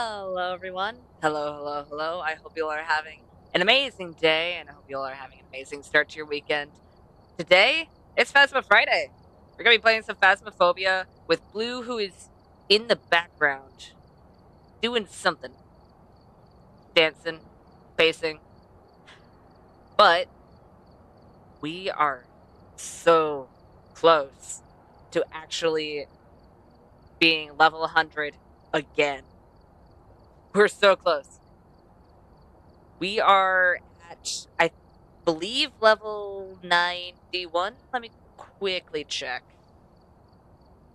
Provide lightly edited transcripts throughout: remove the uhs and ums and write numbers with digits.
Hello, everyone. Hello, hello, hello. I hope you all are having an amazing day, and I hope you all are having an amazing start to your weekend. Today, it's Phasmo Friday. We're going to be playing some Phasmophobia with Blue, who is in the background doing something. Dancing, pacing. But we are so close to actually being level 100 again. We're so close. We are at, I believe, level 91. Let me quickly check.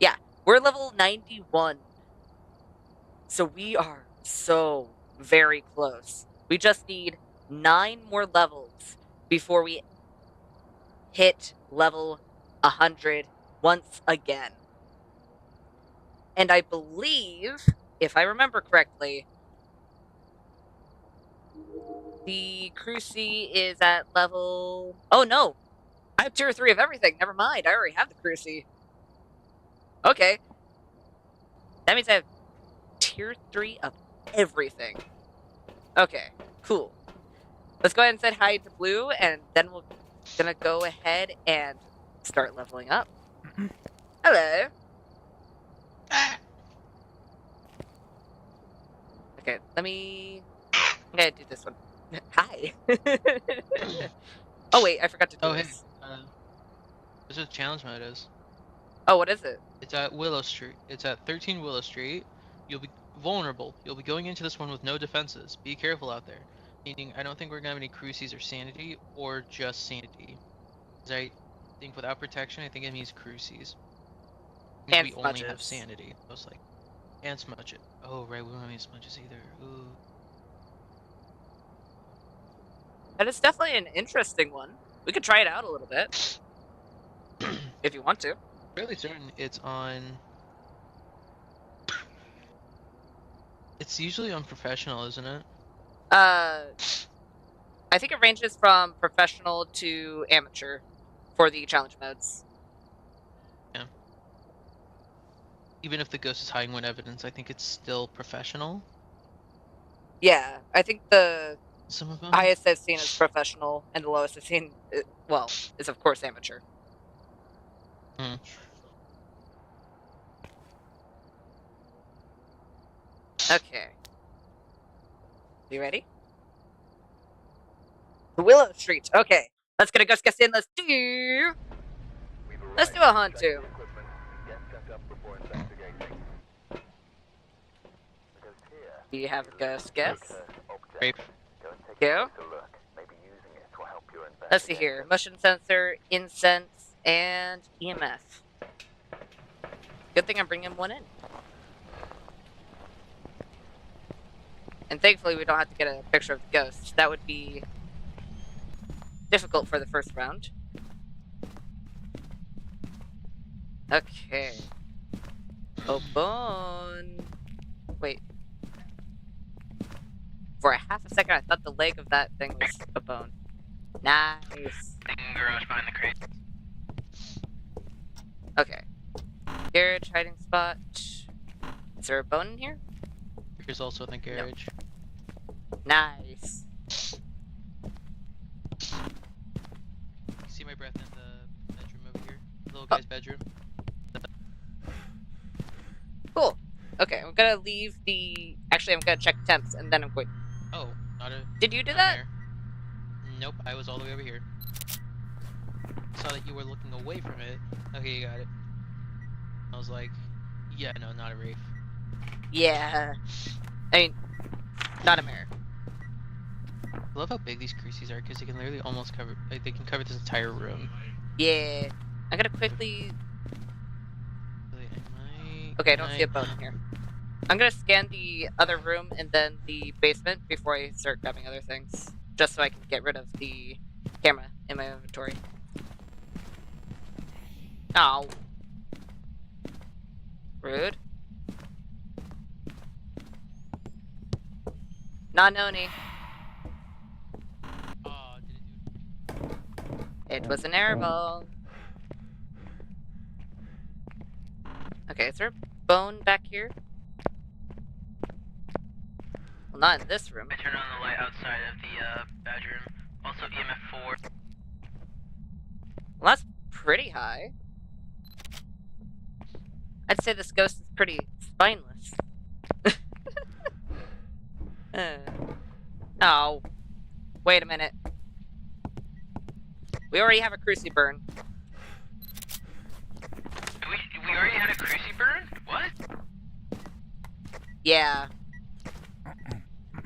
Yeah, we're level 91. So we are so very close. We just need 9 more levels before we hit level 100 once again. And I believe, if I remember correctly, the Cruci is at level... Oh, no! I have tier 3 of everything. Never mind. I already have the Cruci. Okay. That means I have tier 3 of everything. Okay, cool. Let's go ahead and say hi to Blue, and then we're gonna go ahead and start leveling up. Hello. Okay, let me... I'm gonna do this one. Hi. Oh, wait, I forgot to do this. This is what challenge mode is. Oh, what is it? It's at Willow Street. It's at 13 Willow Street. You'll be vulnerable. You'll be going into this one with no defenses. Be careful out there. Meaning, I don't think we're gonna have any crucies or sanity, or just sanity. Because I think without protection, I think it means crucies. It means And we only have smudges. sanity. Most like, and smudges. Oh right, we don't have any smudges either. Ooh. That is definitely an interesting one. We could try it out a little bit. If you want to. Fairly certain it's on. It's usually on professional, isn't it? I think it ranges from professional to amateur for the challenge modes. Yeah. Even if the ghost is hiding one evidence, I think it's still professional. Yeah, I think the Some of them. highest I've seen is professional, and the lowest I've seen, well, is of course amateur. Hmm. Okay. You ready? Willow Street. Okay. Let's get a ghost guest in. Let's do a hunt too. Do you have a ghost guess? Rape. Go. Let's see here. Motion sensor, incense, and EMF. Good thing I'm bringing one in. And thankfully we don't have to get a picture of the ghost. That would be difficult for the first round. Okay. Open. Wait. For a half a second, I thought the leg of that thing was a bone. Nice. Garage behind the crate. Okay. Garage hiding spot. Is there a bone in here? Here's also in the garage. Nice. You see my breath in the bedroom over here? The little guy's bedroom? Cool. Okay, I'm gonna leave the... Actually, I'm gonna check temps, and then I'm going... Oh, not a... Did you do that? There. Nope, I was all the way over here. Saw that you were looking away from it. Okay, you got it. I was like, yeah, no, not a Wraith. Yeah. I mean, not a mirror. I love how big these crucies are, because they can literally almost cover... Like, they can cover this entire room. Yeah. I'm gonna quickly... Okay, I don't see a bone in here. I'm gonna scan the other room and then the basement before I start grabbing other things. Just so I can get rid of the camera in my inventory. Ow. Rude. Not noni. Oh, did it do... It was an airball. Okay, is there a bone back here? not in this room. I turn on the light outside of the bedroom. Also EMF 4. Well, that's pretty high. I'd say this ghost is pretty spineless. Oh. Wait a minute. We already have a cruci burn. We already had a cruci burn? What? Yeah.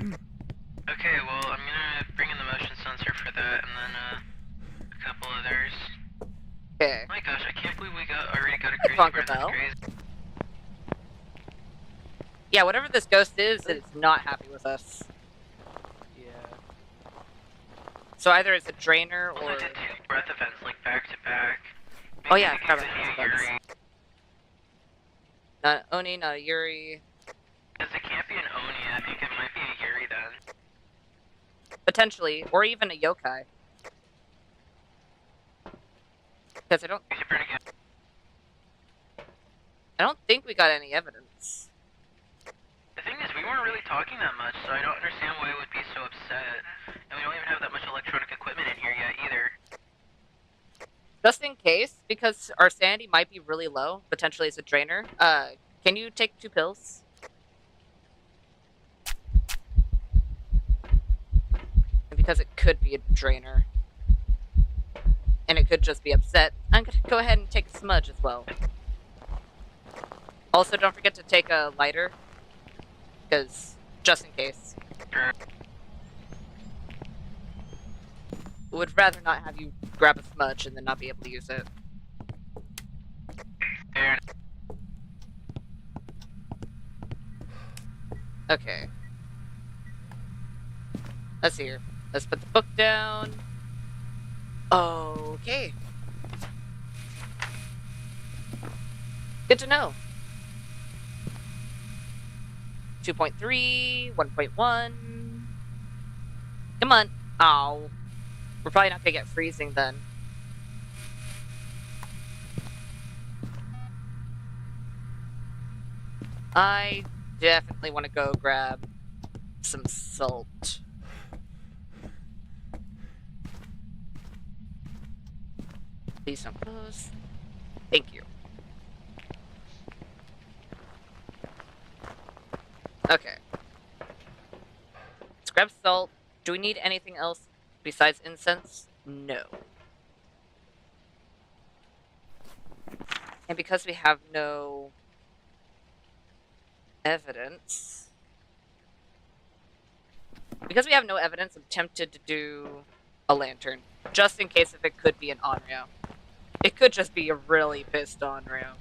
Okay, well, I'm gonna bring in the motion sensor for that, and then a couple others. Okay. Oh my gosh, I can't believe we already got a Hey, cruci Bunker burn. That's Bell. crazy. Yeah, whatever this ghost is not happy with us. Yeah. So either it's a drainer Also or... did 2 breath events, like back to back. Oh yeah, I Maybe forgot because about of breath Yuri. Not a Oni, not a Yuri. Because it can't be an Oni, I think it might be a Yuri then. Potentially. Or even a yokai. Because I don't think we got any evidence. The thing is, we weren't really talking that much, so I don't understand why it would be so upset. And we don't even have that much electronic equipment in here yet, either. Just in case, because our sanity might be really low, potentially as a drainer, can you take 2 pills? And because it could be a drainer. And it could just be upset, I'm gonna go ahead and take a smudge as well. Also, don't forget to take a lighter. Because, just in case. Would rather not have you grab a smudge and then not be able to use it. Okay. Let's see here. Let's put the book down. Okay. Good to know. 2.3, 1.1. Come on. Ow. We're probably not gonna get freezing then. I definitely want to go grab some salt. Please don't close. Thank you. Okay. Let's grab salt. Do we need anything else besides incense? No. And because we have no evidence... I'm tempted to do a lantern. Just in case if it could be an Onryo. It could just be a really pissed Onryo.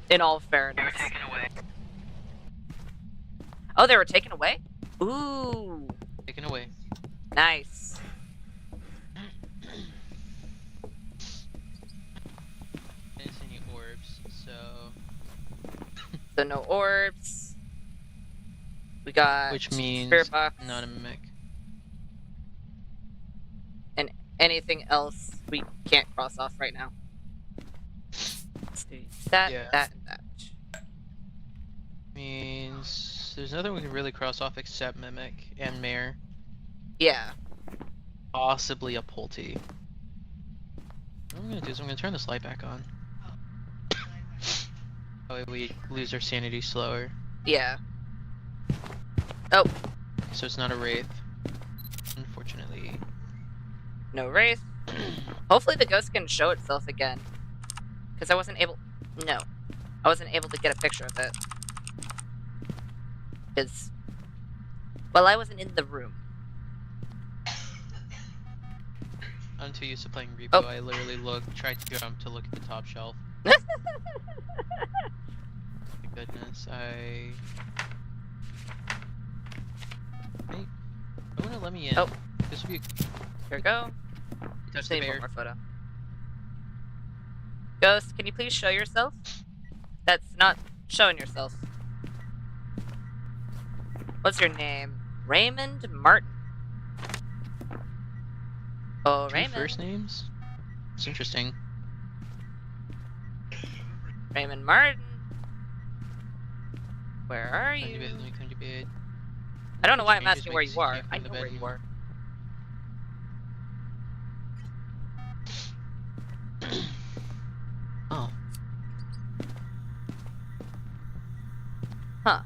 In all fairness. They were taken away. Oh, they were taken away? Ooh. Taken away. Nice. Didn't see any orbs, so... So no orbs. We got... Which means spirit box. not a mimic. And anything else we can't cross off right now. Let's do that, Yeah. that, and that. Means there's nothing we can really cross off except mimic and mare. Yeah. Possibly a Pulte. What I'm gonna do is I'm gonna turn this light back on. That way we lose our sanity slower. Yeah. Oh. So it's not a wraith. Unfortunately. No wraith. Hopefully the ghost can show itself again. Because I wasn't able... No. I wasn't able to get a picture of it. Because... Well, I wasn't in the room. I'm too used to playing Repo. Oh. I literally tried to jump to look at the top shelf. Goodness, Hey, I wanna let me in. Oh. This would be Here we go. touch Just the need one bear. more photo. Ghost, can you please show yourself? That's not showing yourself. What's your name? Raymond Martin. Oh, Two Raymond. first names? It's interesting. Raymond Martin. Where are Come to you? bed, let me come to bed. I don't know The why I'm strangest asking way where to you see are. you I from the know where you bedroom. are. Oh. Huh.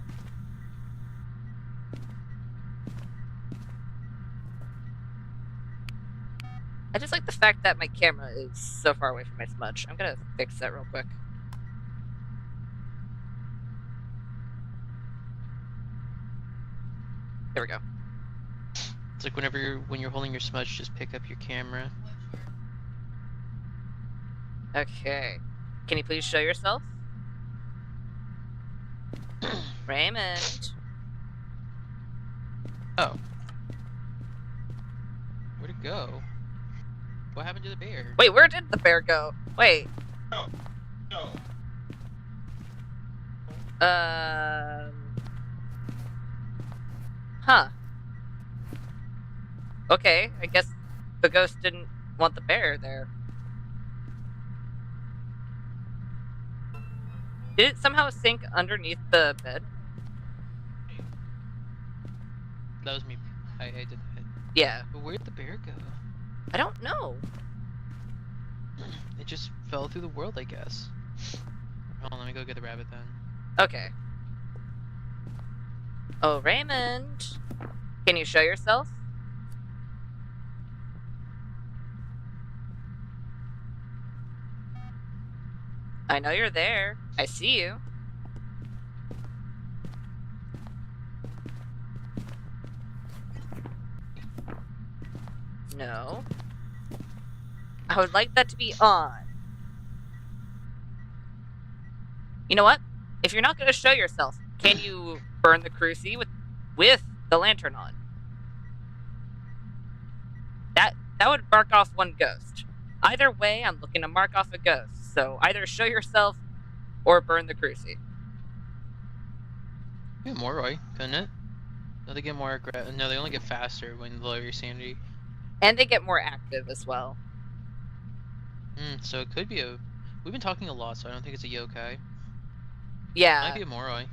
I just like the fact that my camera is so far away from my smudge. I'm gonna fix that real quick. There we go. It's like when you're holding your smudge, just pick up your camera. Okay. Can you please show yourself? Raymond. Oh. Where'd it go? What happened to the bear? Wait, where did the bear go? Wait. No. No. Huh. Okay, I guess the ghost didn't want the bear there. Did it somehow sink underneath the bed? That was me. I did that. Yeah. But where'd the bear go? I don't know. It just fell through the world, I guess. Hold on, let me go get the rabbit then. Okay. Oh, Raymond. Can you show yourself? I know you're there. I see you. No. I would like that to be on. You know what? If you're not going to show yourself, can you burn the cruci with the lantern on? That would mark off one ghost. Either way, I'm looking to mark off a ghost. So either show yourself or burn the cruci. Yeah, more Roy, couldn't it? No, they get more aggressive. No, they only get faster when you lower your sanity. And they get more active as well. So it could be a. We've been talking a lot, so I don't think it's a yokai. Yeah. Might be a Moroi.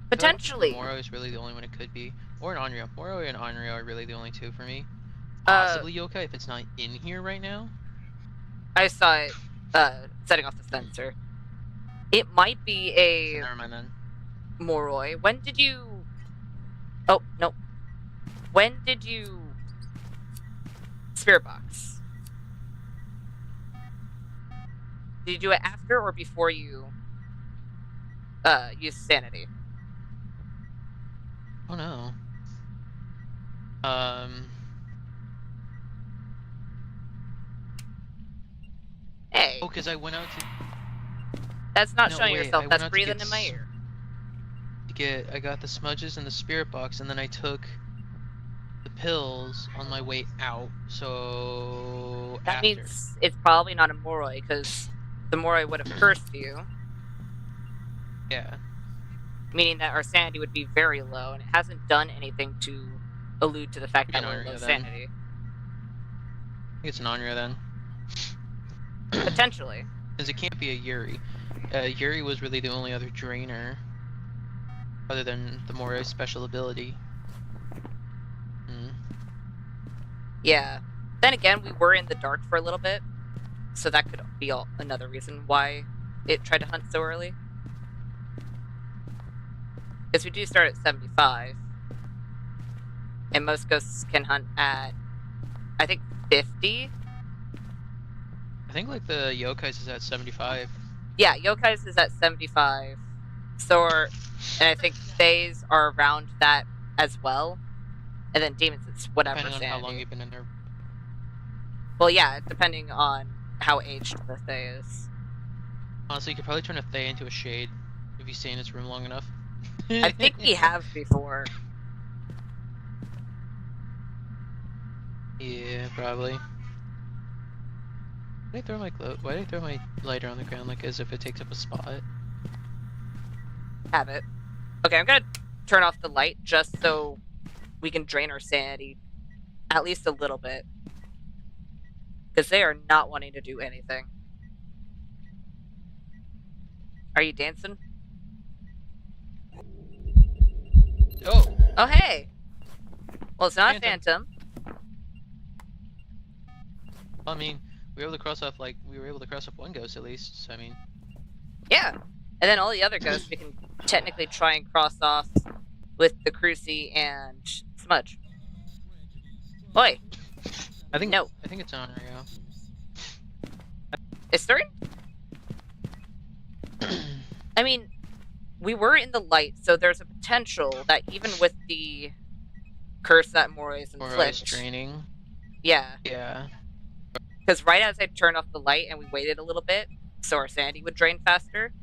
Potentially. Moroi is really the only one it could be. Or an Onryo. Moroi and Onryo are really the only two for me. Possibly yokai if it's not in here right now. I saw it setting off the sensor. It might be a So never mind then. Moroi. When did you... Oh, no. When did you... Spirit box? Did you do it after or before you use sanity? Oh no. Hey. Oh, because I went out to... That's not No, showing wait, yourself. I That's went out to breathing get in my ear. I got the smudges and the spirit box, and then I took the pills on my way out, so That after. means it's probably not a Moroi, because the Moroi would have cursed you. Yeah. Meaning that our sanity would be very low, and it hasn't done anything to allude to the fact that we're low sanity. I think it's an Onryo then. Potentially. Because it can't be a Yuri. Yuri was really the only other drainer, other than the Moroi special ability. Yeah. Then again, we were in the dark for a little bit, so that could be another reason why it tried to hunt so early. Because we do start at 75, and most ghosts can hunt at, I think, 50? I think like the Yokais is at 75. Yeah, Yokais is at 75. And I think Fays are around that as well. And then Demons, it's whatever Depending on sanity. how long you've been in there. Well, yeah, depending on how aged the Fae is. Honestly, you could probably turn a Thae into a Shade if you stay in its room long enough. I think we have before. Yeah, probably. Why did I throw my lighter on the ground like as if it takes up a spot? Have it. Okay, I'm gonna turn off the light just so we can drain our sanity at least a little bit. Because they are not wanting to do anything. Are you dancing? Oh! Oh, hey! Well, it's not a Phantom. phantom. I mean, we were able to cross off one ghost at least. So I mean, Yeah. And then all the other ghosts we can technically try and cross off with the Cruci and Smudge. Oi! I think No. it's on Rio. Is there? I mean, we were in the light, so there's a potential that even with the curse that Moroi's Or I was inflict. draining. Yeah. Yeah. Because right as I turned off the light and we waited a little bit, so our sanity would drain faster,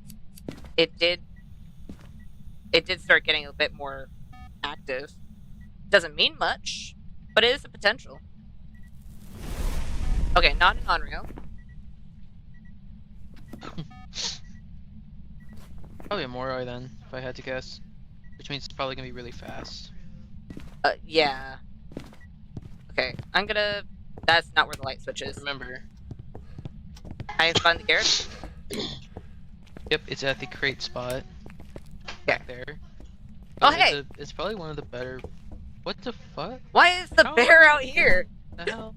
it did start getting a bit more active. Doesn't mean much, but it is a potential. Okay, not an Onryo. Probably a Moroi then, if I had to guess. Which means it's probably gonna be really fast. Yeah. Okay, I'm gonna. That's not where the light switch is. Remember. I find the garage. Yep, it's at the crate spot. Back there. Oh, hey! It's probably one of the better. What the fuck? Why is the bear out here? The hell?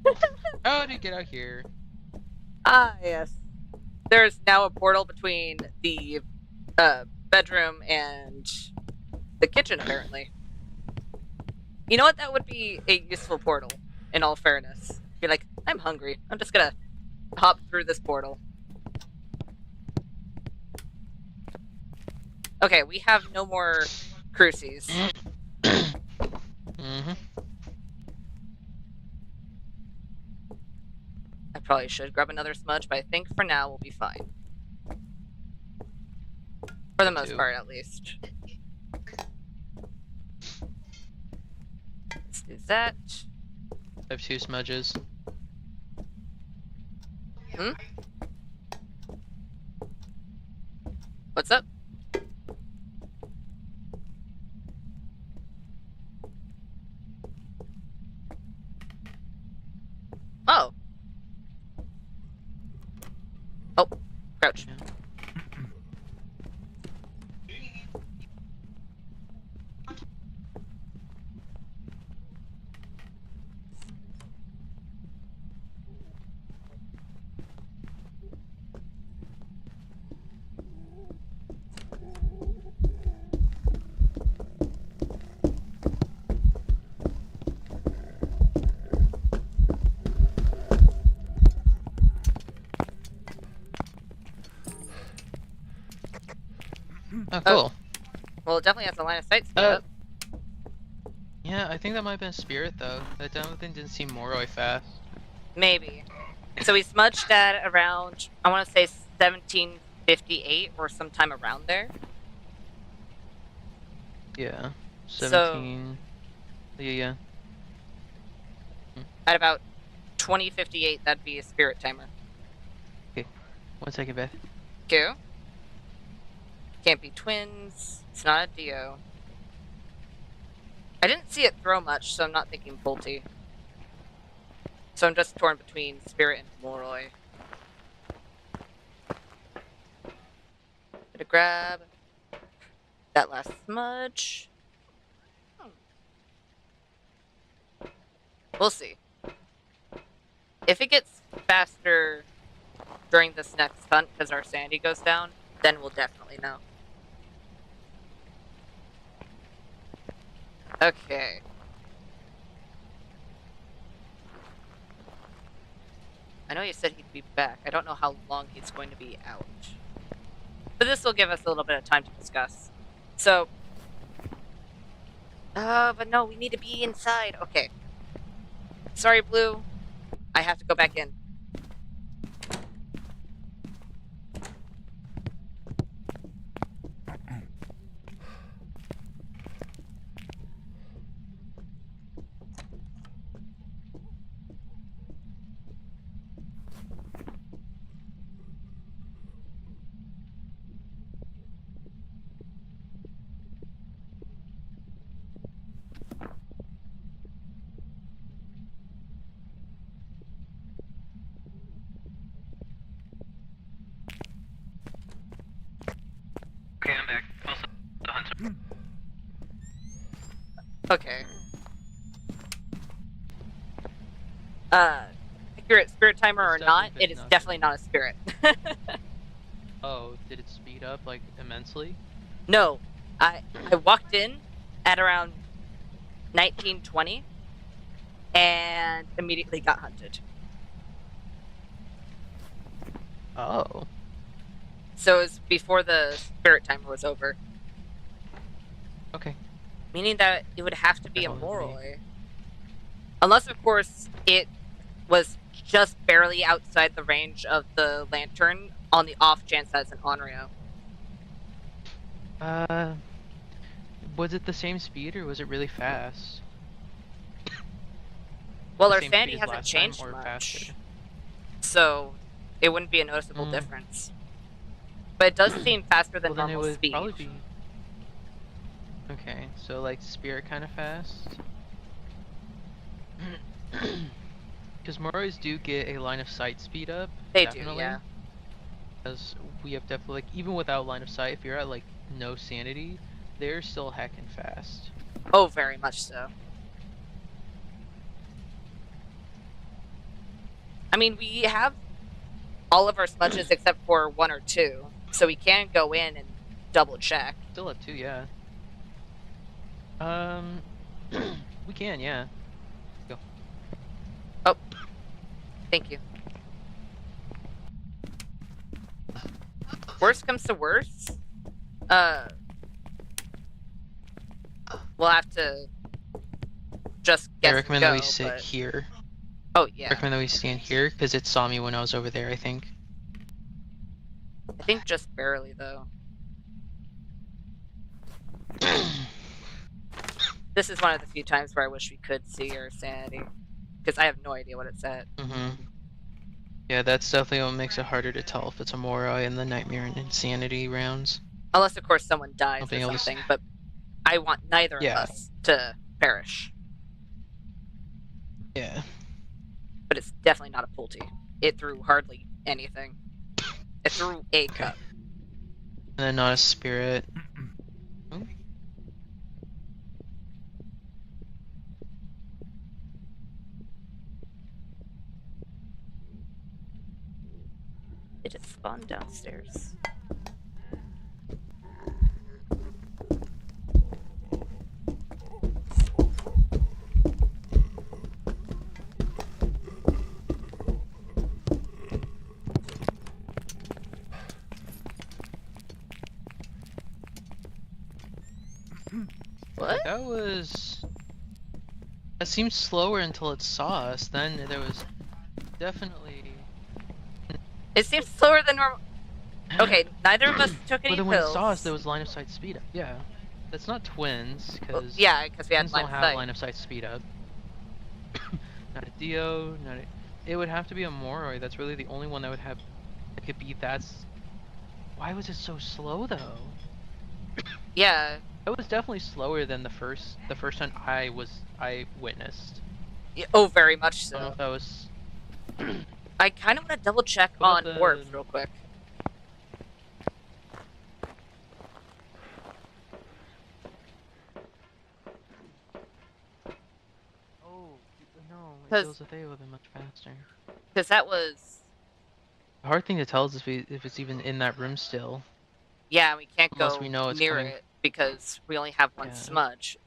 How did you get out here? Ah, yes. There's now a portal between the bedroom and the kitchen, apparently. You know what? That would be a useful portal, in all fairness. Be like, I'm hungry. I'm just gonna hop through this portal. Okay, we have no more Crucies. Mm-hmm. I probably should grab another smudge, but I think for now we'll be fine. For the most part, at least. Let's do that. I have 2 smudges. Hmm? What's up? Oh. Oh, crouch. Yeah. Oh, cool. Well, it definitely has a line of sight speed up. Yeah, I think that might have been a spirit, though. That demo thing didn't seem Moroi fast. Maybe. So we smudged at around, I want to say 1758 or sometime around there. Yeah. 17. So, yeah. At about 2058, that'd be a spirit timer. Okay. 1 second, Beth. Go. Can't be twins. It's not a Dio. I didn't see it throw much, so I'm not thinking Bolty. So I'm just torn between Spirit and Moroi. Gonna grab that last smudge. We'll see. If it gets faster during this next hunt because our sanity goes down, then we'll definitely know. Okay. I know you said he'd be back. I don't know how long he's going to be out. But this will give us a little bit of time to discuss. So... but no, we need to be inside. Okay. Sorry, Blue. I have to go back in. Okay, I'm back. Also, the hunter. Okay. Accurate spirit timer It's or not, definitely it been is nothing. definitely not a spirit. Oh, did it speed up like immensely? No, I walked in at around 1920 and immediately got hunted. Oh, So it was before the spirit timer was over, okay. meaning that it would have to be a Definitely. moroi. Unless, of course, it was just barely outside the range of the lantern on the off chance that it's an Onryo. Uh, was it the same speed or was it really fast? Well, The our same speed sanity as hasn't last time changed or much, faster? so it wouldn't be a noticeable Mm. difference. But it does seem faster than Well, then it normal would speed. probably be okay. So like spirit kind of fast. Because Moros do get a line of sight speed up, They do, definitely. yeah. Because we have definitely, like, even without line of sight, if you're at like no sanity, they're still heckin' fast. Oh, very much so. I mean, we have all of our smudges except for one or two, so we can go in and double check. Still at 2, yeah. Um, we can, yeah. Go. Oh, thank you. Worst comes to worst, uh, we'll have to just I guess and recommend that we go, sit but here. oh I yeah. recommend that we stand here because it saw me when I was over there, I think. I think just barely though. This is one of the few times where I wish we could see our sanity, because I have no idea what it's at. Mm-hmm. Yeah, that's definitely what makes it harder to tell if it's a Moroi in the Nightmare and Insanity rounds. Unless, of course, someone dies Not or being able to. something, but I want neither of Yeah, us to perish. yeah. But it's definitely not a Pulti. It threw hardly anything. It threw a Okay. cup. And then not a spirit. Oh, It just spawned downstairs. What? okay, that was. That seemed slower until it saw us. Then there was definitely. It seems slower than normal. Okay, neither of us took But any then when it saw us, pills. there was line of sight speed up. Yeah. That's not twins, Well, because yeah, because we had twins line don't of have sight. line of sight speed up. Not a Dio, not a... It would have to be a Moroi. That's really the only one that would have... that could be that's... Why was it so slow, though? Yeah. It was definitely slower than the first time I witnessed. Oh, very much I don't know so. if that was... I kind of want to double check What about on the... orbs real quick. Oh, no, it Because goes with A with it much faster. that was. The hard thing to tell is if it's even in that room still. Yeah, we can't Unless we go know it's near coming... it because we only have one Yeah. smudge.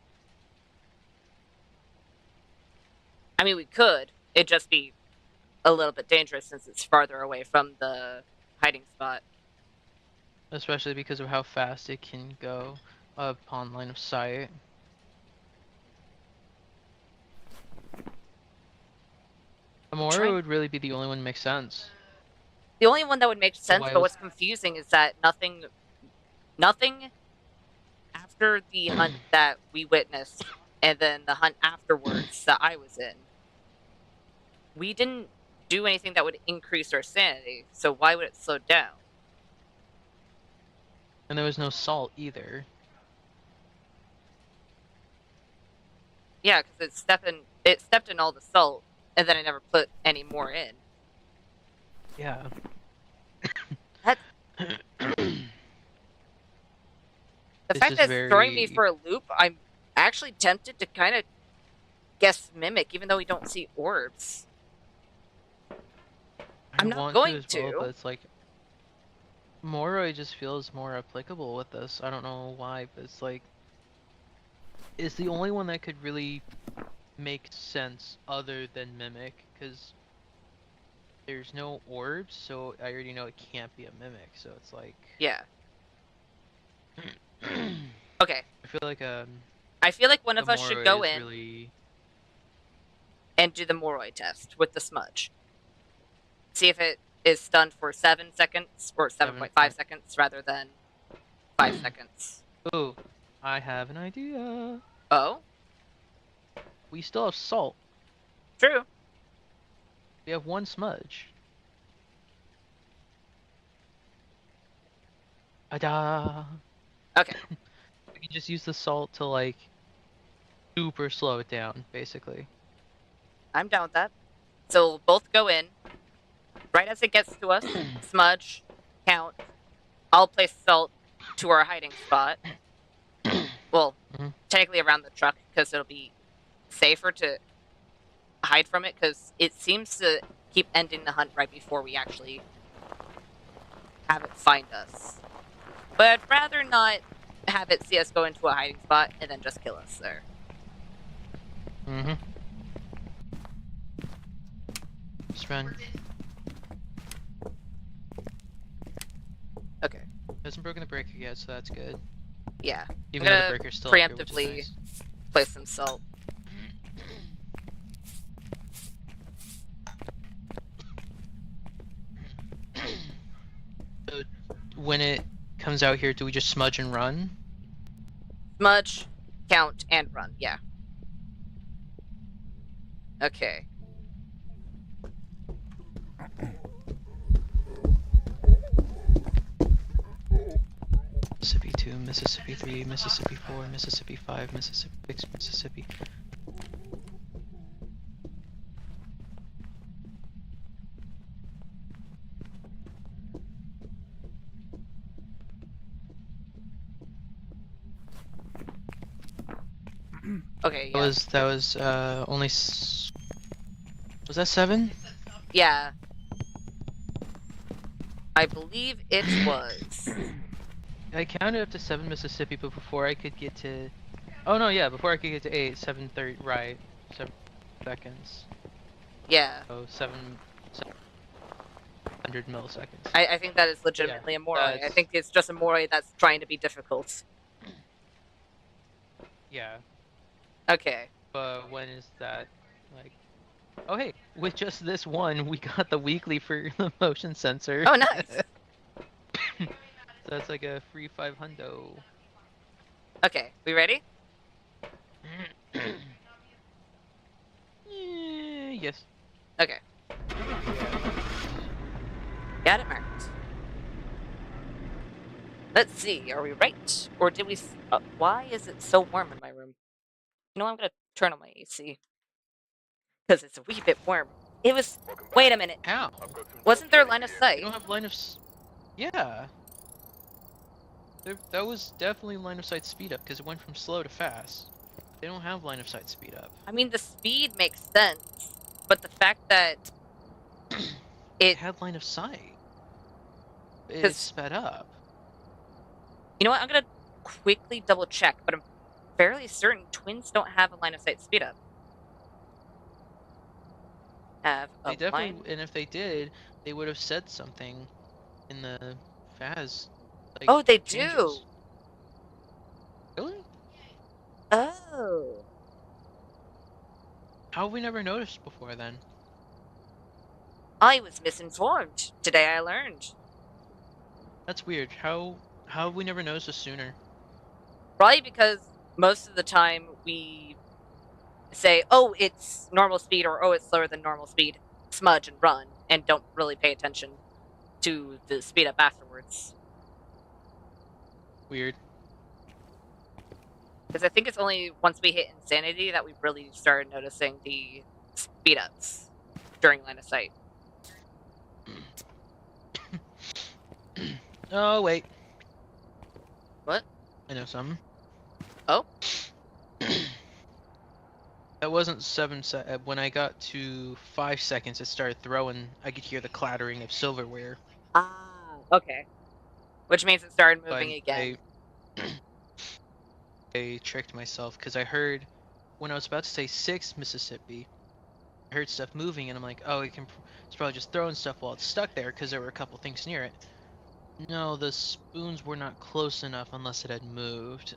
I mean, we could. It'd just be a little bit dangerous since it's farther away from the hiding spot. Especially because of how fast it can go upon line of sight. Amora Trying. would really be the only one that makes sense. The only one that would make But sense, why it but was what's confusing is that nothing after the hunt that we witnessed, and then the hunt afterwards that I was in, we didn't do anything that would increase our sanity. So why would it slow down? and there was no salt either. Yeah, because it stepped in all the salt, and then I never put any more in. Yeah. That the It's fact just that it's throwing me very... for a loop, I'm actually tempted to kind of guess Mimic, even though we don't see orbs. I'm not want going to as well, to. but it's like Moroi just feels more applicable with this. I don't know why, but it's like it's the only one that could really make sense other than Mimic, because there's no orbs, so I already know it can't be a Mimic. So it's like, Yeah. I Okay. feel like I feel like one the of us should Moroi go is in really and do the Moroi test with the smudge. See if it is stunned for 7 seconds or 7.5 7 point. seconds rather than 5 seconds. Oh, I have an idea. Oh, We still have salt. true. We have one smudge. Ada. Okay, We can just use the salt to like super slow it down, basically. I'm down with that. So we'll both go in. Right as it gets to us, smudge, count. I'll place salt to our hiding spot. Well, Mhm. technically around the truck because it'll be safer to hide from it because it seems to keep ending the hunt right before we actually have it find us. But I'd rather not have it see us go into a hiding spot and then just kill us there. Mm-hmm. Just run. Okay. Hasn't broken the breaker yet, so that's good. Yeah. Even I'm though the gonna breaker's still up here, which is preemptively nice. place some salt. So when it comes out here, do we just smudge and run? Smudge, count, and run. Yeah. Okay. Mississippi 2, Mississippi 3, Mississippi 4, Mississippi 5, Mississippi 6, Mississippi. Okay, yeah. That was only was that 7? Yeah. I believe it was. I counted up to 7 Mississippi, but before I could get to, oh no, yeah, before I could get to 8, 7:30, right, 7 seconds. Yeah. So 700 milliseconds. I think that is legitimately a Moroi. I think it's just a Moroi that's trying to be difficult. Yeah. Okay. But when is that? Like, oh hey, with just this one, we got the weekly for the motion sensor. Oh, nice. So that's like a free 500. Okay, we ready? Yes. Okay. Got it marked. Let's see, are we right? Or did we... why is it so warm in my room? You know, I'm gonna turn on my AC. Because it's a wee bit warm. It was... Wait a minute. How? Wasn't there line of You sight? don't have line of. Yeah. That was definitely line of sight speed up because it went from slow to fast. They don't have line of sight speed up. I mean, the speed makes sense. But the fact that... It had line of sight. It sped up. You know what? I'm gonna quickly double check, but I'm fairly certain twins don't have a line of sight speed up. They definitely, and if they did, they would have said something in the Phas. Like, oh, they changes. do. Really? Oh. How have we never noticed before then? I was misinformed. Today I learned. That's weird. How have we never noticed this sooner? Probably because most of the time we say, oh, it's normal speed, or oh, it's slower than normal speed, smudge and run, and don't really pay attention to the speed up afterwards. Weird. Because I think it's only once we hit insanity that we really started noticing the speed ups during line of sight. Oh, wait. What? I know something. Oh? That wasn't 7 when I got to 5 seconds, it started throwing. I could hear the clattering of silverware. Ah, okay. Which means it started So moving again. I tricked myself because I heard when I was about to say 6 Mississippi, I heard stuff moving, and I'm like, oh, it's probably just throwing stuff while it's stuck there because there were a couple things near it. No, the spoons were not close enough unless it had moved.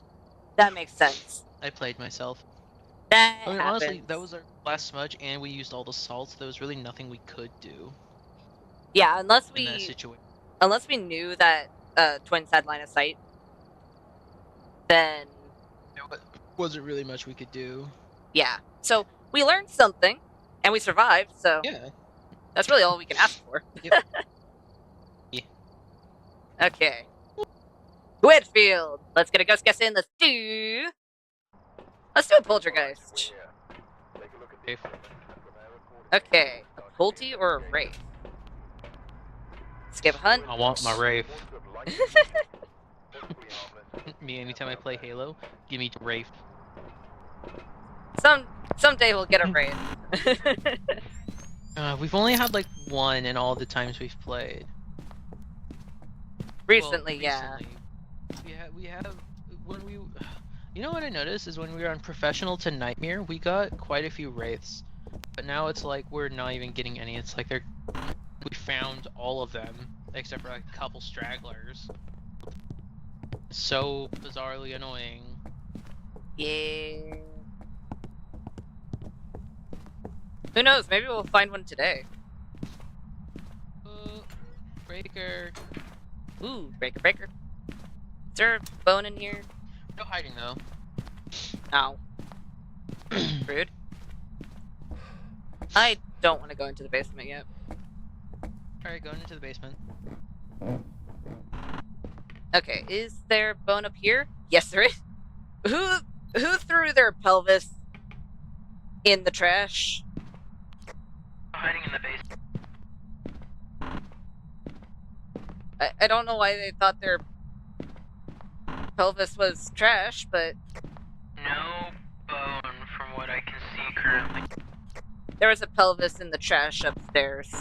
That makes sense. I played myself. That I mean, honestly, that happens. was our last smudge, and we used all the salt, so there was really nothing we could do Yeah, in that situation. unless we knew that twins had line of sight, then There wasn't really much we could do. yeah. So we learned something, and we survived. So Yeah. that's really all we can ask for. Yep. Yeah. Okay. Whitfield. Let's get a ghost guess in. Let's do a poltergeist. Safe. Okay, a Pulte or a Wraith? Skip hunt. I want my Wraith. Me, anytime I play Halo, give me Wraith. Someday we'll get a Wraith. We've only had like one in all the times we've played. Recently, well, yeah. We have when we. You know what I noticed is when we were on Professional to Nightmare, we got quite a few Wraiths, but now it's like we're not even getting any. It's like we found all of them except for like a couple stragglers. So bizarrely annoying. Yeah. Who knows? Maybe we'll find one today. Breaker. Ooh, breaker. Is there a bone in here? No hiding though. Ow. Rude. I don't want to go into the basement yet. Alright, going into the basement. Okay, is there bone up here? Yes, there is. Who threw their pelvis in the trash? Hiding in the basement. I don't know why they thought their pelvis was trash, but No bone from what I can see currently. there was a pelvis in the trash upstairs.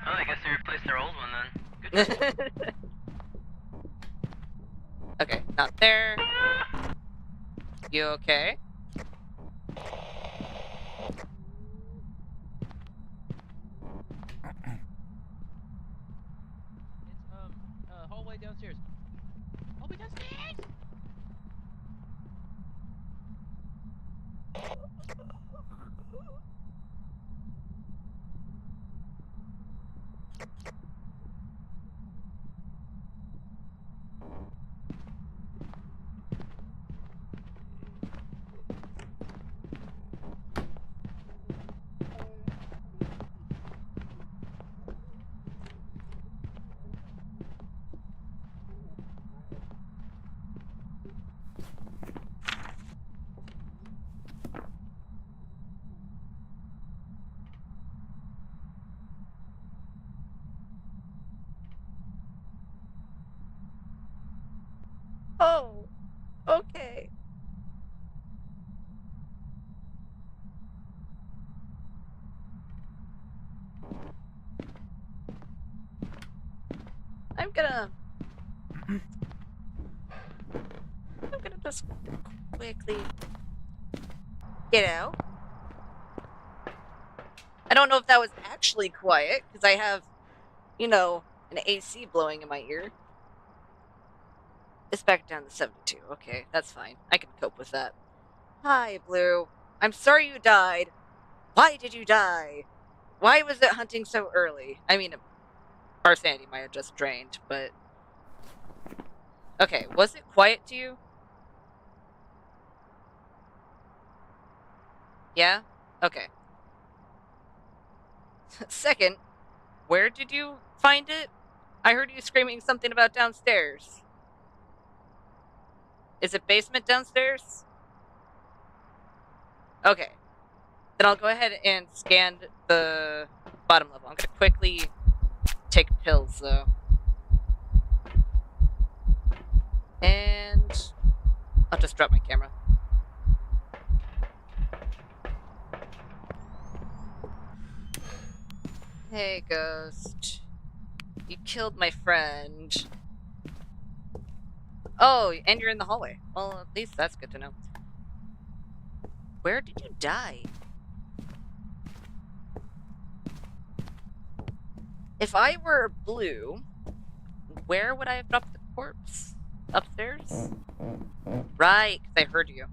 Oh, I guess they replaced their old one then. Good. Okay, not there. You okay? It's hallway downstairs. Hallway downstairs. Oh, okay. I'm gonna just quickly get out. I don't know if that was actually quiet, because I have, you know, an AC blowing in my ear. It's back down to 72. Okay, that's fine. I can cope with that. Hi, Blue. I'm sorry you died. Why did you die? Why was it hunting so early? I mean, our sanity might have just drained, but... Okay, was it quiet to you? Yeah? Okay. Second, where did you find it? I heard you screaming something about downstairs. Is it basement downstairs? Okay. Then I'll go ahead and scan the bottom level. I'm gonna quickly take pills, though. And I'll just drop my camera. Hey, Ghost. You killed my friend. Oh, and you're in the hallway. Well, at least that's good to know. Where did you die? If I were blue, where would I have dropped the corpse? Upstairs? Right, because I heard you.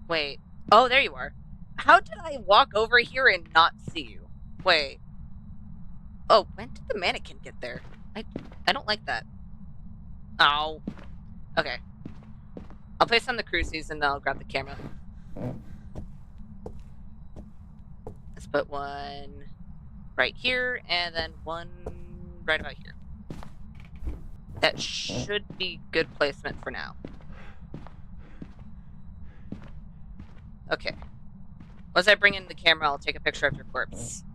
Wait. Oh, there you are. How did I walk over here and not see you? Wait. Oh, when did the mannequin get there? I don't like that. Oh. Okay. I'll place on the crucifix and then I'll grab the camera. Let's put one right here and then one right about here. That should be good placement for now. Okay. Once I bring in the camera, I'll take a picture of your corpse.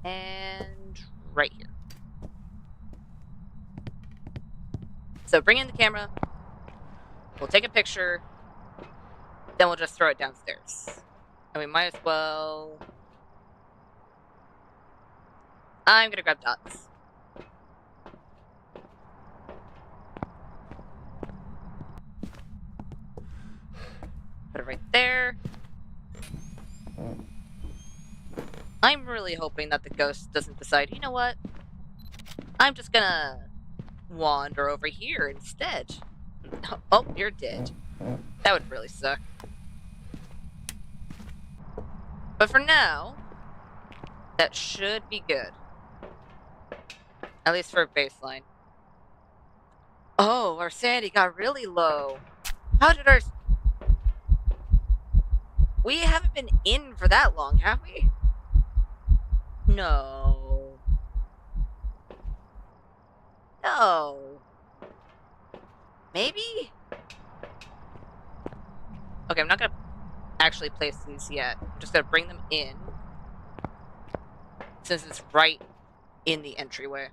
And right here. So bring in the camera, we'll take a picture, then we'll just throw it downstairs. And we might as well... I'm gonna grab dots. Put it right there. I'm really hoping that the ghost doesn't decide, you know what? I'm just gonna wander over here instead. Oh, you're dead. That would really suck. But for now, that should be good. At least for a baseline. Oh, our sanity got really low. How did our... We haven't been in for that long, have we? No. No. Maybe? Okay, I'm not gonna actually place these yet. I'm just gonna bring them in. Since it's right in the entryway.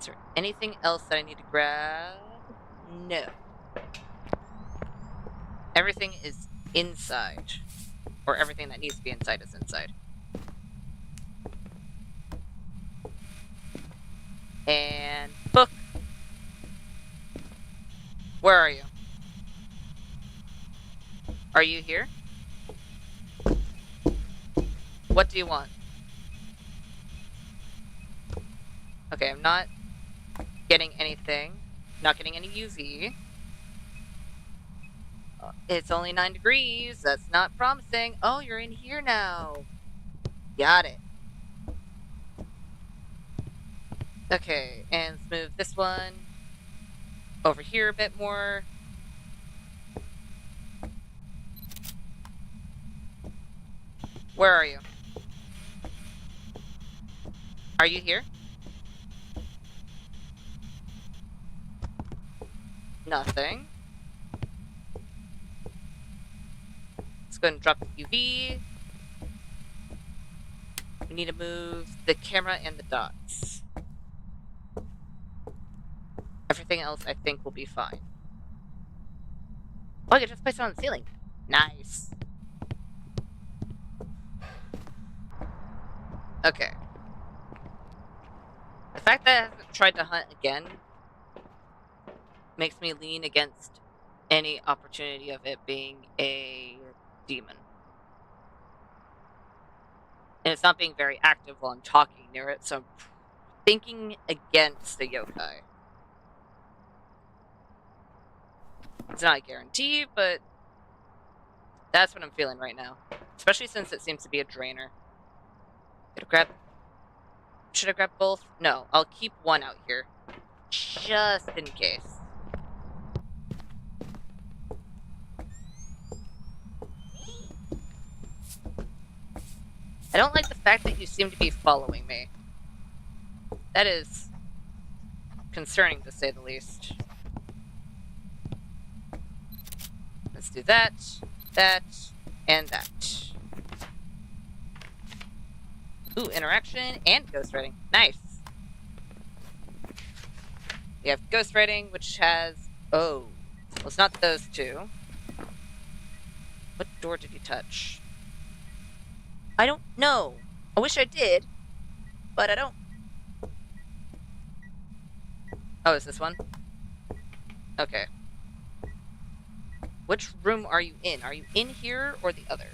Is there anything else that I need to grab? No. Everything is inside. Or everything that needs to be inside is inside. And book. Where are you? Are you here? What do you want? Okay, I'm not getting anything. Not getting any UV. It's only 9 degrees. That's not promising. Oh, you're in here now. Got it. Okay, and let's move this one over here a bit more. Where are you? Are you here? Nothing. Let's go ahead and drop the UV. We need to move the camera and the dots. Everything else, I think, will be fine. Oh, I can just place it on the ceiling. Nice. Okay. The fact that I haven't tried to hunt again makes me lean against any opportunity of it being a demon. And it's not being very active while I'm talking near it, so I'm thinking against the yokai. It's not a guarantee, but that's what I'm feeling right now. Especially since it seems to be a drainer. Should I grab both? No, I'll keep one out here. Just in case. I don't like the fact that you seem to be following me. That is concerning, to say the least. Let's do that, that, and that. Ooh, interaction and ghostwriting. Nice. We have ghost writing, which has... Oh. Well, it's not those two. What door did you touch? I don't know. I wish I did, but I don't. Oh, is this one? Okay. Which room are you in? Are you in here or the other?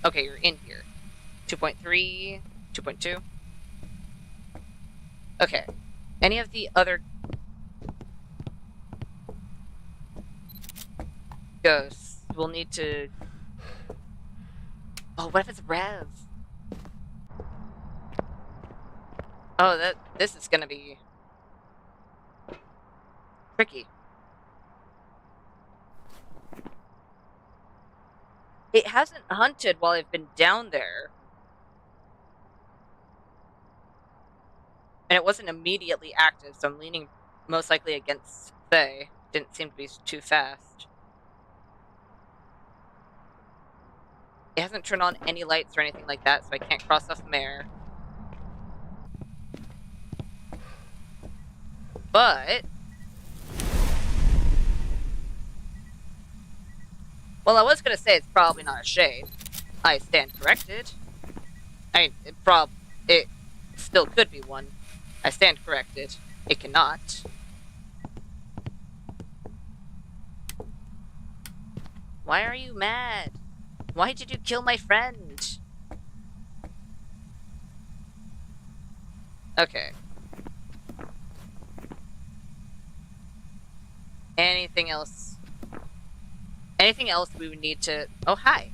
Okay, you're in here. 2.3, 2.2. Okay. Any of the other ghosts will need to... Oh, what if it's Rev? Oh, this is gonna be tricky. It hasn't hunted while I've been down there. And it wasn't immediately active, so I'm leaning most likely against Faye. Didn't seem to be too fast. It hasn't turned on any lights or anything like that, so I can't cross off Mare. But... Well, I was gonna say it's probably not a shade. I stand corrected. I mean, it still could be one. I stand corrected. It cannot. Why are you mad? Why did you kill my friend? Okay. Anything else? Anything else we would need to... Oh, hi.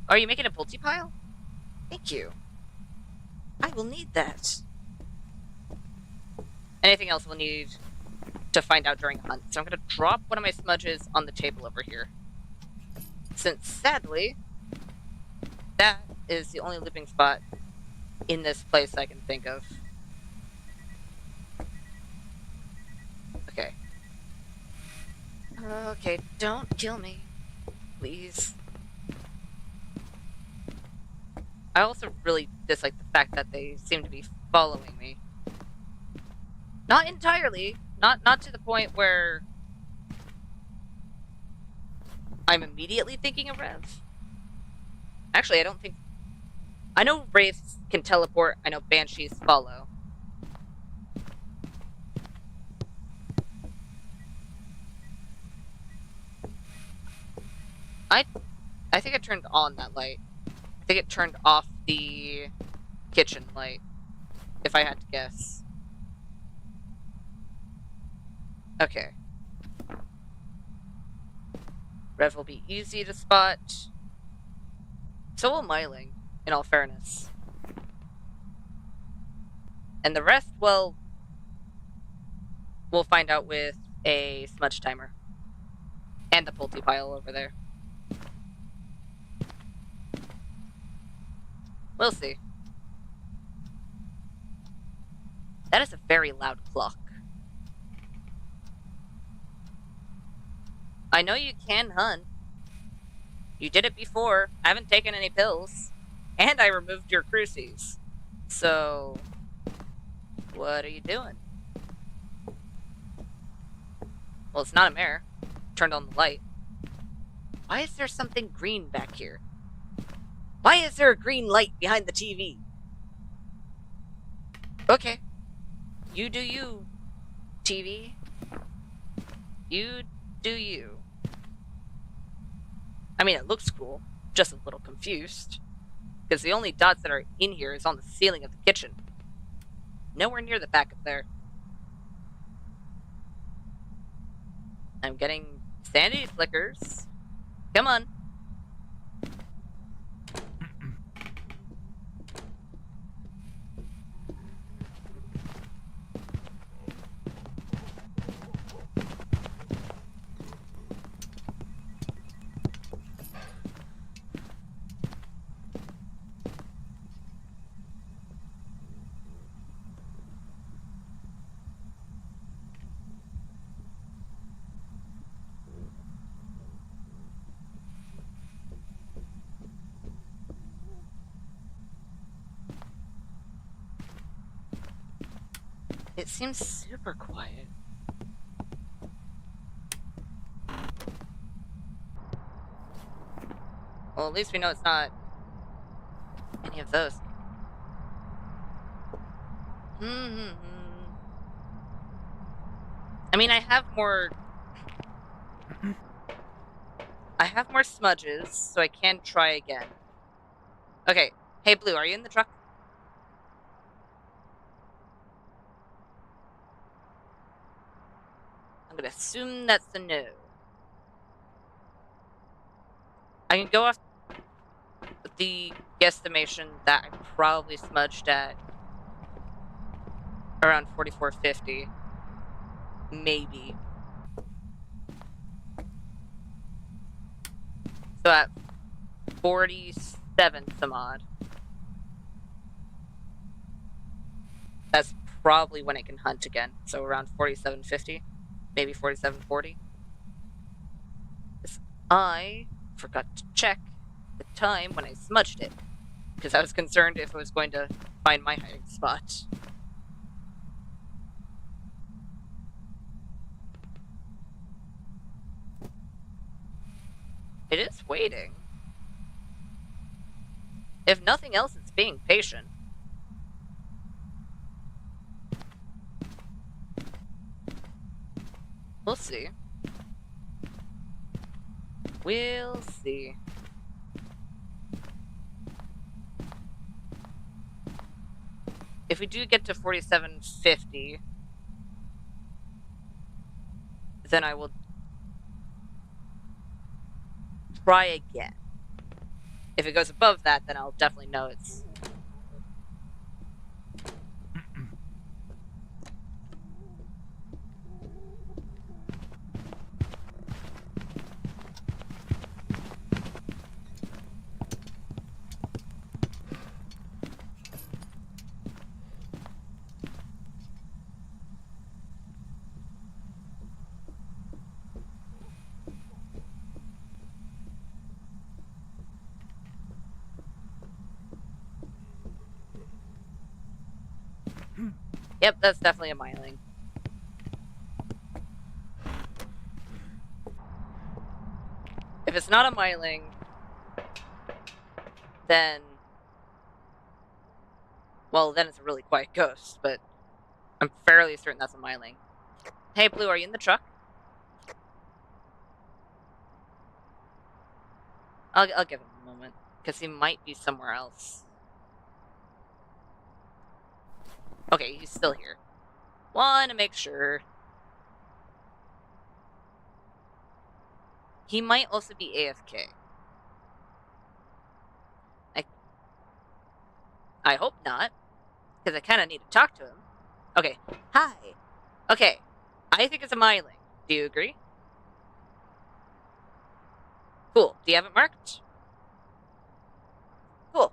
Are you making a multi pile? Thank you. I will need that. Anything else we'll need to find out during a hunt. So I'm going to drop one of my smudges on the table over here. Since, sadly, that is the only looping spot in this place I can think of. Okay. Okay, don't kill me. Please. I also really dislike the fact that they seem to be following me. Not entirely. Not to the point where I'm immediately thinking of Rev. Actually, I don't think... I know Wraiths can teleport. I know Banshees follow. I think I turned on that light. I think it turned off the kitchen light, if I had to guess. Okay. Rev will be easy to spot. So will Myling, in all fairness. And the rest, well, we'll find out with a smudge timer. And the multi pile over there. We'll see. That is a very loud clock. I know you can hunt. You did it before. I haven't taken any pills. And I removed your crucies. So... what are you doing? Well, it's not a mare. Turned on the light. Why is there something green back here? Why is there a green light behind the TV? Okay. You do you, TV. You do you. I mean, it looks cool. Just a little confused. Because the only dots that are in here is on the ceiling of the kitchen. Nowhere near the back of there. I'm getting sanity flickers. Come on. It seems super quiet. Well, at least we know it's not any of those. I mean, I have more smudges, so I can try again. Okay. Hey, Blue, are you in the truck? I'm gonna assume that's a no. I can go off the guesstimation that I probably smudged at around 4450. Maybe. So at 47 some odd. That's probably when it can hunt again. So around 4750, maybe 4740. I forgot to check the time when I smudged it, because I was concerned if it was going to find my hiding spot. It is waiting. If nothing else, it's being patient. We'll see. We'll see. If we do get to 4750, then I will try again. If it goes above that, then I'll definitely know it's... Yep, that's definitely a myling. If it's not a myling, then... well, then it's a really quiet ghost, but I'm fairly certain that's a myling. Hey, Blue, are you in the truck? I'll give him a moment, because he might be somewhere else. Okay, he's still here. Wanna make sure. He might also be AFK. I hope not, because I kind of need to talk to him. Okay, hi. Okay, I think it's a myling. Do you agree? Cool. Do you have it marked? Cool.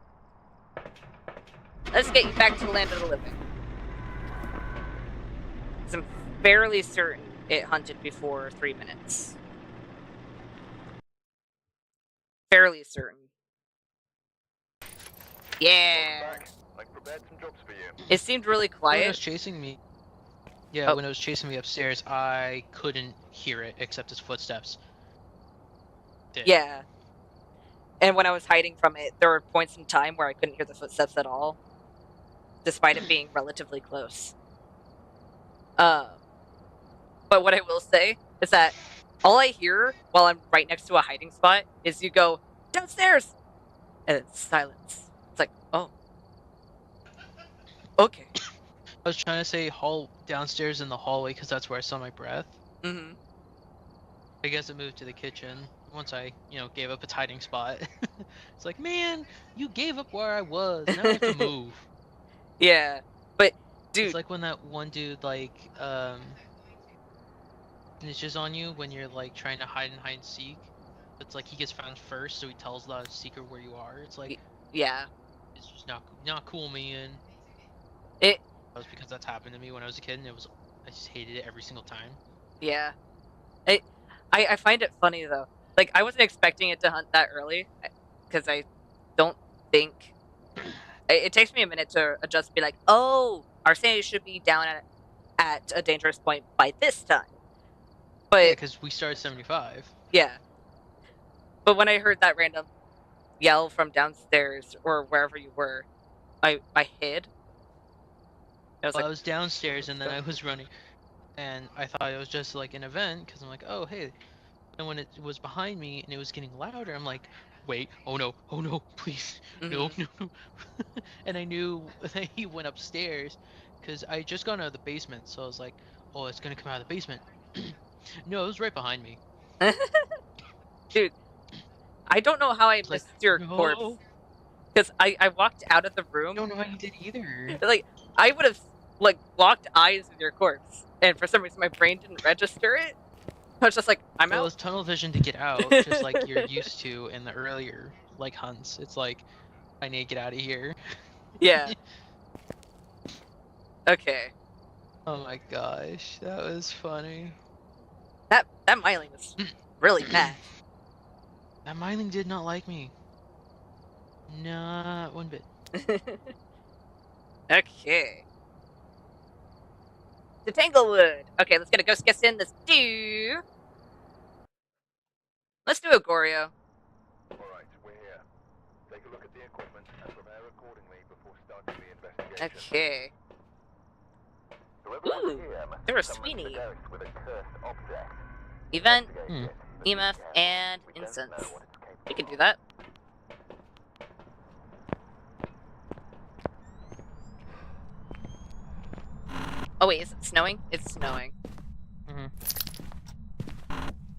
Let's get you back to the land of the living. Because I'm fairly certain it hunted before 3 minutes. Fairly certain. Yeah. I prepared some jobs for you. It seemed really When it quiet. was chasing me, yeah, when it was chasing me upstairs, I couldn't hear it except his footsteps. Yeah. And when I was hiding from it, there were points in time where I couldn't hear the footsteps at all, despite it being relatively close. But what I will say is that all I hear while I'm right next to a hiding spot is you go, downstairs! And it's silence. It's like, oh. Okay. I was trying to say downstairs in the hallway because that's where I saw my breath. Mm-hmm. I guess it moved to the kitchen once I, gave up its hiding spot. It's like, man, you gave up where I was. Now I have to move. Yeah. But, dude. It's like when that one dude, snitches on you when you're, trying to hide and seek. It's like he gets found first, so he tells the seeker where you are. It's like... yeah. It's just not cool, man. That was because that's happened to me when I was a kid, and I just hated it every single time. Yeah. I find it funny, though. Like, I wasn't expecting it to hunt that early, because I don't think... It takes me a minute to adjust and be like, oh, our sanity should be down at at a dangerous point by this time. Yeah, But because we started 75. yeah. But when I heard that random yell from downstairs or wherever you were, I hid. I was Well, like, I was downstairs and then "What's I was running, and I thought it was just like an event because I'm like, oh hey. And when it was behind me and it was getting louder, I'm like, wait, oh no, please, no, Mhm. no. And I knew that he went upstairs because I had just gone out of the basement, so I was like, oh, it's gonna come out of the basement. No, it was right behind me. Dude, I don't know how I It's like, missed your corpse no, because I walked out of the I room. don't know how you did either. Like, I would have like locked eyes with your corpse, and for some reason my brain didn't register it. I was just like, I'm Well, out. it's tunnel vision to get out, just like you're used to in the earlier like hunts. It's like, I need to get out of here. Yeah. Okay. Oh my gosh, that was funny. That Myling was really mad. That Myling did not like me. Not one bit. Okay. To Tanglewood. Okay, let's get a ghost guess in. Let's do a Goryo. Alright, we're here. Take a look at the equipment and prepare accordingly before starting the investigation. Okay. Whoever Ooh, was here must there have was summoned the Sweeney. ghost with a cursed object. Event, Investigate it, but be EMF, careful. and We don't incense. know what it's capable We can do of. that. Oh wait, is it snowing? It's snowing. I'm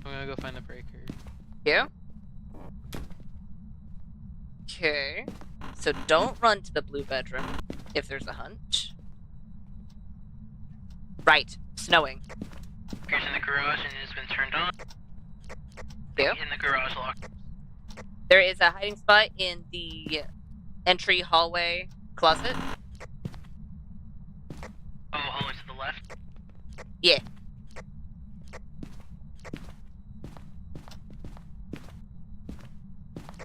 gonna go find the breaker. You? Okay. So don't run to the blue bedroom if there's a hunt. Right. Snowing. Breaker's in the garage and it has been turned on. You? In the garage locked. There is a hiding spot in the entry hallway closet. Oh, hallway to the left. Yeah.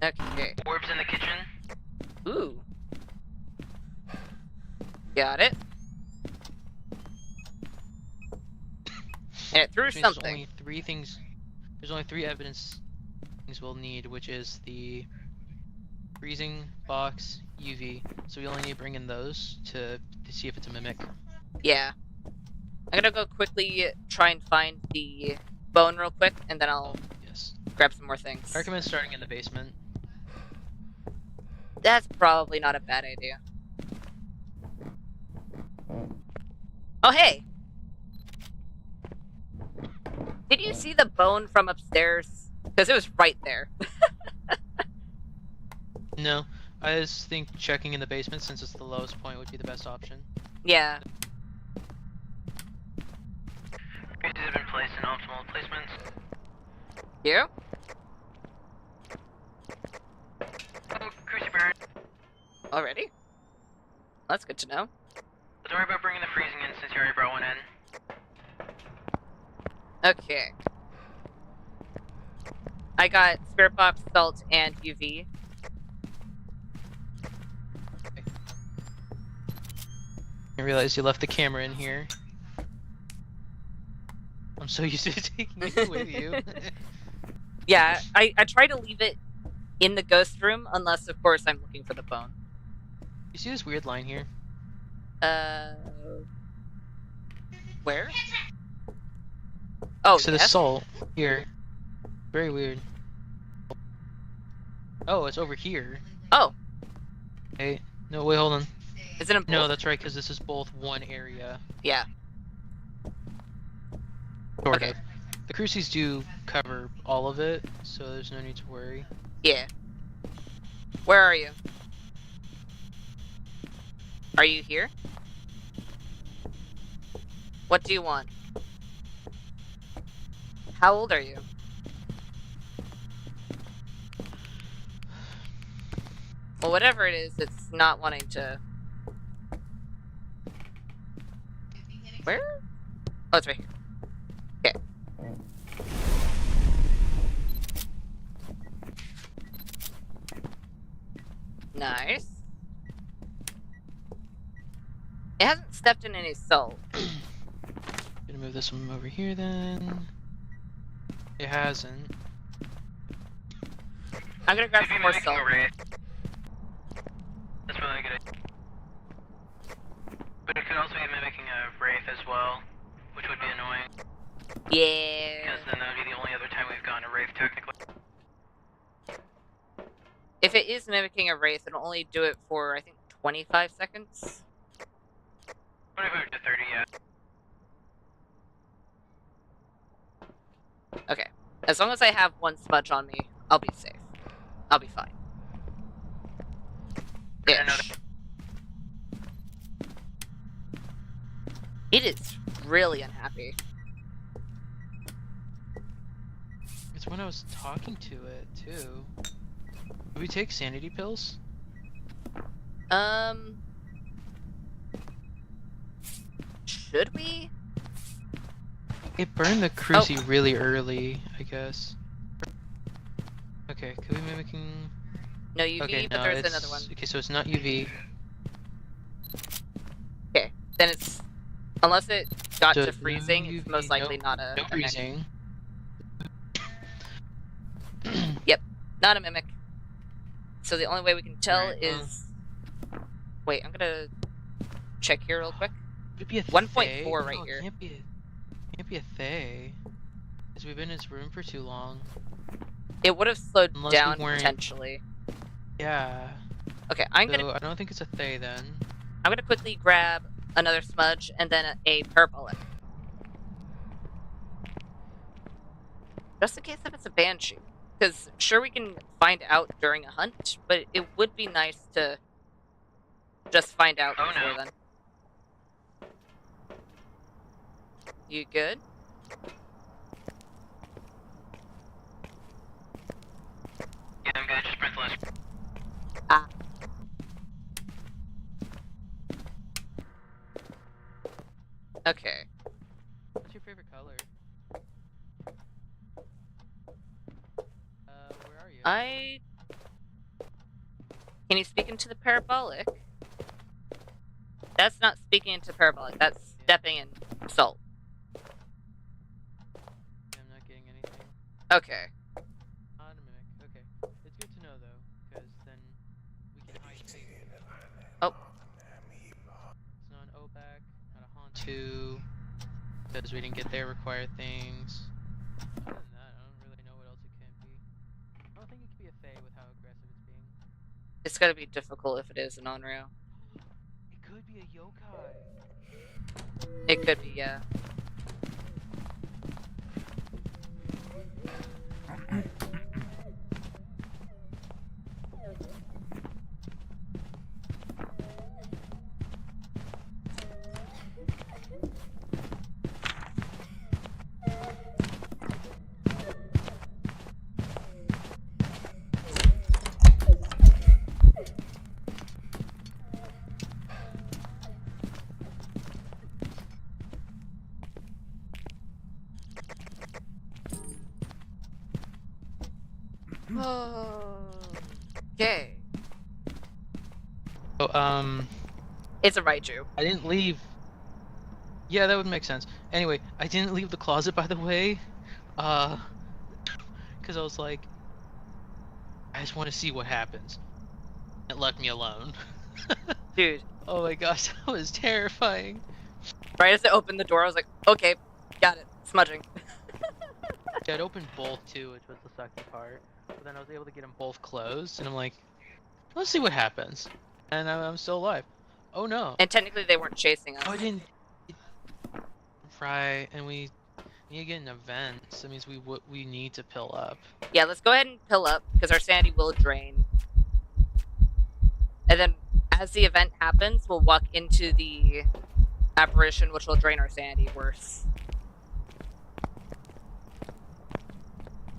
Okay. Orbs in the kitchen. Ooh. Got it. And it threw Which means something. There's only three things. There's only three evidence things we'll need, which is the freezing box, UV. So we only need to bring in those to see if it's a mimic. Yeah. I'm gonna go quickly try and find the bone real quick, and then I'll Yes. grab some more things. I recommend starting in the basement. That's probably not a bad idea. Oh, hey! Did you see the bone from upstairs? Because it was right there. No, I just think checking in the basement, since it's the lowest point, would be the best option. Yeah. Pieces have been placed in optimal placements. You? Oh, Cruci burn. Already? That's good to know. Don't worry about bringing the freezing in since you already brought one in. Okay. I got spirit box, salt, and UV. I realized you left the camera in here. I'm so used to taking it with you. Yeah, I try to leave it in the ghost room, unless, of course, I'm looking for the bone. You see this weird line here? Where? Oh, So the yes? salt here. Very weird. Oh, it's over here. Oh, Hey, no, wait, hold on. is it in both? No, that's right, because this is both one area. Yeah. Sort Okay. of. The crucies do cover all of it, so there's no need to worry. Yeah. Where are you? Are you here? What do you want? How old are you? Well, whatever it is, it's not wanting to... Where? Oh, it's right here. Okay. Nice. It hasn't stepped in any salt. gonna move this one over here then. It hasn't. I'm gonna grab some more salt. That's really good. But it could also be mimicking a wraith as well, which would be annoying. Yeah. Because then that would be the only other time we've gotten a wraith technically. If it is mimicking a wraith, it'll only do it for, I think, 25 seconds. 25 to 30, yeah. Okay. As long as I have one smudge on me, I'll be safe. I'll be fine. Ish. It is really unhappy. It's when I was talking to it, too. Do we take sanity pills? Should we? It burned the cruci really early, I guess. Okay, could we be mimicking... No UV, okay, but no, there's it's... another one. Okay, so it's not UV. Okay, then it's... Unless it got So to freezing, no it's UV, most likely not no a mimic. freezing. Yep, not a mimic. So the only way we can tell Right, is... Wait, I'm gonna check here real quick. Could it be a 1.4 right no, here. It can't be a Thay. Because we've been in this room for too long. It would have slowed Unless we down weren't- potentially. Yeah. Okay, I'm So gonna I don't think it's a Thay then. quickly grab another smudge and then a purple. Just in case if it's a banshee. Because sure we can find out during a hunt, but it would be nice to just find out Oh, before no. then. You good? Yeah, I'm good. Just print the list. Ah. Okay. What's your favorite color? Where are you? Can you speak into the parabolic? That's not speaking into parabolic. That's stepping in salt. I'm not getting anything. Okay. Not a mimic. Okay. It's good to know though, because then we can hide safe. Oh. It's not an OBAC, not a Haunt 2, because we didn't get their required things. Other than that, I don't really know what else it can be. I don't think it could be a Thay with how aggressive it's being. It's gonna be difficult if it is an Onryo. It could be a yokai. It could be, yeah. Okay. Oh, It's a Raiju. I didn't leave. Yeah, that would make sense. Anyway, I didn't leave the closet, by the way. Because I was like, I just want to see what happens. It left me alone. Dude. Oh my gosh, that was terrifying. Right as I opened the door, I was like, okay, got it. Smudging. Yeah, I'd opened both too, which was the sucky part. But then I was able to get them both closed, and I'm like, let's see what happens. And I'm still alive. Oh no. And technically they weren't chasing us. Oh, I didn't. Right, and we need to get an event. So that means we need to pill up. Yeah, let's go ahead and pill up, because our sanity will drain. And then, as the event happens, we'll walk into the apparition, which will drain our sanity worse.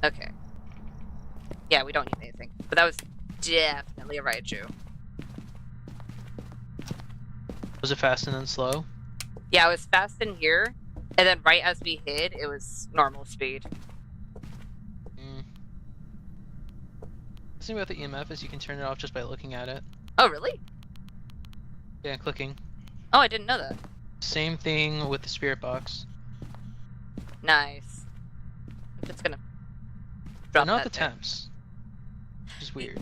Okay. Yeah, we don't need anything. But that was definitely a Raiju. Was it fast and then slow? Yeah, it was fast in here, and then right as we hid, it was normal speed. The thing about the EMF is you can turn it off just by looking at it. Oh, really? Yeah, clicking. Oh, I didn't know that. Same thing with the spirit box. Nice. I'm just gonna But drop not that the there. temps. Which is weird.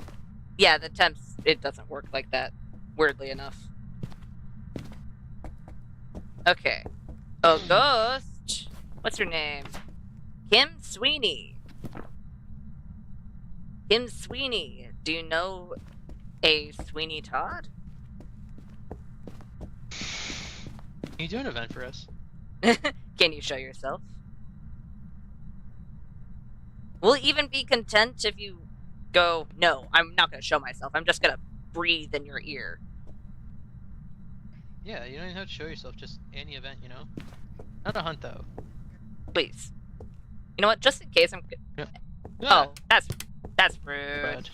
Yeah, the temps, it doesn't work like that, weirdly enough. Okay. Oh, Ghost! What's your name? Kim Sweeney. Kim Sweeney. Do you know a Sweeney Todd? Can you do an event for us? Can you show yourself? We'll even be content if you go, no, I'm not going to show myself. I'm just going to breathe in your ear. Yeah, you don't even have to show yourself, just any event, you know? Not a hunt, though. Please. You know what? Just in case I'm... Yeah. Oh, that's rude.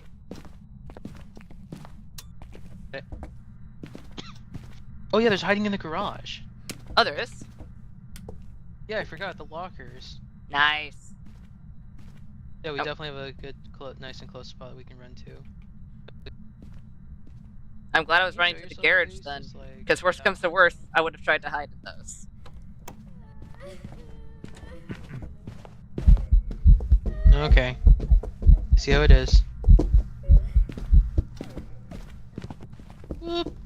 Bad. Oh yeah, there's hiding in the garage. Oh, there is? Yeah, I forgot the lockers. Nice. Yeah, we Oh. definitely have a good, nice and close spot we can run to. I'm glad I was Can you running show to the yourself, garage please? then. Just, like, Because worst comes to worst, I would have tried to hide in those. Okay. See how it is. Whoop.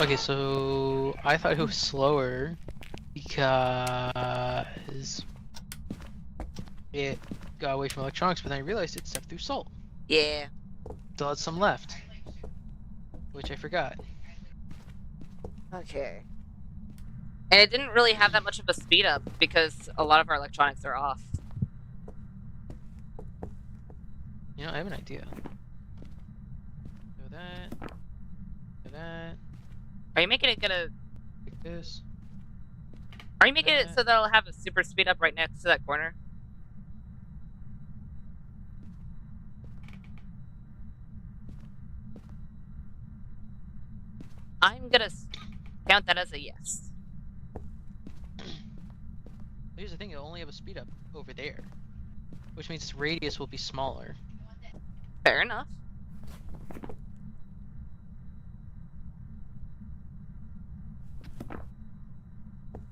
Okay, so I thought it was slower because it got away from electronics, but then I realized it stepped through salt. Yeah. Still had some left, which I forgot. Okay. And it didn't really have that much of a speed up because a lot of our electronics are off. You know, I have an idea. Do that. Do that. Are you making it gonna... Like this. Are you making it so that I'll have a super speed up right next to that corner? I'm gonna count that as a yes. Here's the thing, it'll only have a speed up over there, which means its radius will be smaller. Fair enough.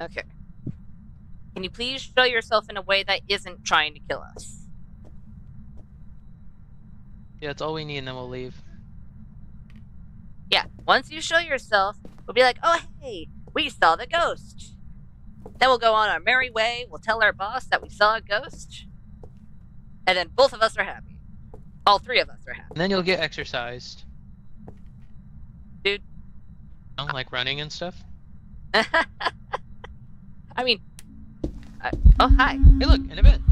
Okay. Can you please show yourself in a way that isn't trying to kill us? Yeah, that's all we need, and then we'll leave. Yeah, once you show yourself, we'll be like, oh hey, we saw the ghost. Then we'll go on our merry way, we'll tell our boss that we saw a ghost, and then both of us are happy. All three of us are happy. And then you'll get exercised. Dude. Like running and stuff. I mean, oh hi. Hey look, an event!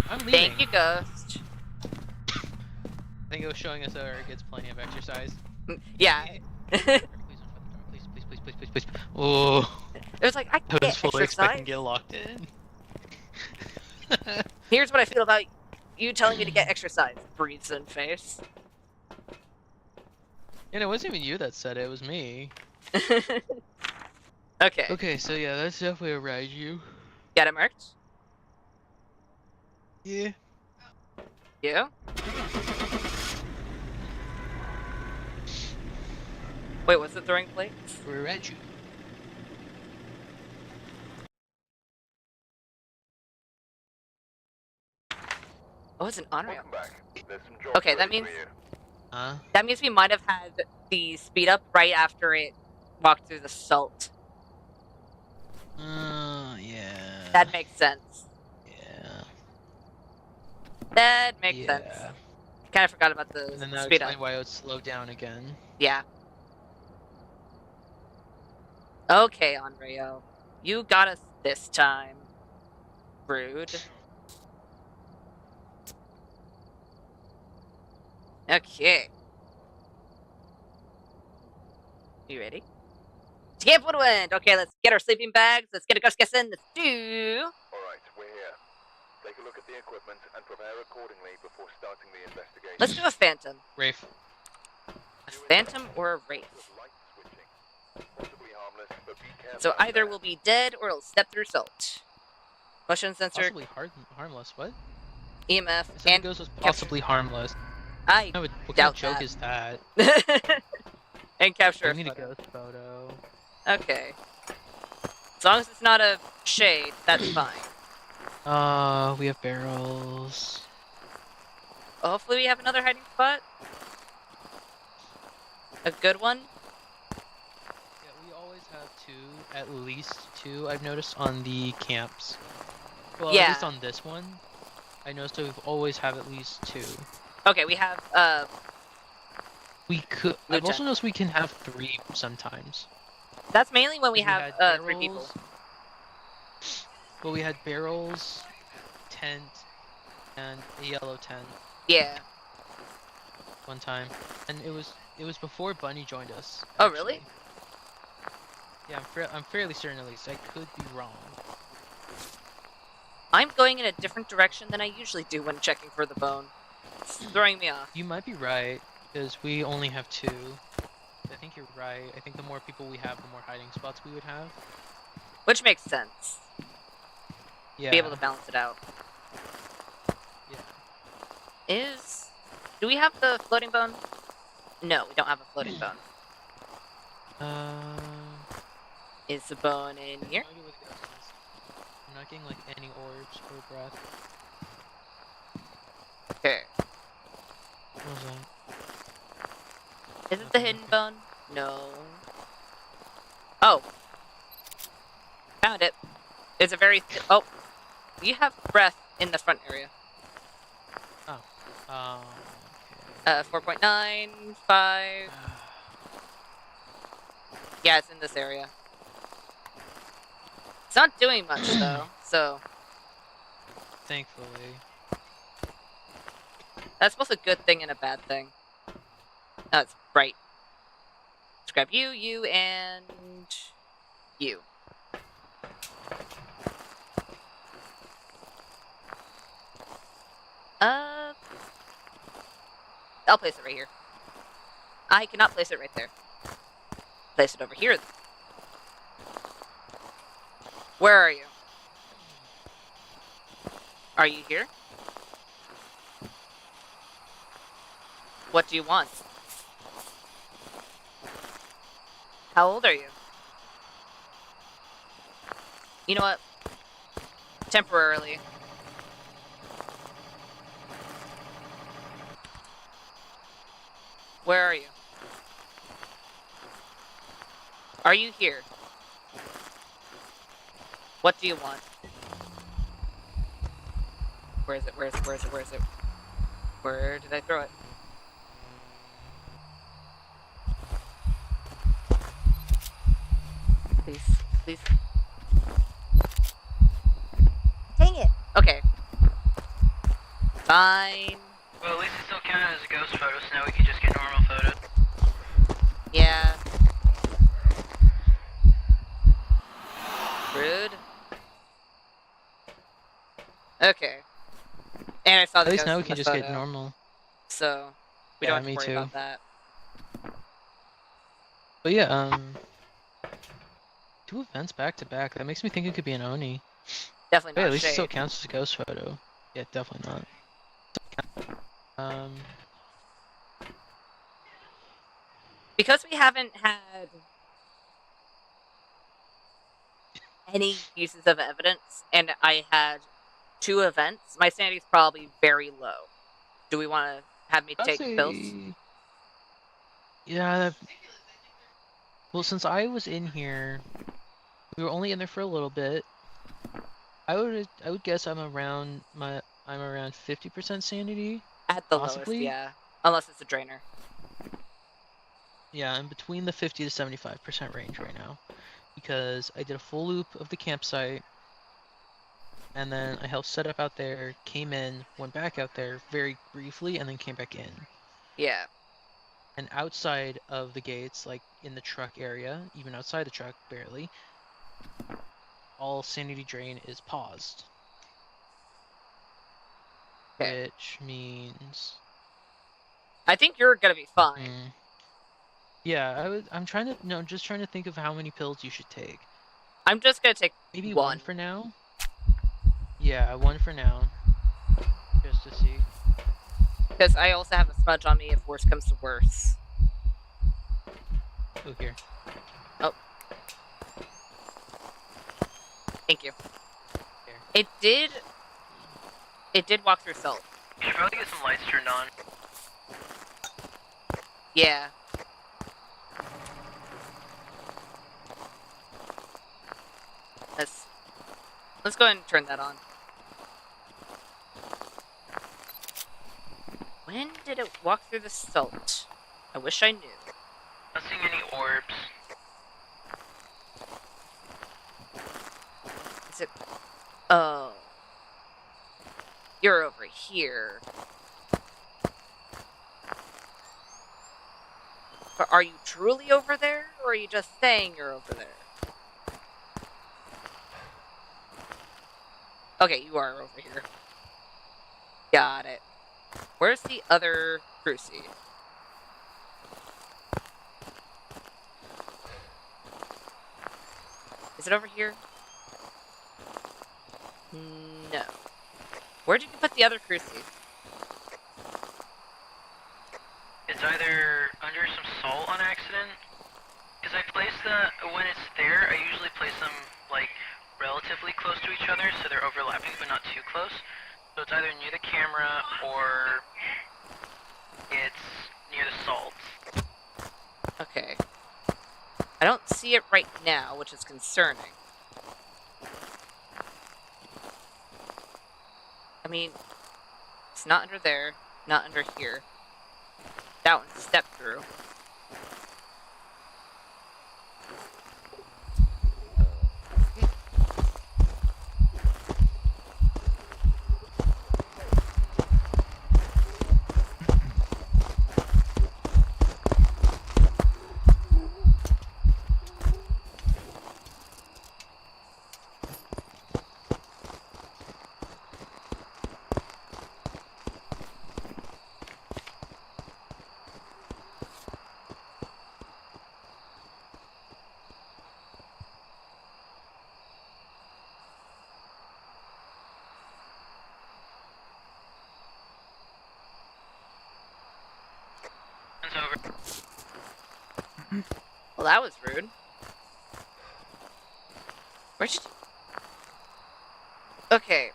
I'm leaving. Thank you, ghost. I think it was showing us that Eric gets plenty of exercise. Yeah. Please don't shut the door. Please. Oh. It was like, I I can was get fully expecting exercise. to get locked in. Here's what I feel about you telling me to get exercise. Breathes in face. And it wasn't even you that said it, it was me. Okay. Okay, so yeah, that's definitely a ride you. Got it marked? Yeah. You? Wait, was it throwing plates? We're at you. Oh, it's an on rail. Welcome back. There's some jobs Okay, that ready means for you. Huh? that means we might have had the speed up right after it walked through the salt. Yeah. That makes sense. Yeah. That makes sense. Yeah. Kind of forgot about the And then that speed up. explained why it would slow down again. Yeah. Okay, Onryo. You got us this time. Rude. Okay. You ready? To Camp Woodwind! Okay, let's get our sleeping bags. Let's get a ghost guess in. Let's do... Alright, we're here. Take a look at the equipment and prepare accordingly before starting the investigation. Let's do a phantom. Rafe. A phantom or a wraith. Light switching. Possibly harmless, but be careful So out either there. we'll be dead or it'll step through salt. Motion sensor, Possibly harmless. What? EMF, I said and the ghost was capture. possibly harmless. I No, what kind doubt of joke that. is that? And capture I a need a photo. ghost photo. Okay. As long as it's not a shade, that's fine. We have barrels. Well, hopefully we have another hiding spot. A good one. Yeah, we always have two, at least two, I've noticed on the camps. Well, Yeah. at least on this one. I noticed that we've always have at least two. Okay, we have We could. Blue I've also tent. noticed we can have three sometimes. That's mainly when we have had 3 people. barrels. Well, we had barrels, tent, and a yellow tent Yeah. one time, and it was before Bunny joined us. Oh, really? actually. Yeah, I'm fairly certain at least. I could be wrong. I'm going in a different direction than I usually do when checking for the bone. It's throwing me off. You might be right, because we only have two. I think you're right. I think the more people we have, the more hiding spots we would have. Which makes sense. Yeah. Be able to balance it out. Yeah. Do we have the floating bone? No, we don't have a floating bone. Is the bone in here? No idea where the ghost is. I'm not getting like any orbs or breath. Okay. What was that? Is it the hidden bone? No. Oh. Found it. It's a very oh. You have breath in the front area. Oh. Okay. 4.95. Yeah, it's in this area. It's not doing much though, so Thankfully. that's both a good thing and a bad thing. That's right. Let's grab you, and you. I'll place it right here. I cannot place it right there. Place it over here. Where are you? Are you here? What do you want? How old are you? You know what? Temporarily. Where are you? Are you here? What do you want? Where is it? Where is it? Where is it? Where is it? Where did I throw it? Please, please. Dang it. Okay. Fine. Well, at least it still counted as a ghost photo, so now we can just get normal photos. Yeah. Rude. Okay. And I saw the At least ghost now we in can the just get photo, normal. so we Yeah, don't have to me worry too. about that. But yeah, 2 events back to back. That makes me think it could be an Oni. Definitely But not at least it still shade. counts as a ghost photo. Yeah, definitely not. Because we haven't had any uses of evidence, and I had 2 events, my sanity's probably very low. Do we want to have me take pills? Yeah. Well, since I was in here, we were only in there for a little bit. I would guess I'm around 50% sanity. At the Possibly? lowest, yeah. Unless it's a drainer. Yeah, I'm between the 50 to 75% range right now. Because I did a full loop of the campsite, and then I helped set up out there, came in, went back out there very briefly, and then came back in. Yeah. And outside of the gates, like in the truck area, even outside the truck, barely, all sanity drain is paused. Okay. Which means... I think you're gonna be fine. Yeah, I'm trying to no, just trying to think of how many pills you should take. I'm just gonna take Maybe one. one for now. Yeah, one for now. Just to see. Because I also have a smudge on me if worse comes to worse. Oh, here. Oh. Thank you. Here. It did walk through salt. You should probably get some lights turned on. Yeah. Let's go ahead and turn that on. When did it walk through the salt? I wish I knew. Not seeing any orbs. Is it... Oh. You're over here. But are you truly over there, or are you just saying you're over there? Okay, you are over here. Got it. Where's the other cruci? Is it over here? No. Where did you put the other cruci? It's either under some salt on accident. Because I place when it's there, I usually place them, like, relatively close to each other, so they're overlapping but not too close. So it's either near the camera or it's near the salt. Okay. I don't see it right now, which is concerning. I mean, it's not under there, not under here. That one's a step through. It's over. Well, that was rude. Where'd you... Okay.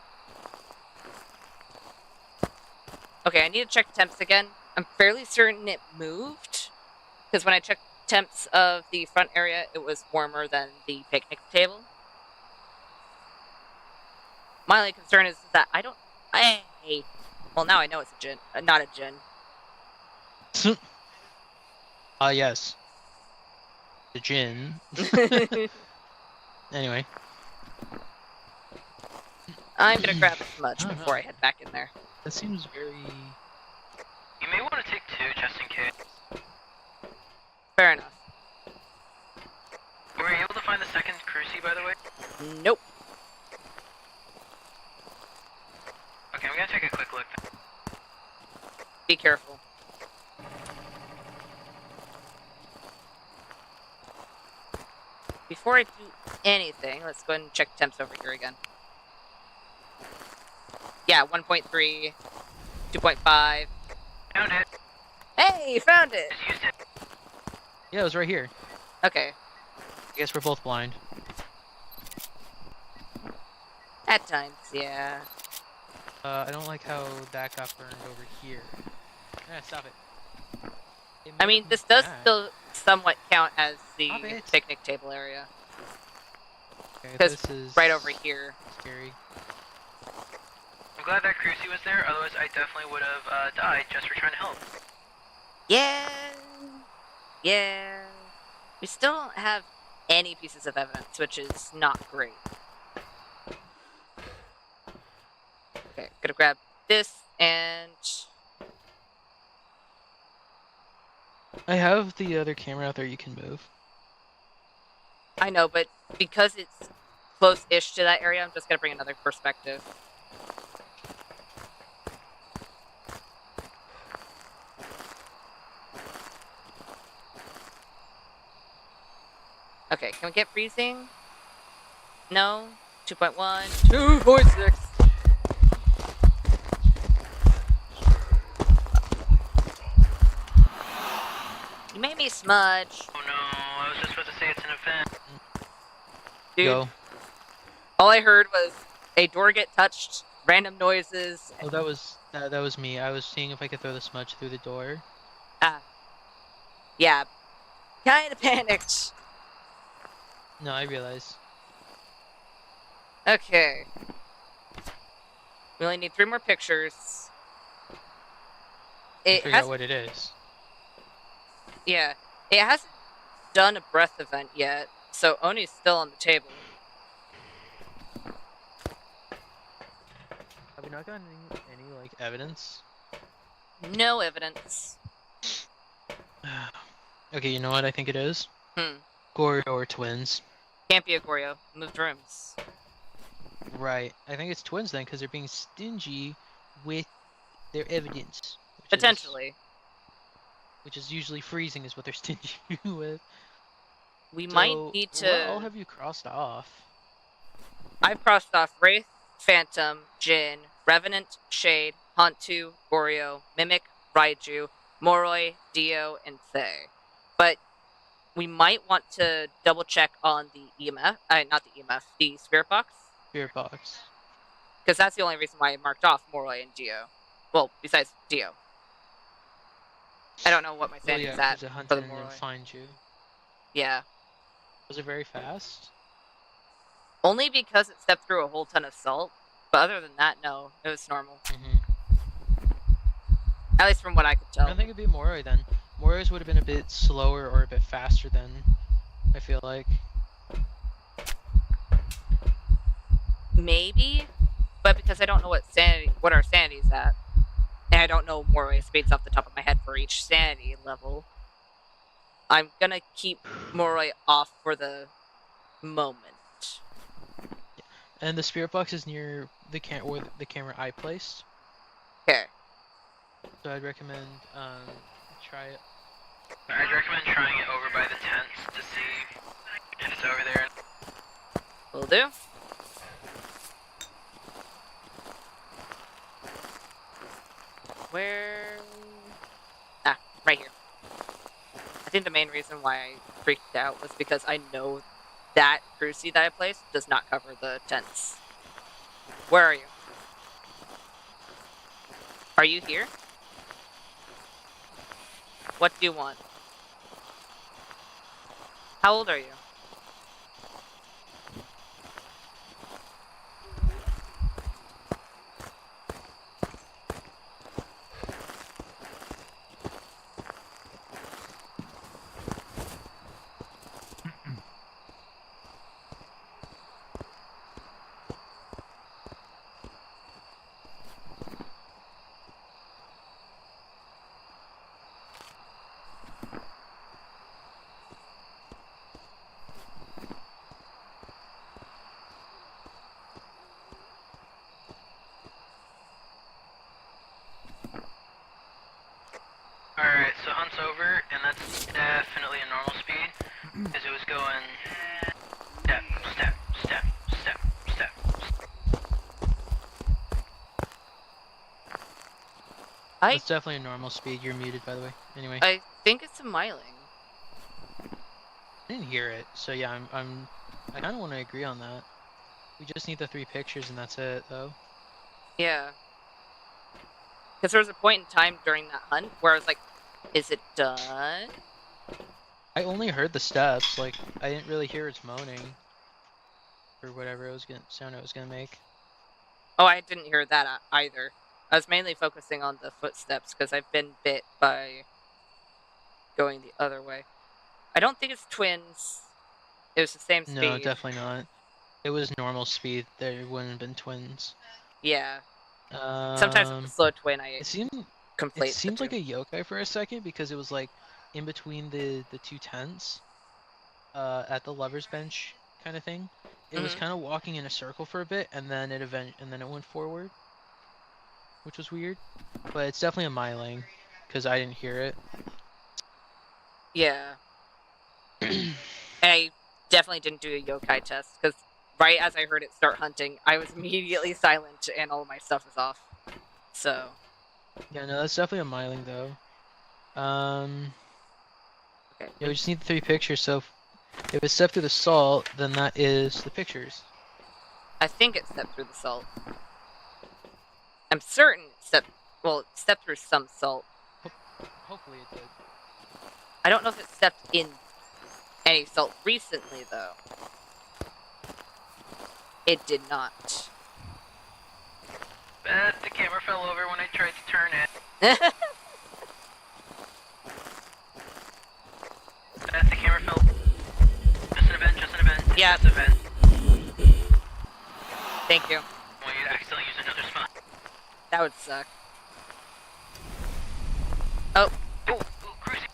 Okay, I need to check temps again. I'm fairly certain it moved. Because when I checked temps of the front area, it was warmer than the picnic table. My only concern is that I don't... Well, now I know it's a gin. Not a gin. Yes. The gin. Anyway. I'm gonna grab a smudge I don't before know. I head back in there. That seems very... You may want to take two just in case. Fair enough. Were you able to find the second cruci, by the way? Nope. Okay, I'm gonna take a quick look then. Be careful. Before I do anything, let's go ahead and check temps over here again. Yeah, 1.3, 2.5. Found it. Hey, found it! Just used it. Yeah, it was right here. Okay, I guess we're both blind. at times, yeah. I don't like how that got burned over here. Stop it. I mean, this does still somewhat count as the Stop it. picnic table area. Okay, Because this is right over here. scary. I'm glad that cruci was there, otherwise I definitely would have died just for trying to help. Yeah. Yeah. We still don't have any pieces of evidence, which is not great. Okay, gonna grab this and... I have the other camera out there you can move. I know, but because it's close-ish to that area, I'm just gonna bring another perspective. Okay, can we get freezing? No? 2.1, 2.6. You made me smudge. Oh no, I was just about to say it's an event. Dude, Go. all I heard was a door get touched, random noises. Oh, that was me. I was seeing if I could throw the smudge through the door. Yeah, kind of panicked. No, I realize. Okay. We only need 3 more pictures. To It figure out has, what it is. yeah, it hasn't done a breath event yet, so Oni's still on the table. Have we not gotten any like evidence? No evidence. Okay, you know what I think it is? Goryo or twins. Can't be a Goryo. Moved rooms. Right. I think it's twins then, because they're being stingy with their evidence. Potentially. Which is usually freezing is what they're stingy with. We So, might need to... what all have you crossed off? I've crossed off Wraith, Phantom, Jin, Revenant, Shade, Hantu, Goryo, Mimic, Raiju, Moroi, Dio, and Thay. But we might want to double check on the EMF, not the EMF, the Spirit Box. Spirit box. Because that's the only reason why I marked off Moroi and Dio. Well, besides Dio. I don't know what my Well, sandy's yeah, at because it for hunted the and then Moroi. find you. Yeah. Was it very fast? Only because it stepped through a whole ton of salt. But other than that, no. It was normal. At least from what I could tell. I don't think it'd be Moroi then. Moroi's would have been a bit slower or a bit faster than, I feel like. Maybe, but because I don't know what our sanity's at, and I don't know Moroi speeds off the top of my head for each sanity level, I'm gonna keep Moroi off for the moment. And the spirit box is near the camera I placed. Okay. So I'd recommend try it. I'd recommend trying it over by the tents to see if it's over there. Will do. Where? Ah, right here. I think the main reason why I freaked out was because I know that cruci that I placed does not cover the tents. Where are you? Are you here? What do you want? How old are you? Alright, so Hunt's over, and that's definitely a normal speed, because it was going step, step, step, step, step. That's definitely a normal speed. You're muted, by the way. Anyway. I think it's a miling. I didn't hear it, so yeah, I kind of want to agree on that. We just need the 3 pictures and that's it, though. Yeah. Because there was a point in time during that hunt where I was like, is it done? I only heard the steps, like, I didn't really hear its moaning. Or whatever sound it was gonna make. Oh, I didn't hear that either. I was mainly focusing on the footsteps because I've been bit by going the other way. I don't think it's twins. It was the same speed. No, definitely not. It was normal speed. There wouldn't have been twins. Yeah. Sometimes with the slow twin, I It seemed conflate It seemed the like two. a yokai for a second because it was like in between the 2 tents, at the lover's bench kind of thing. It was kind of walking in a circle for a bit, and then it went forward, which was weird. But it's definitely a miling because I didn't hear it. Yeah. definitely didn't do a yokai test, because right as I heard it start hunting, I was immediately silent and all my stuff was off. So. Yeah, no, that's definitely a myling though. Okay. Yeah, we just need the 3 pictures, so if it's stepped through the salt, then that is the pictures. I think it stepped through the salt. I'm certain it stepped through some salt. Hopefully it did. I don't know if it stepped in any salt recently, though. It did not. The camera fell over when I tried to turn it. The camera fell. Just an event, just an event. Yeah. Just an event. Thank you. Well, you accidentally use another spot. That would suck. Oh. Ooh, cruising.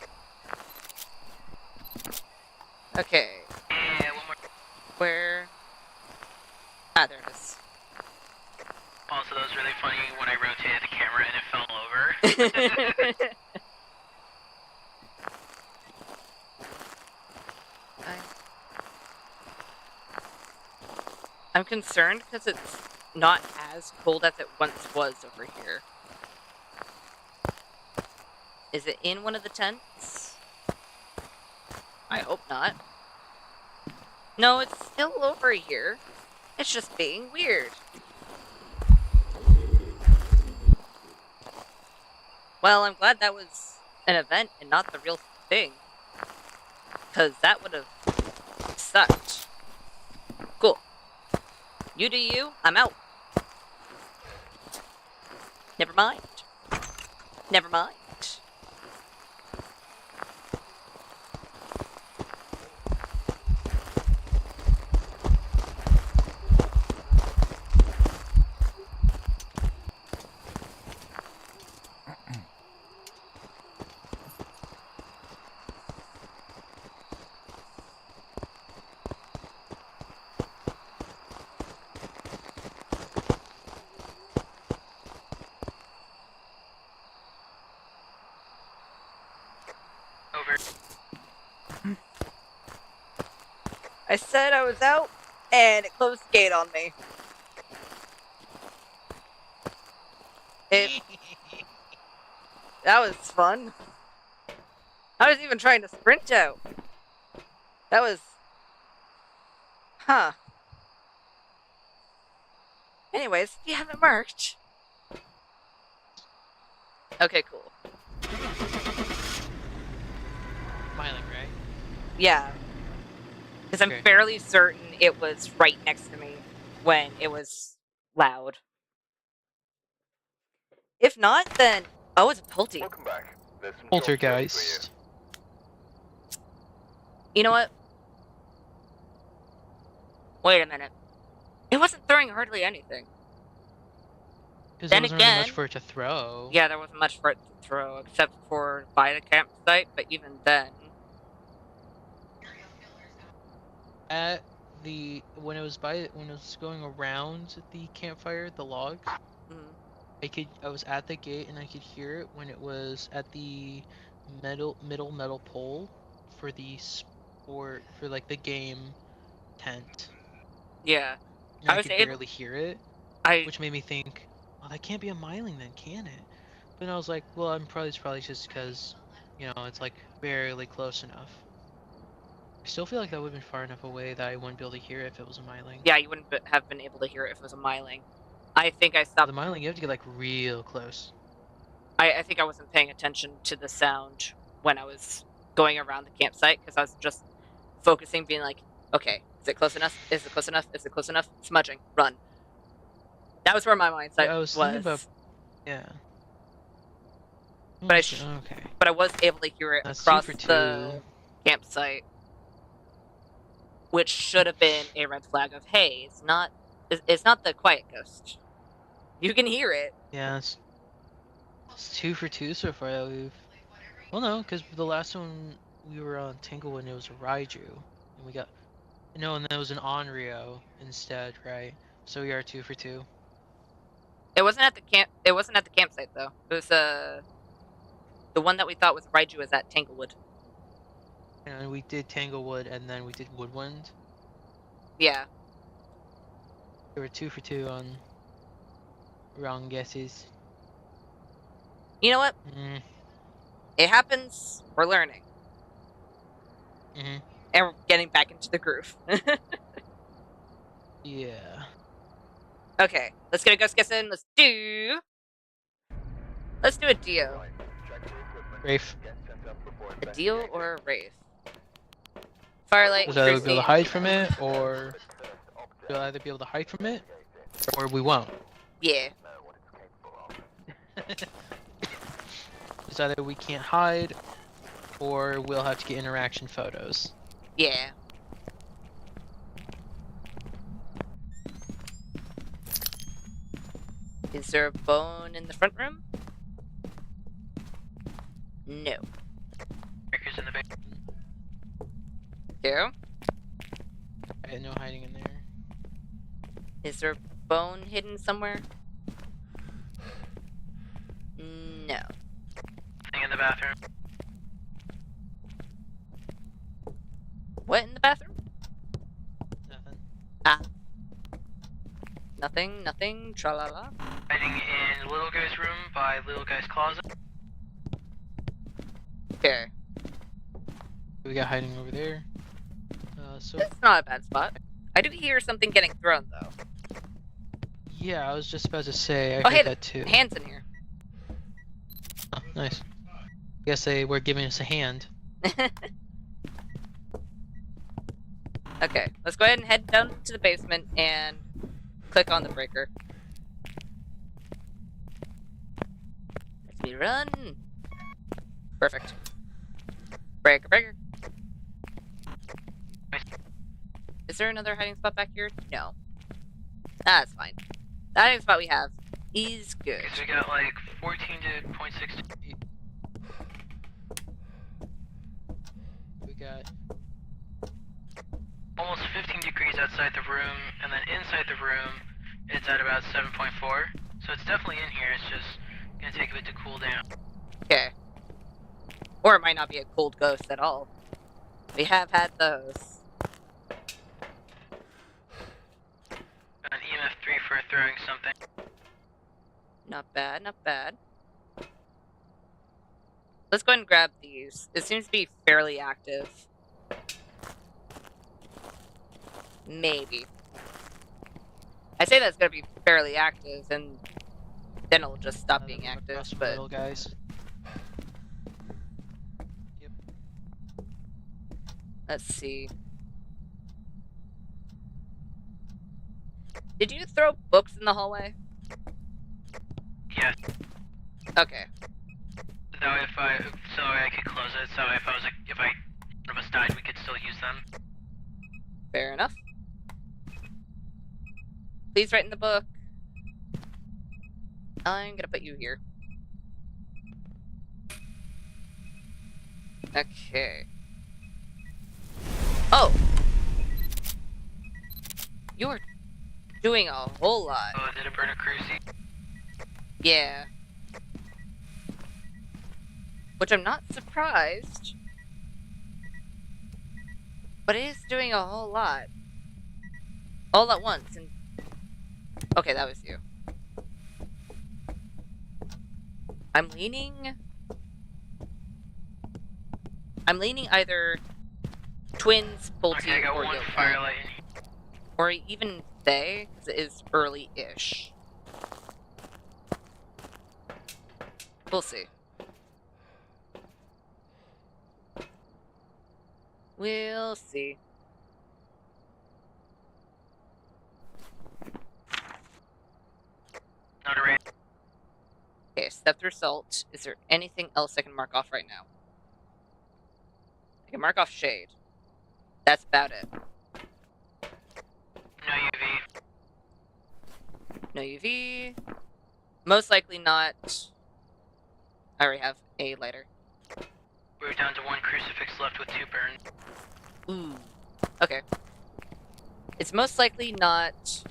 Okay. Yeah, one more. Where? Ah, there it is. Also, that was really funny when I rotated the camera and it fell over. I'm concerned because it's not as cold as it once was over here. Is it in one of the tents? I hope not. No, it's still over here. It's just being weird. Well, I'm glad that was an event and not the real thing. Because that would have sucked. Cool. You do you, I'm out. Never mind. Never mind. Over. I said I was out, and it closed the gate on me. That was fun. I was even trying to sprint out. That was... Huh. Anyways, you haven't marked. Okay, cool. Myling, right? Yeah. Because I'm Okay. fairly certain it was right next to me when it was loud. If not, then... Oh, it's a Pulte. Welcome back. There's some jobs Poltergeist. You know what? Wait a minute. It wasn't throwing hardly anything. Because Then there wasn't really much again- for it to throw. Yeah, there wasn't much for it to throw, except for by the campsite, but even then... At the when it was going around the campfire, the logs, Mhm. I was at the gate and I could hear it when it was at the middle metal pole for the sport for like the game tent. Yeah. And I I was could able- barely hear it, I... which made me think, well, that can't be a myling then, can it? But then I was like, well, it's probably just because, you know, it's like barely close enough. I still feel like that would have been far enough away that I wouldn't be able to hear it if it was a myling. Yeah, you wouldn't have been able to hear it if it was a myling. I think I stopped... The myling, you have to get like real close. I think I wasn't paying attention to the sound when I was going around the campsite, because I was just focusing, being like, okay, is it close enough? Is it close enough? Is it close enough? Smudging. Run. That was where my mindset Yeah, I was thinking about, yeah. But okay. But I was able to hear it That's across 2 for 2. the campsite, which should have been a red flag of, hey, it's not the quiet ghost. You can hear it. Yeah, it's 2 for 2 so far that we've... Well, no, because the last one we were on Tanglewood, it was a Raiju, and we got... No, and that was an Onryo instead, right? So we are 2 for 2. It wasn't at the camp. It wasn't at the campsite though. It was the one that we thought was Raiju was at Tanglewood. And we did Tanglewood, and then we did Woodwind. Yeah. We were 2 for 2 on wrong guesses. You know what? Mm. It happens. We're learning. Mm-hmm. And we're getting back into the groove. Yeah. Okay, let's get a ghost guess in. Let's do a Dio. Right. Check the equipment. Rafe. Get set up before A Dio investigating. or a Wraith? Firelight, Because either we'll be able to Christine. hide from it, or we'll either be able to hide from it, or we won't. Yeah. Know what it's capable of. It's either we can't hide, or we'll have to get interaction photos. Yeah. Is there a bone in the front room? No. Breakers in the basement. Two. No hiding in there. Is there a bone hidden somewhere? No. Thing in the bathroom. What in the bathroom? Nothing. Ah. Nothing, tra-la-la. Hiding in little guy's room by little guy's closet. Okay. We got hiding over there. So It's not a bad spot. I do hear something getting thrown, though. yeah, I was just about to say I Oh, heard hey, that too. Hands in here. Oh, nice. Guess they were giving us a hand. Okay, let's go ahead and head down to the basement and click on the breaker. Let me run. Perfect. Breaker. Is there another hiding spot back here? No. That's fine. The hiding spot we have is good. Because we got like 14 to 0.6. We got Almost 15 degrees outside the room, and then inside the room, it's at about 7.4. So it's definitely in here, it's just gonna take a bit to cool down. Okay. Or it might not be a cold ghost at all. We have had those. An EMF 3 for throwing something. Not bad. Let's go ahead and grab these. It seems to be fairly active. Maybe. I say that's gonna be fairly active, and then it'll just stop being active, across from but... little guys. Let's see. Did you throw books in the hallway? Yeah. Okay. So I could close it, so if one of us died, we could still use them. Fair enough. Please write in the book. I'm gonna put you here. Okay. Oh! You are doing a whole lot. Oh, did it burn a crucie? Yeah. Which I'm not surprised. But it is doing a whole lot. All at once, and... Okay, that was you. I'm leaning either twins, Pulte, Okay, I got or one Yoka. firelight in here. Or even they, because it is early-ish. We'll see. We'll see. Not a raid. Okay, step through salt. Is there anything else I can mark off right now? I can mark off shade. That's about it. No UV. No UV. Most likely not. I already have a lighter. We're down to one crucifix left with 2 burns. Ooh. Okay. It's most likely not.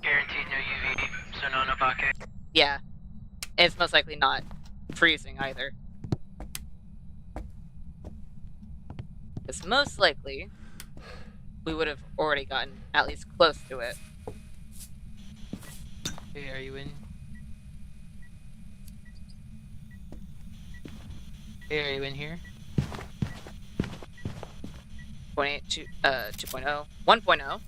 Guaranteed no UV, so no Nabake. Yeah. And it's most likely not freezing either. Because most likely, we would have already gotten at least close to it. Hey, are you in? Hey, are you in here? 2.0, 1.0.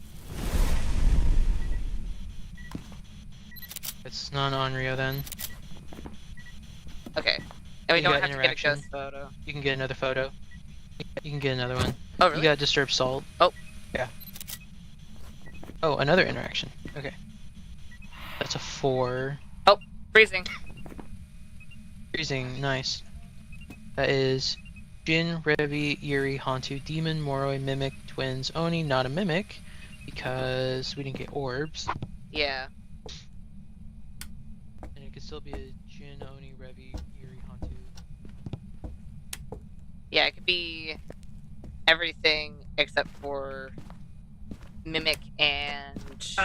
It's not on Rio then. Okay. And we You don't got have to get a interaction. ghost photo. You can get another photo. You can get another one. Oh, really? You got disturbed salt. Oh. Yeah. Oh, another interaction. Okay. That's a 4. Oh, freezing. Freezing, nice. That is Jin, Revi, Yuri, Hantu, Demon, Moroi, Mimic, Twins, Oni, not a Mimic, because we didn't get orbs. Yeah. And it could still be a Jin, Oni, Revi, Yuri, Hantu. Yeah, it could be everything except for Mimic and... Just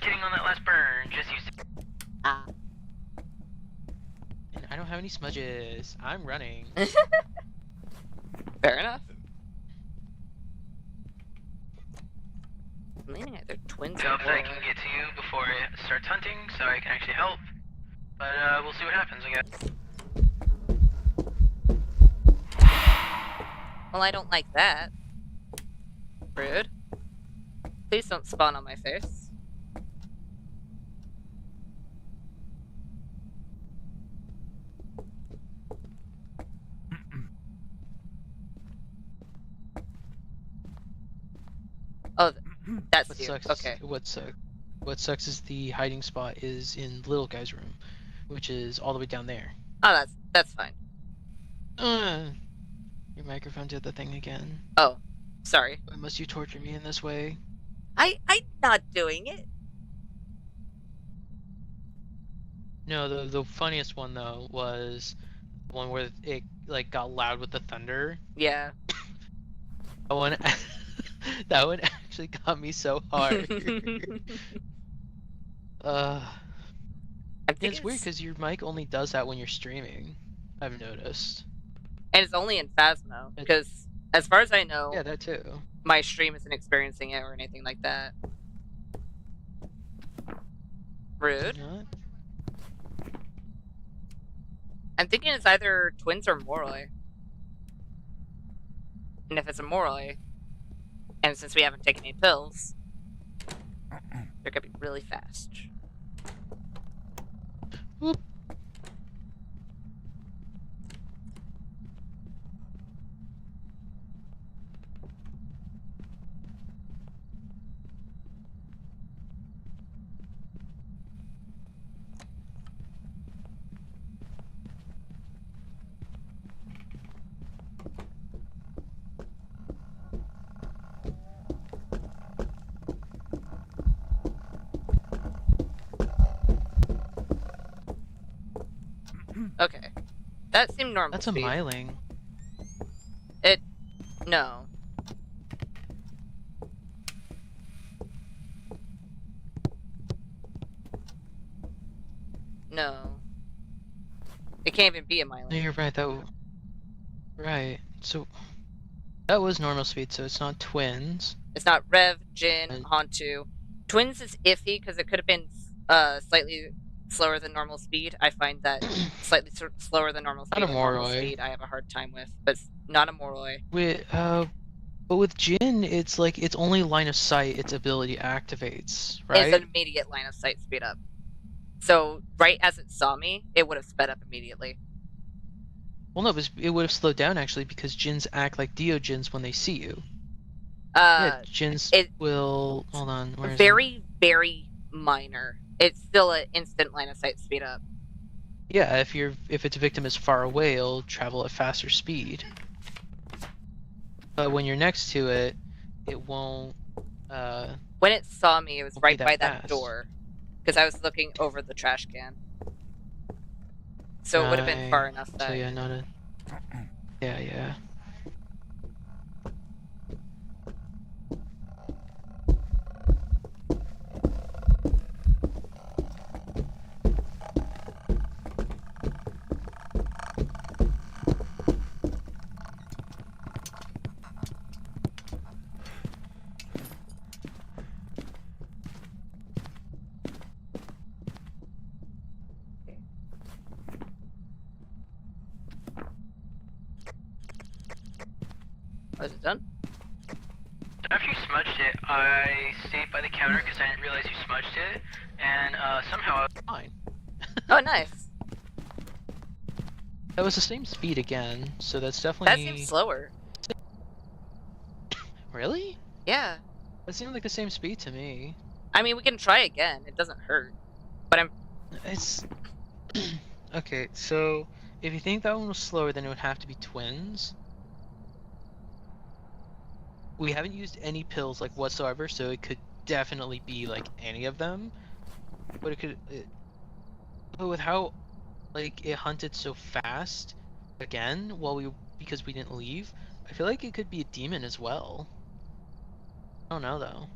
kidding on that last burn. Just use it. Ah. And I don't have any smudges. I'm running. Fair enough. I'm leaning at their twins. Hope that I can get to you before it starts hunting, so I can actually help. But we'll see what happens, I guess. Well, I don't like that. Rude. Please don't spawn on my face. Oh, that's What you. sucks? Okay. What sucks is the hiding spot is in little guy's room, which is all the way down there. Oh, that's fine. Your microphone did the thing again. Oh, sorry. Why must you torture me in this way? I'm not doing it. No, the funniest one though was the one where it like got loud with the thunder. Yeah. That one, that one actually got me so hard. I think It's weird because your mic only does that when you're streaming. I've noticed. and it's only in Phasmo because, as far as I know, Yeah, that too. my stream isn't experiencing it or anything like that. Rude. Not? I'm thinking it's either twins or Moroi. And if it's a Moroi, and since we haven't taken any pills, they're gonna be really fast. Whoop. Okay. That seemed normal. That's a speed. myling. No. No. It can't even be a No, myling. you're right. Right. So that was normal speed. So it's not twins. It's not Rev, Jin, And- Hantu. Twins is iffy because it could have been slightly slower than normal speed. I find that slightly slower than normal speed Not a and normal Moroi. speed I have a hard time with, but it's not a Moroi. But with Jin, it's like it's only line of sight its ability activates, right? It's an immediate line of sight speed up. So right as it saw me, it would have sped up immediately. Well, no, it would have slowed down actually because Jins act like Deojins when they see you. Uh, Yeah, Jins it- will. Hold on. Where is it? very, very minor. It's still an instant line of sight speed up. Yeah, if its victim is far away, it'll travel at faster speed. But when you're next to it, it won't. When it saw me, it was Won't be right that by that fast. door. Because I was looking over the trash can. So it would have been far Right. enough So that... yeah, not a. Yeah. is it done? After you smudged it, I stayed by the counter because I didn't realize you smudged it, and somehow Fine. Oh, nice. That was the same speed again, so that's That definitely... seems slower. Really? Yeah. That seemed like the same speed to me. I mean, we can try again. It doesn't hurt. But I'm... It's... Okay, so... If you think that one was slower, then it would have to be twins. We haven't used any pills, like, whatsoever, so it could definitely be, like, any of them. But it could... But with how, like, it hunted so fast, again, because we didn't leave, I feel like it could be a demon as well. I don't know, though.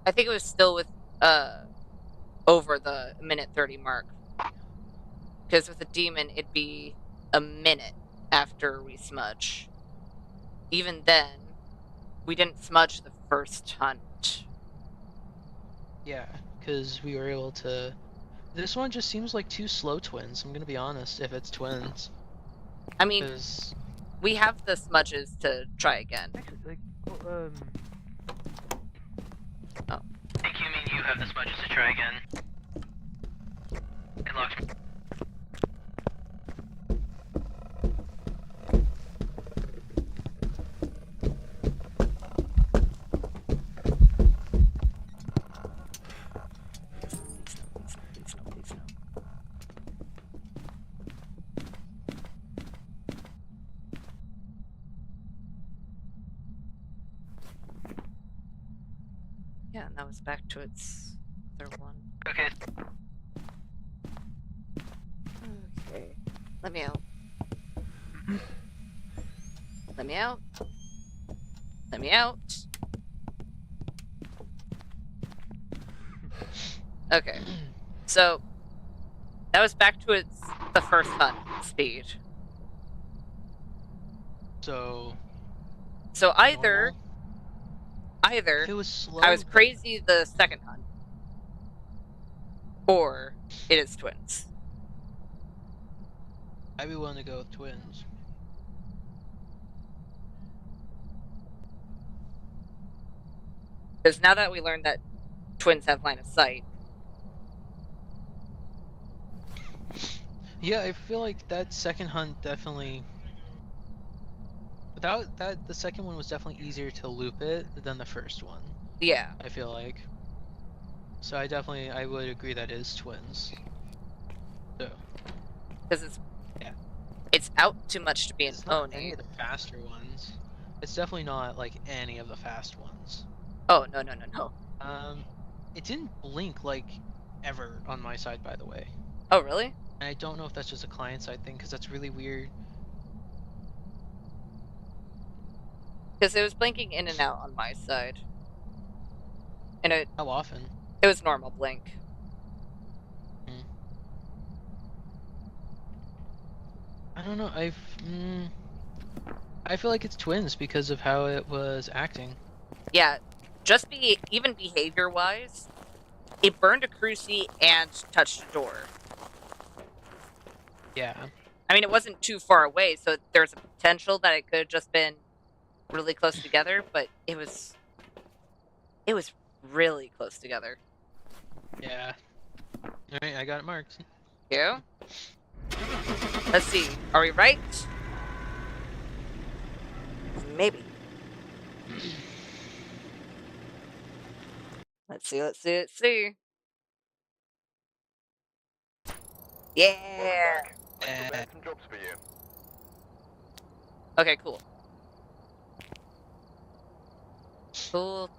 I think it was still with, over the minute 30 mark. Because with a demon, it'd be a minute after we smudge. Even then, we didn't smudge the first hunt. Yeah, because we were able to... This one just seems like two slow twins, I'm gonna be honest, if it's twins. I mean, Because... we have the smudges to try again. Actually, like, I think you mean you have the smudges to try again. It locks me. Yeah, and that was back to its other one. Okay. Okay. Let me out. Let me out. Let me out. Okay. So, that was back to the first hunt speed. So... So either normal. Either If it was slow, I was crazy the second hunt, or it is twins. I'd be willing to go with twins. Because now that we learned that twins have line of sight. Yeah, I feel like that second hunt definitely... Without that, the second one was definitely easier to loop it than the first one. Yeah. I feel like. So I would agree that is twins. So. Because Yeah. it's out too much to be an It's not any Oni. of the faster ones. It's definitely not like any of the fast ones. Oh, no. It didn't blink like ever on my side, by the way. Oh, really? And I don't know if that's just a client side thing, because that's really weird. Because it was blinking in and out on my side. And How often? it was normal blink. I don't know. I feel like it's twins because of how it was acting. Yeah, just even behavior-wise, it burned a crucie and touched a door. Yeah. I mean, it wasn't too far away, so there's a potential that it could have just been really close together, but it was really close together. Yeah. Alright, I got it marked. You? Let's see. Are we right? Maybe. Let's see. Yeah! I've prepared some jobs for you. Okay, cool. Cool.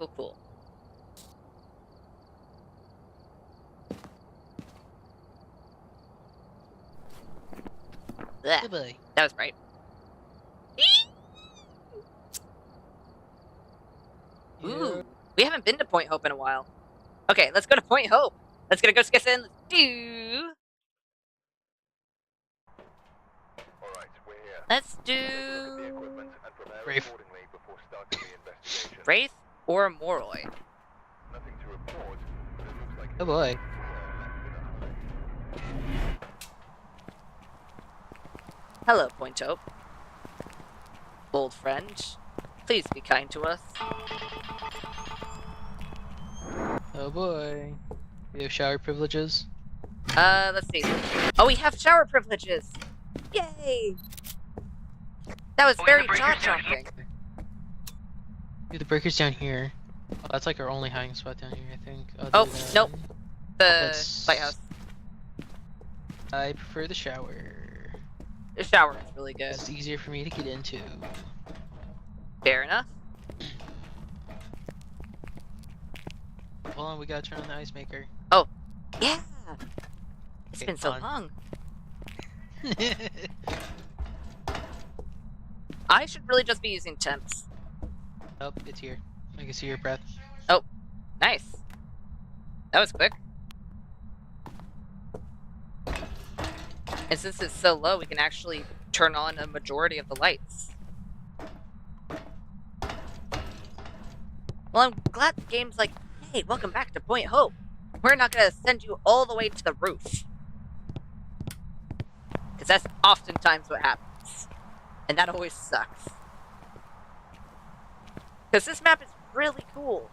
Blech. Goodbye. That was right. Ooh, we haven't been to Point Hope in a while. Okay, let's go to Point Hope. Let's get a ghost guess in. Let's do. Alright, we're here. Let's Take a look at the do. equipment and prepare Wraith. accordingly before starting the investigation. Wraith or Moroi? Nothing to report, but it looks like Oh boy. left in a hurry. Hello, Point Hope. old friend. Please be kind to us. Oh boy. We have shower privileges. Let's see. Oh, we have shower privileges! Yay! That was Oh, and very the breaker's down here. jaw-dropping. Dude, the breaker's down here. Oh, that's like our only hiding spot down here, I think. Oh, other than- nope. The That's- lighthouse. I prefer the shower. The shower is really good. It's easier for me to get into. Fair enough. Hold on, we gotta turn on the ice maker. Yeah! It's Okay, been so fine. long. I should really just be using temps. Oh, it's here. I can see your breath. Nice. That was quick. And since it's so low, we can actually turn on a majority of the lights. Well, I'm glad the game's like, hey, welcome back to Point Hope. We're not gonna send you all the way to the roof. Because that's oftentimes what happens. And that always sucks. Because this map is really cool.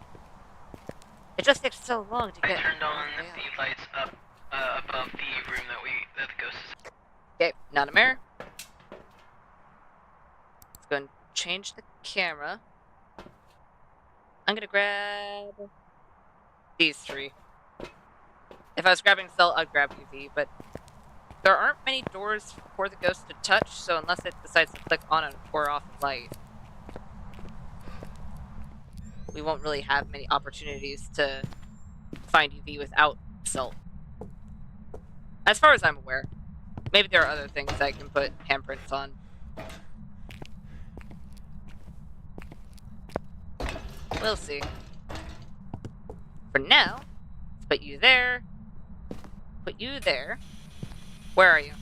It just takes so long to I get... turned on the lights up above the room that the ghost is. Okay, not a mirror. Let's go and change the camera. I'm gonna grab these three. If I was grabbing Cell, I'd grab UV, but there aren't many doors for the ghost to touch, so unless it decides to click on an or off light, we won't really have many opportunities to find UV without Cell. As far as I'm aware. Maybe there are other things I can put handprints on. We'll see. For now, let's put you there. Put you there. Where are you?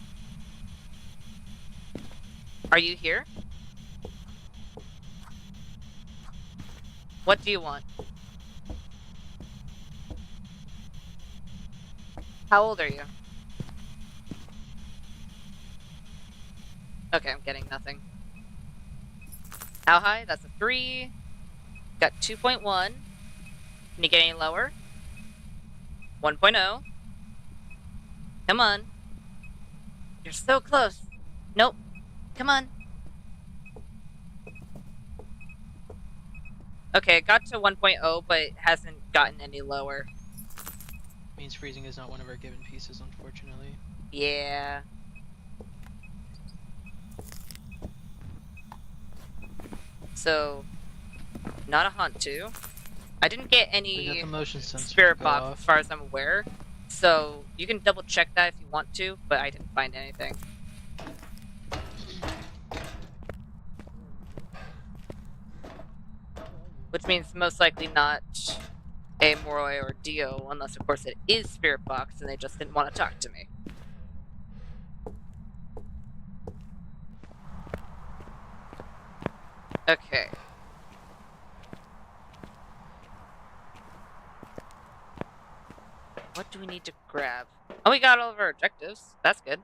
Are you here? What do you want? How old are you? Okay, I'm getting nothing. How high? That's a 3. Got 2.1. Can you get any lower? 1.0. Come on. You're so close. Nope. Come on. Okay, it got to 1.0, but it hasn't gotten any lower. Means freezing is not one of our given pieces, unfortunately. Yeah. So, not a Hantu. I didn't get We got any the motion sensor spirit to go box off. as far as I'm aware. So, you can double check that if you want to, but I didn't find anything. Which means most likely not a Moroi or Dio, unless of course it is spirit box and they just didn't want to talk to me. Okay. What do we need to grab? Oh, we got all of our objectives. That's good.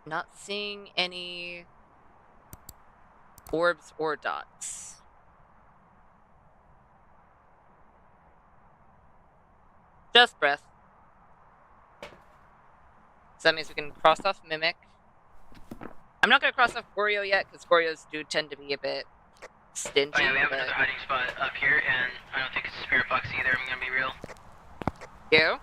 Not seeing any orbs or dots. Just breath. So that means we can cross off Mimic. I'm not going to cross off Goryo yet, because Goryos do tend to be a bit stingy. Oh yeah, we have but... another hiding spot up here, and I don't think it's a spirit box either, I'm gonna be real. You?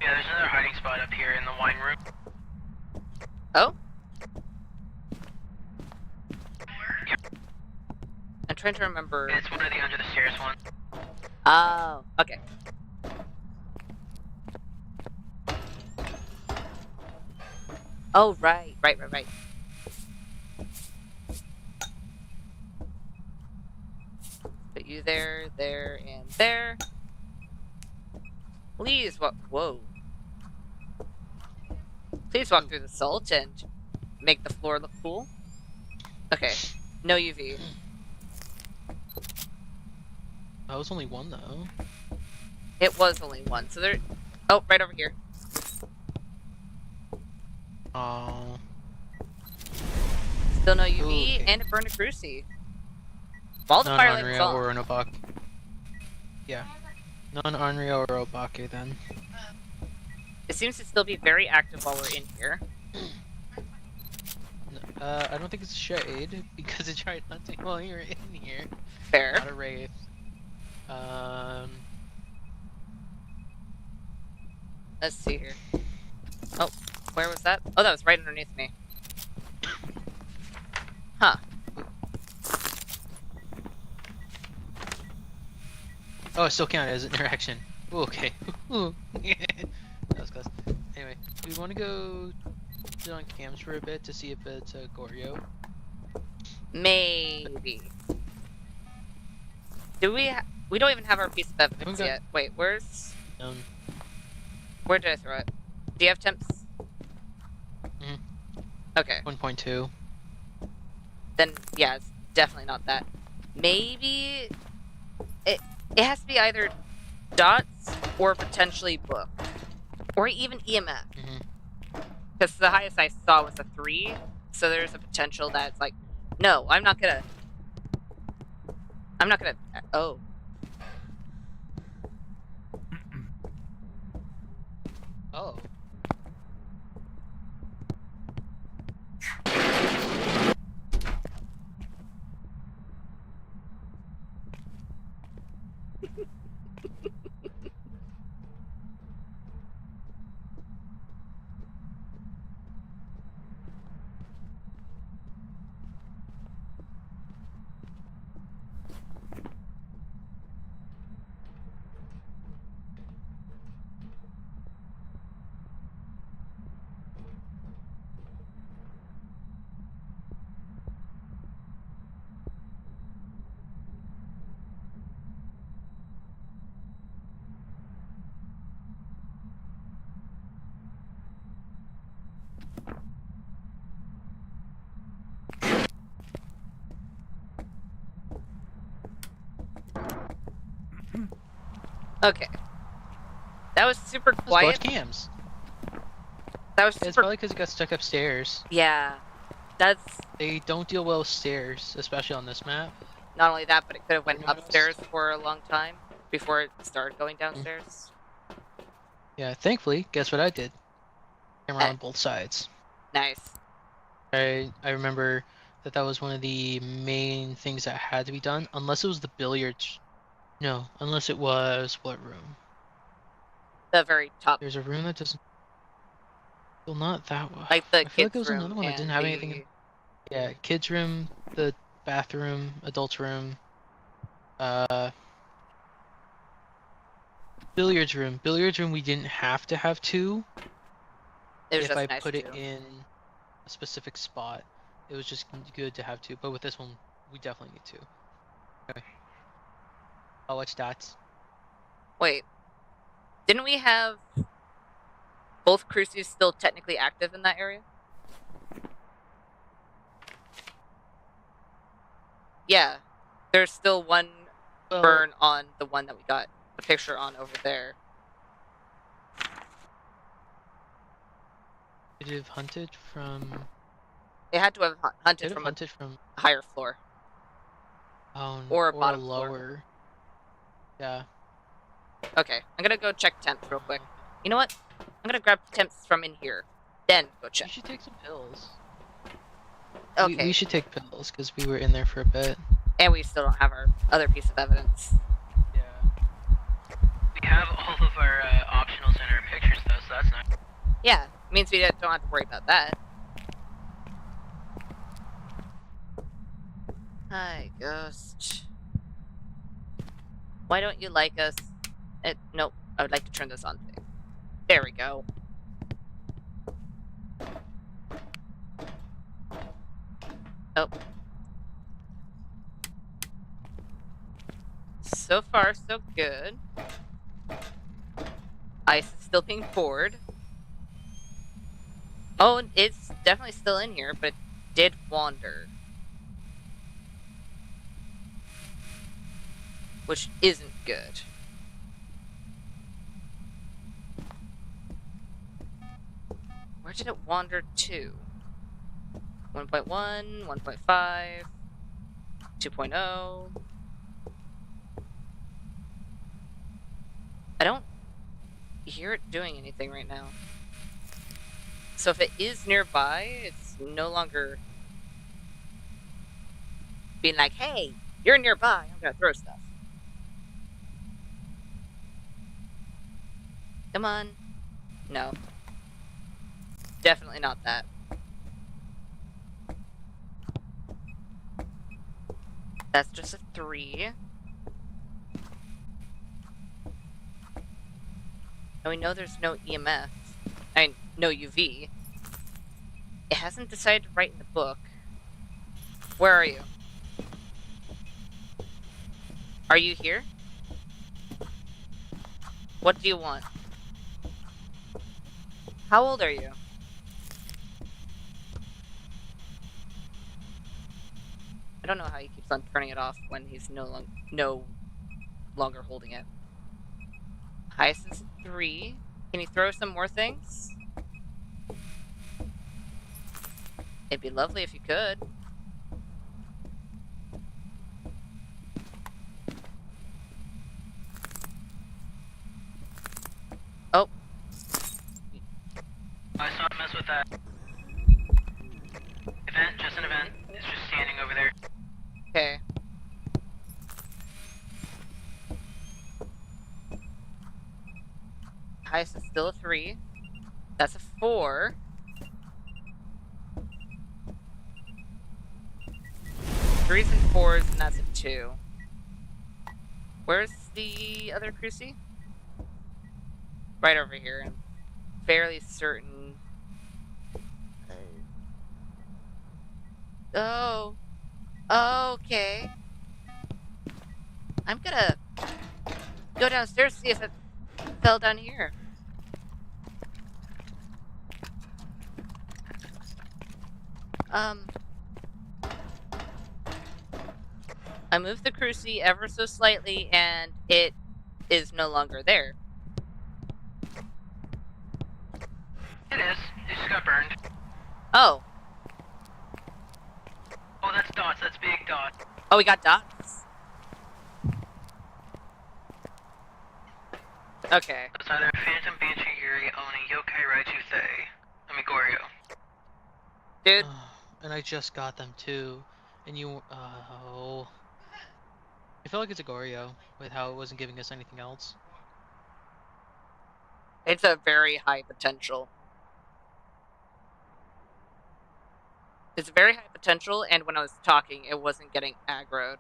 Yeah, there's another hiding spot up here in the wine room. Oh? I'm trying to remember. It's one of the under the stairs ones. Oh, okay. Oh, right. Put you there, there, and there. Please walk. Whoa. Please walk through the salt and make the floor look cool. Okay. No UV. That was only one though. It was only one, so there. Oh, right over here. Oh. Still no UV, Okay. and it burned a crucie. While the Non firelight was Onryo on. or an Obake. Yeah. Non Onryo or Obake then. It seems to still be very active while we're in here. I don't think it's a shade because it tried hunting while you were in here. Fair. Not a wraith. Let's see here. Oh, where was that? Oh, that was right underneath me. Huh. Oh, it still counted as an interaction. Ooh, okay. Ooh. That was close. Anyway, do we want to go sit on cams for a bit to see if it's a Goryo? Maybe. Do we? We don't even have our piece of evidence Okay. yet. Wait, where's? Um, Where did I throw it? Do you have temps? Mhm. Okay. 1.2. Then yeah, it's definitely not that. Maybe it has to be either dots or potentially book, or even EMF. Because the highest I saw was a 3, so there's a potential that it's like, no, I'm not gonna. Oh. Oh. Okay. That was super Let's quiet. watch cams. That was It's super. probably because it got stuck upstairs. Yeah. That's They don't deal well with stairs, especially on this map. not only that, but it could have went Noticed? upstairs for a long time before it started going downstairs. Yeah, thankfully, guess what I did? Camera Eh. on both sides. Nice. I remember that was one of the main things that had to be done, unless it was the billiards. No, unless it was what room? The very top, There's a room that doesn't. Well, not that one. like the I feel like kids' there was room another one that and didn't have anything. the. Yeah, kids' room, the bathroom, adults' room, uh, billiards room. Billiards room, we didn't have to have 2. It was If just I nice put it too. in a specific spot, it was just good to have 2. But with this one, we definitely need 2. Okay. I'll watch stats. Wait, didn't we have both crucies still technically active in that area? Yeah, there's still one Well, burn on the one that we got the picture on over there. Could have hunted from. It had to have hunted Could have from hunted from. a higher floor or a Or a bottom floor. lower. Yeah. Okay, I'm gonna go check temps real quick. You know what? I'm gonna grab temps from in here, then go You check. should take some pills. Okay, We should take pills because we were in there for a bit. and we still don't have our other piece of evidence. Yeah. We have all of our optionals in our pictures though, so that's nice. Yeah, means we don't have to worry about that. Hi, ghost. Why don't you like us? Nope, I would like to turn this on. There we go. Oh. So far, so good. Ice is still being poured. Oh, it's definitely still in here, but it did wander. Which isn't good. Where did it wander to? 1.1, 1.5, 2.0. I don't hear it doing anything right now. So if it is nearby, it's no longer being like, hey, you're nearby, I'm gonna throw stuff. Come on. No. Definitely not that. That's just a 3. And we know there's no EMF. I mean, no UV. It hasn't decided to write in the book. Where are you? Are you here? What do you want? How old are you? I don't know how he keeps on turning it off when he's no longer holding it. Hyacinth's 3. Can you throw some more things? It'd be lovely if you could. Oh. I saw him mess with that. Event, just an event. It's just standing over there. Okay. Highest is still a 3. That's a 4. 3s and 4s, and that's a 2. Where's the other Cruci? Right over here. I'm fairly certain. Oh. Okay. I'm gonna go downstairs to see if it fell down here. I moved the Cruci ever so slightly, and it is no longer there. It is. It just got burned. Oh. Oh, that's dots. That's big dot. Oh, we got dots. Okay. It's either Phantom, Banshee, Yuri, Oni, Yokai, Raichu, Thay. I mean, Goryo. Dude. And I just got them too. And you, oh. I feel like it's a Goryo with how it wasn't giving us anything else. It's a very high potential. It's very high potential, and when I was talking, it wasn't getting aggroed.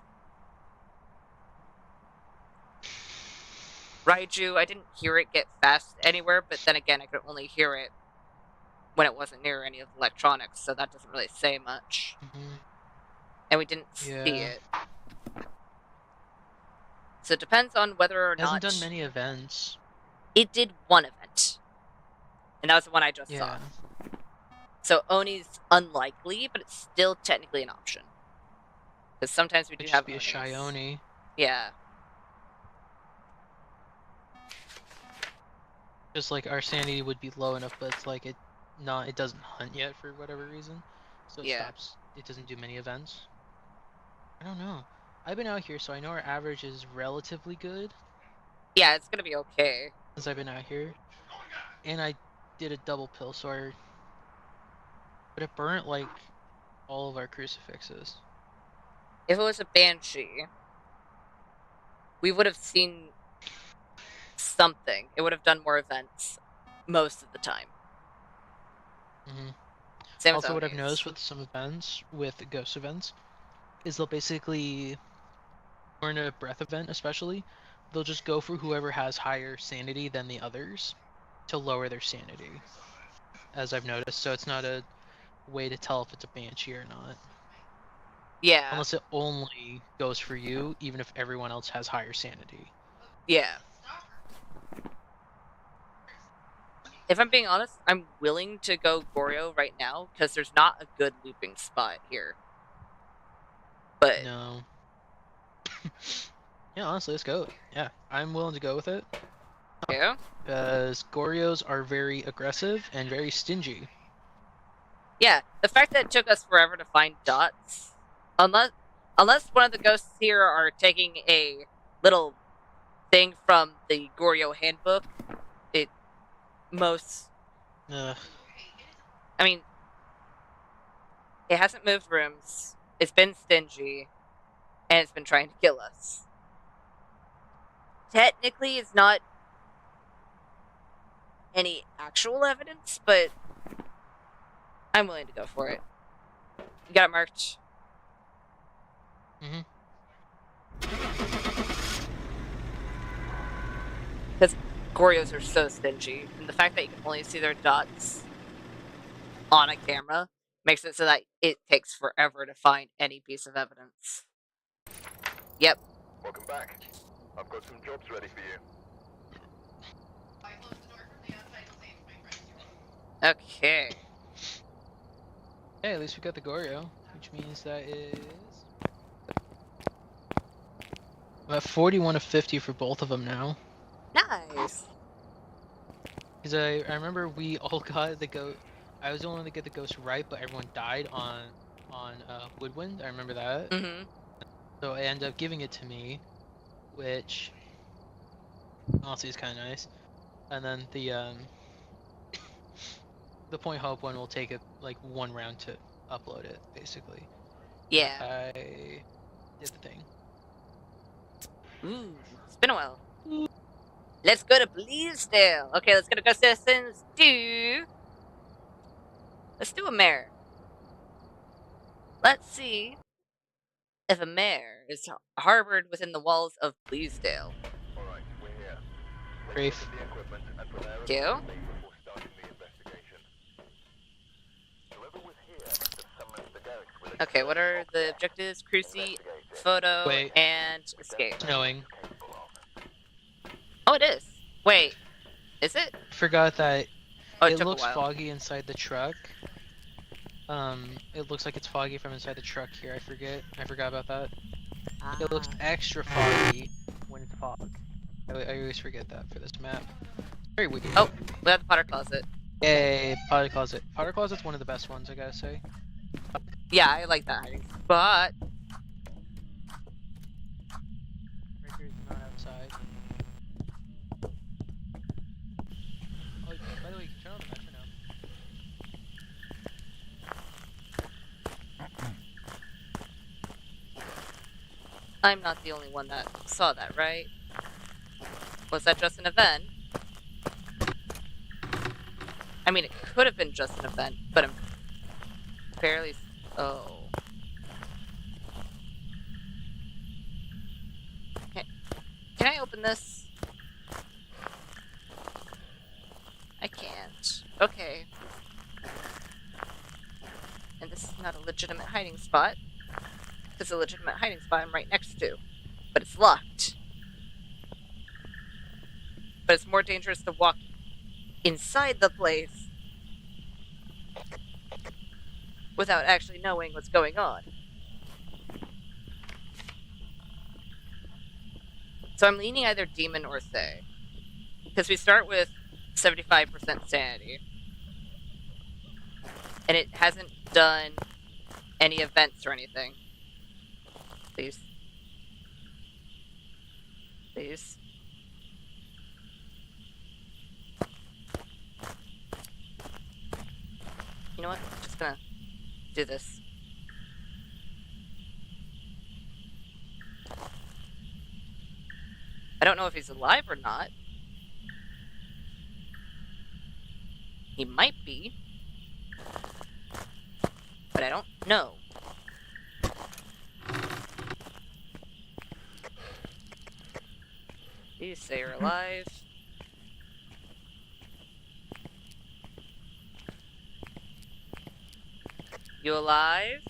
Raiju, I didn't hear it get fast anywhere, but then again, I could only hear it when it wasn't near any of the electronics, so that doesn't really say much. And we didn't see it. So it depends on whether or not... It hasn't done many events. It did one event. And that was the one I just saw. So Oni's unlikely, but it's still technically an option. Because sometimes we do have be a shy Oni. Yeah. Just like our sanity would be low enough, but it's like it doesn't hunt yet for whatever reason. So it stops. It doesn't do many events. I don't know. I've been out here, so I know our average is relatively good. Yeah, it's gonna be okay. Since I've been out here. And I did a double pill, so but it burnt like all of our crucifixes. If it was a Banshee, we would have seen something. It would have done more events most of the time. Same also, what I've noticed with some events, with ghost events, is they'll basically, or in a breath event especially, they'll just go for whoever has higher sanity than the others to lower their sanity, as I've noticed. So it's not a way to tell if it's a Banshee or not. Yeah. Unless it only goes for you, even if everyone else has higher sanity. Yeah. If I'm being honest, I'm willing to go Goryo right now, because there's not a good looping spot here. But... No. Yeah, honestly, let's go. Yeah, I'm willing to go with it. Yeah? Because Goryos are very aggressive and very stingy. Yeah, the fact that it took us forever to find dots, unless one of the ghosts here are taking a little thing from the Goryo handbook, it most. Ugh. I mean, it hasn't moved rooms. It's been stingy, and it's been trying to kill us. Technically, it's not any actual evidence, but I'm willing to go for it. You got it marked. Mhm. Because Goryos are so stingy, and the fact that you can only see their dots on a camera makes it so that it takes forever to find any piece of evidence. Yep. Welcome back. I've got some jobs ready for you. Okay. Hey, at least we got the Goryo, which means that is about 41 of 50 for both of them now. Nice. Because I remember we all got the ghost. I was the only one to get the ghost right, but everyone died on Woodwind. I remember that. Mm-hmm. So I ended up giving it to me, which honestly is kind of nice. And then the Point Hope one will take it like one round to upload it, basically. Yeah. I did the thing. Ooh, it's been a while. Let's go to Bleasdale. Okay, let's go to Ghost Citizens 2. Let's do a mare. Let's see if a mare is harbored within the walls of Bleasdale. Alright, we're here. Take a look Rafe. at the equipment and prepare Thank you. accordingly before starting the investigation. Whoever was here must have summoned the ghost with a Okay, what are the object. objectives? Cruci, Investigate it. photo, Wait. and escape. Snowing. Capable of. Oh, it is. Wait, is it? Forgot that Oh, it it took looks a while. foggy inside the truck. It looks like it's foggy from inside the truck here. I forgot about that. It looks extra foggy when it's fog. I always forget that for this map. Very weird. Oh, we got the Potter Closet. Yay, Potter Closet. Potter Closet's one of the best ones, I gotta say. Yeah, I like that hiding spot. Breaker's not outside. Oh, by the way, you can turn on the metronome. I'm not the only one that saw that, right? Was that just an event? I mean, it could have been just an event, but I'm fairly... Oh. Can I open this? I can't. Okay. And this is not a legitimate hiding spot. It's a legitimate hiding spot I'm right next to. But it's locked. But it's more dangerous to walk inside the place without actually knowing what's going on. So I'm leaning either demon or Thay. Because we start with 75% sanity. And it hasn't done any events or anything. Please. Please. You know what? I'm just gonna do this. I don't know if he's alive or not. He might be. But I don't know. Please say you're alive. You alive?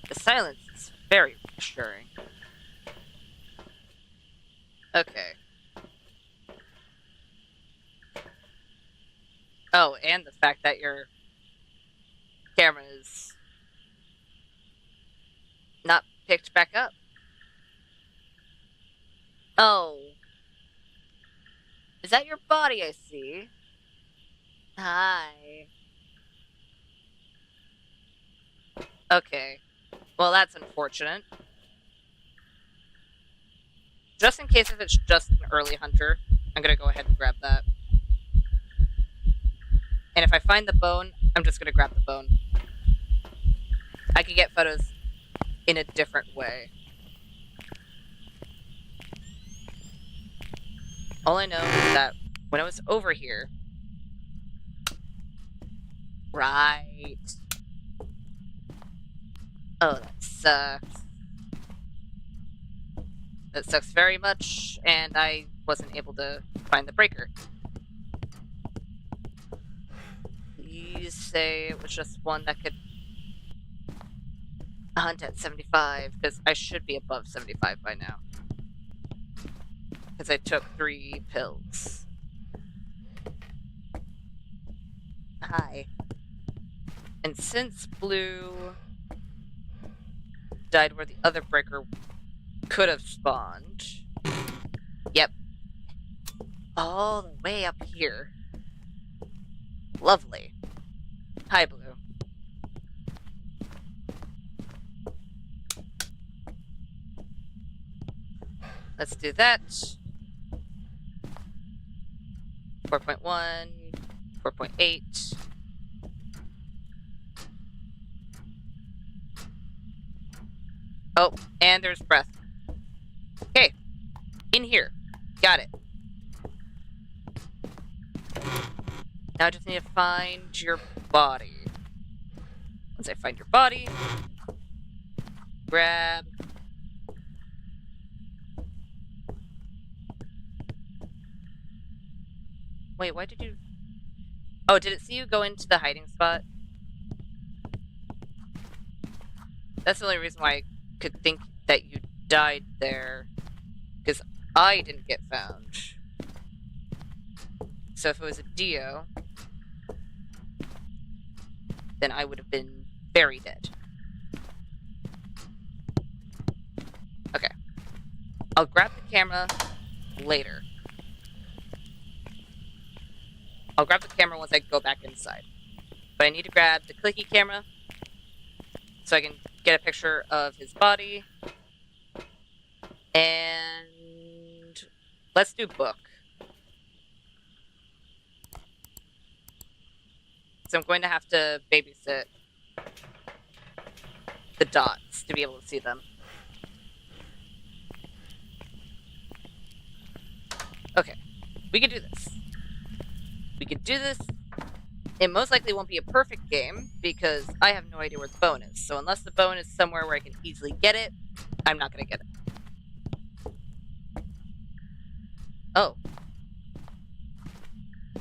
The silence is very reassuring. Okay. Oh, and the fact that your camera is not picked back up. Oh. Is that your body I see? Hi. Okay. Well, that's unfortunate. Just in case if it's just an early hunter, I'm gonna go ahead and grab that. And if I find the bone, I'm just gonna grab the bone. I could get photos in a different way. All I know is that when I was over here... Right. Oh, that sucks. That sucks very much, and I wasn't able to find the breaker. Please say it was just one that could hunt at 75, because I should be above 75 by now. Because I took 3 pills. Hi. And since Blue died where the other breaker could have spawned... Yep. All the way up here. Lovely. Hi, Blue. Let's do that. 4.1, 4.8. Oh, and there's breath. Okay, in here. Got it. Now I just need to find your body. Once I find your body, grab... Wait, why did you... Oh, did it see you go into the hiding spot? That's the only reason why I could think that you died there. Because I didn't get found. So if it was a Dio, then I would have been very dead. Okay. I'll grab the camera later. I'll grab the camera once I go back inside. But I need to grab the clicky camera so I can get a picture of his body. And let's do book. So I'm going to have to babysit the dots to be able to see them. Okay, we can do this. We can do this. It most likely won't be a perfect game because I have no idea where the bone is. So unless the bone is somewhere where I can easily get it, I'm not going to get it. Oh.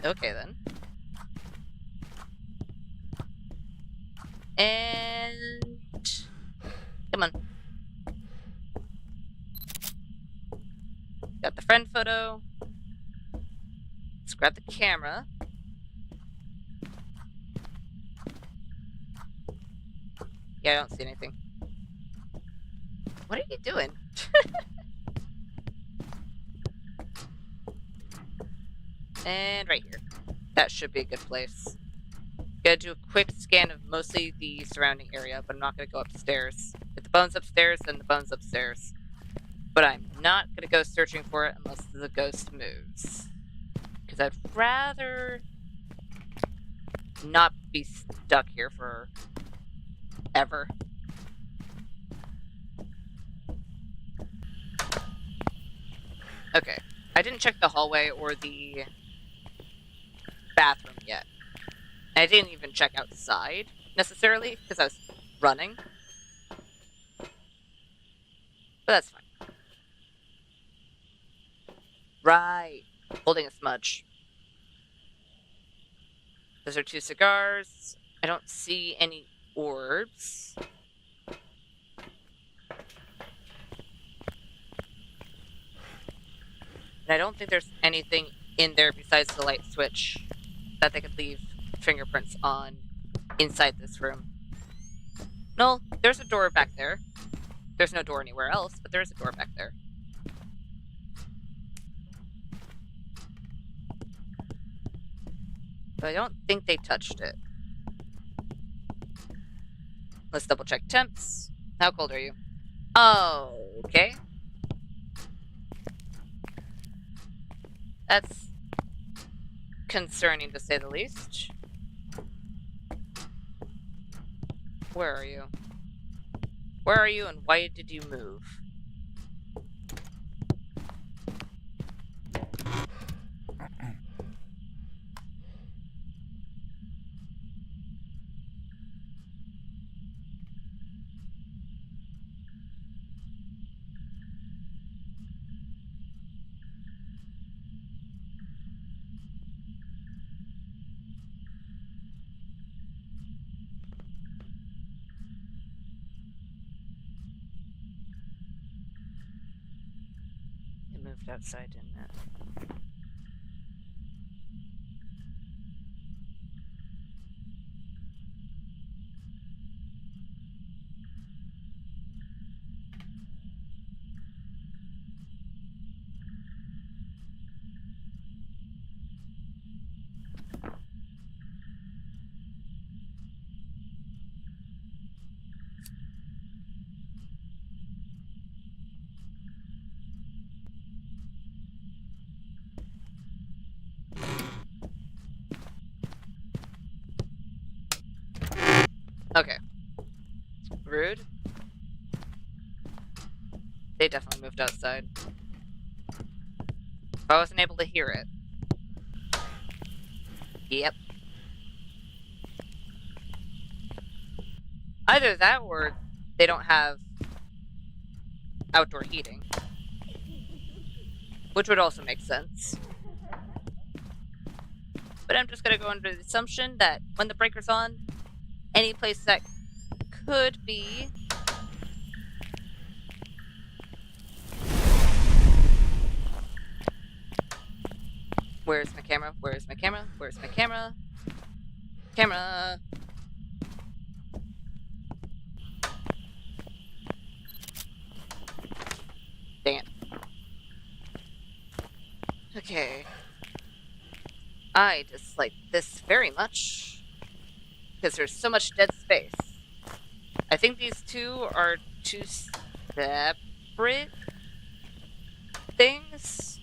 Okay then. And... Come on. Got the friend photo. Let's grab the camera. Yeah, I don't see anything. What are you doing? And right here. That should be a good place. Gonna do a quick scan of mostly the surrounding area, but I'm not gonna go upstairs. If the bone's upstairs, then the bone's upstairs. But I'm not gonna go searching for it unless the ghost moves. Because I'd rather not be stuck here for ever. Okay. I didn't check the hallway or the bathroom yet. I didn't even check outside, necessarily, because I was running. But that's fine. Right. Holding a smudge. Those are 2 cigars. I don't see any orbs. And I don't think there's anything in there besides the light switch that they could leave fingerprints on inside this room. No, there's a door back there. There's no door anywhere else, but there's a door back there. But I don't think they touched it. Let's double check temps. How cold are you? Oh, okay. That's concerning to say the least. Where are you? Where are you and why did you move? It moved outside, didn't it? Okay. Rude. They definitely moved outside. If I wasn't able to hear it. Yep. Either that or they don't have outdoor heating. Which would also make sense. But I'm just gonna go under the assumption that when the breaker's on, any place that could be where's my camera? Where's my camera? Where's my camera? Camera! Dang it. Okay. I dislike this very much because there's so much dead space. I think these two are two separate things?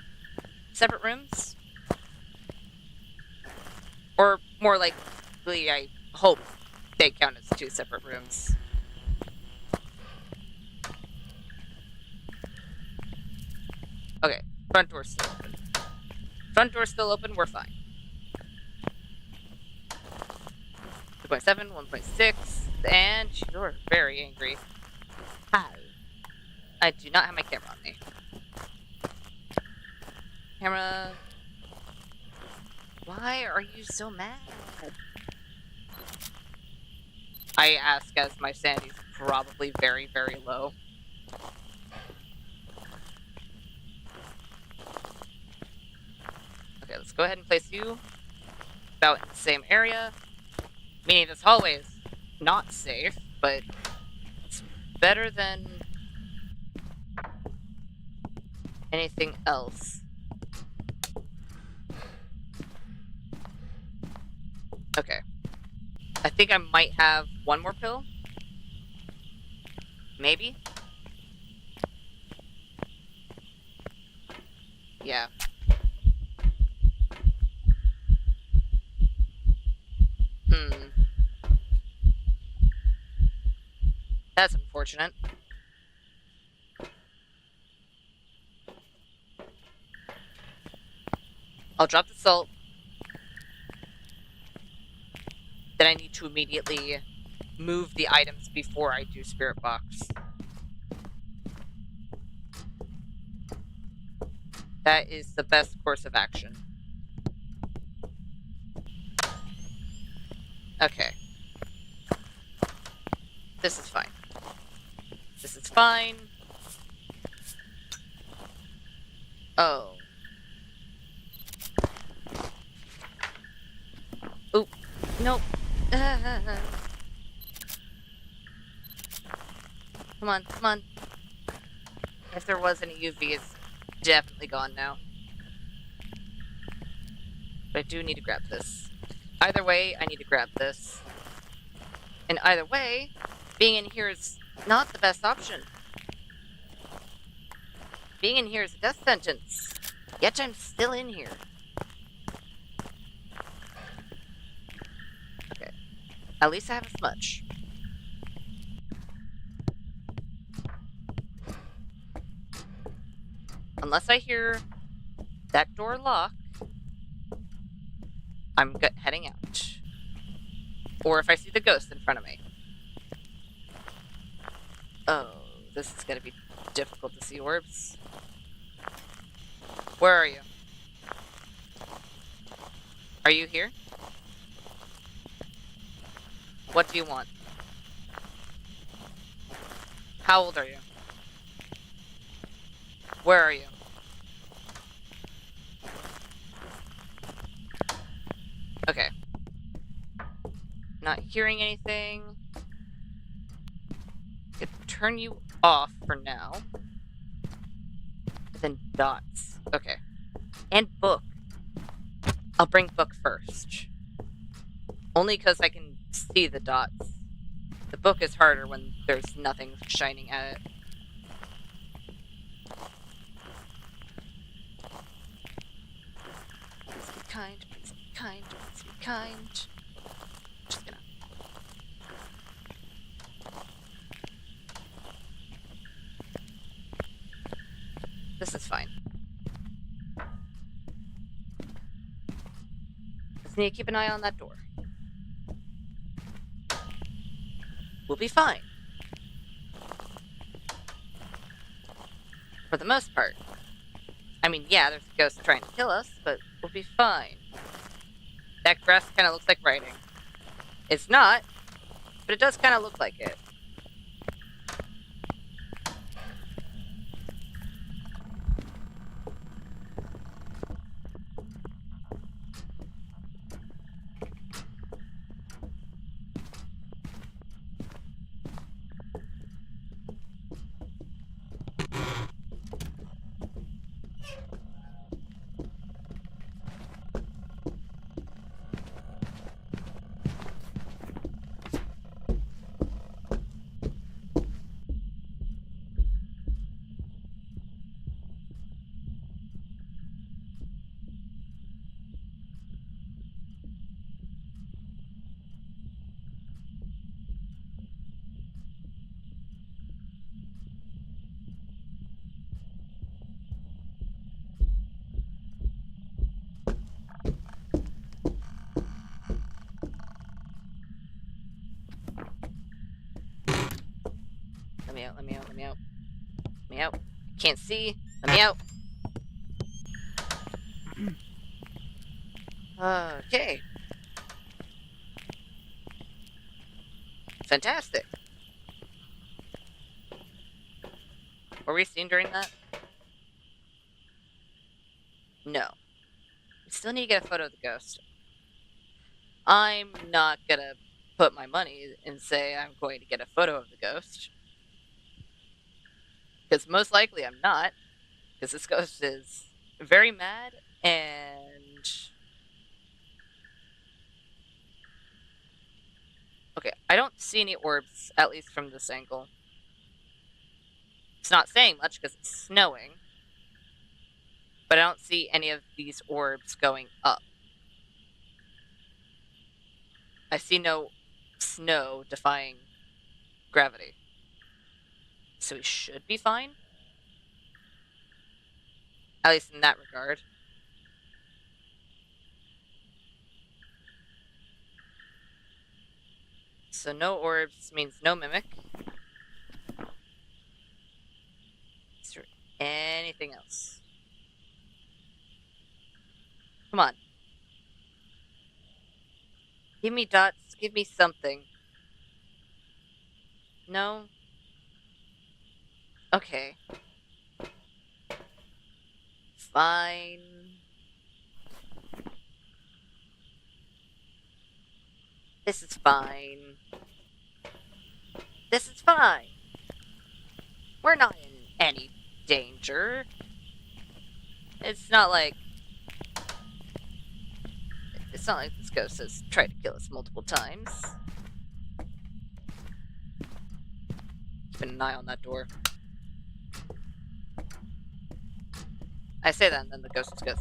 Separate rooms? Or more likely, I hope they count as two separate rooms. Okay, front door's still open. Front door's still open, we're fine. 2.7, 1.6, and you're very angry. Hi. I do not have my camera on me. Camera. Why are you so mad? I ask as my sanity's probably very, very low. Okay, let's go ahead and place you about in the same area. Meaning this hallway is not safe, but it's better than anything else. Okay. I think I might have one more pill. Maybe? Yeah. That's unfortunate. I'll drop the salt. Then I need to immediately move the items before I do Spirit Box. That is the best course of action. Okay. This is fine. This is fine. Oh. Oop. Nope. Come on, come on. If there was any UV, it's definitely gone now. But I do need to grab this. Either way, I need to grab this. And either way, being in here is not the best option. Being in here is a death sentence. Yet I'm still in here. Okay. At least I have a smudge. Unless I hear that door lock, I'm heading out. Or if I see the ghost in front of me. Oh, this is gonna be difficult to see orbs. Where are you? Are you here? What do you want? How old are you? Where are you? Okay. Not hearing anything. I could turn you off for now. But then dots. Okay. And book. I'll bring book first. Only because I can see the dots. The book is harder when there's nothing shining at it. Please be kind, please be kind, please be kind. Just gonna... This is fine. Just need to keep an eye on that door. We'll be fine. For the most part. I mean, yeah, there's a ghost trying to kill us, but we'll be fine. That grass kind of looks like writing. It's not, but it does kind of look like it. Let me out, let me out, let me out. Let me out. Can't see. Let me out. Okay. Fantastic. Were we seen during that? No. We still need to get a photo of the ghost. I'm not gonna put my money and say I'm going to get a photo of the ghost. Because most likely I'm not. Because this ghost is very mad and... Okay, I don't see any orbs, at least from this angle. It's not saying much because it's snowing. But I don't see any of these orbs going up. I see no snow defying gravity. So we should be fine. At least in that regard. So no orbs means no mimic. Is there anything else? Come on. Give me dots. Give me something. No? Okay. Fine. This is fine. This is fine. We're not in any danger. It's not like... It's not like this ghost has tried to kill us multiple times. Keeping an eye on that door. I say that and then the ghost just goes.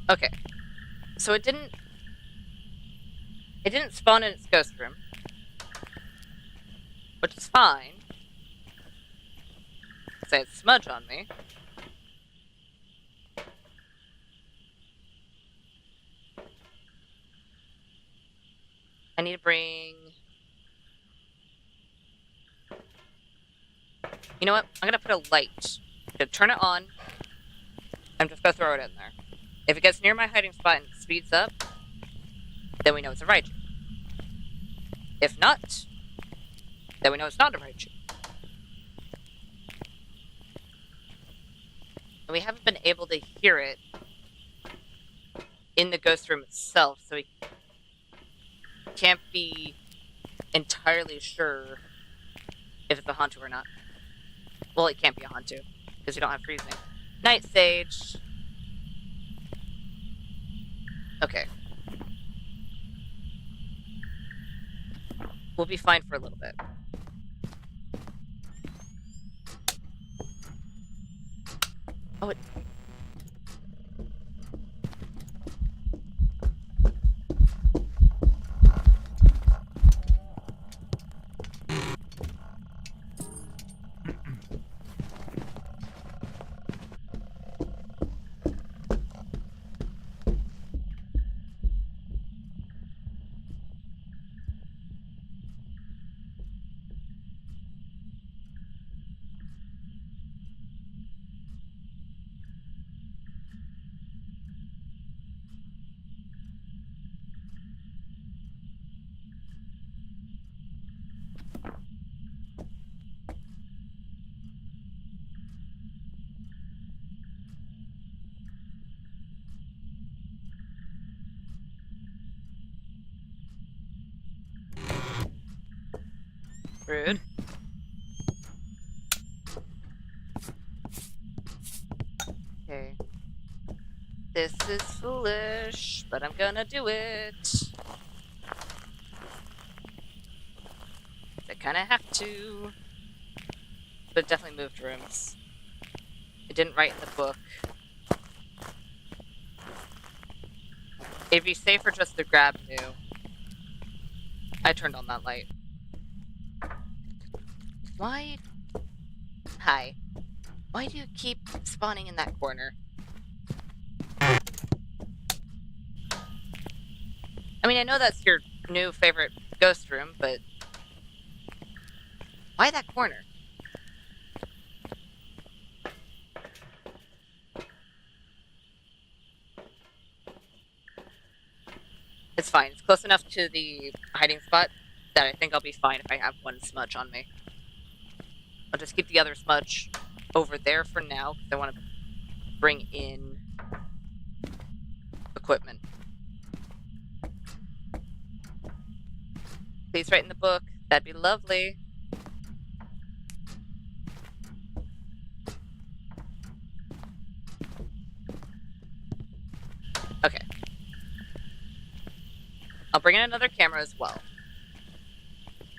Okay. So it didn't spawn in its ghost room. Which is fine. Say it's smudge on me. I need to bring... You know what? I'm gonna put a light. I'm gonna turn it on. I'm just gonna throw it in there. If it gets near my hiding spot and speeds up, then we know it's a Raichu. If not, then we know it's not a Raichu. And we haven't been able to hear it in the ghost room itself, so we can't be entirely sure if it's a Hantu or not. Well, it can't be a Hantu, because we don't have freezing. Night Sage. Okay. We'll be fine for a little bit. Oh, it... Rude. Okay. This is foolish, but I'm gonna do it. I kinda have to. But it definitely moved rooms. It didn't write in the book. It'd be safer just to grab new. I turned on that light. Why? Hi. Why do you keep spawning in that corner? I mean, I know that's your new favorite ghost room, but... Why that corner? It's fine. It's close enough to the hiding spot that I think I'll be fine if I have one smudge on me. I'll just keep the other smudge over there for now, because I want to bring in equipment. Please write in the book. That'd be lovely. Okay. I'll bring in another camera as well.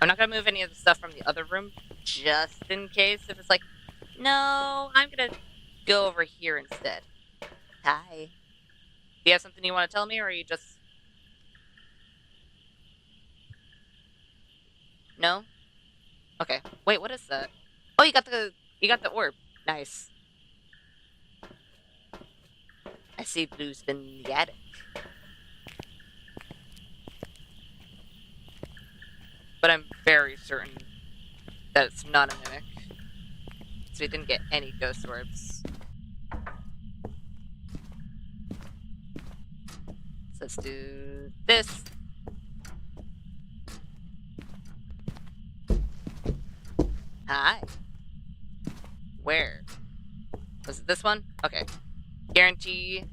I'm not gonna move any of the stuff from the other room, just in case if it's like, no, I'm gonna go over here instead. Hi. Do you have something you want to tell me, or are you just... No? Okay. Wait, what is that? Oh, you got the orb. Nice. I see Blue's been in the attic. But I'm very certain that it's not a mimic. So we didn't get any ghost orbs. So let's do this. Hi. Where? Was it this one? Okay. Guarantee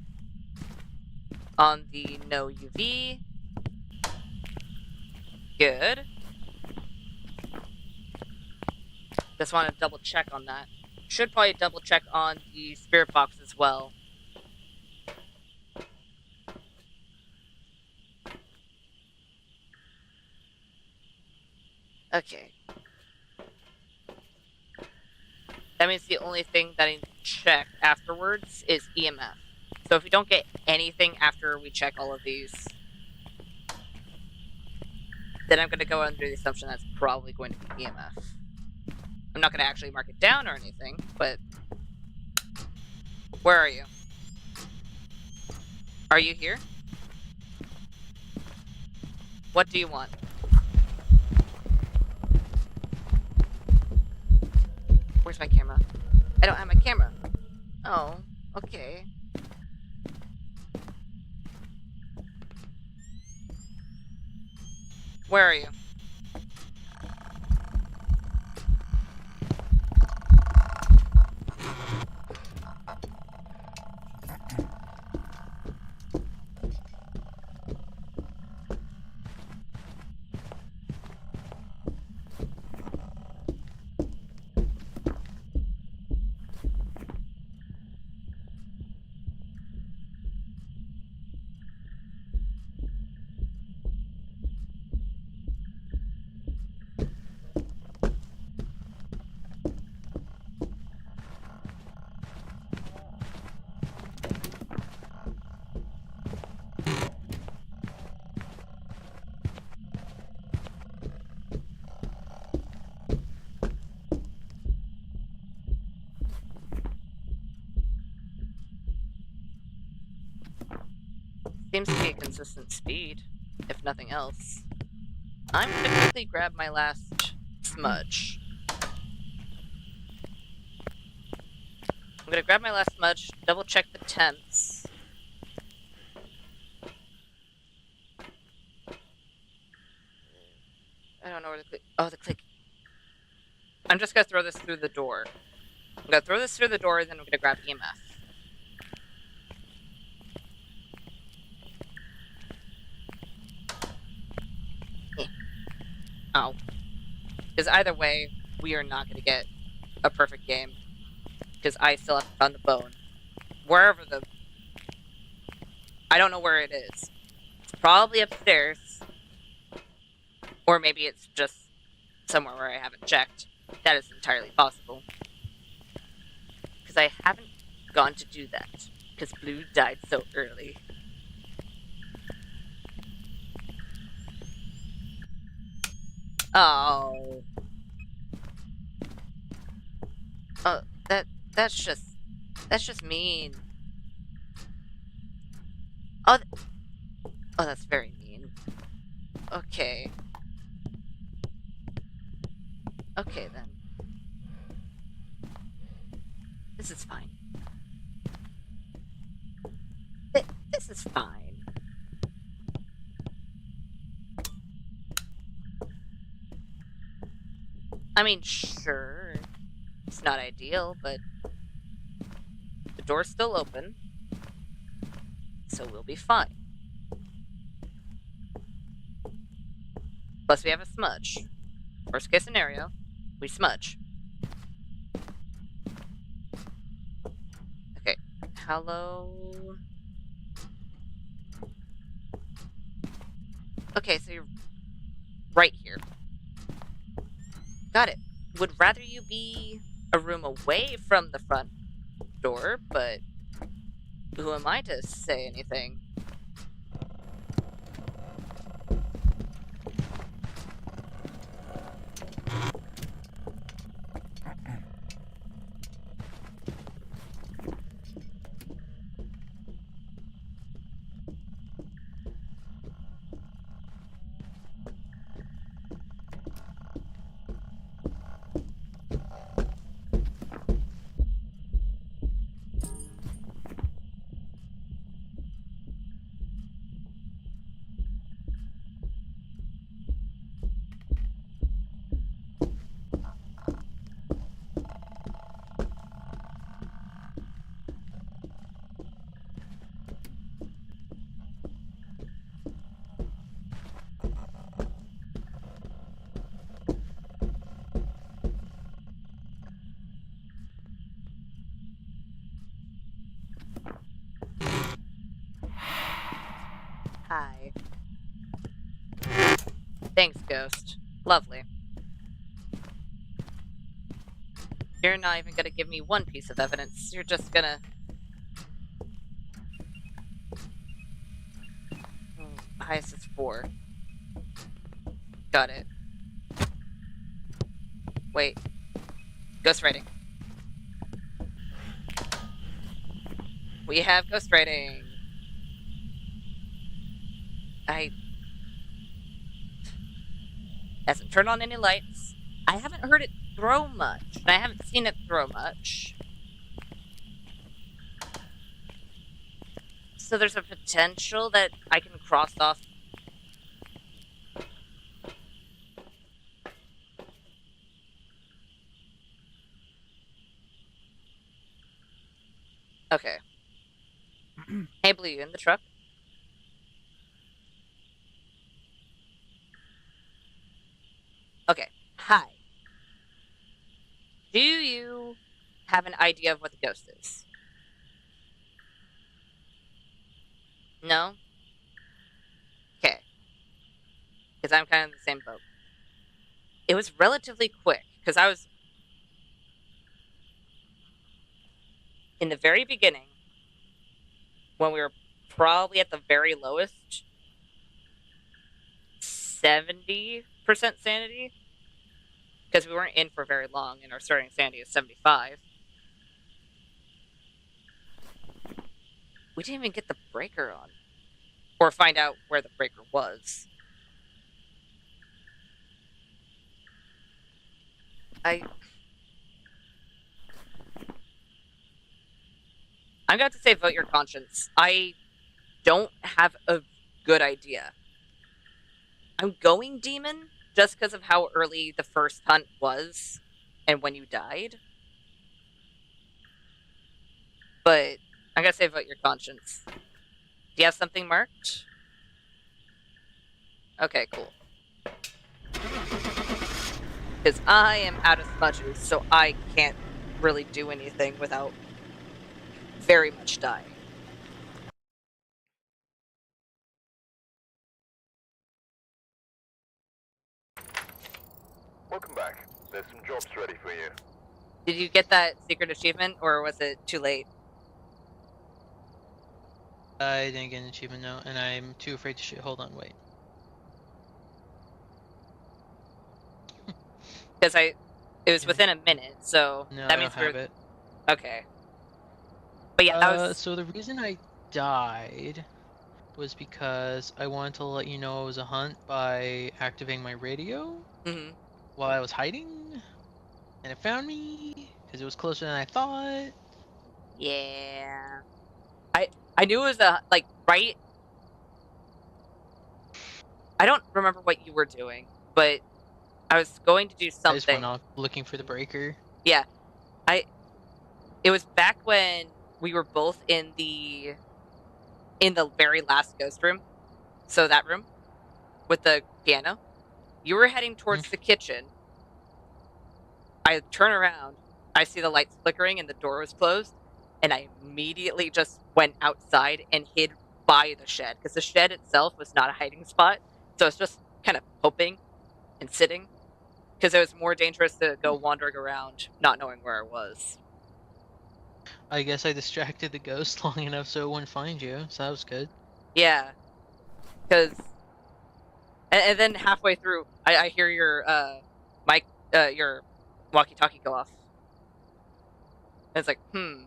on the no UV. Good. Just want to double check on that. Should probably double check on the spirit box as well. Okay. That means the only thing that I need to check afterwards is EMF. So if we don't get anything after we check all of these, then I'm going to go under the assumption that's probably going to be EMF. I'm not going to actually mark it down or anything, but... Where are you? Are you here? What do you want? Where's my camera? I don't have my camera. Oh, okay. Where are you? Seems to be a consistent speed, if nothing else. I'm gonna quickly grab my last smudge. I'm gonna grab my last smudge, double check the temps. I don't know where the click. Oh, the click. I'm just gonna throw this through the door. I'm gonna throw this through the door, then I'm gonna grab EMF. Oh. Because either way, we are not going to get a perfect game. Because I still haven't found the bone. Wherever the... I don't know where it is. It's probably upstairs. Or maybe it's just somewhere where I haven't checked. That is entirely possible. Because I haven't gone to do that. Because Blue died so early. Oh. Oh, that's just mean. Oh, oh, that's very mean. Okay. Okay then. This is fine. This is fine. I mean, sure, it's not ideal, but the door's still open, so we'll be fine. Plus, we have a smudge. Worst case scenario, we smudge. Okay, hello. Okay, so you're right here. Got it. Would rather you be a room away from the front door, but who am I to say anything? Hi. Thanks, Ghost. Lovely. You're not even gonna give me one piece of evidence. You're just gonna... Highest is 4. Got it. Wait. Ghostwriting. We have ghostwriting. Hasn't turned on any lights. I haven't heard it throw much. And I haven't seen it throw much. So there's a potential that I can cross off. Okay. Hey, Blue, you in the truck? Okay. Hi. Do you have an idea of what the ghost is? No? Okay. Because I'm kind of in the same boat. It was relatively quick, because I was in the very beginning, when we were probably at the very lowest, 70% sanity, because we weren't in for very long, and our starting sanity is 75. We didn't even get the breaker on, or find out where the breaker was. I'm going to say vote your conscience. I don't have a good idea. I'm going demon just because of how early the first hunt was and when you died. But I'm going to say vote your conscience. Do you have something marked? Okay, cool. Because I am out of smudges, so I can't really do anything without very much dying. Welcome back. There's some jobs ready for you. Did you get that secret achievement, or was it too late? I didn't get an achievement, no, and I'm too afraid to shoot. Hold on, wait. Because it was within a minute, so No, that I means don't have it. okay. But yeah, that was... So the reason I died was because I wanted to let you know it was a hunt by activating my radio while I was hiding, and it found me because it was closer than I thought. Yeah. I knew it was right. I don't remember what you were doing, but I was going to do I just went something. off looking for the breaker. Yeah. It was back when we were both in the very last ghost room. So that room with the piano. You were heading towards the kitchen. I turn around, I see the lights flickering and the door was closed, and I immediately just went outside and hid by the shed, because the shed itself was not a hiding spot. So it's just kind of hoping and sitting, because it was more dangerous to go wandering around not knowing where I was. I guess I distracted the ghost long enough so it wouldn't find you, so that was good. Yeah, because and then halfway through, I hear your mic, your walkie-talkie go off. And it's like, And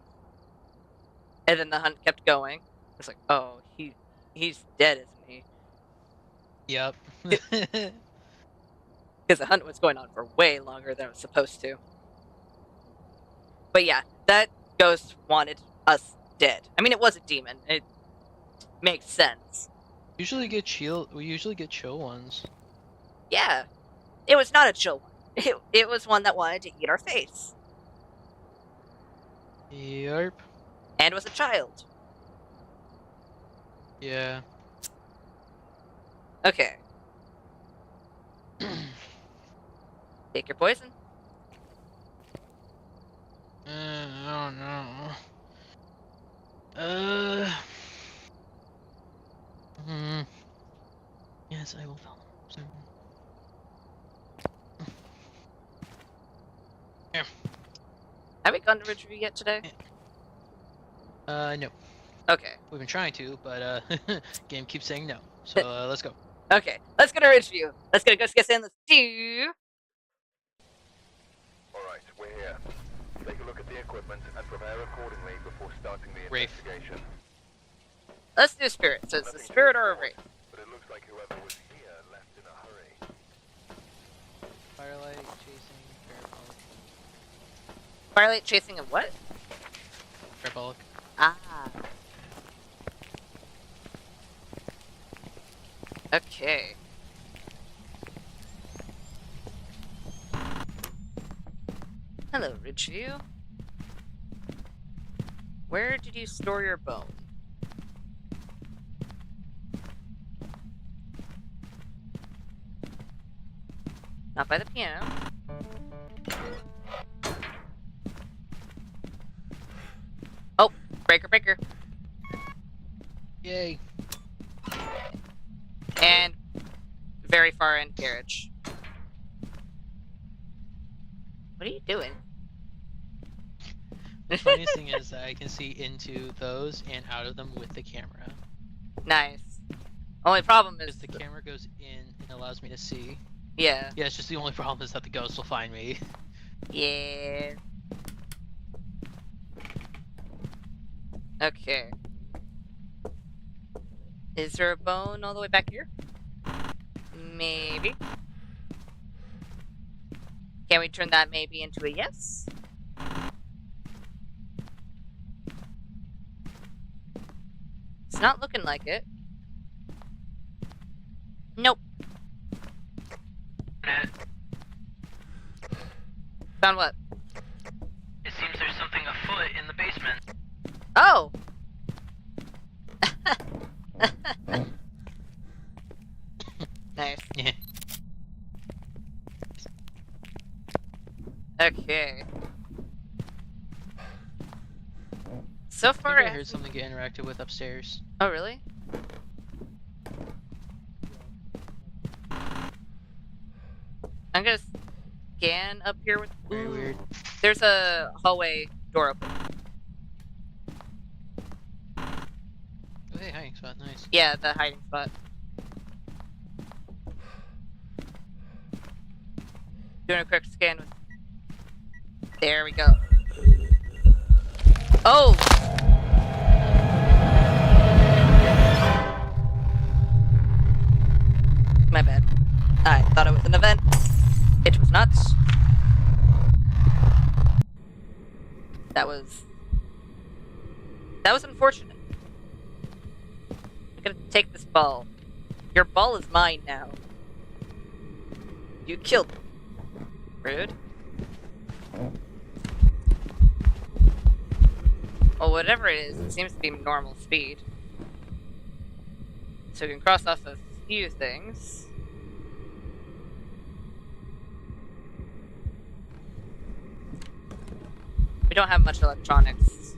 then the hunt kept going. It's like, oh, he's dead, isn't he? Yep. Because the hunt was going on for way longer than it was supposed to. But yeah, that ghost wanted us dead. I mean, it was a demon. It makes sense. We usually get chill ones. Yeah, it was not a chill one. It was one that wanted to eat our face. Yarp. And was a child. Yeah. Okay. Take your poison. I don't know. Yes, I will follow soon. Yeah. Have we gone to Ridgeview yet today? No. Okay. We've been trying to, but game keeps saying no. So let's go. Okay. Let's go to Ridgeview. Let's go get in. Let's do. Alright, we're here. Take a look at the equipment and prepare accordingly before starting the Wraith. investigation. Let's do spirit. So it's a Nothing to spirit or a report, wraith. but it looks like whoever was here left in a hurry. Firelight chasing parabolic. Firelight chasing a what? Parabolic. Ah. Okay. Hello, Ridgeview. Where did you store your bone? Not by the piano. Oh, breaker, breaker. Yay. And very far end carriage. What are you doing? The funniest thing is that I can see into those and out of them with the camera. Nice. Only problem is Because the camera goes in and allows me to see. yeah. Yeah, it's just the only problem is that the ghost will find me. Yeah. Okay. Is there a bone all the way back here? Maybe. Can we turn that maybe into a yes? It's not looking like it. Nope. Found what? It seems there's something afoot in the basement. Oh! Nice. Yeah. Okay. So I far, think I heard something get interacted with upstairs. Oh, really? I'm gonna scan up here with. Very weird. There's a hallway door open. Oh, hey, hiding spot, nice. Yeah, the hiding spot. Doing a quick scan with. There we go. Oh! My bad. I thought it was an event. It was not. That was unfortunate. I'm gonna take this ball. Your ball is mine now. You killed me. Rude. Well, whatever it is, it seems to be normal speed. So we can cross off a few things. We don't have much electronics.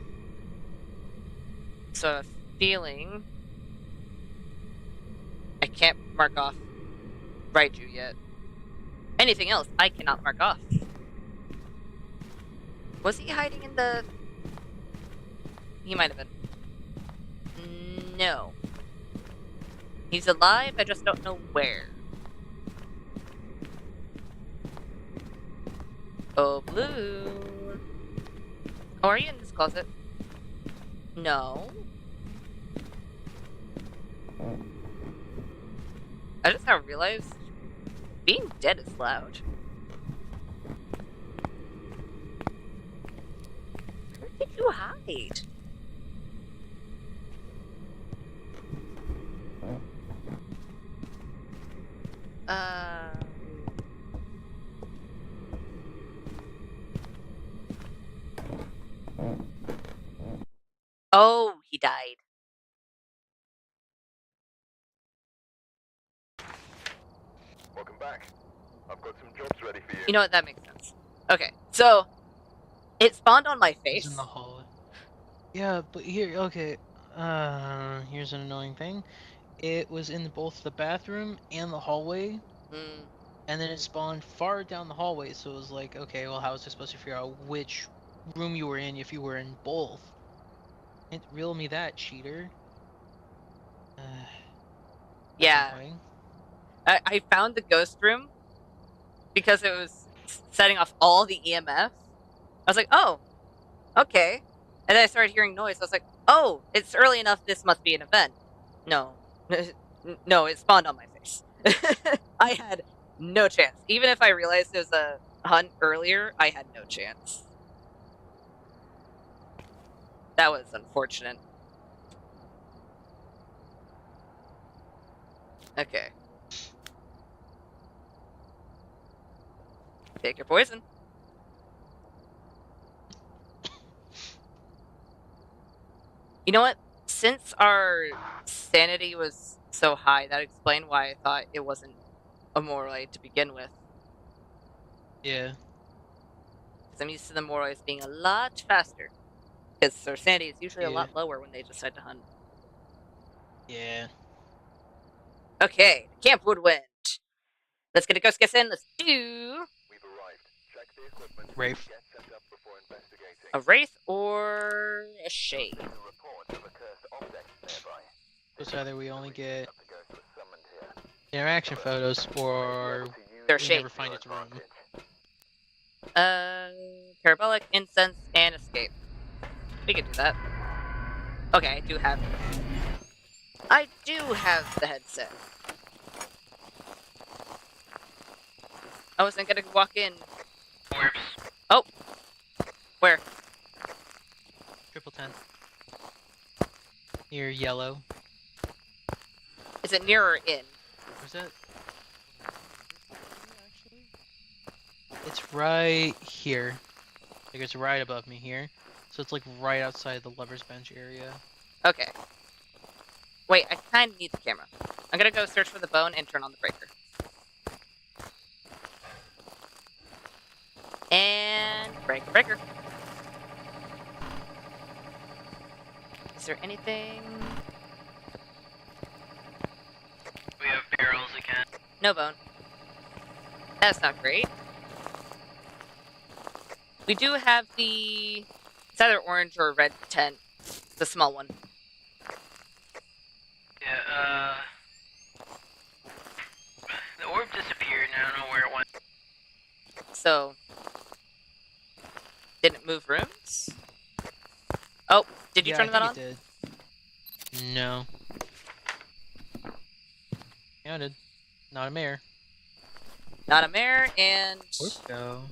So I have a feeling I can't mark off Raiju yet. Anything else, I cannot mark off. Was he hiding in the... He might have been. No. He's alive, I just don't know where. Oh, Blue. Oh, are you in this closet? No. I just now realized being dead is loud. Where did you hide? Oh, he died. Welcome back. I've got some jobs ready for you. You know what? That makes sense. Okay, so it spawned on my It's face. in the hallway. Yeah, but here, okay. Here's an annoying thing. It was in both the bathroom and the hallway, Mm. and then it spawned far down the hallway, so it was like, okay, well, how was I supposed to figure out which room you were in if you were in both? It reel me that, cheater. That's Yeah. annoying. I found the ghost room because it was setting off all the EMF. I was like, oh, okay. And then I started hearing noise. I was like, oh, it's early enough. This must be an event. No. No, it spawned on my face. I had no chance. Even if I realized it was a hunt earlier, I had no chance. That was unfortunate. Okay. Take your poison. You know what? Since our sanity was so high, that explained why I thought it wasn't a Moroi to begin with. Yeah. Because I'm used to the Morois being a lot faster. Because their sanity is usually a Yeah. lot lower when they decide to hunt. Yeah. Okay, Camp Woodwind. Let's get a ghost guess in. Let's do We've arrived. Check the equipment. Wraith. Get set up before investigating. a Wraith or a Shade. A report of a cursed object nearby. So either we only get The ghost was summoned here. interaction photos, or They're we Shade. never find its room. Parabolic, Incense, and Escape. We could do that. Okay, I do have the headset. I wasn't gonna walk in. Orbs. Oh! Where? 10. Near yellow. Is it near or in? Where's that? It's right here. Like it's right above me here. So it's like right outside the lover's bench area. Okay. Wait, I kind of need the camera. I'm gonna go search for the bone and turn on the breaker. And breaker. Is there anything? We have barrels again. No bone. That's not great. We do have it's either orange or red tent. The small one. Yeah, the orb disappeared and I don't know where it went. So, didn't move rooms? Oh, did you Yeah, turn I that on? think it did. No. Counted. Not a mare. Not a mare, and Go.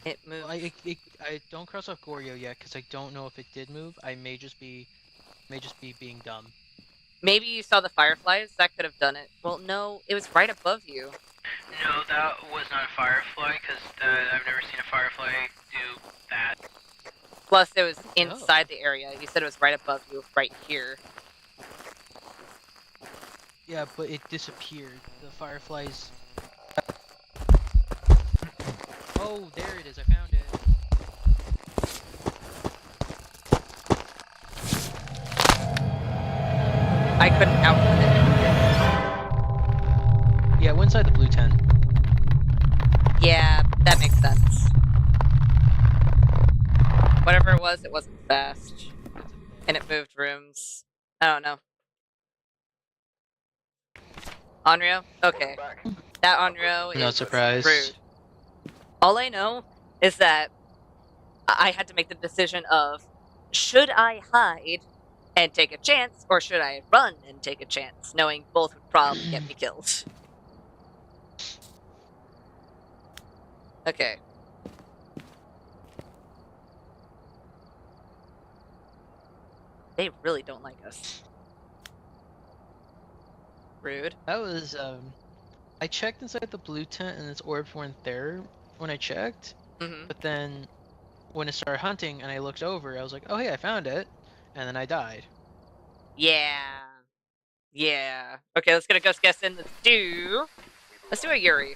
it moved. Well, I don't cross off Goryo yet because I don't know if it did move. I may just be being dumb. Maybe you saw the fireflies. That could have done it. Well, no, it was right above you. No, that was not a firefly, because I've never seen a firefly do that. Plus, it was inside the area. You said it was right above you, right here. Yeah, but it disappeared. The fireflies. Oh, there it is. I found it. I couldn't outrun it. Yeah, it went inside the blue tent. Yeah, that makes sense. Whatever it wasn't fast. And it moved rooms. I don't know. Onryo? Okay. That Onryo is No surprise. rude. All I know is that I had to make the decision of, should I hide and take a chance, or should I run and take a chance, knowing both would probably get me killed. Okay. They really don't like us. Rude. That was I checked inside the blue tent and its orbs weren't there when I checked. Mm-hmm. But then when it started hunting and I looked over, I was like, oh hey, I found it. And then I died. Yeah. Yeah. Okay, let's get a ghost guess in. Let's do a Yuri.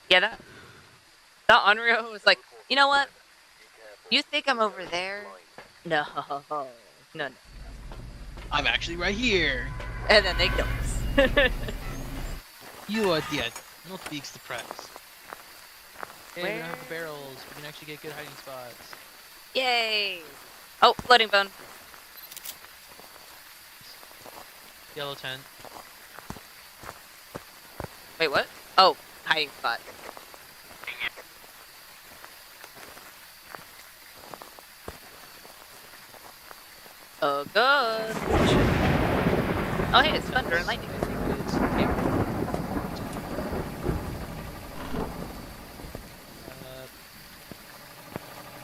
Yeah, that Onryo was like, you know what? You think I'm over there? No. No. I'm actually right here. And then they kill us. You are dead. No speaks the price. Hey, we Where? don't have the barrels. We can actually get good hiding spots. Yay! Oh, floating bone. Yellow tent. Wait, what? Oh, hiding spot. Oh, good. Oh, hey, it's thunder and lightning. It's camp.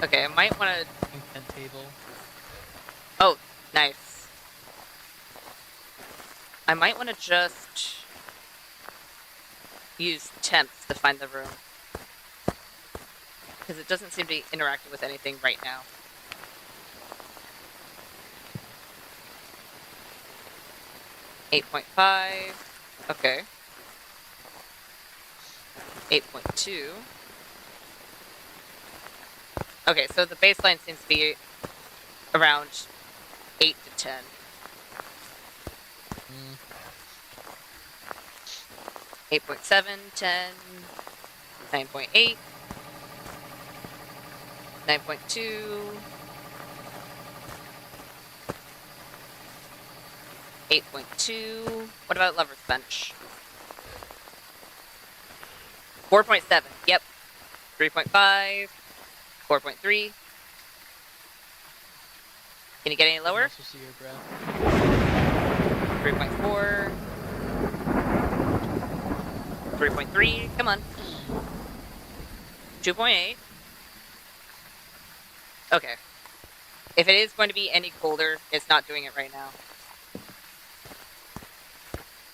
Okay, I might want to... Tent table. Oh, nice. I might want to just use temps to find the room. Because it doesn't seem to be interacting with anything right now. .5. Okay. 8.2. Okay, so the baseline seems to be around 8 to 10. 8.7, 10, 9.8, 9.2, 8.2. What about Lover's Bench? 4.7. Yep. 3.5. 4.3. Can you get any lower? Also see your breath. 3.4. 3.3. Come on. 2.8. Okay. If it is going to be any colder, it's not doing it right now.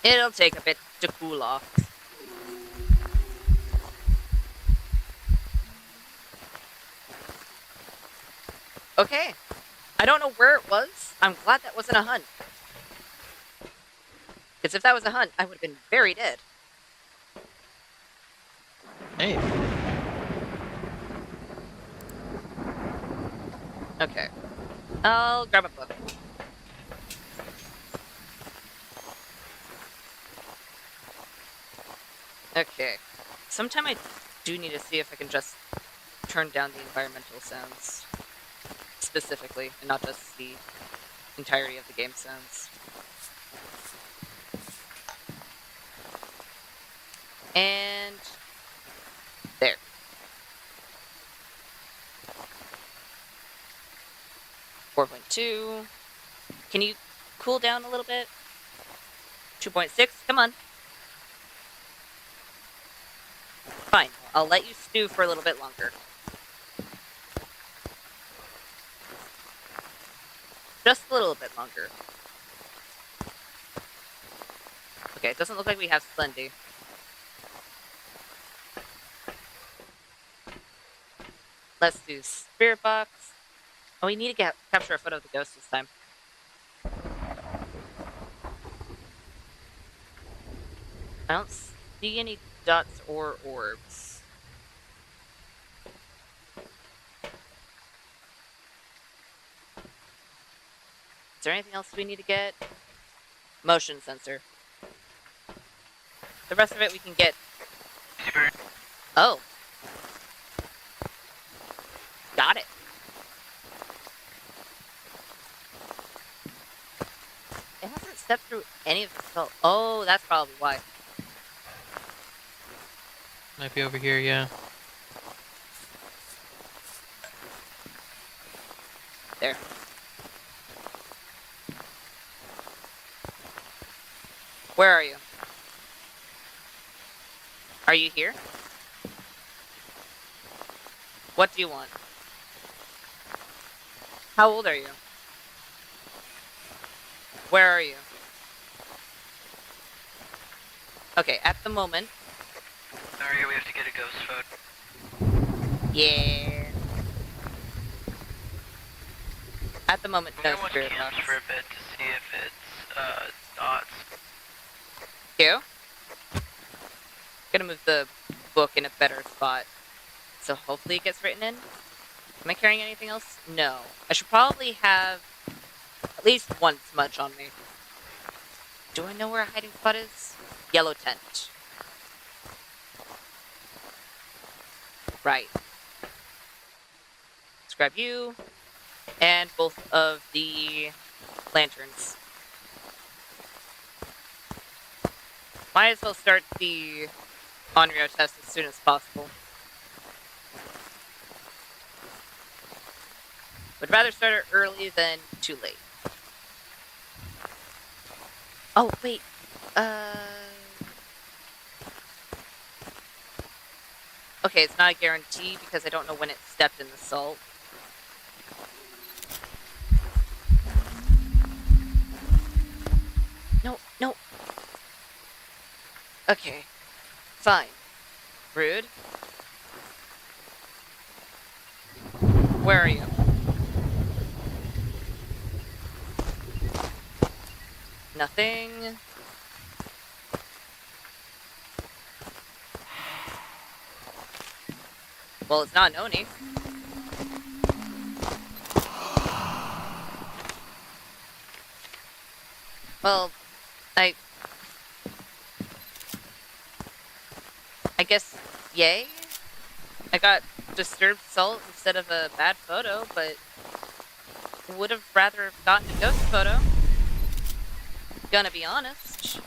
It'll take a bit to cool off. Okay. I don't know where it was. I'm glad that wasn't a hunt. Because if that was a hunt, I would have been very dead. Hey. Okay. I'll grab a book. Okay. Sometime I do need to see if I can just turn down the environmental sounds. Specifically, and not just the entirety of the game sounds. And... there. .2. Can you cool down a little bit? 2.6, come on. Fine, I'll let you stew for a little bit longer. Just a little bit longer. Okay, it doesn't look like we have Slendy. Let's do Spirit Box. Oh, we need to capture a photo of the ghost this time. I don't see any dots or orbs. Is there anything else we need to get? Motion sensor. The rest of it we can get. Oh. Got it. It hasn't stepped through any of the spell. Oh, that's probably why. Might be over here, yeah. There. Where are you? Are you here? What do you want? How old are you? Where are you? Okay, at the moment... Sorry, we have to get a ghost photo. Yeah. At the moment, I'm no gonna watch spirit cams box. for a bit to see if it's, dots. You? Gonna move the book in a better spot. So hopefully it gets written in. Am I carrying anything else? No. I should probably have at least one smudge on me. Do I know where a hiding spot is? Yellow tent. Right. Let's grab you and both of the lanterns. Might as well start the Onryo test as soon as possible. Would rather start it early than too late. Oh, wait. Okay, it's not a guarantee because I don't know when it stepped in the salt. No, no. Okay. Fine. Rude. Where are you? Nothing. Well, it's not Noni. Well, I guess, yay? I got disturbed salt instead of a bad photo, but would have rather have gotten a ghost photo. Gonna be honest.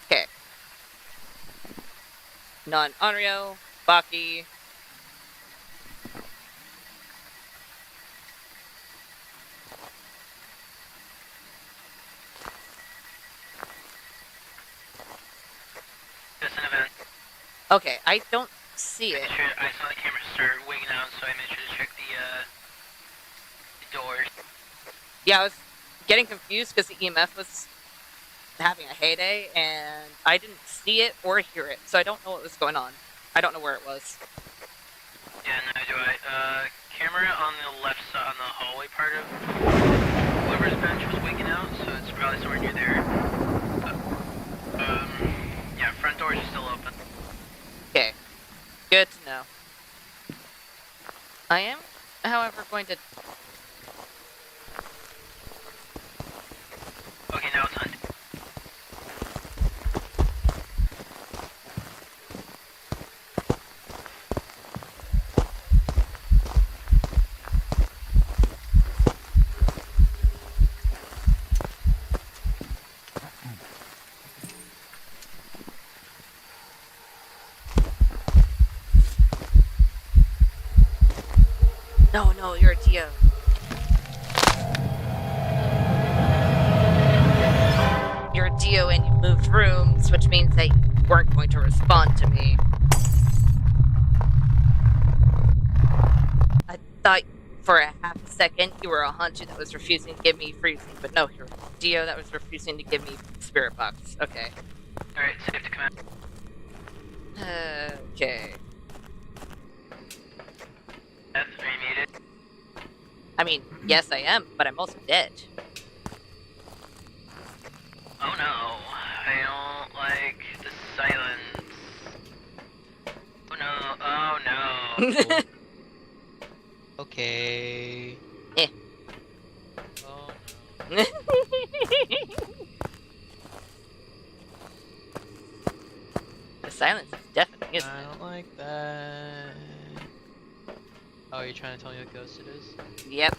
Okay. Non-Onryo, Baki. Just an event. Okay, I don't see it. I saw the camera start wigging out, so I made sure to check the doors. Yeah, I was getting confused because the EMF was having a heyday, and I didn't see it or hear it, so I don't know what was going on. I don't know where it was. Yeah, neither do I. Camera on the left side, on the hallway part of whoever's bench was wigging out, so it's probably somewhere near there. Yeah, front doors are still open. Okay, good to know. I am, however, going to... Okay, now it's hunting. No, no, you're a Dio. You're a Dio and you moved rooms, which means that you weren't going to respond to me. I thought for a half a second you were a Hantu that was refusing to give me freezing, but no, you're a Dio that was refusing to give me spirit box. Okay. Alright, safe to command. Okay. Death, are you muted? I mean, yes I am, but I'm also dead. Oh no, I don't like the silence. Oh no, oh no. Okay. Eh. Oh no. The silence is deafening, isn't I it? don't like that. Oh, you're trying to tell me what ghost it is? Yep.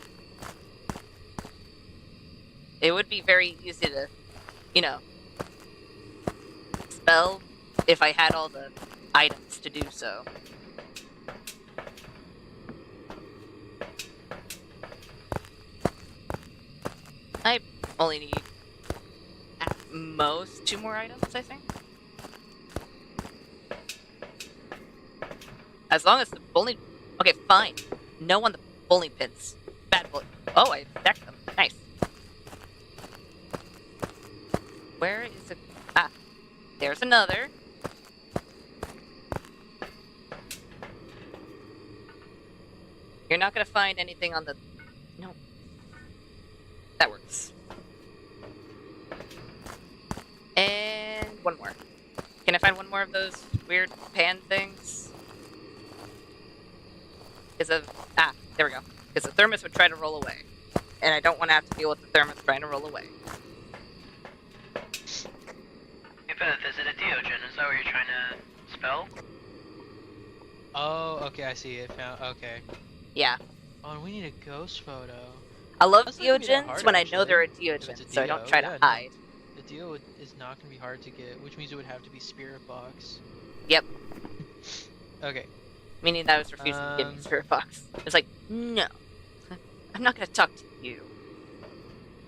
It would be very easy to, you know, spell if I had all the items to do so. I only need at most 2 more items, I think. As long as the bowling... Okay, fine. No on the bowling pins. Bad bullet. Oh, I stacked them. Nice. Where is it? Ah, there's another. You're not gonna find anything on the... No. That works. And one more. Can I find one more of those weird pan things? Because of... Ah, there we go. Because the thermos would try to roll away. and I don't want to have to deal with the thermos trying to roll away. Hey Beth, is it a Diogen? Is that what you're trying to spell? Oh, okay, I see it. Okay. Yeah. Oh, and we need a ghost photo. I love That's not gonna be that Diogens hard, when I know they're a actually, if it's Diogen, a so I don't Dio, try yeah, to no. hide. The Dio is not going to be hard to get, which means it would have to be Spirit Box. Yep. Okay. Meaning that I was refusing to give me Spirit Box. It's like, no. I'm not going to talk to you.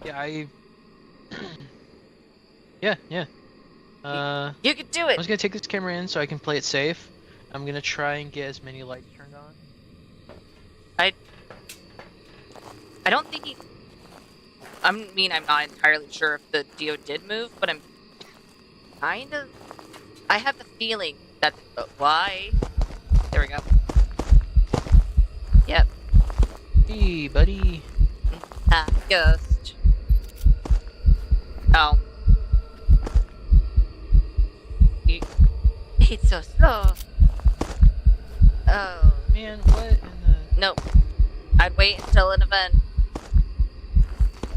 Yeah, yeah. You could do I it! was gonna take this camera in so I can play it safe. I'm gonna try and get as many lights turned on. I don't think he... I mean, I'm not entirely sure if the Dio did move, but I'm kind of... I have the feeling that... why? There we go. Yep. Hey, buddy. Ah, ghost. Oh. It's so slow. Oh. Man, what in the... Nope. I'd wait until an event.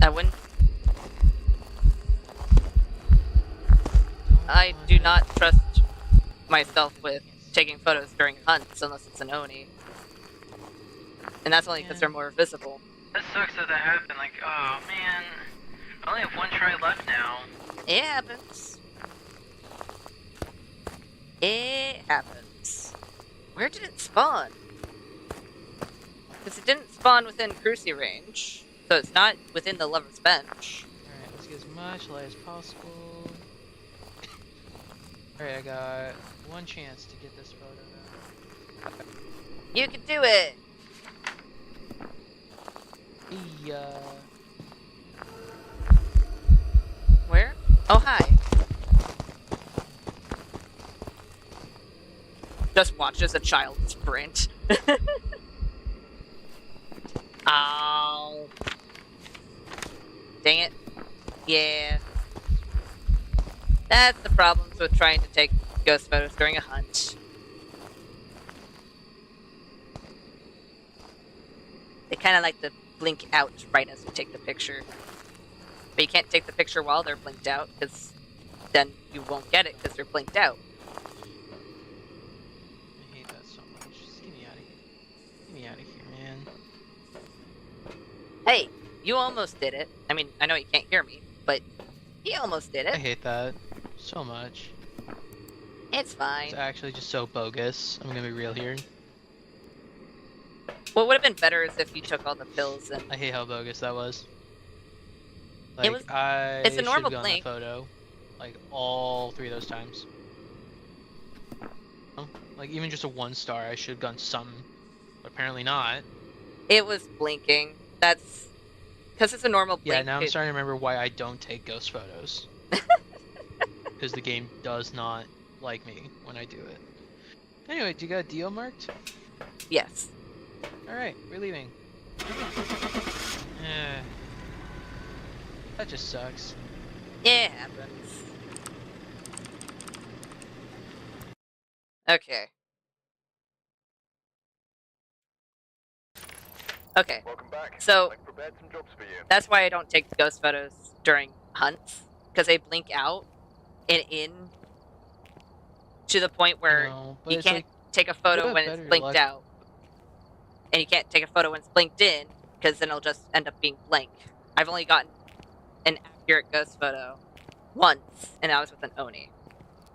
I wouldn't. I do not trust myself with taking photos during hunts unless it's an Oni. And that's only because they're more visible. That sucks that happened. Like, oh man. I only have one try left now. It happens. It happens. Where did it spawn? Because it didn't spawn within cruci range, so it's not within the lover's bench. Alright, let's get as much light as possible. Alright, I got one chance to get this photo now. You can do it! Yeah. Where? Oh, hi. Just watch as a child sprint. Oh. Dang it. Yeah. That's the problems with trying to take ghost photos during a hunt. They kind of like to blink out right as you take the picture. But you can't take the picture while they're blinked out, because then you won't get it because they're blinked out. I hate that so much. Just get me out of here. Get me out of here, man. Hey, you almost did it. I mean, I know you can't hear me, but you almost did I it. hate that so much. It's fine. It's actually just so bogus. I'm gonna be real here. What would have been better is if you took all the pills and... I hate how bogus that was. Like, was- I it's a normal should've gone blink. that photo, like, all 3 of those times. Oh, like, even just a 1 star, I should've gone some, but apparently not. It was blinking. That's... Because it's a normal blink. Yeah, now I'm starting to remember why I don't take ghost photos. Because the game does not like me when I do it. Anyway, do you got a deal marked? Yes. Alright, we're leaving. That just sucks. It happens. Okay. Okay. Welcome back. So- I've prepared some jobs for you. That's why I don't take ghost photos during hunts. Because they blink out and in to the point where No, but you it's can't like, take a photo have when it's better blinked luck. out. And you can't take a photo when it's blinked in, because then it'll just end up being blank. I've only gotten an accurate ghost photo once, and that was with an Oni.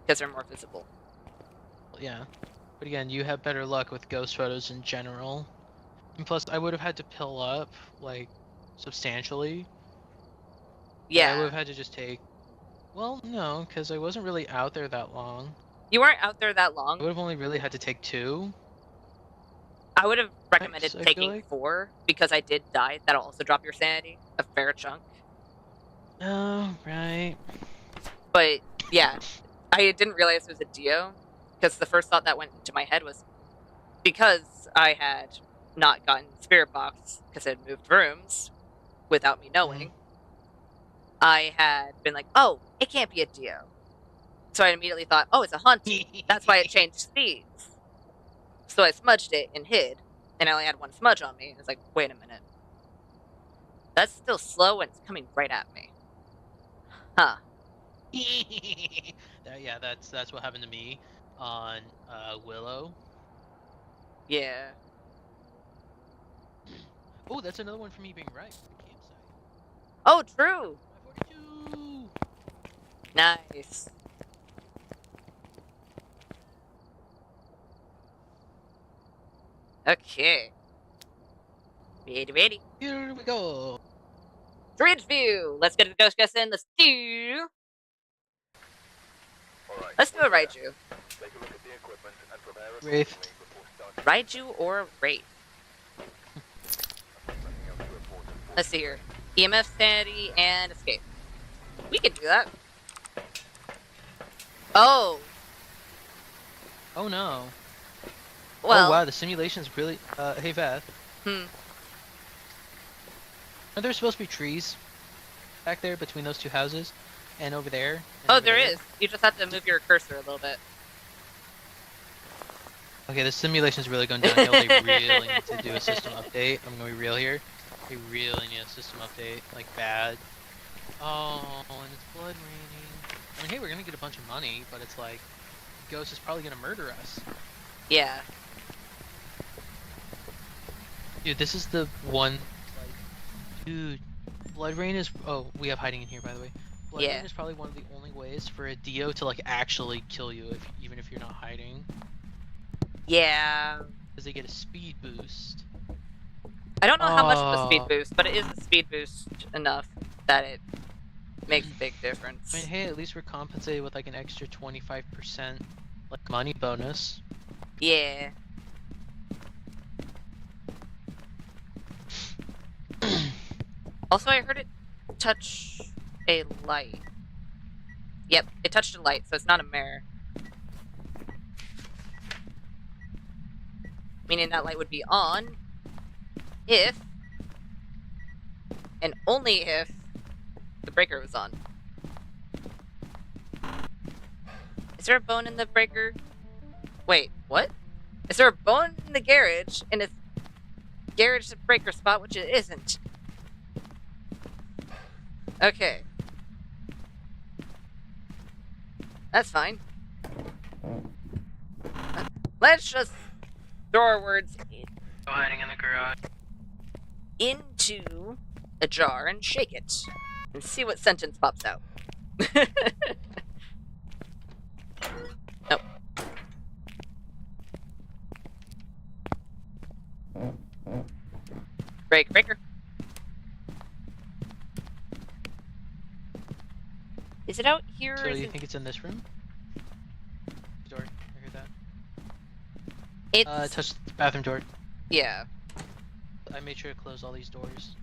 Because they're more visible. yeah. But again, you have better luck with ghost photos in general. And plus, I would have had to pill up, like, substantially. Yeah. I would have had to just take... Well, no, because I wasn't really out there that long. You weren't out there that I long. would have only really had to take 2. I would have recommended I feel taking like. 4, because I did die. That'll also drop your sanity. A fair chunk. Oh, right. But, yeah. I didn't realize it was a Dio, because the first thought that went into my head was, because I had not gotten Spirit Box, because it had moved rooms, without me knowing, I had been like, oh, it can't be a Dio. So I immediately thought, oh, it's a hunt. That's why it changed speeds. So I smudged it and hid, and I only had 1 smudge on me. I was like, wait a minute. That's still slow and it's coming right at me. Huh. Yeah, that's what happened to me on Willow. Yeah. Oh, that's another one for me being right. The campsite. Oh, true. 42. Nice. Okay. Ready. Here we go. Bridge view. Let's get to the ghost guess in. Let's do. Alright, Let's do a we're here. Raiju. Take a look at the equipment and prepare Wraith. accordingly before starting. Raiju or Wraith? Nothing else to report, Let's see here. EMF, sanity, and escape. We can do that. Oh. Oh no. Well. Oh wow, the simulation's really. Hey Vath. Hmm. Are there supposed to be trees back there between those two houses, and over there? And Oh, over there there? is. You just have to move your cursor a little bit. Okay, the simulation's really going downhill. They really need to do a system update. I'm gonna be real here. They really need a system update, like bad. Oh, and it's blood raining. I mean, hey, we're gonna get a bunch of money, but it's like, Ghost is probably gonna murder us. Yeah. Dude, this is the one, like, dude, blood rain is, oh, we have hiding in here, by the way. Blood Yeah. rain is probably one of the only ways for a Dio to, like, actually kill you, even if you're not hiding. Yeah. Because they get a speed boost. I don't know how much of a speed boost, but it is a speed boost enough that it makes a big difference. I mean, hey, at least we're compensated with, like, an extra 25%, like, money bonus. Yeah. Also, I heard it touch a light. Yep, it touched a light, so it's not a mirror. Meaning that light would be on if, and only if, the breaker was on. Is there a bone in the breaker? Wait, what? Is there a bone in the garage, and it's garage the breaker spot, which it isn't? Okay. That's fine. Let's just throw our words Go hiding in the garage. into a jar and shake it. And see what sentence pops out. Nope. Breaker. Is it out here? So Or is you it... think it's in this room? Door, I heard that. It's... Touch the bathroom door. Yeah. I made sure to close all these doors.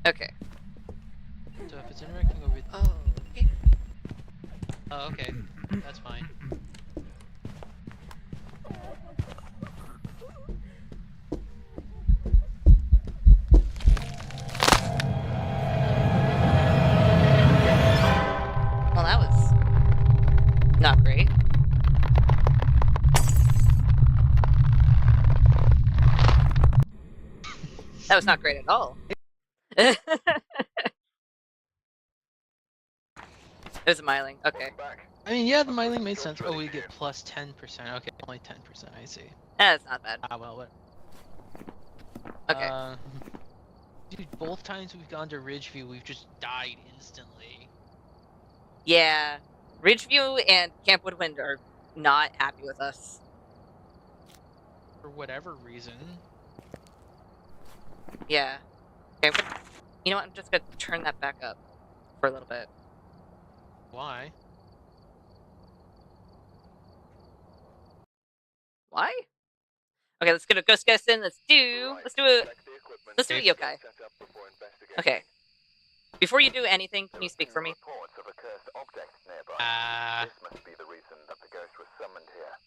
Okay. So if it's interacting over... Oh, okay. Oh, okay. That's fine. Well, that was not great. That was not great at all. It was a miling. Okay. I mean, yeah, the miling made sense. Oh, we get plus 10%. Okay, only 10%, I see. That's not bad. Ah, well, what? Okay. Dude, both times we've gone to Ridgeview, we've just died instantly. Yeah. Ridgeview and Camp Woodwind are not happy with us. For whatever reason. Yeah. Okay. You know what? I'm just gonna turn that back up for a little bit. Why? Why? Okay, let's get a ghost guess in. Let's do a yokai. Okay. Before you do anything, can you speak for me? Ah. This must be the reason that the ghost was summoned here.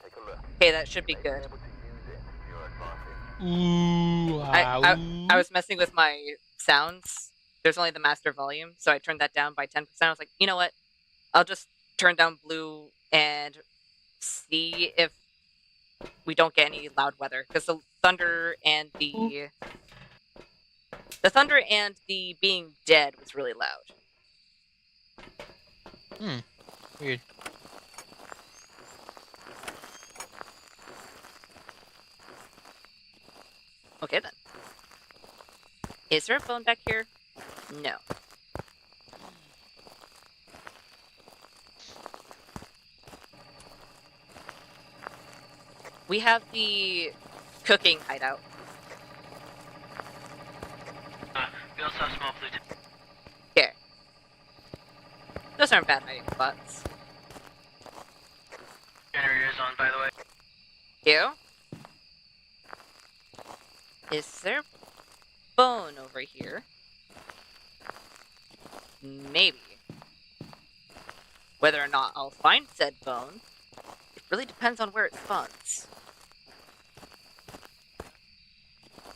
Take a look. Okay, that should be May good. able to use it to your advantage. Ooh, I was messing with my sounds. There's only the master volume, so I turned that down by 10%. I was like, you know what? I'll just turn down blue and see if we don't get any loud weather. Because the thunder and the The thunder and the being dead was really loud. Weird. Okay then. Is there a phone back here? No. We have the cooking hideout. We also have small blue. Here. Those aren't bad hiding spots. Generator is on, by the way. You? Is there bone over here? Maybe. Whether or not I'll find said bone, it really depends on where it spawns.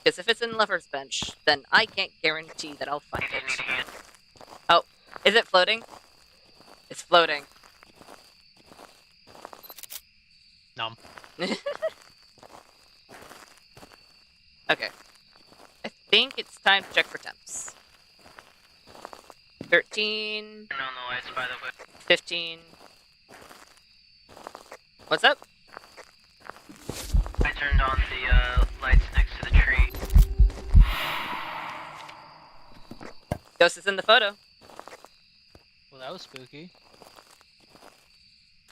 Because if it's in Lover's Bench, then I can't guarantee that I'll find Need it. a hand. Oh, is it floating? It's floating. Nom. Okay. I think it's time to check for temps. 13, Turn on the lights, by the way. 15. What's up? I turned on the lights next to the tree. Ghost is in the photo. Well, that was spooky.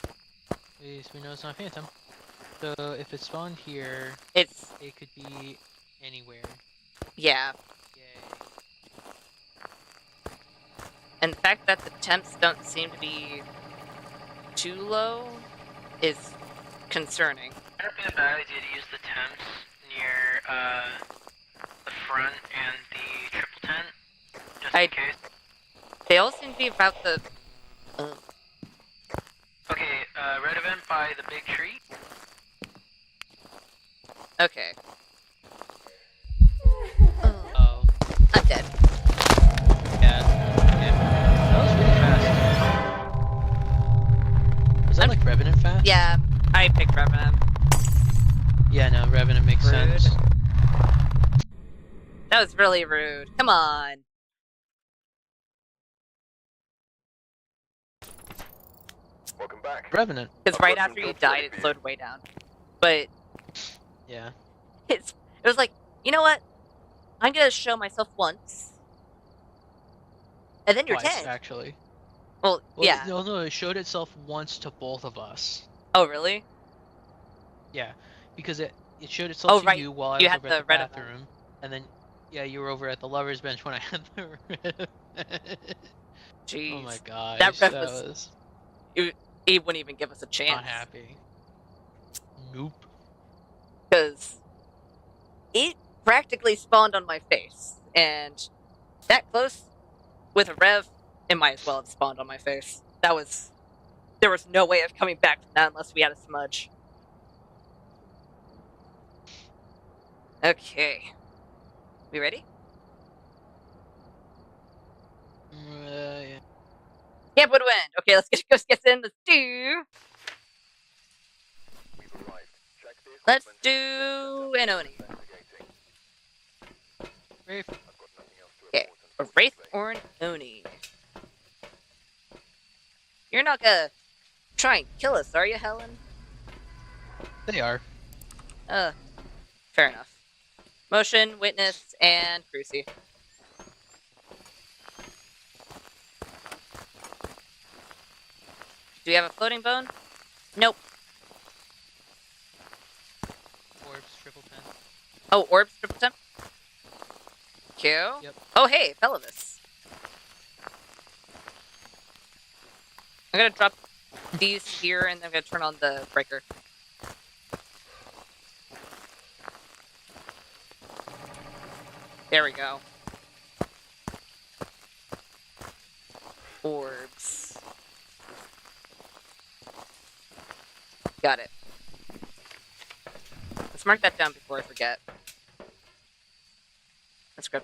At least we know it's not Phantom. So if it spawned here, It's, it could be anywhere. yeah. Yay. And the fact that the temps don't seem to be too low is concerning. Might not be a bad idea to use the temps near the front and the triple tent, just in case. They all seem to be about the... Okay, red event by the big tree. Okay. Oh, I'm dead. yeah. That was really fast. Was that like Revenant fast? Yeah, I picked Revenant. Yeah, no, Revenant makes Rude. sense. That was really rude. Come on. Welcome back. Revenant. Because right after you died, it slowed way down. But Yeah. it was like, you know what? I'm gonna show myself once. And then you're Twice, dead. actually. Well, Well, yeah. No, it showed itself once to both of us. Oh, really? Yeah, because it showed itself Oh, to right. you while I You was had over the at the red event. bathroom, and then yeah, you were over at the Lover's Bench when I had the red. Jeez. Oh my gosh, That that ref was He wouldn't even give us a chance. not happy. Nope. Because it practically spawned on my face. And that close with a rev, it might as well have spawned on my face. There was no way of coming back from that unless we had a smudge. Okay. We ready? Yeah. Camp would win. Okay, let's get Ghost gets in. Let's do. We've arrived. Check the Let's equipment. do an Oni. Investigating. Rafe. I've got nothing else to Okay, report a Wraith or an Oni. You're not gonna try and kill us, are you, Helen? They are. Fair enough. Motion, Witness, and Cruci. Do we have a floating bone? Nope. Orbs, triple 10. Oh, orbs, triple temp. Q. Yep. Oh, hey, Felivus. I'm gonna drop these here, and I'm gonna turn on the breaker. There we go. Orbs. Got it. Let's mark that down before I forget. Let's grab.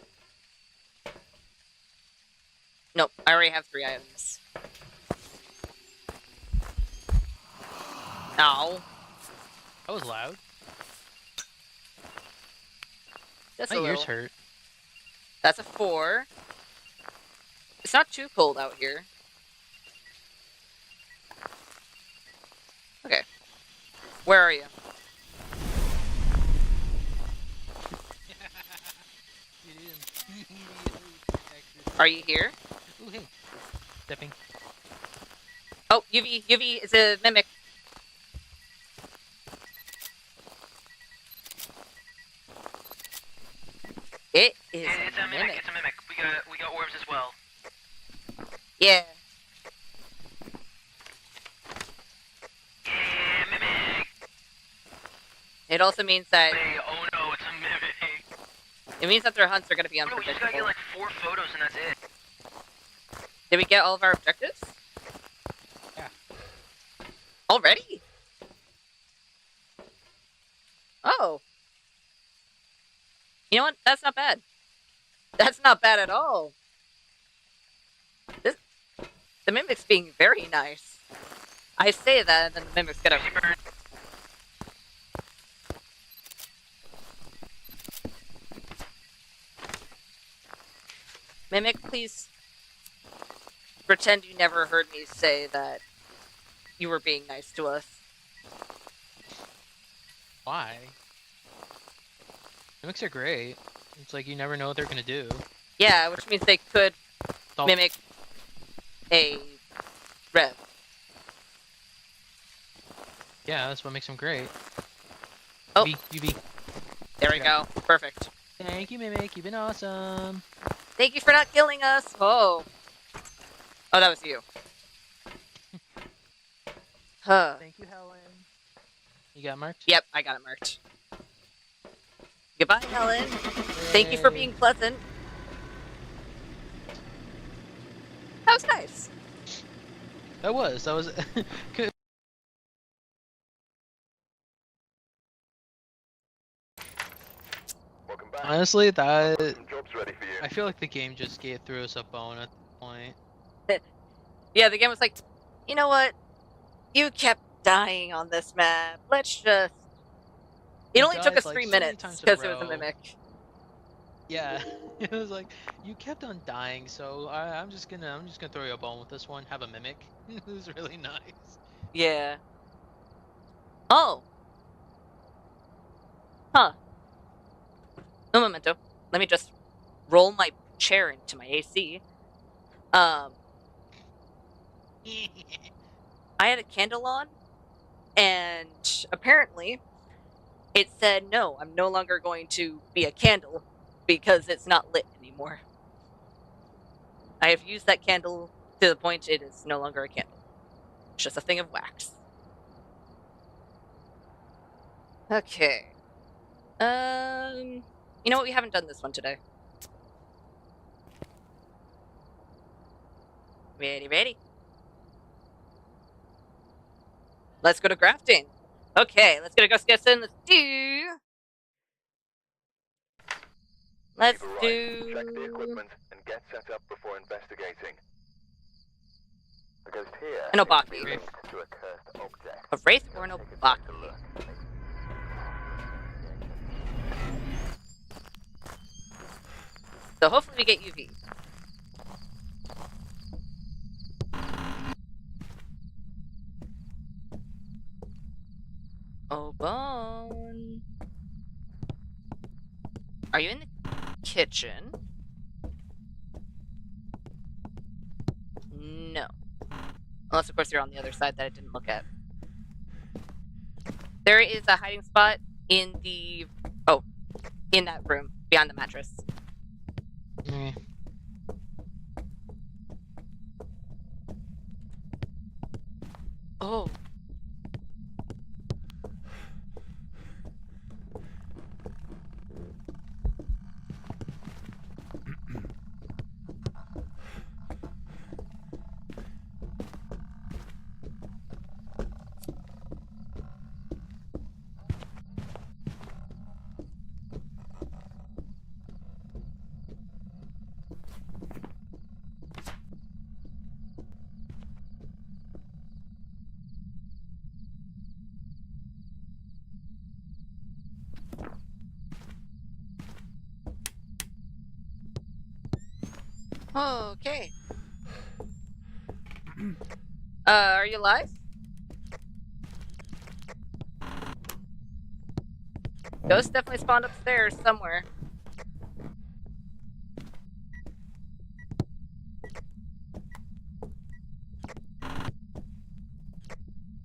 Nope, I already have 3 items. Ow. That was loud. Just My a ears little. hurt. That's a 4. It's not too cold out here. Okay. Where are you? You didn't immediately protect yourself. Are you here? Ooh, hey. Stepping. Oh, UV is a mimic. It is It's a mimic. It's a mimic. We got orbs as well. Yeah. Yeah, mimic. It also means that Hey, oh no, it's a mimic. it means that their hunts are gonna be Oh, no, we just gotta unpredictable. get like 4 photos and that's it. Did we get all of our objectives? Yeah. Already? Oh. You know what? That's not bad. That's not bad at all. The mimic's being very nice. I say that, and then the mimic's gonna. Easy burn. Mimic, please pretend you never heard me say that you were being nice to us. Why? Mimics are great. It's like you never know what they're gonna do. Yeah, which means they could Oh. mimic a rev. Yeah, that's what makes them great. Oh. UV. There we go. Perfect. Thank you, Mimic. You've been awesome. Thank you for not killing us. Oh. Oh, that was you. Huh. Thank you, Helen. You got marked? Yep, I got it marked. Goodbye, Helen. Thank you for being pleasant. That was nice. That was. Good. Welcome back. Honestly, that Some jobs ready for you. I feel like the game just threw us a bone at the point. Yeah, the game was like, you know what? You kept dying on this map. Let's just. It We only took died, us like, 3 so many minutes times in a because it was a row. mimic. Yeah, it was like you kept on dying, so I'm just gonna throw you a bone with this one. Have a mimic. It was really nice. Yeah. Oh. Huh. Un momento. Let me just roll my chair into my AC. I had a candle on, and apparently it said, no, I'm no longer going to be a candle because it's not lit anymore. I have used that candle to the point it is no longer a candle. It's just a thing of wax. Okay. You know what? We haven't done this one today. Ready? Let's go to grafting. Okay, let's get this in. Let's Keep it right. do. Check the equipment and get set up before investigating. The ghost here An seems to Obaki. be linked to a cursed object. A wraith or an Take a Obaki? closer look. So hopefully we get UV. Oh, Bone. Are you in the kitchen? No. Unless, of course, you're on the other side that I didn't look at. There is a hiding spot in the... Oh, in that room, beyond the mattress. Mm. Oh. Okay. Are you live? Ghost definitely spawned upstairs somewhere.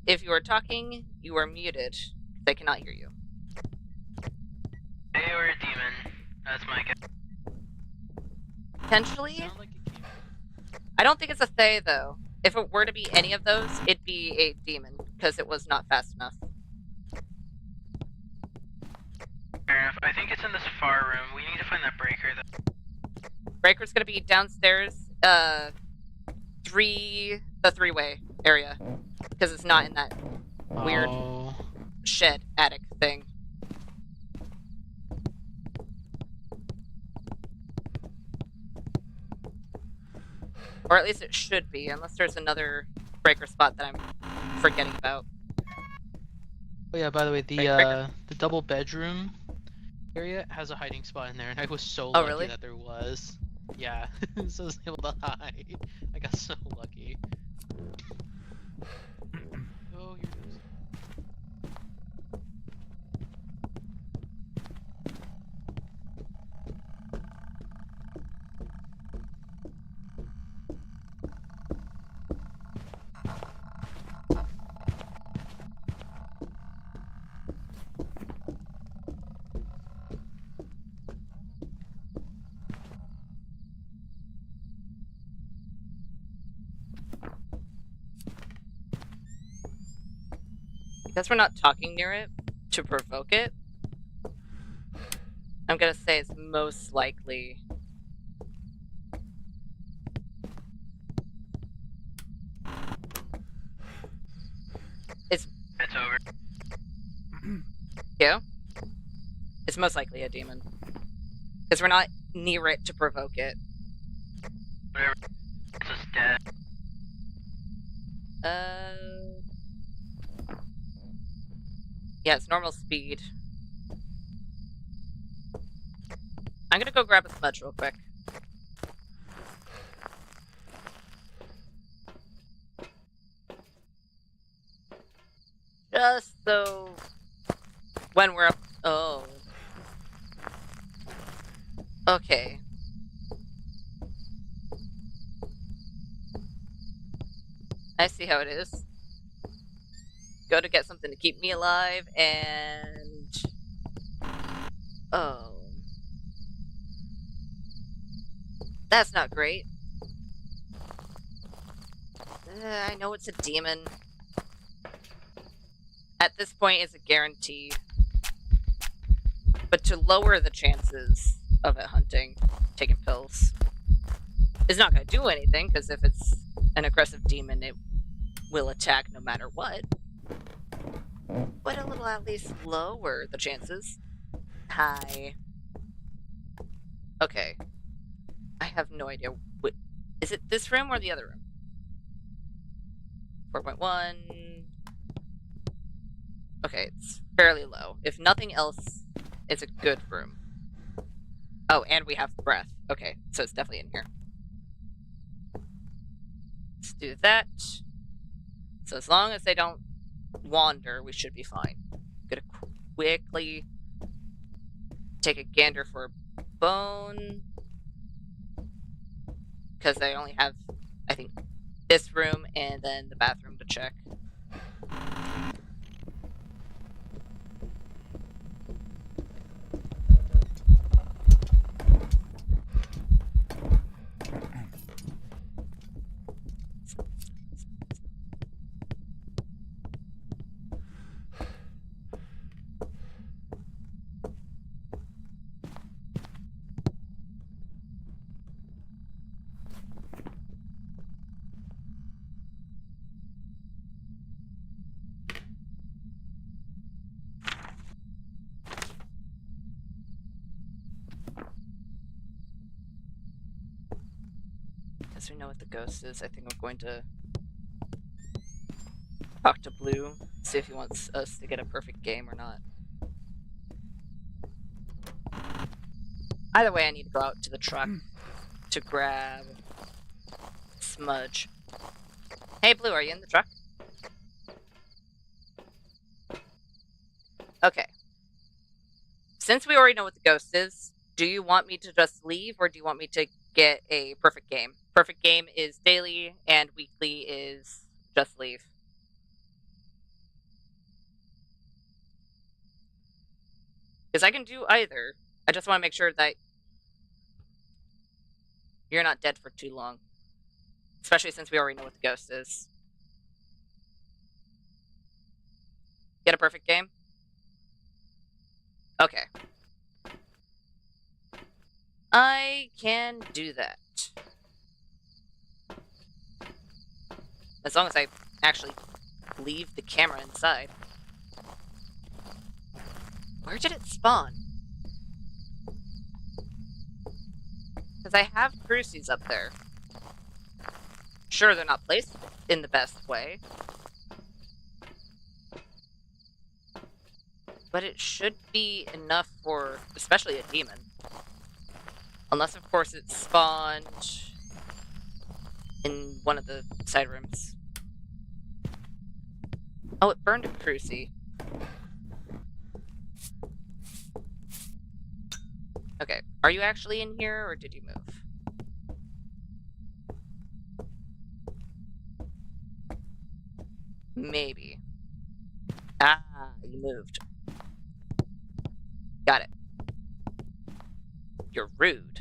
If you are talking, you are muted. They cannot hear you. They or a demon. That's my guess. Potentially? Sound like it came. I don't think it's a Thay, though. If it were to be any of those, it'd be a demon, because it was not fast enough. Fair enough. I think it's in this far room. We need to find that breaker, though. Breaker's gonna be downstairs, the three-way area. Because it's not in that weird Oh. shed attic thing. Or at least it should be, unless there's another breaker spot that I'm forgetting about. Oh yeah, by the way, Breaker. the double bedroom area has a hiding spot in there, and I was so Oh, lucky really? that there was. Yeah, so I was able to hide. I got so lucky. Oh, here it is. Because we're not talking near it to provoke it, I'm gonna say it's most likely. It's over. Yeah? It's most likely a demon. Because we're not near it to provoke it. Whatever. It's just dead. Yeah, it's normal speed. I'm gonna go grab a smudge real quick. Just so when we're up. Oh. Okay. I see how it is. Go to get something to keep me alive, and... Oh. That's not great. I know it's a demon. At this point, it's a guarantee. But to lower the chances of it hunting, taking pills is not going to do anything, because if it's an aggressive demon, it will attack no matter what. But it'll at least lower the chances. Hi. Okay. I have no idea. Is it this room or the other room? 4.1. Okay, it's fairly low. If nothing else, it's a good room. Oh, and we have breath. Okay, so it's definitely in here. Let's do that. So as long as they don't wander, we should be fine. I'm gonna quickly take a gander for a bone. Because I only have, I think, this room and then the bathroom to check. Guess we know what the ghost is. I think I'm going to talk to Blue, see if he wants us to get a perfect game or not. Either way, I need to go out to the truck to grab Smudge. Hey, Blue, are you in the truck? Okay. Since we already know what the ghost is, do you want me to just leave, or do you want me to get a perfect game? Perfect game is daily, and weekly is just leave. Because I can do either. I just want to make sure that you're not dead for too long. Especially since we already know what the ghost is. Get a perfect game? Okay. I can do that. As long as I actually leave the camera inside. Where did it spawn? Because I have crucies up there. Sure, they're not placed in the best way. But it should be enough for, especially a demon. Unless, of course, it spawned in one of the side rooms. Oh, it burned a crucie. Okay, are you actually in here, or did you move? Maybe. Ah, you moved. Got it. You're rude.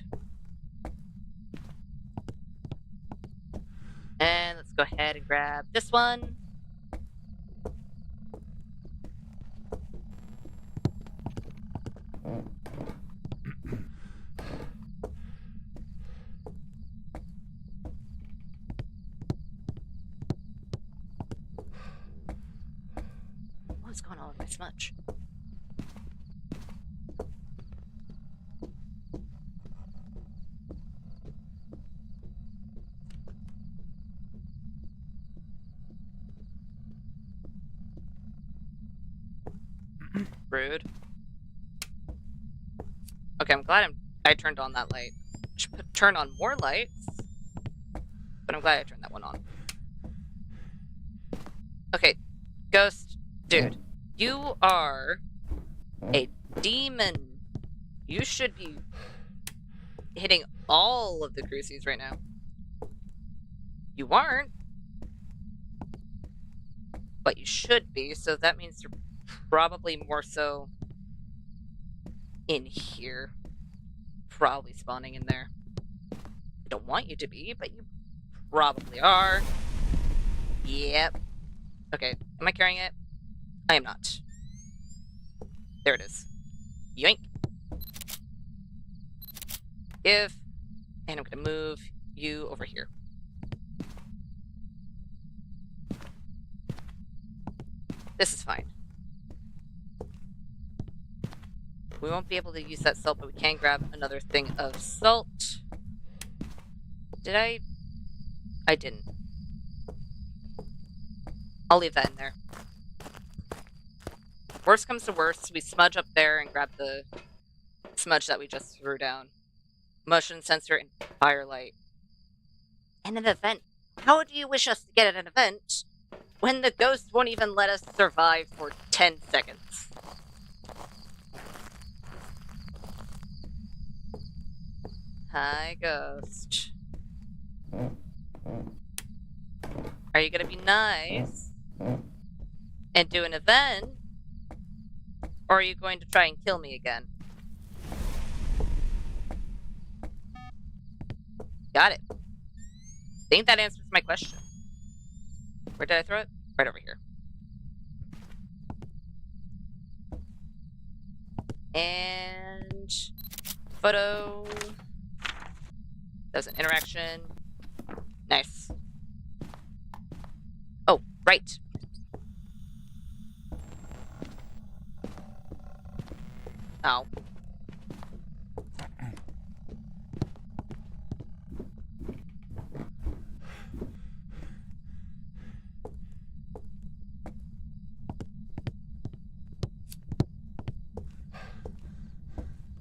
And let's go ahead and grab this one. What's going on with my smudge? Rude. Okay, I'm glad I turned on that light. Should turn on more lights, but I'm glad I turned that one on. Okay, Ghost, dude, you are a demon. You should be hitting all of the crucies right now. You aren't, but you should be, so that means you're probably more so in here. Probably spawning in there. I don't want you to be, but you probably are. Yep. Okay, am I carrying it? I am not. There it is. Yoink. Give. And I'm gonna move you over here. This is fine. We won't be able to use that salt, but we can grab another thing of salt. Did I? I didn't. I'll leave that in there. Worst comes to worst, we smudge up there and grab the smudge that we just threw down. Motion sensor and firelight. And an event. How do you wish us to get at an event when the ghost won't even let us survive for 10 seconds? Hi, Ghost. Are you gonna be nice and do an event? Or are you going to try and kill me again? Got it. Think that answers my question. Where did I throw it? Right over here. And photo. There's an interaction. Nice. Oh, right. Ow.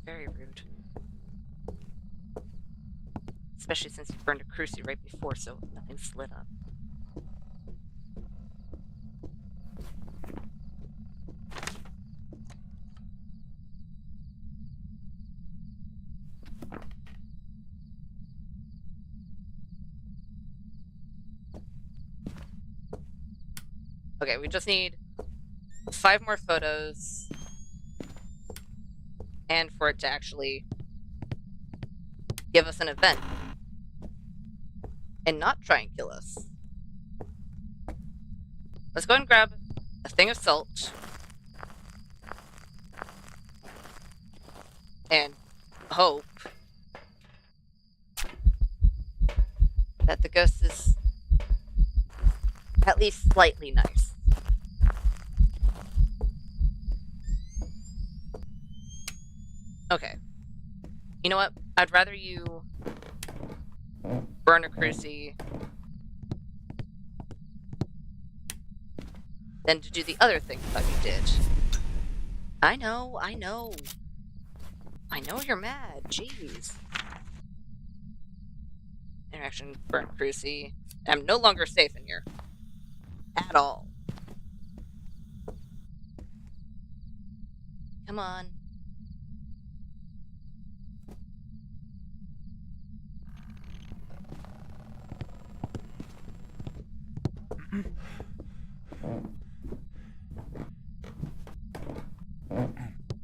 Very rude. Especially since you burned a crucie right before, so nothing's lit up. Okay, we just need 5 more photos. And for it to actually give us an event. And not try and kill us. Let's go and grab a thing of salt. And hope that the ghost is at least slightly nice. Okay. You know what? I'd rather you burn a crucie than to do the other thing that you did. I know. I know you're mad. Jeez. Interaction, burn crucie. I'm no longer safe in here. At all. Come on.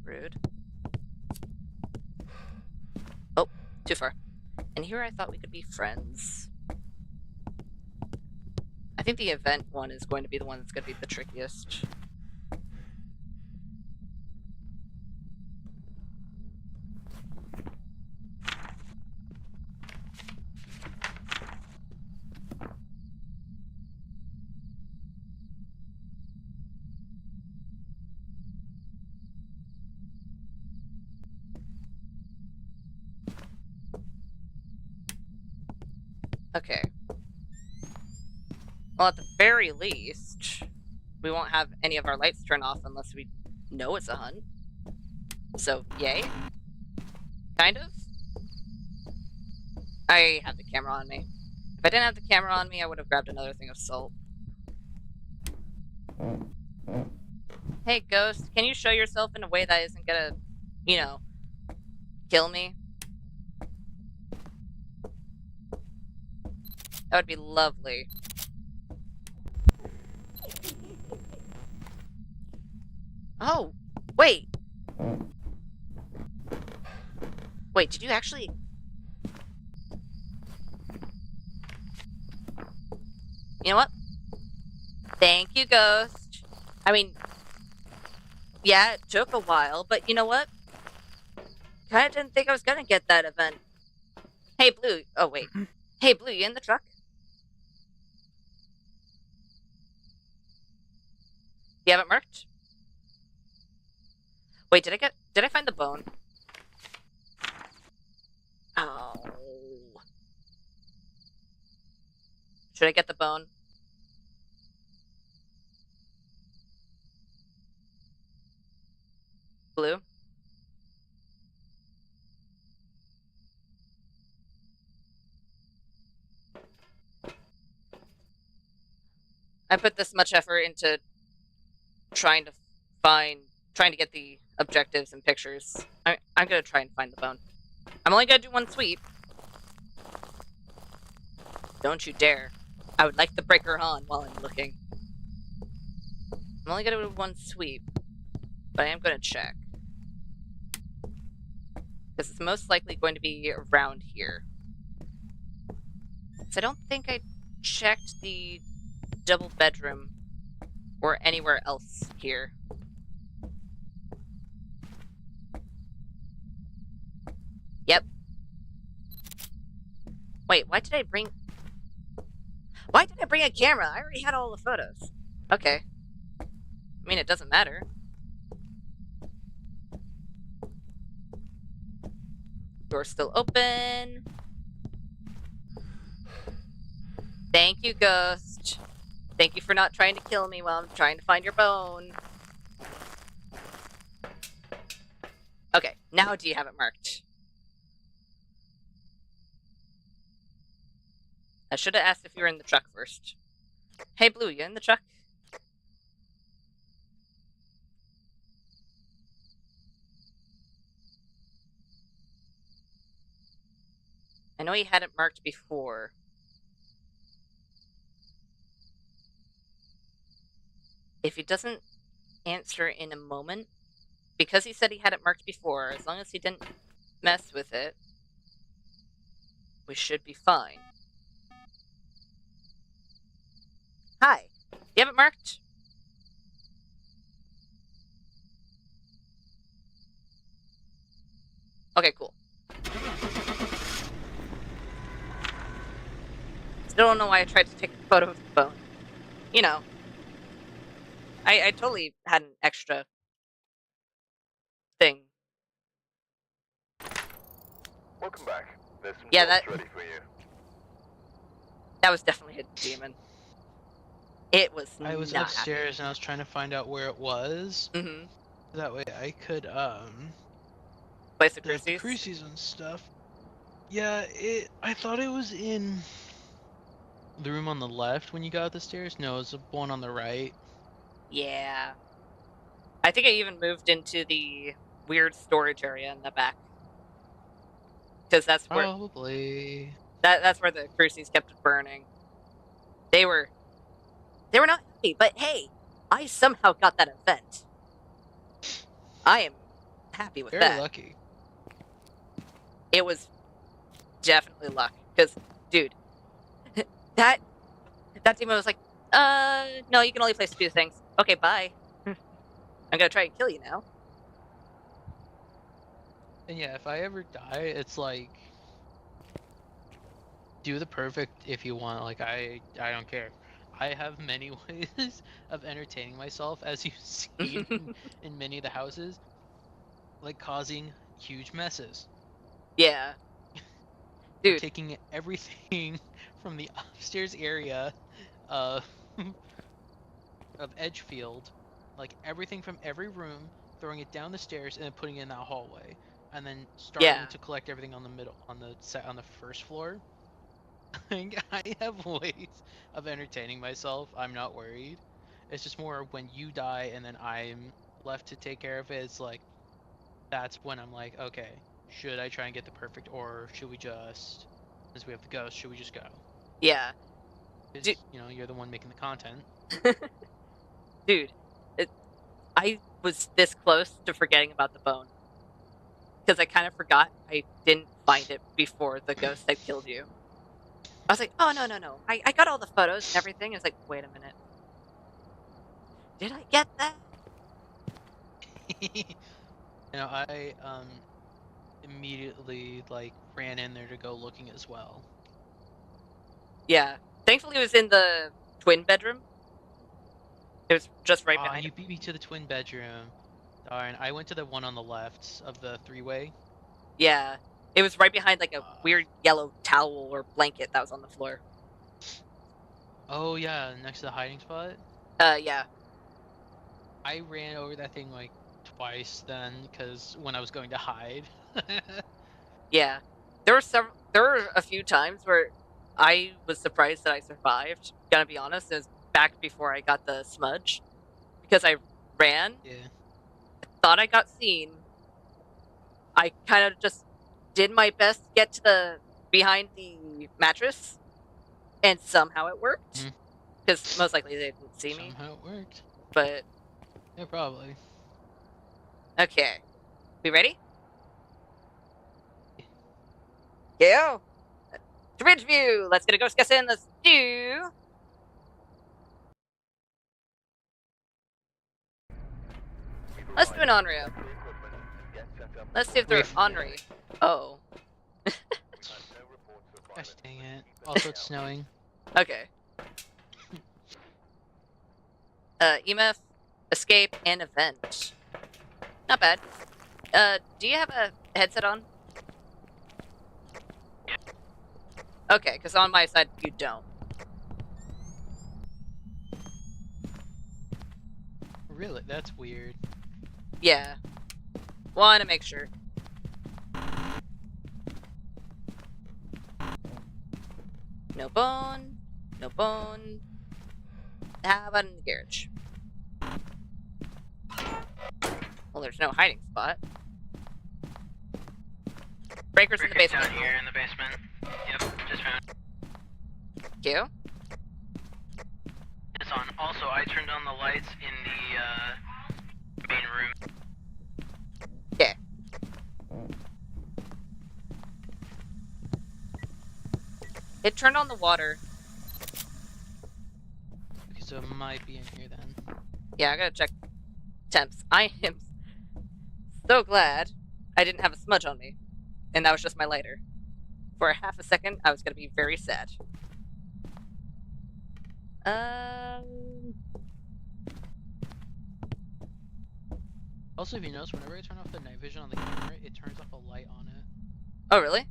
Rude. Oh, too far. And here I thought we could be friends. I think the event one is going to be the one that's going to be the trickiest. Okay. Well, at the very least, we won't have any of our lights turn off unless we know it's a hunt. So, yay. Kind of. I have the camera on me. If I didn't have the camera on me, I would have grabbed another thing of salt. Hey, Ghost, can you show yourself in a way that isn't gonna, you know, kill me? That would be lovely. Oh, wait. Wait, did you actually... You know what? Thank you, Ghost. I mean, yeah, it took a while, but you know what? Kinda didn't think I was gonna get that event. Hey, Blue. Oh, wait. Hey, Blue, you in the truck? You have it marked? Wait, did I find the bone? Oh. Should I get the bone? Blue? I put this much effort into trying to get the objectives and pictures. I'm gonna try and find the bone. I'm only gonna do one sweep. Don't you dare. I would like the breaker on while I'm looking. I'm only gonna do one sweep, but I am gonna check. Because it's most likely going to be around here. So I don't think I checked the double bedroom or anywhere else here. Yep. Wait, why did I bring a camera? I already had all the photos. Okay. I mean, it doesn't matter. Door's still open. Thank you, Ghost. Thank you for not trying to kill me while I'm trying to find your bone. Okay, now do you have it marked? I should have asked if you were in the truck first. Hey, Blue, you in the truck? I know he had it marked before. If he doesn't answer in a moment, because he said he had it marked before, as long as he didn't mess with it, we should be fine. Hi, you have it marked? Okay, cool. Still don't know why I tried to take a photo of the phone. You know, I totally had an extra thing. Welcome back. There's some Yeah, jobs that- ready for you. That was definitely a demon. It was I was not upstairs and I was trying to find out where it was. Mm-hmm. That way I could Place the the cruises? cruises and stuff. Yeah, I thought it was in the room on the left when you got up the stairs. No, it was the one on the right. Yeah. I think I even moved into the weird storage area in the back. Because that's where Probably. that's where the cruises kept burning. They were not happy, but hey, I somehow got that event. I am happy with Very that. lucky. It was definitely luck. Because, dude, that demon was like, no, you can only place 2 things. Okay, bye. I'm gonna try and kill you now. And yeah, if I ever die, it's like do the perfect if you want. Like I don't care. I have many ways of entertaining myself, as you've seen in many of the houses, like causing huge messes. Yeah. We're Dude. taking everything from the upstairs area of Edgefield, like everything from every room, throwing it down the stairs and then putting it in that hallway, and then starting to collect everything on the first floor. I have ways of entertaining myself. I'm not worried. It's just more when you die and then I'm left to take care of it. It's like that's when I'm like, okay, should I try and get the perfect, or should we just, since we have the ghost, should we just go? Yeah. Because you're the one making the content. Dude, I was this close to forgetting about the bone. Because I kind of forgot I didn't find it before the ghost had killed you. I was like, oh, no. I got all the photos and everything. It's like, wait a minute. Did I get that? I immediately ran in there to go looking as well. Yeah. Thankfully, it was in the twin bedroom. It was just right behind You it. beat me to the twin bedroom. Darn, I went to the one on the left of the 3-way. Yeah. It was right behind like a weird yellow towel or blanket that was on the floor. Oh yeah, next to the hiding spot? Yeah. I ran over that thing like twice then, because when I was going to hide. Yeah. There were a few times where I was surprised that I survived. Gonna be honest, it was back before I got the smudge. Because I ran. Yeah. Thought I got seen. I kind of just did my best to get to the behind the mattress, and somehow it worked. Because most likely they didn't see me. Somehow it worked. But yeah, probably. Okay, we ready? Go. To Ridgeview. Let's get a ghost guess in. Let's do. Let's do an Onryo. Let's see if they're Onry. Oh. Gosh dang it. Also, it's snowing. Okay. EMF, escape, and event. Not bad. Do you have a headset on? Okay, because on my side, you don't. Really? That's weird. Yeah. Want to make sure. No bone. No bone. How about in the garage? Well, there's no hiding spot. Breaker's in the Breaker's basement. down here in the basement. Yep, just found it. Thank you. It's on. Also, I turned on the lights in the main room. Okay. It turned on the water. Okay, so it might be in here then. Yeah, I gotta check temps. I am so glad I didn't have a smudge on me. And that was just my lighter. For a half a second, I was gonna be very sad. Also, if you notice, whenever I turn off the night vision on the camera, it turns off a light on it. Oh, really?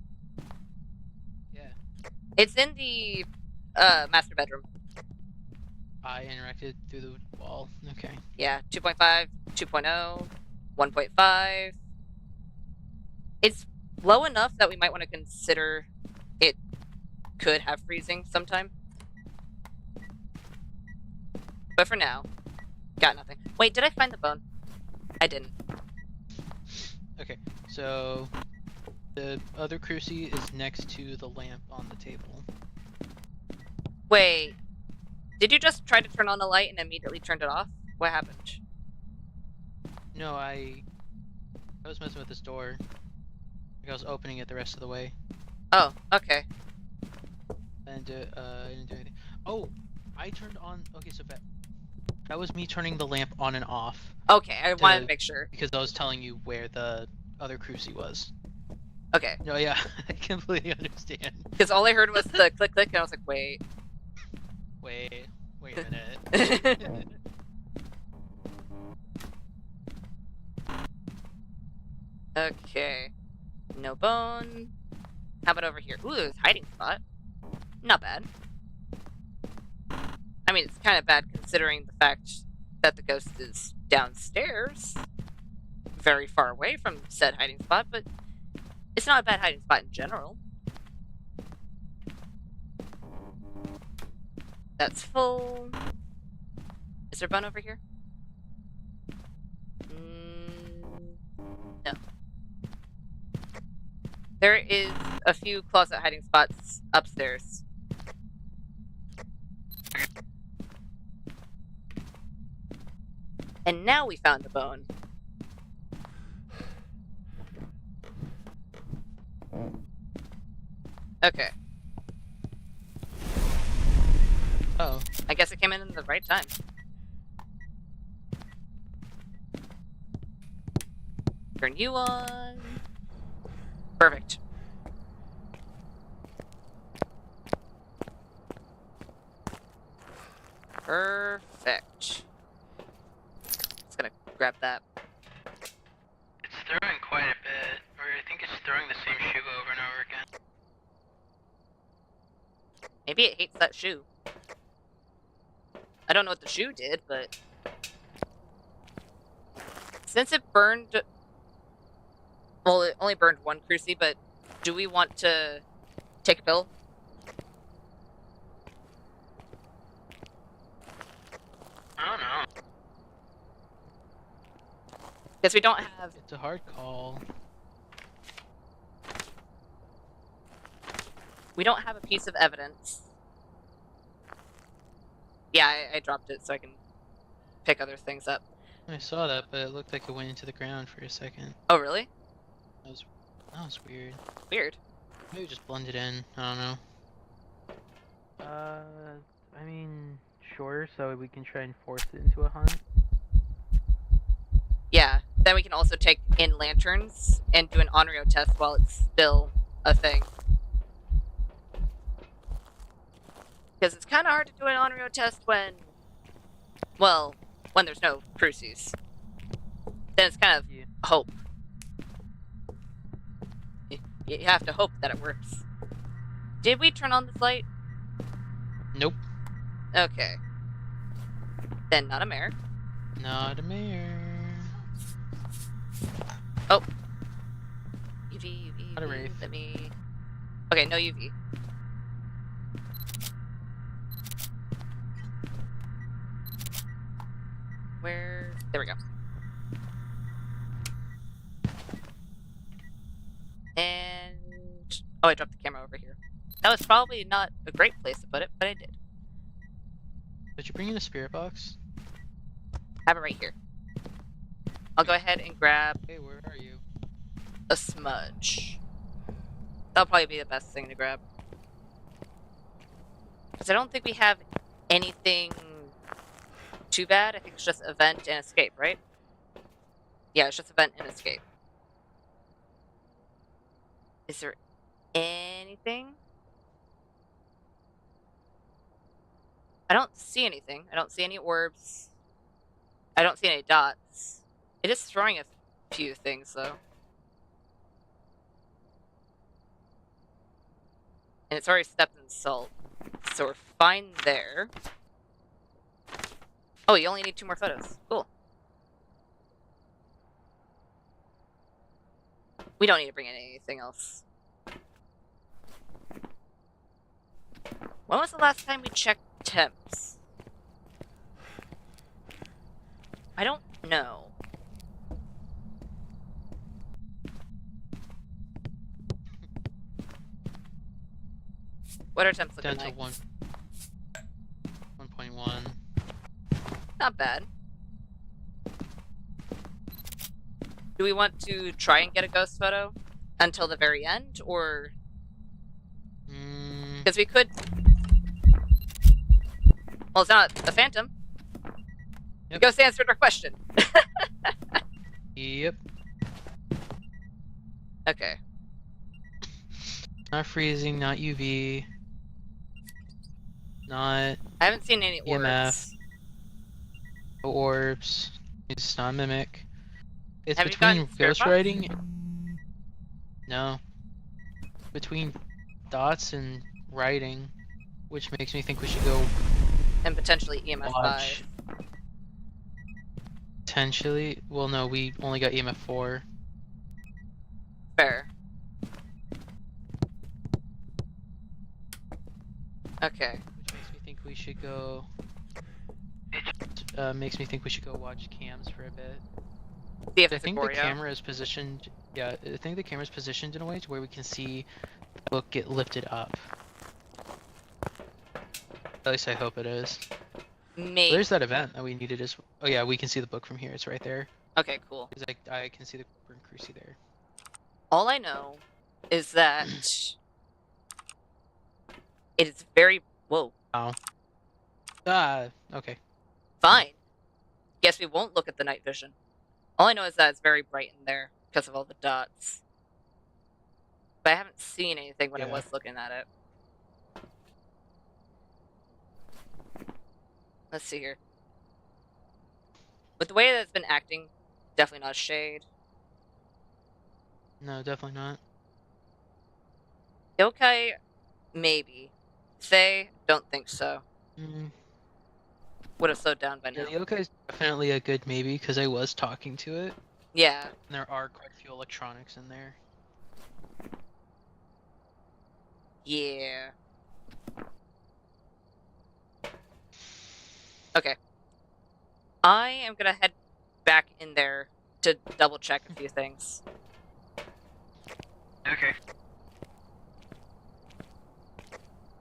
Yeah. It's in the master bedroom. I interacted through the wall. Okay. Yeah, 2.5, 2.0, 1.5. It's low enough that we might want to consider it could have freezing sometime. But for now, got nothing. Wait, did I find the bone? I didn't. Okay, so the other cruci is next to the lamp on the table. Wait, did you just try to turn on the light and immediately turned it off? What happened? No, I was messing with this door. Like I was opening it the rest of the way. Oh, okay. And I didn't do anything. Oh, I turned on. Okay, so that was me turning the lamp on and off. Okay, I wanted to make sure. Because I was telling you where the other cruci was. Okay. No, yeah, I completely understand. Because all I heard was the click click, and I was like, wait. Wait a minute. Okay. No bone. How about over here? Ooh, there's a hiding spot. Not bad. I mean, it's kind of bad considering the fact that the ghost is downstairs. Very far away from said hiding spot, but it's not a bad hiding spot in general. That's full. Is there a bone over here? No. There is a few closet hiding spots upstairs. And now we found the bone. Okay. Oh. I guess it came in the right time. Turn you on. Perfect. Perfect. Just gonna grab that. It's throwing quite a bit, or I think it's throwing the same shoe over and over again. Maybe it hates that shoe. I don't know what the shoe did, but since it burned, well, it only burned one cruci, but do we want to take a pill? I don't know. Because we don't have... It's a hard call. We don't have a piece of evidence. Yeah, I dropped it so I can pick other things up. I saw that, but it looked like it went into the ground for a second. Oh, really? That was weird. Weird. Maybe it just blended in. I don't know. I mean, sure, so we can try and force it into a hunt. Yeah, then we can also take in lanterns and do an Onryo test while it's still a thing. Because it's kind of hard to do an Onryo test when, well, when there's no crucis. Then it's kind of hope. You have to hope that it works. Did we turn on this light? Nope. Okay. Then not a mare. Not a mare. Oh. UV, UV, Not a UV, wraith. let me... Okay, no UV. Where? There we go. And oh, I dropped the camera over here. That was probably not a great place to put it, but I did. Did you bring in a spirit box? I have it right here. I'll go ahead and grab Hey, where are you? a smudge. That'll probably be the best thing to grab. Because I don't think we have anything too bad. I think it's just event and escape, right? Yeah, it's just event and escape. Is there anything? I don't see anything. I don't see any orbs. I don't see any dots. It is throwing a few things, though. And it's already stepped in salt. So we're fine there. Oh, you only need 2 more photos. Cool. We don't need to bring in anything else. When was the last time we checked temps? I don't know. What are temps looking Down to like? 1.1. Not bad. Do we want to try and get a ghost photo until the very end, or... Because we could... Well, it's not a phantom. Yep. The ghost answered our question. Yep. Okay. Not freezing, not UV. Not I haven't seen any EMF. orbs. orbs. It's not a mimic. It's Have you between gotten spirit ghost box? writing. No. Between dots and writing, which makes me think we should go And potentially EMF watch. 5. Potentially. Well, no, we only got EMF 4. Fair. Okay. Which makes me think we should go. Makes me think we should go watch cams for a bit. See if I it's think a the Goryo. camera is positioned. Yeah, I think the camera is positioned in a way to where we can see the book get lifted up. At least I hope it is. Maybe. There's that event that we needed as. Oh yeah, we can see the book from here. It's right there. Okay, cool. Cause I can see the Burn Cruci there. All I know is that it is very... Whoa. Okay. Fine. Guess we won't look at the night vision. All I know is that it's very bright in there because of all the dots. But I haven't seen anything when I Yeah. was looking at it. Let's see here. With the way that it's been acting, definitely not a shade. No, definitely not. Yokai, maybe. Say, don't think so. Mm, Would have slowed down by now. yeah, the Yokai is definitely a good maybe because I was talking to it. Yeah. And there are quite a few electronics in there. Yeah. Okay. I am gonna head back in there to double check a few things. Okay.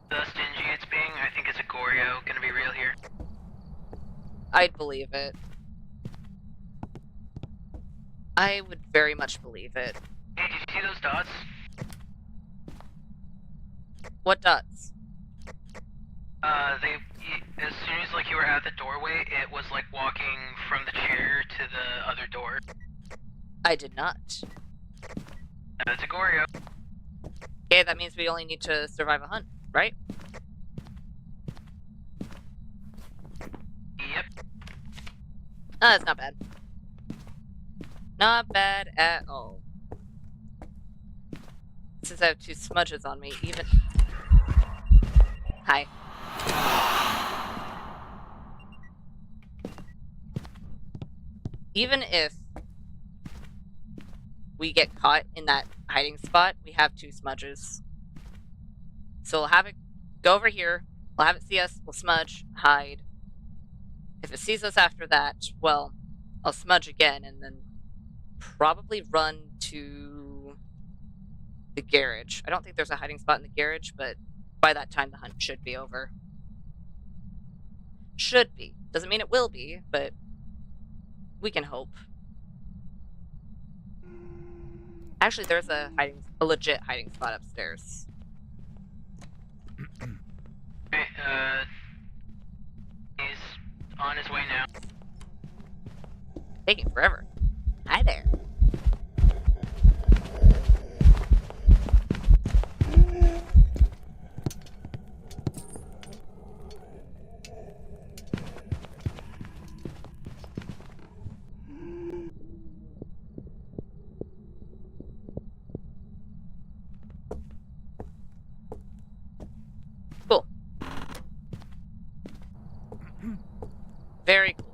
The stingy it's being, I think it's a Goryo, gonna be real here. I'd believe it. I would very much believe it. Hey, did you see those dots? What dots? As soon as like you were at the doorway, it was like walking from the chair to the other door. I did not. That's a Goryo. Okay, that means we only need to survive a hunt, right? Yep. Oh, that's not bad. Not bad at all. Since I have 2 smudges on me, even... Hi. Even if we get caught in that hiding spot, we have 2 smudges. So we'll have it go over here, we'll have it see us, we'll smudge, hide. If it sees us after that, well, I'll smudge again and then probably run to the garage. I don't think there's a hiding spot in the garage, but by that time the hunt should be over. Should be. Doesn't mean it will be, but we can hope. Actually, there's a legit hiding spot upstairs. Okay, he's on his way now. Taking forever. Hi there. Cool. Very cool.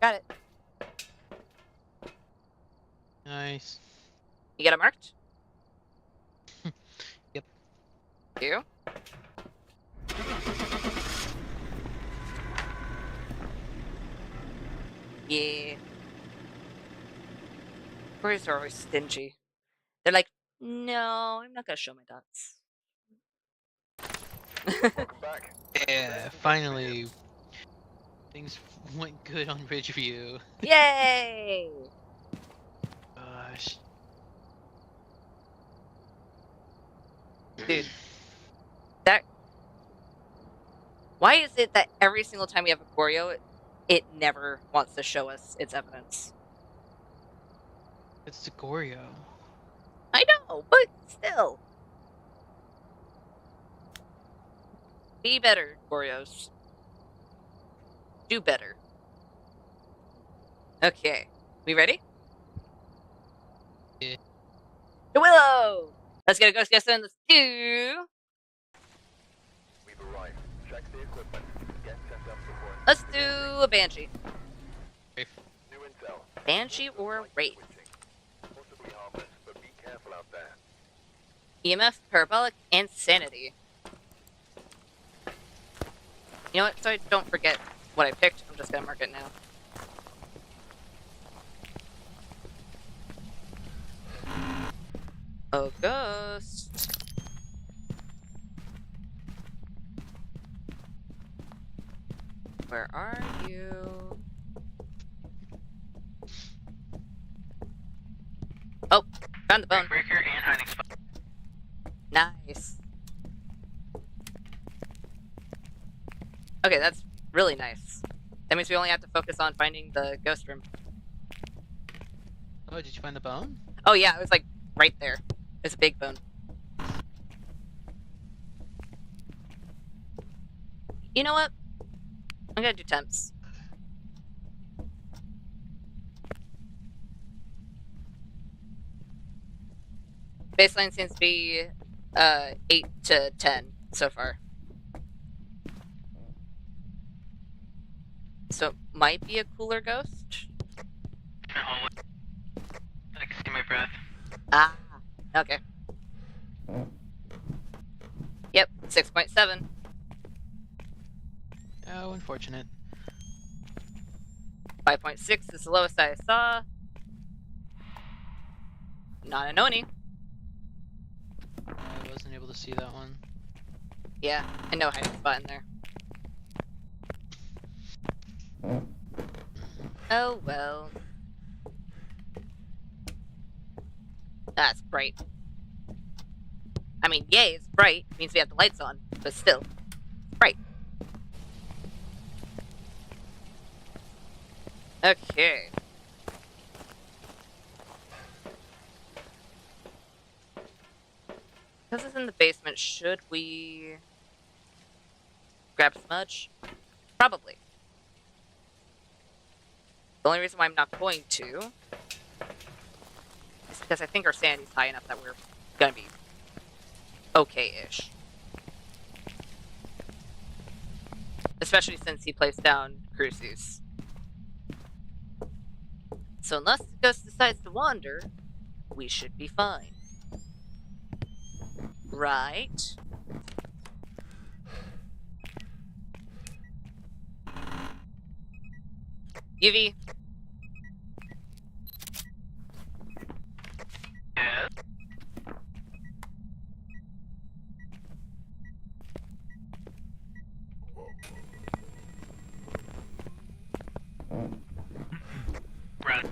Got it. Nice. You got it marked? Yep. You? Yeah. Couriers are always stingy. They're like, no, I'm not gonna show my dots. Welcome back. Yeah, finally. Things went good on Ridgeview. Yay! Gosh. Dude. Why is it that every single time we have a choreo, it never wants to show us its evidence? It's Degorio. I know, but still. Be better, choreos. Do better. Okay. We ready? Yeah. The Willow! Let's get a ghost guest in. Let's do. We've arrived. Check the equipment. Get set up before. Let's do a Banshee. New intel. Banshee or Wraith? Possibly harmless, but be careful out there. EMF, Parabolic, and Sanity. You know what? So I don't forget what I picked. I'm just gonna mark it now. Oh, ghost. Where are you? Oh, found the bone. Breaker and hiding spot. Nice. Okay, that's really nice. That means we only have to focus on finding the ghost room. Oh, did you find the bone? Oh yeah, it was like right there. It's a big bone. You know what? I'm gonna do temps. Baseline seems to be 8 to 10 so far. So it might be a cooler ghost. I can see my breath. Ah, okay. Yep, 6.7. Oh, unfortunate. 5.6 is the lowest I saw. Not an Oni. I wasn't able to see that one. Yeah, and no hiding spot in there. Oh well. That's bright. I mean, yay, it's bright. It means we have the lights on, but still, it's bright. Okay. Because it's in the basement, should we grab smudge? Probably. The only reason why I'm not going to is because I think our sanity's high enough that we're gonna be okay-ish. Especially since he placed down cruces. So unless the ghost decides to wander, we should be fine. Right. UV. Yes. Run.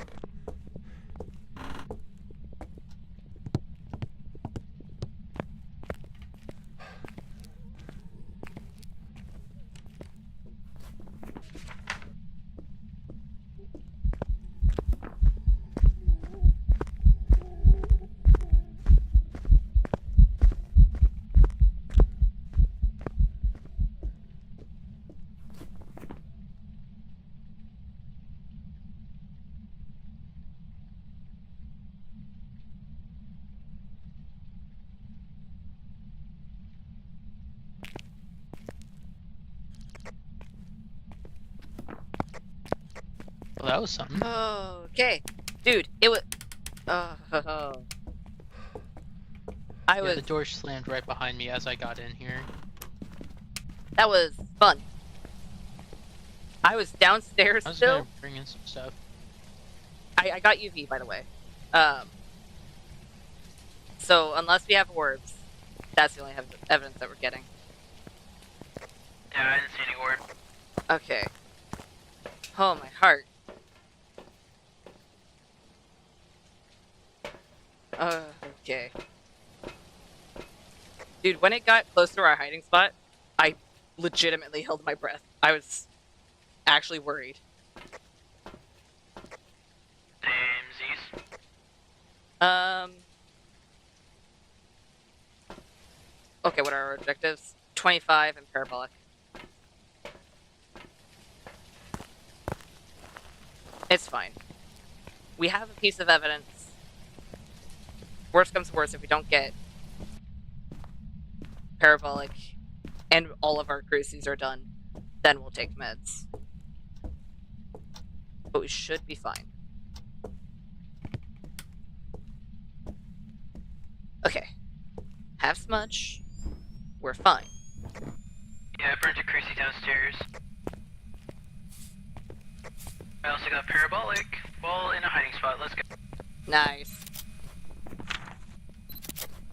Well, that was something. Okay. Dude, it was... Oh. I Yeah, was... the door slammed right behind me as I got in here. That was fun. I was downstairs I was still. gonna bring in some stuff. I got UV, by the way. So, unless we have orbs, that's the only evidence that we're getting. Yeah, I didn't see any orb. Okay. Oh, my heart. Okay. Dude, when it got close to our hiding spot, I legitimately held my breath. I was actually worried. Damn, Z's. Okay, what are our objectives? 25 and parabolic. It's fine. We have a piece of evidence. Worst comes to worst, if we don't get parabolic and all of our cruises are done, then we'll take meds. But we should be fine. Okay. Have smudge. We're fine. Yeah, I burnt a crucie downstairs. I also got parabolic. Well, in a hiding spot. Let's go. Nice.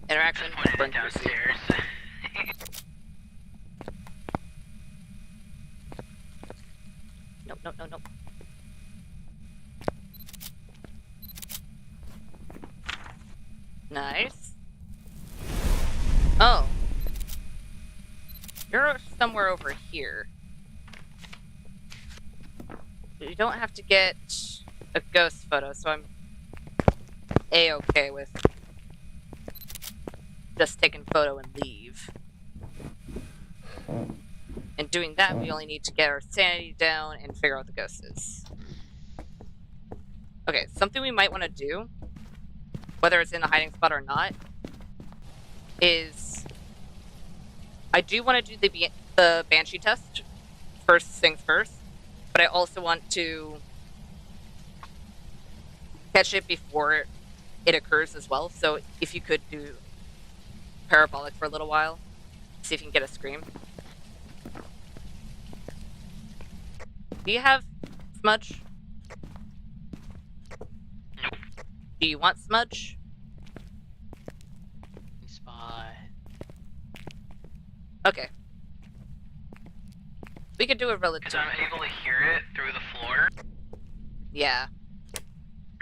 Interaction. Just pointed burn it cruci. downstairs. Nope, nope, nope, nope. Nice. Oh. You're somewhere over here. You don't have to get a ghost photo, so I'm A-okay with just taking photo and leave. And doing that, we only need to get our sanity down and figure out what the ghost is. Okay, something we might want to do, whether it's in a hiding spot or not, is I do want to do the Banshee test first things first, but I also want to catch it before it occurs as well. So if you could do parabolic for a little while, see if you can get a scream. Do you have smudge? Nope. Do you want smudge? Spot. Okay. We could do a relative. Because I'm able to hear it through the floor. Yeah.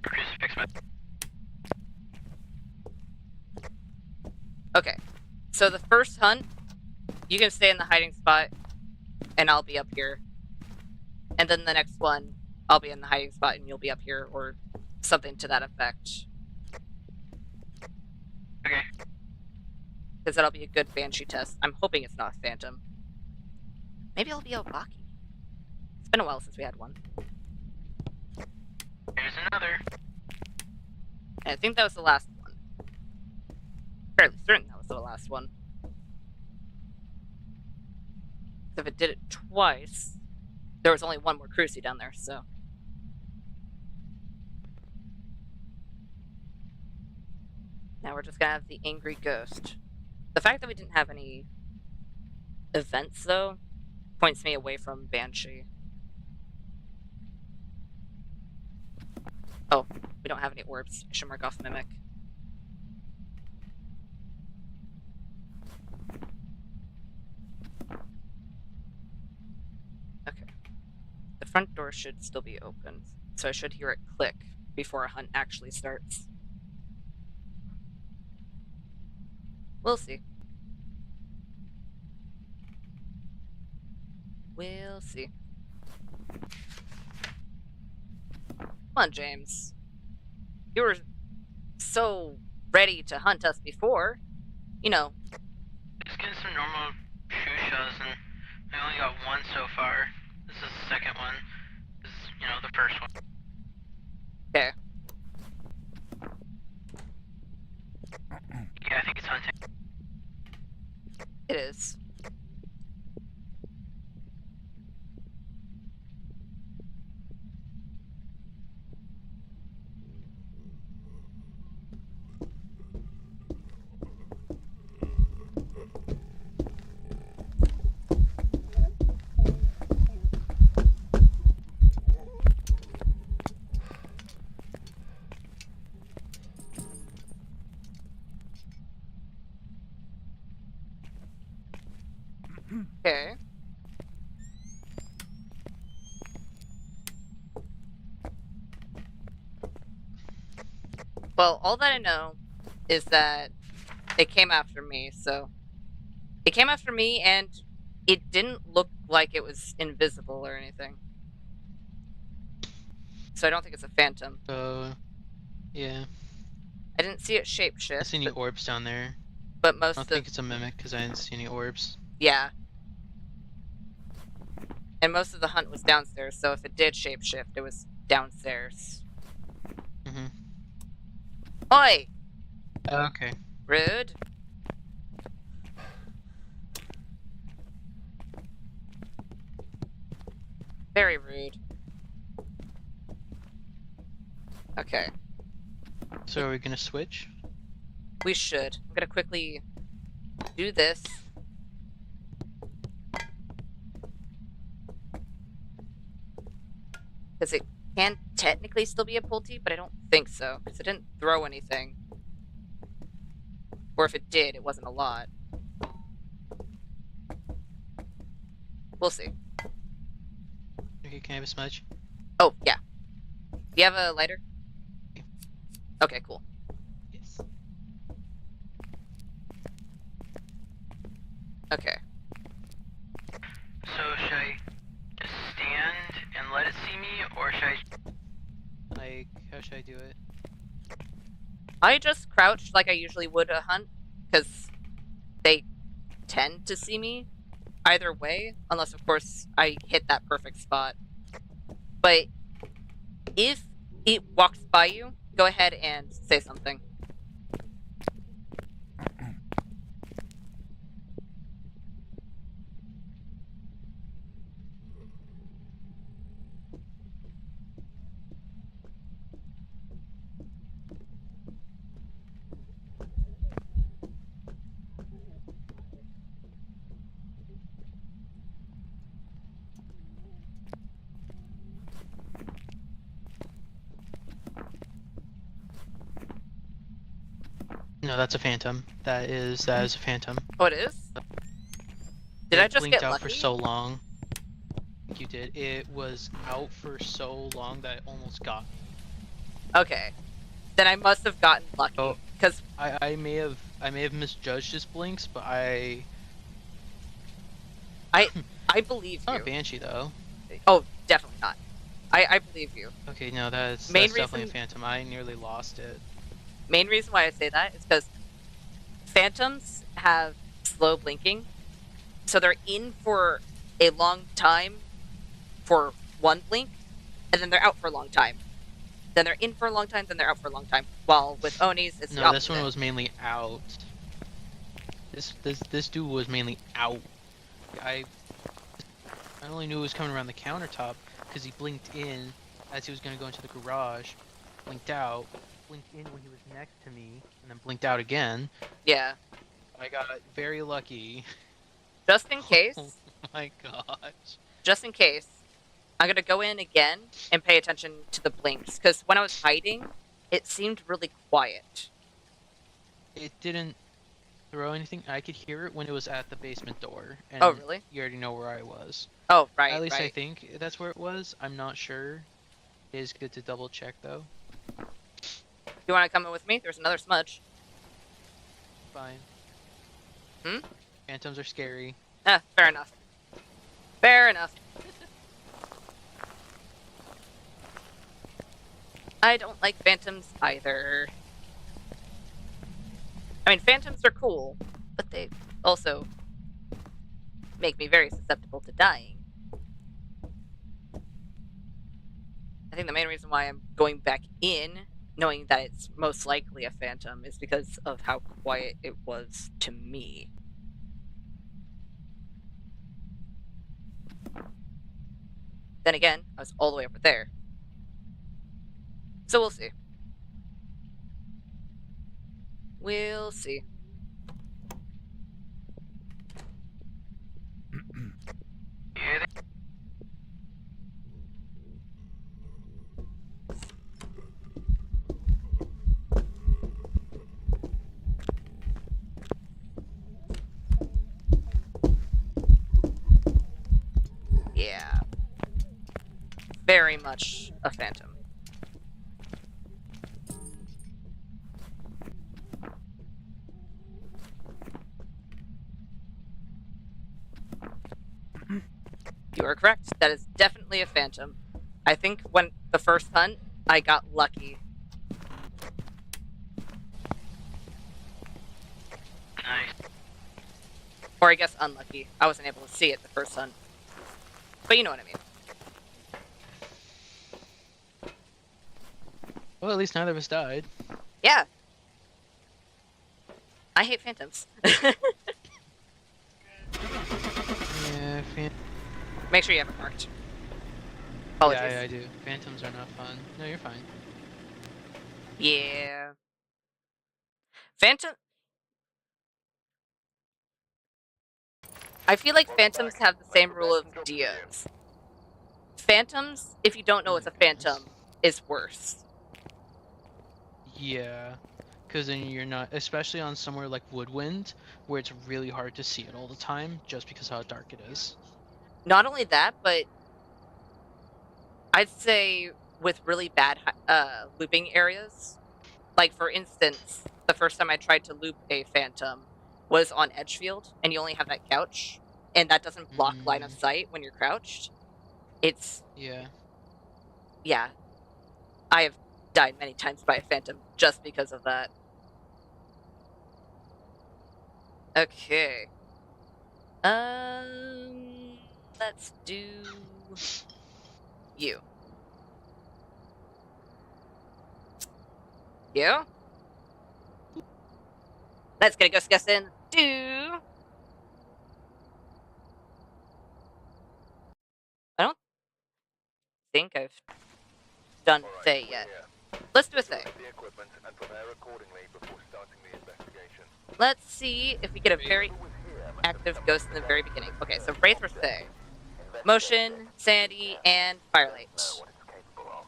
Crucifix my... Okay. So the first hunt, you can stay in the hiding spot, and I'll be up here. And then the next one, I'll be in the hiding spot, and you'll be up here, or something to that effect. Okay. Because that'll be a good Banshee test. I'm hoping it's not a Phantom. Maybe it'll be a Baki. It's been a while since we had one. Here's another. And I think that was the last one. Fairly certain that was the last one. If it did it twice, there was only one more crucie down there, so. Now we're just gonna have the angry ghost. The fact that we didn't have any events, though, points me away from Banshee. Oh, we don't have any orbs. I should mark off Mimic. Okay. The front door should still be open, so I should hear it click before a hunt actually starts. We'll see. We'll see. Come on, James. You were so ready to hunt us before. You know. Just getting some normal shoes, and I only got one so far. This is the second one. This is, the first one. Okay. Yeah, I think it's hunting. It is. Okay. Well, all that I know is that it came after me, so... It came after me, and it didn't look like it was invisible or anything. So I don't think it's a phantom. So, yeah. I didn't see it I shapeshift. see any orbs down there. But I most don't of... think it's a mimic because I didn't see any orbs. Yeah. And most of the hunt was downstairs, so if it did shapeshift, it was downstairs. Mm-hmm. Oi! Okay. Rude. Very rude. Okay. So are we gonna switch? We should. I'm gonna quickly do this. Because it can technically still be a Pulte, but I don't think so. Because it didn't throw anything. Or if it did, it wasn't a lot. We'll see. Okay, can I have a smudge? Oh, yeah. Do you have a lighter? Okay, cool. Yes. Okay. So should I just stand and let it see me, or should I? Like, how should I do it? I just crouched like I usually would a hunt, because they tend to see me either way, unless, of course, I hit that perfect spot. But if it walks by you, go ahead and say something. No, that's a phantom. That is a phantom. Oh, it is? Did I It just blinked get out lucky? for so long. You did. It was out for so long that it almost got me. Okay. Then I must have gotten lucky. Oh. Because I may have misjudged his blinks, but I believe it's not you. a banshee though. Oh, definitely not. I believe you. Okay, no, that's definitely a reason- phantom. I nearly lost it. Main reason why I say that is because phantoms have slow blinking, so they're in for a long time for one blink, and then they're out for a long time. Then they're in for a long time, then they're out for a long time. While with Onis, it's the No, this one opposite. was mainly out. This dude was mainly out. I only knew it was coming around the countertop because he blinked in as he was gonna go into the garage, blinked out, blinked in when he was next to me, and then blinked out again. Yeah. I got very lucky. Just in case, Oh my gosh. just in case, I'm gonna go in again and pay attention to the blinks, because when I was hiding, it seemed really quiet. It didn't throw anything. I could hear it when it was at the basement door. And Oh, really? you already know where I was. Oh, right, At least I right. think that's where it was. I'm not sure. It is good to double check though. You want to come in with me? There's another smudge. Fine. Hmm? Phantoms are scary. Ah, fair enough. Fair enough. I don't like phantoms either. I mean, phantoms are cool, but they also make me very susceptible to dying. I think the main reason why I'm going back in, knowing that it's most likely a phantom, is because of how quiet it was to me. Then again, I was all the way over there. So we'll see. We'll see. Yeah, Yeah. Very much a phantom. You are correct. That is definitely a phantom. I think when the first hunt, I got lucky. nice. Or I guess unlucky. I wasn't able to see it the first hunt. But you know what I mean. Well, at least neither of us died. Yeah. I hate phantoms. Yeah, Make sure you have it marked. Apologies. yeah, I do. Phantoms are not fun. No, you're fine. Yeah. Phantom. I feel like phantoms have the same rule of Dios. Phantoms, if you don't know it's a phantom, is worse. Yeah, because then you're not, especially on somewhere like Woodwind, where it's really hard to see it all the time, just because how dark it is. Not only that, but I'd say with really bad looping areas, like for instance, the first time I tried to loop a phantom was on Edgefield, and you only have that couch, and that doesn't block line of sight when you're crouched. It's, Yeah. yeah, I have died many times by a phantom just because of that. Okay. Let's do you. You? Let's get a ghost guess in. Do. I don't think I've done Faye yet. Let's do a Faye. Select the equipment and prepare accordingly before starting the investigation. Let's see if we get a very active ghost in the very beginning. Okay, so Wraith or Faye. Motion, Sanity, and Firelight. What it's capable of.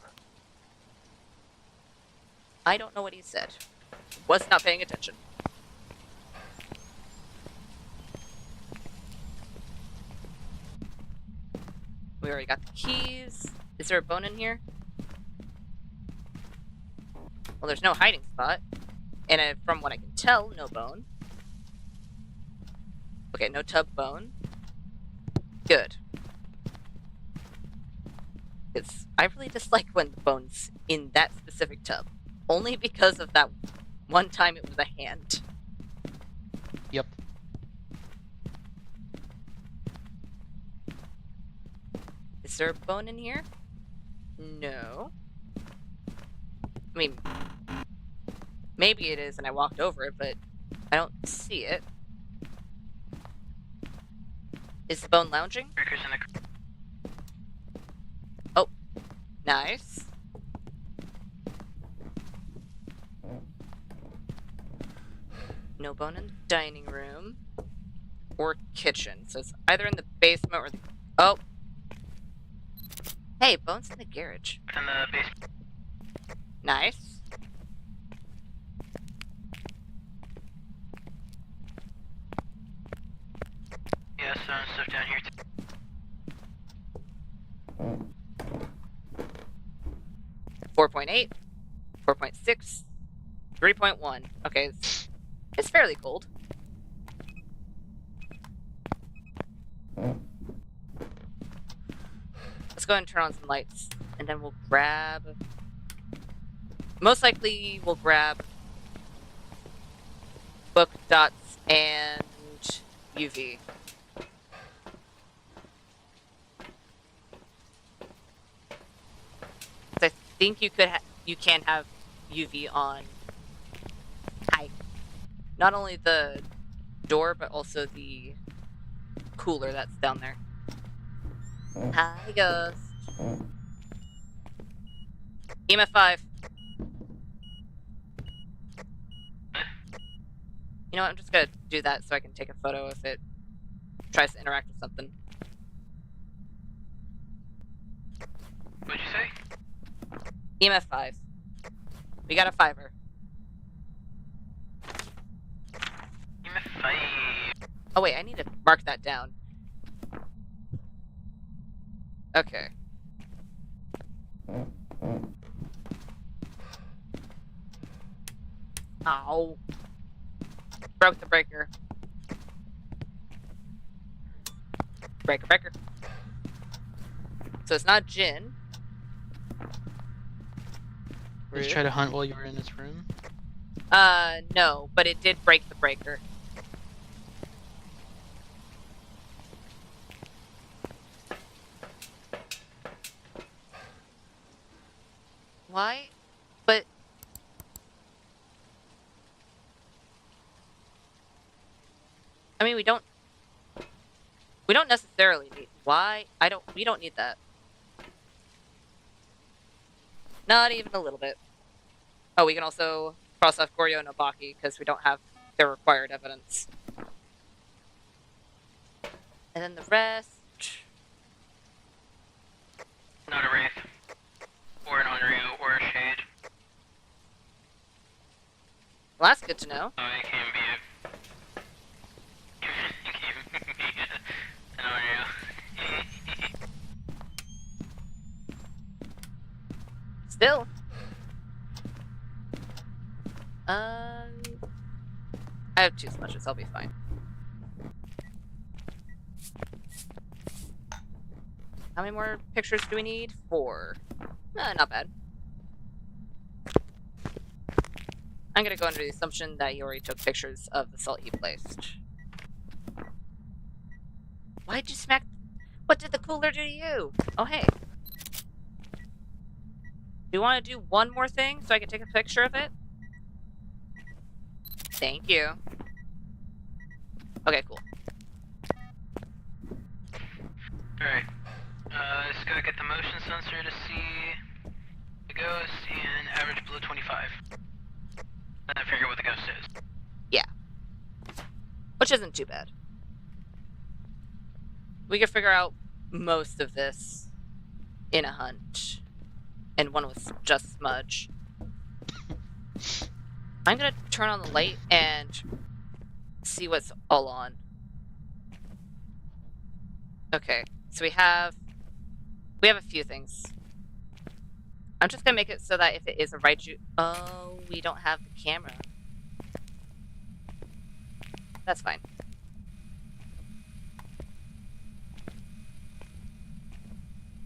I don't know what he said. Was not paying attention. We already got the keys. Is there a bone in here? Well, there's no hiding spot. And from what I can tell, no bone. Okay, no tub bone. Good. Because I really dislike when the bone's in that specific tub. Only because of that one time it was a hand. Yep. Is there a bone in here? No. I mean, maybe it is and I walked over it, but I don't see it. Is the bone lounging? Breakers in the Nice. No bone in the dining room or kitchen. So it's either in the basement or oh. Hey, bones in the garage. In the basement. Nice. Yeah, stuff down here too. 4.8, 4.6, 3.1. Okay, it's fairly cold. Let's go ahead and turn on some lights, and then we'll grab... Most likely, we'll grab book dots and UV. I think you can have UV on. Hi. Not only the door, but also the cooler that's down there. Hi, Ghost. EMF 5. You know what? I'm just gonna do that so I can take a photo if it tries to interact with something. What'd you say? EMF 5. We got a 5er. EMF 5. Oh wait, I need to mark that down. Okay. Ow. Broke the breaker. Breaker. So it's not Jin. Did you try to hunt while you were in this room? No, but it did break the breaker. Why? But... I mean, we don't necessarily need... Why? We don't need that. Not even a little bit. Oh, we can also cross off Goryo and Obaki because we don't have their required evidence. And then the rest... Not a Wraith. Or an Onryu, or a Shade. Well, that's good to know. Oh, it can be an Onryu. Still. I have 2 smudges, I'll be fine. How many more pictures do we need? 4. Not bad. I'm gonna go under the assumption that you already took pictures of the salt you placed. Why'd you smack... What did the cooler do to you? Oh, hey. Do you want to do one more thing so I can take a picture of it? Thank you. Okay, cool. Alright. Just gotta get the motion sensor to see the ghost and average below 25. And then figure out what the ghost is. Yeah. Which isn't too bad. We could figure out most of this in a hunt. And one was just smudge. I'm gonna turn on the light and see what's all on. Okay, so we have a few things. I'm just gonna make it so that if it is a Raiju... Oh, we don't have the camera. That's fine.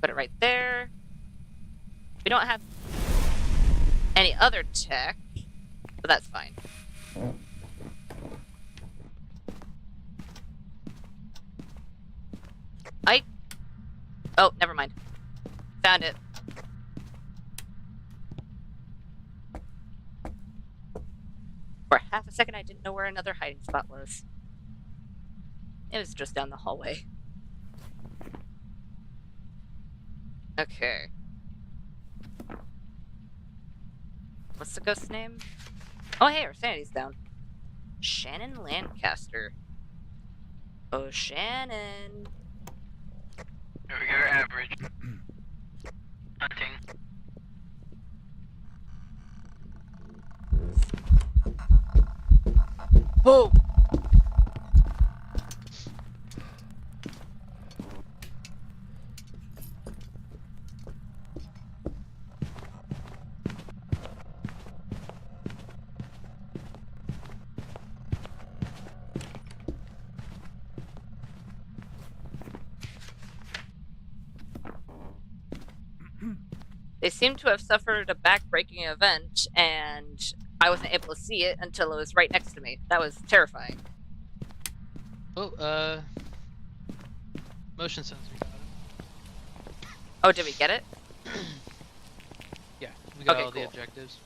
Put it right there. We don't have any other tech, but that's fine. Oh, never mind. Found it. For half a second, I didn't know where another hiding spot was. It was just down the hallway. Okay. What's the ghost's name? Oh, hey, our sanity's down. Shannon Lancaster. Oh, Shannon. There we go, average. Hunting. Whoa! They seem to have suffered a back-breaking event, and I wasn't able to see it until it was right next to me. That was terrifying. Oh, motion sensor got it. Oh, did we get it? Yeah, we got Okay, all the cool. objectives.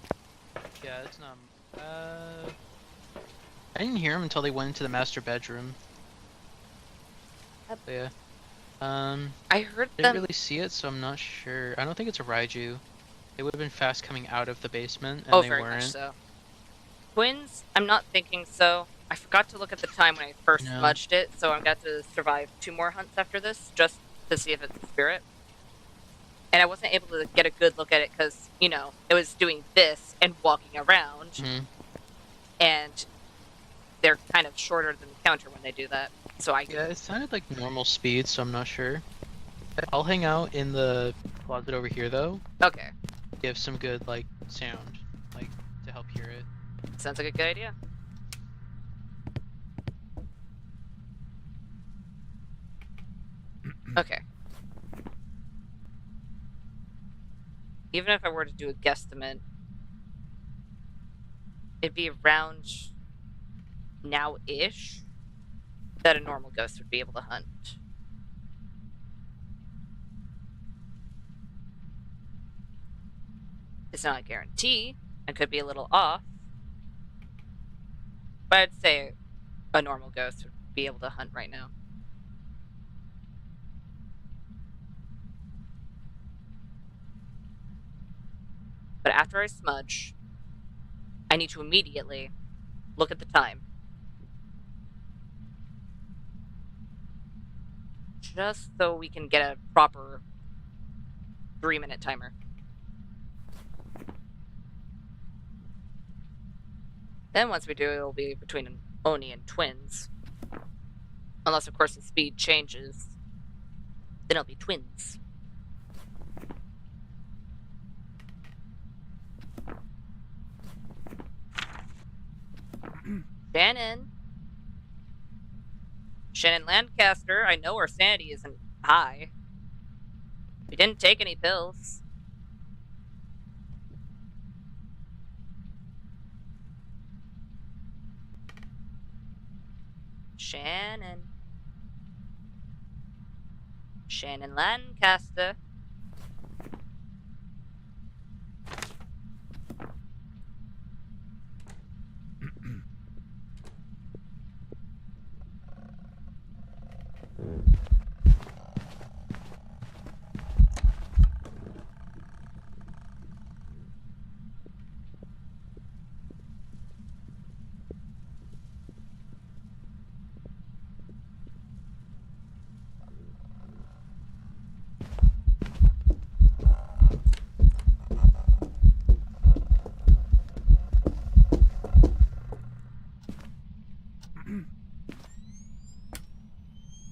Yeah, it's not. I didn't hear him until they went into the master bedroom. Yep. But yeah. I heard Didn't them. really see it, so I'm not sure. I don't think it's a Raiju. They would have been fast coming out of the basement, and Oh, they very weren't. much so. Twins? I'm not thinking so. I forgot to look at the time when I first No. smudged it, so I'm going to survive 2 more hunts after this, just to see if it's a spirit. And I wasn't able to get a good look at it because, you know, it was doing this and walking around, Mhm. and they're kind of shorter than the counter when they do that. So Yeah, it sounded like normal speed, so I'm not sure. I'll hang out in the closet over here, though. Okay, Give some good, like, sound, like, to help hear it. sounds like a good idea. Okay. Even if I were to do a guesstimate, it'd be around now-ish that a normal ghost would be able to hunt. It's not a guarantee. I could be a little off. But I'd say a normal ghost would be able to hunt right now. But after I smudge, I need to immediately look at the time. Just so we can get a proper 3-minute timer. Then once we do, it'll be between Oni and twins. Unless, of course, the speed changes. Then it'll be twins. Shannon. Shannon Lancaster, I know our sanity isn't high. We didn't take any pills. Shannon. Shannon Lancaster.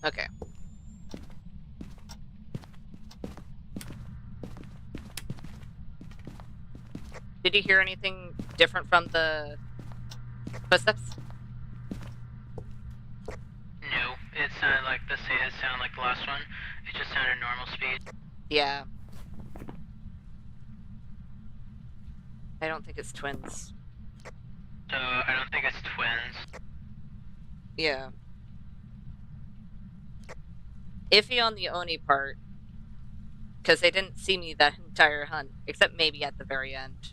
Okay. Did you hear anything different from the footsteps? No, it sounded like it sounded like the last one. It just sounded normal speed. Yeah. I don't think it's twins. So I don't think it's twins. Yeah. Iffy on the Oni part. Because they didn't see me that entire hunt. Except maybe at the very end.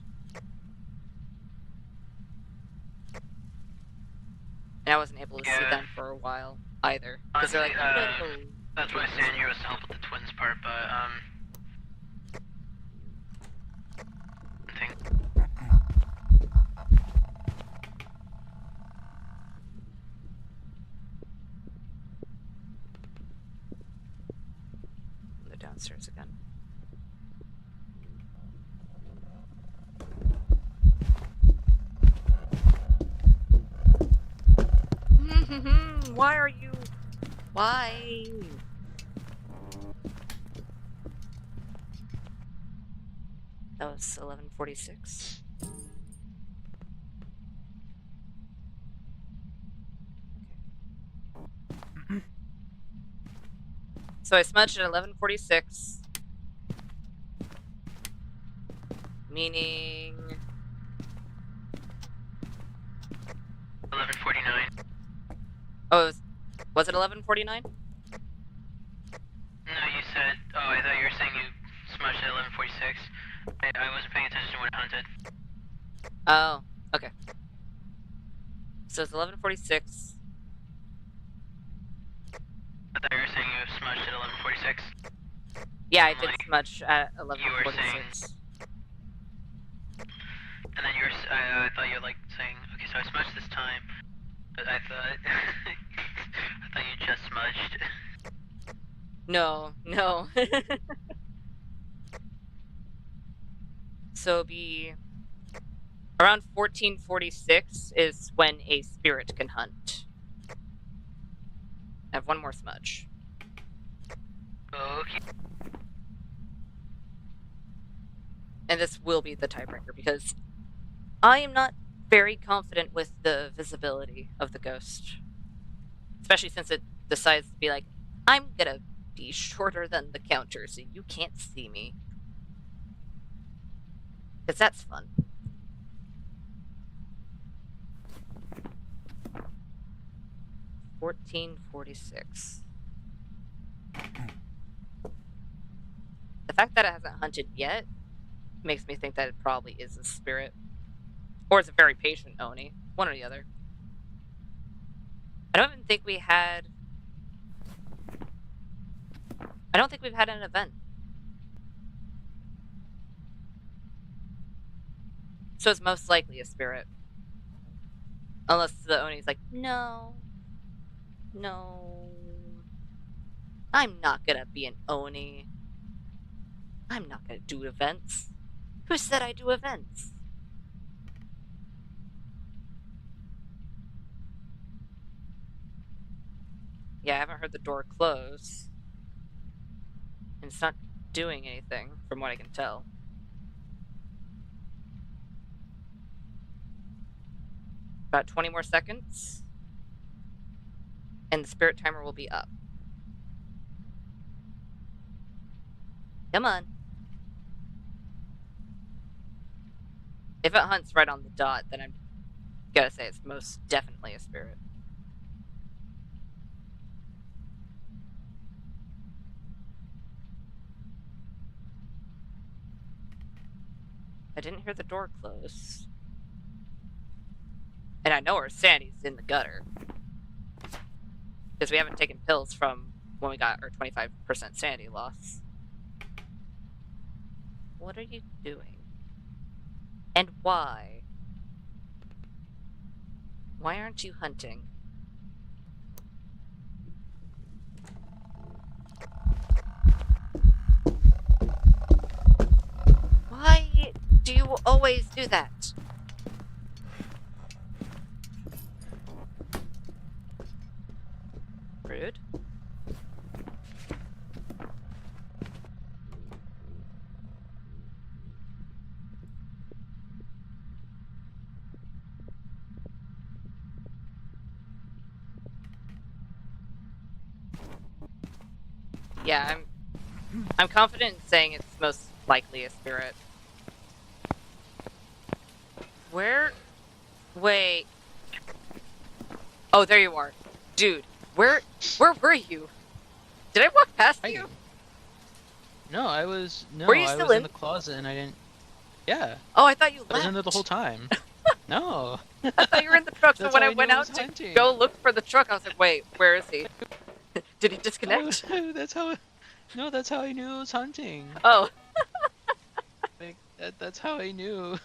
And I wasn't able to see Yeah. them for a while either. Because they're like, Honestly, little... That's why Sanya was to help with the twins part, but downstairs again. Why are you... Why? That was 11:46. Okay. So I smudged at 11:46. Meaning... 11:49. Oh, was it 11:49? No, you said. Oh, I thought you were saying you smudged at 11:46. I wasn't paying attention to when it hunted. Oh, okay. So it's 11:46. I thought you were saying you smudged at 11:46. Yeah, I did Like, smudge at you were 11:46. And then you were. I thought you were like saying, okay, so I smudged this time, but I thought. I thought you just smudged. No, no. So it'll be around 14:46 is when a spirit can hunt. I have one more smudge. Okay. And this will be the tiebreaker because I am not very confident with the visibility of the ghost. Especially since it decides to be like, I'm gonna be shorter than the counter so you can't see me. Because that's fun. $14.46. The fact that it hasn't hunted yet makes me think that it probably is a spirit. Or it's a very patient Oni. One or the other. I don't even think we had... I don't think we've had an event. So it's most likely a spirit. Unless the Oni's like, no. No. I'm not gonna be an Oni. I'm not gonna do events. Who said I do events? Yeah, I haven't heard the door close. And it's not doing anything, from what I can tell. About 20 more seconds. And the spirit timer will be up. Come on. If it hunts right on the dot, then I'm gonna say it's most definitely a spirit. I didn't hear the door close. And I know our sanity's in the gutter. Because we haven't taken pills from when we got our 25% sanity loss. What are you doing? And why? Why aren't you hunting? Why do you always do that? Rude. Yeah, I'm confident in saying it's most likely a spirit. Where? Wait. Oh, there you are. Dude, where were you? Did I walk past you? No, I was Were you I still was in? in the closet and I didn't. Yeah, Oh, I thought you left. I was in there the whole time. No. I thought you were in the truck, so That's when how I went knew it out was to hunting. go look for the truck, I was like, wait, where is he? Did he disconnect? Oh, that's how. No, that's how I knew it was hunting. Oh, Like that's how I knew.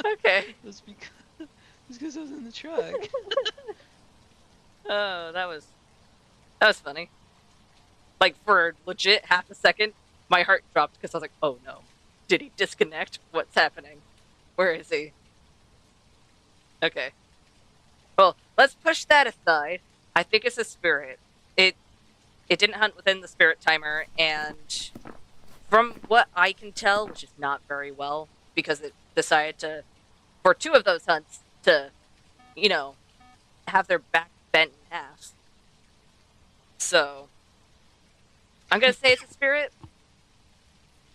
okay. It was because I was in the truck. Oh, that was funny. Like, for legit half a second, my heart dropped because I was like, oh no. Did he disconnect? What's happening? Where is he? Okay. Well, let's push that aside. I think it's a spirit. It didn't hunt within the spirit timer, and from what I can tell, which is not very well, because it decided to, for 2 of those hunts, to, have their back bent in half. So, I'm gonna say it's a spirit.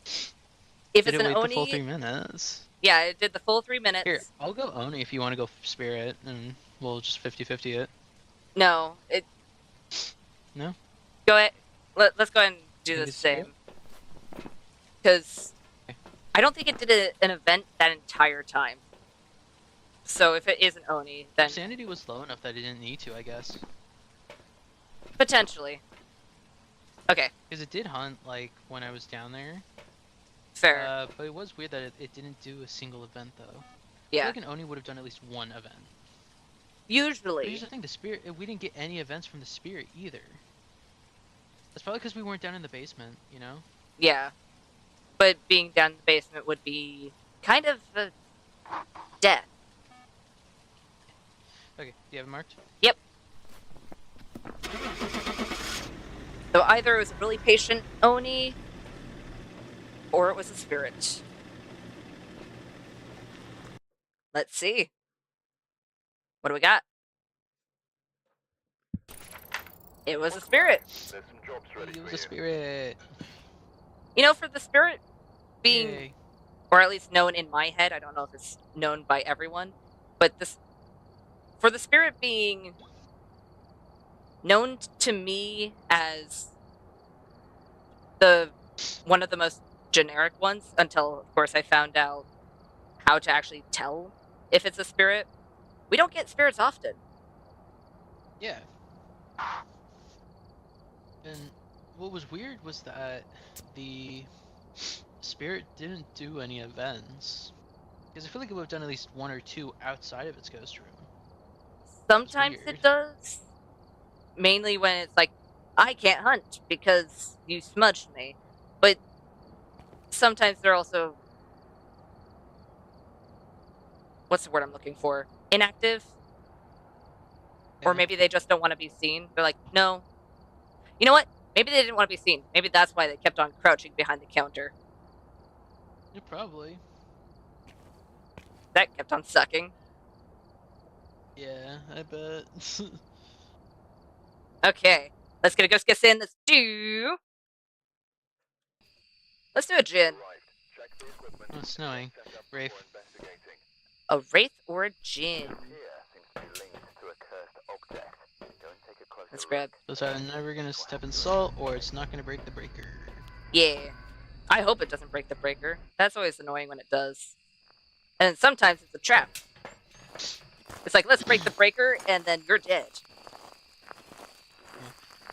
If Did it's it an wait the full Oni, 3 minutes? yeah, it did the full 3 minutes. Here, I'll go Oni if you want to go Spirit, and we'll just 50-50 it. No, No? go ahead. Let's go ahead and do Think the it's spirit? same. Because Okay. I don't think it did an event that entire time. So if it is an Oni, then Sanity was low enough that it didn't need to, I guess. potentially. Okay, Because it did hunt, like, when I was down there. fair. But it was weird that it didn't do a single event, though. I feel Yeah. like an Oni would have done at least one event. But Usually. here's the thing, the Spirit, we didn't get any events from the Spirit either. That's probably because we weren't down in the basement, you know? Yeah. But being down in the basement would be kind of a death. Okay, do you have it marked? Yep. So either it was a really patient Oni, or it was a spirit. Let's see. What do we got? It was a spirit. There's some jobs ready It for was you. a Spirit! For the spirit being, Yay. or at least known in my head, I don't know if it's known by everyone, but for the spirit being known to me as one of the most generic ones, until of course I found out how to actually tell if it's a spirit. We don't get spirits often. Yeah. And what was weird was that the Spirit didn't do any events. Because I feel like it would have done at least 1 or 2 outside of its ghost room. Sometimes weird. it does. Mainly when it's like, I can't hunt because you smudged me. But sometimes they're also, what's the word I'm looking for? Inactive? Or Yeah. maybe they just don't want to be seen. They're like, no. You know what? Maybe they didn't want to be seen. Maybe that's why they kept on crouching behind the counter. Yeah, probably. That kept on sucking. Yeah, I bet. Okay. Let's get a ghost guess in. Let's do a gin. Arrived. Check the equipment. Oh, it's snowing. Set up Wraith. for investigating. A wraith or a gin. Here seems to be linked to a cursed object. Go and take a closer Let's look. grab. Those are never gonna step in salt, or it's not gonna break the breaker. Yeah. I hope it doesn't break the breaker. That's always annoying when it does. And sometimes it's a trap. It's like, let's break the breaker, and then you're dead.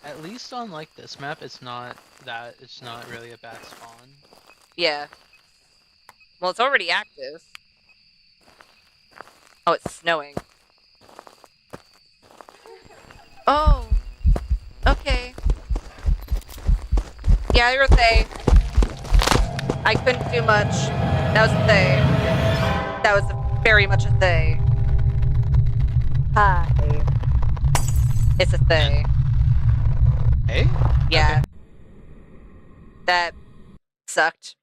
At least on like this map, it's not really a bad spawn. Yeah. Well, it's already active. Oh, it's snowing. Oh. Okay. Yeah, you're a Thay. I couldn't do much. That was a Thay. That was very much a Thay. Hi. It's a Thay. Hey? Yeah. That sucked.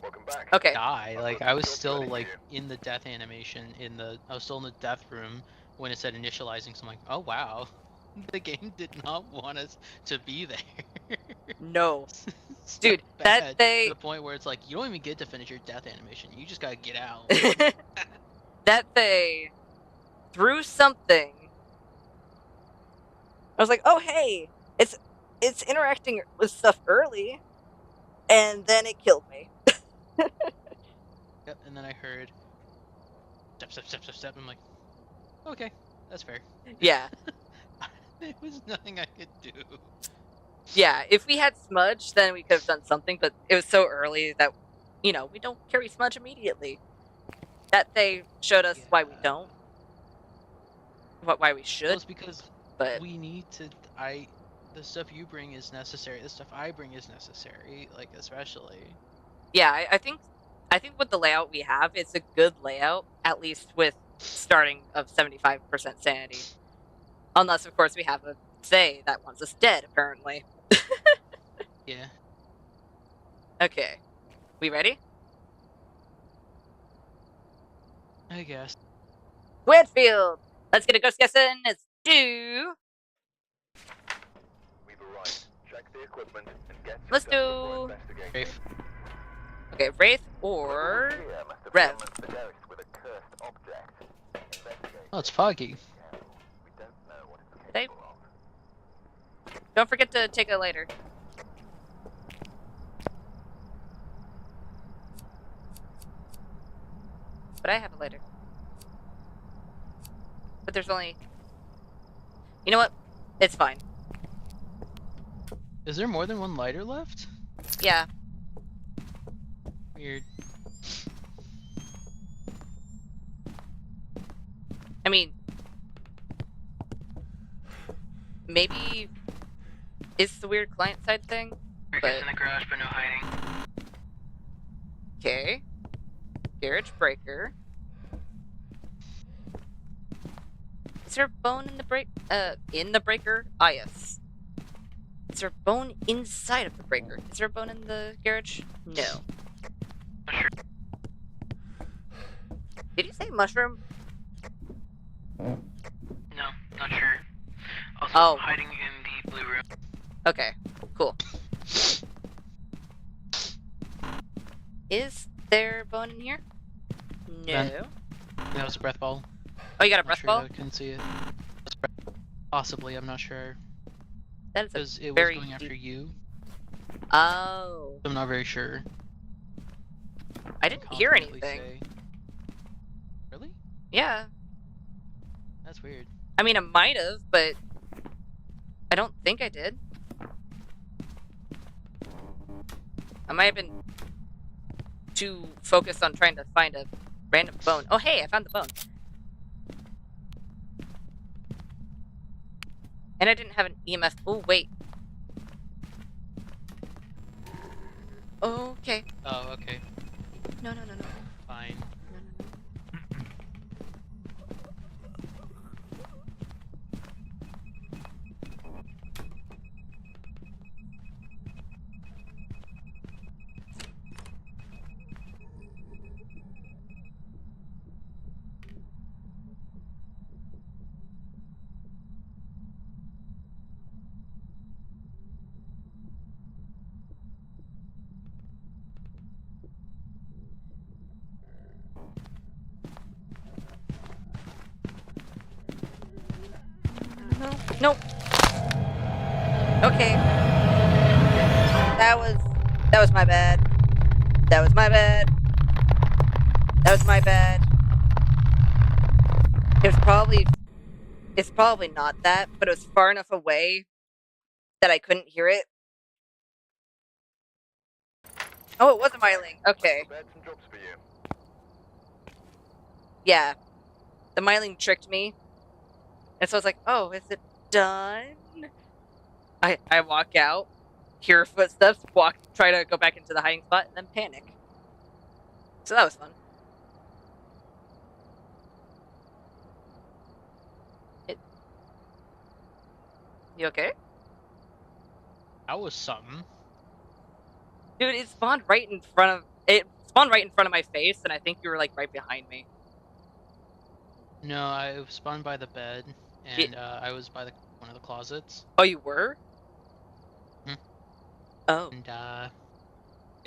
Welcome back. Okay. Die. Like I was still like in the death animation I was still in the death room when it said initializing, so I'm like, oh wow. The game did not want us to be there. No. It's Dude, that that bad, Thay. to the point where it's like you don't even get to finish your death animation. You just gotta get out. That Thay threw something. I was like, oh hey, it's interacting with stuff early, and then it killed me. Yep, and then I heard step, step, step, step, step. I'm like, okay, that's fair. Yeah. There was nothing I could do. Yeah, if we had Smudge, then we could have done something, but it was so early that, we don't carry Smudge immediately. That they showed us why we Yeah. don't. Why we Well, should, it's because but we need to. The stuff you bring is necessary. The stuff I bring is necessary. Like especially. yeah, I think with the layout we have, it's a good layout, at least with starting of 75% sanity. Unless, of course, we have a Fae that wants us dead, apparently. Yeah. Okay. We ready? I guess. Whitfield! Let's get a ghost guess in. It's due. We've arrived. Check the equipment and get Let's set do- for investigation. Rafe. Okay, Wraith or Here must have Rev. summoned the ghost with a cursed object. Investigate. Oh, it's foggy. Careful. We don't know what it's They- capable of. Don't forget to take a lighter. But I have a lighter. But there's only... You know what? It's fine. Is there more than one lighter left? Yeah. Weird. I mean... Maybe... It's the weird client-side thing. Breakers in the garage, but no hiding. Okay. Garage breaker. Is there a bone in the breaker? Ah, yes. Is there a bone inside of the breaker? Is there a bone in the garage? No. Not sure. Did you say mushroom? No, not sure. Also, Oh. hiding in the blue room. Okay, cool. Is there a bone in here? No. Ben? That was a breath ball. Oh, you got a Not breath sure, ball? I couldn't see it. Possibly, I'm not sure. That is a Because it was very going after deep- you. Oh. I'm not very sure. I didn't hear Confidently anything. say. Really? Yeah. That's weird. I mean, I might have, but I don't think I did. I might have been too focused on trying to find a random bone. Oh, hey, I found the bone. And I didn't have an EMF. Oh, wait. Okay. Oh, okay. No, no, no, no. Fine. No, no, no. No. Nope. Okay. That was my bad. That was my bad. That was my bad. It's probably not that, but it was far enough away that I couldn't hear it. Oh, it was a myling. Okay. Prepared some jobs for you. Yeah. The myling tricked me. And so I was like, oh, is it done? I walk out, hear footsteps, try to go back into the hiding spot, and then panic. So that was fun. You okay? That was something. Dude, it spawned right in front of my face, and I think you were like right behind me. No, I spawned by the bed, and I was by one of the closets. Oh, you were? Hmm. Oh. And yeah,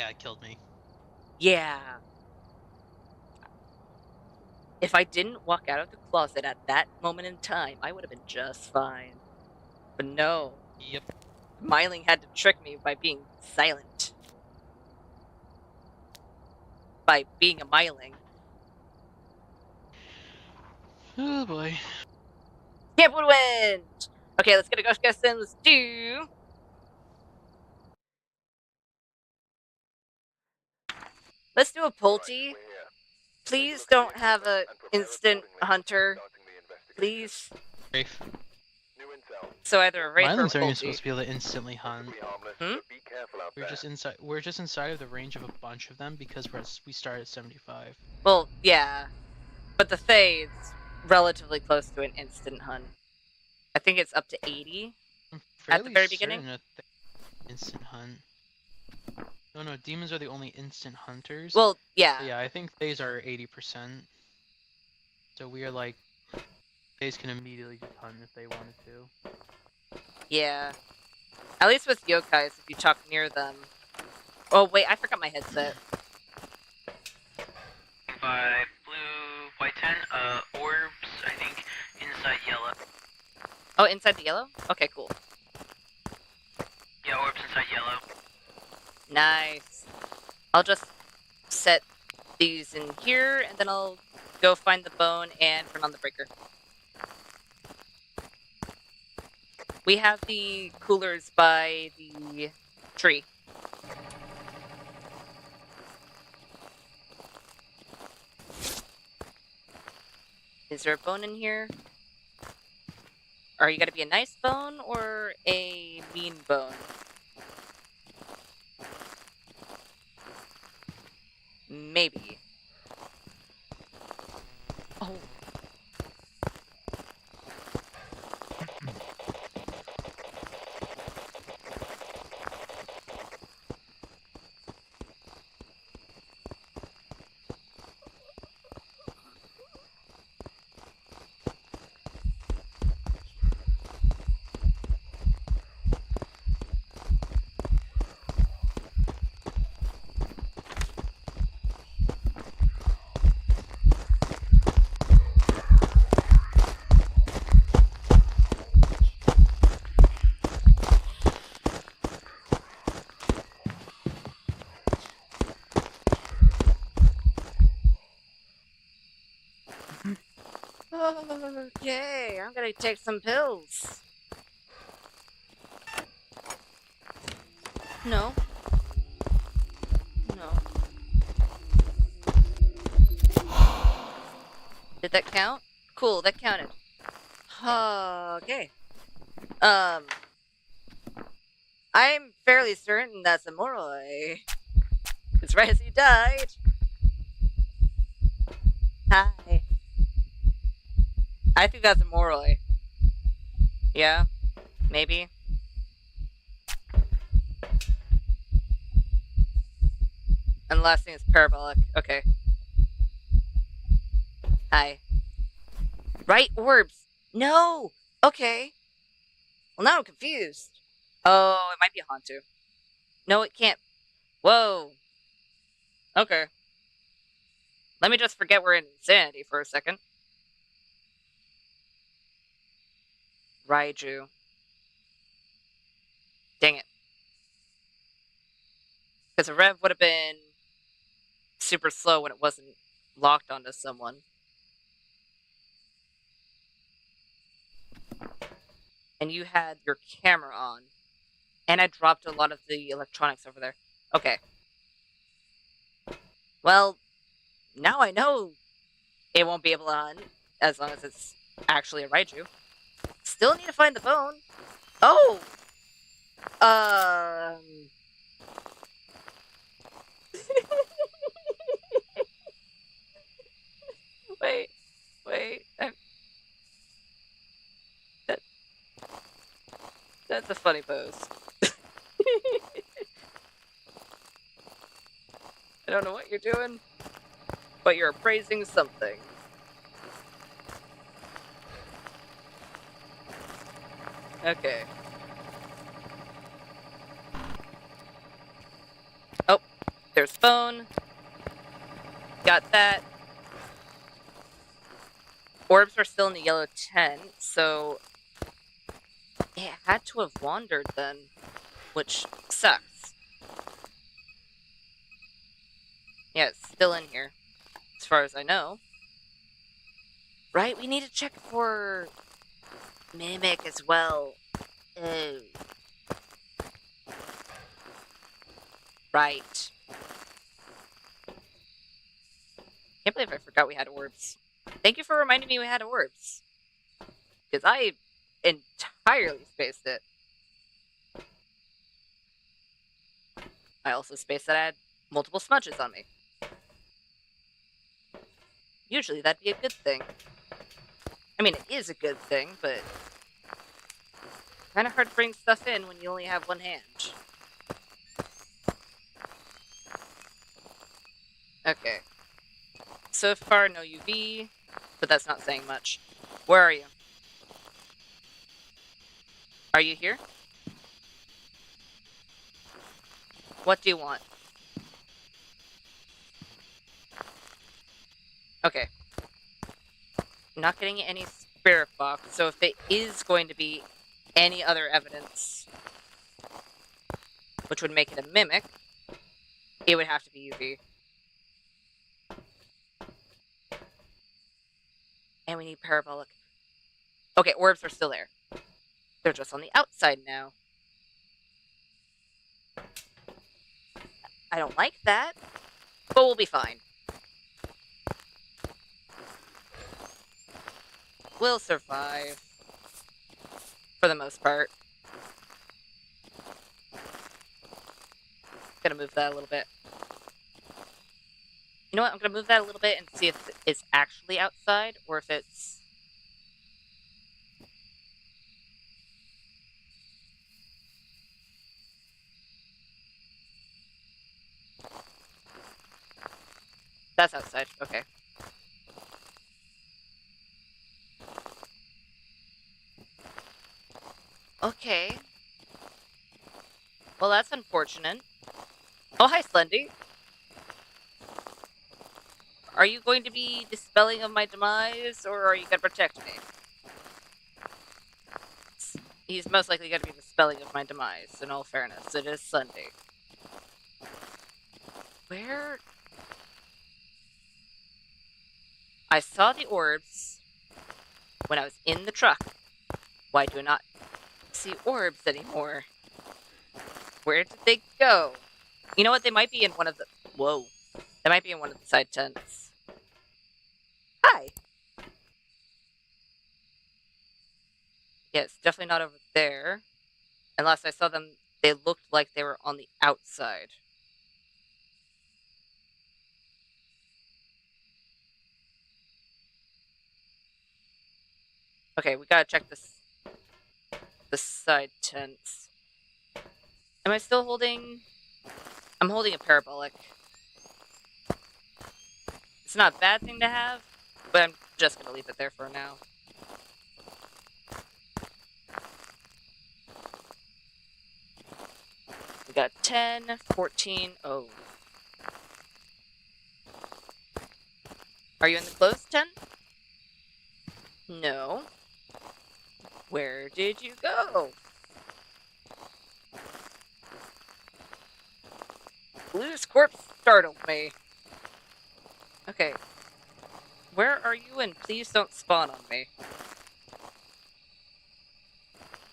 it killed me. Yeah. If I didn't walk out of the closet at that moment in time, I would have been just fine. But no. Yep. Myling had to trick me by being silent. By being a Myling. Oh boy. Camp Woodwind! Okay, let's get a ghost guess in. Let's do... Let's do a Pulte. We're here. Please don't have a instant hunter. Please. Rafe. New intel. So either a wraith or a Mylons aren't even Volty. supposed to be able to instantly hunt. Be harmless, Hmm? but be careful out We're there. just inside. We're just inside of the range of a bunch of them because we start at 75. Well, yeah. But the Fae is relatively close to an instant hunt. I think it's up to 80. I'm At the fairly very certain beginning? that instant hunt. No, demons are the only instant hunters. Well, yeah. But yeah, I think Thays are 80%. So we are like, Thays can immediately just hunt if they wanted to. Yeah. At least with yokais, if you talk near them. Oh, wait, I forgot my headset. By blue, white 10, orbs, I think, inside yellow. Oh, inside the yellow? Okay, cool. Yeah, orbs inside yellow. Nice. I'll just set these in here, and then I'll go find the bone and turn on the breaker. We have the coolers by the tree. Is there a bone in here? Are you gonna be a nice bone or a mean bone? Maybe. Oh. Okay, I'm gonna take some pills. No. No. Did that count? Cool, that counted. Okay. I'm fairly certain that's a Moroi. It's right as he died. Hi. I think that's a Moroi. Yeah, maybe. And the last thing is parabolic. Okay. Hi. Right orbs. No. Okay. Well, now I'm confused. Oh, it might be a Hantu. No, it can't. Whoa. Okay. Let me just forget we're in insanity for a second. Raiju. Dang it. Because a rev would have been super slow when it wasn't locked onto someone. And you had your camera on. And I dropped a lot of the electronics over there. Okay. Well, now I know it won't be able to hunt as long as it's actually a Raiju. Still need to find the bone. Oh! Wait. That's a funny pose. I don't know what you're doing, but you're appraising something. Okay. Oh, there's bone. Got that. Orbs are still in the yellow 10, so it had to have wandered then, which sucks. Yeah, it's still in here, as far as I know. Right? We need to check for Mimic as well. Oh. Right. Can't believe I forgot we had orbs. Thank you for reminding me we had orbs. Because I entirely spaced it. I also spaced that I had multiple smudges on me. Usually that'd be a good thing. I mean, it is a good thing, but kind of hard to bring stuff in when you only have one hand. Okay. So far, no UV, but that's not saying much. Where are you? Are you here? What do you want? Okay. I'm not getting any spirit box, so if it is going to be any other evidence, which would make it a mimic, it would have to be UV. And we need parabolic. Okay, orbs are still there. They're just on the outside now. I don't like that, but we'll be fine. We'll survive. For the most part. Gonna move that a little bit. You know what? I'm gonna move that a little bit and see if it's actually outside or if it's... That's outside. Okay. Okay. Well, that's unfortunate. Oh, hi, Slendy. Are you going to be dispelling of my demise, or are you going to protect me? He's most likely going to be dispelling of my demise, in all fairness. It is Sunday. Where? I saw the orbs when I was in the truck. Why do I not see orbs anymore? Where did they go? You know what? They might be in one of the... Whoa. They might be in one of the side tents. Hi. Yeah, it's definitely not over there. Unless I saw them, they looked like they were on the outside. Okay, we gotta check the side tents. Am I still holding... I'm holding a parabolic. It's not a bad thing to have, but I'm just gonna leave it there for now. We got 10, 14, oh. Are you in the closed tent? No. Where did you go? Blue's corpse startled me. Okay. Where are you, and please don't spawn on me.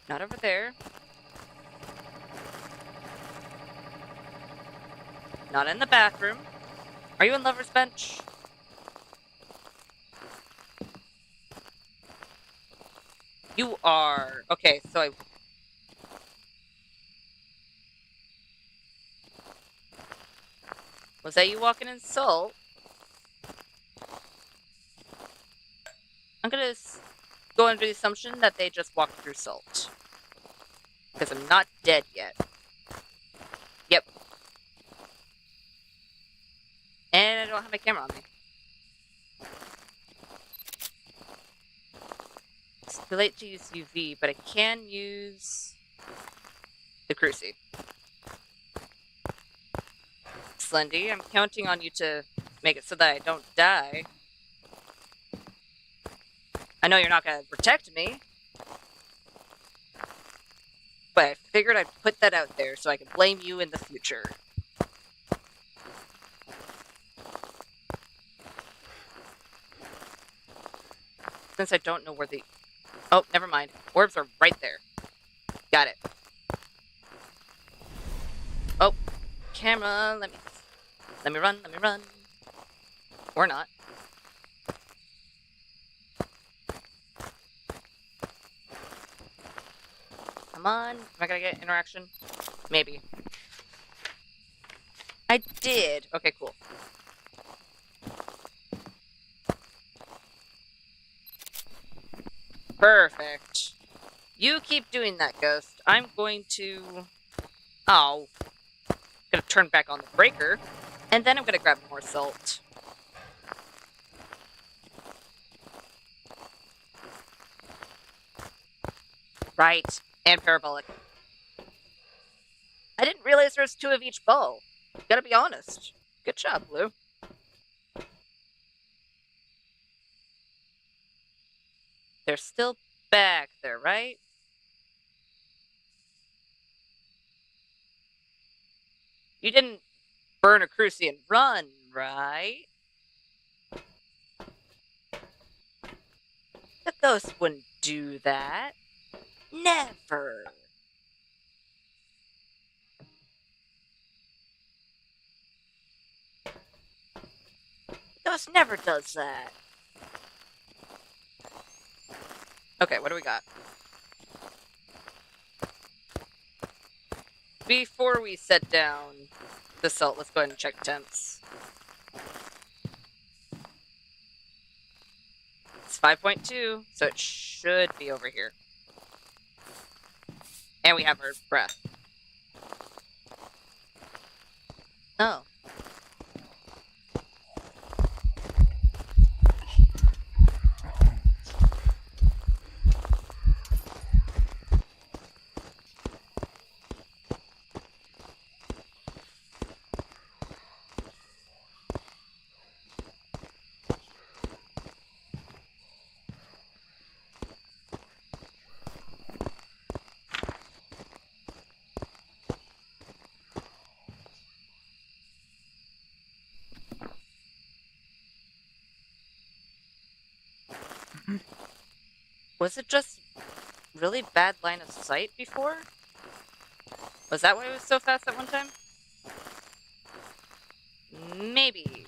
Not over there. Not in the bathroom. Are you in Lover's Bench? You are. Okay, so I... Was that you walking in salt? I'm gonna go under the assumption that they just walked through salt. Because I'm not dead yet. Yep. And I don't have my camera on me. It's too late to use UV, but I can use the cruci. Slendy, I'm counting on you to make it so that I don't die. I know you're not gonna protect me, but I figured I'd put that out there so I can blame you in the future. Since I don't know where the... Oh, never mind. Orbs are right there. Got it. Oh, camera, let me run. Or not. Come on. Am I gonna get interaction? Maybe. I did. Okay, cool. Perfect. You keep doing that, Ghost. I'm going to... Oh. Gonna turn back on the breaker. And then I'm gonna grab more salt. Right. And parabolic. I didn't realize there was 2 of each bow. Gotta be honest. Good job, Blue. They're still back there, right? You didn't burn a crucie and run, right? The ghost wouldn't do that. Never. The ghost never does that. Okay, what do we got? Before we set down the salt, let's go ahead and check temps. It's 5.2, so it should be over here. And we have our breath. Oh. Was it just really bad line of sight before? Was that why it was so fast at one time? Maybe.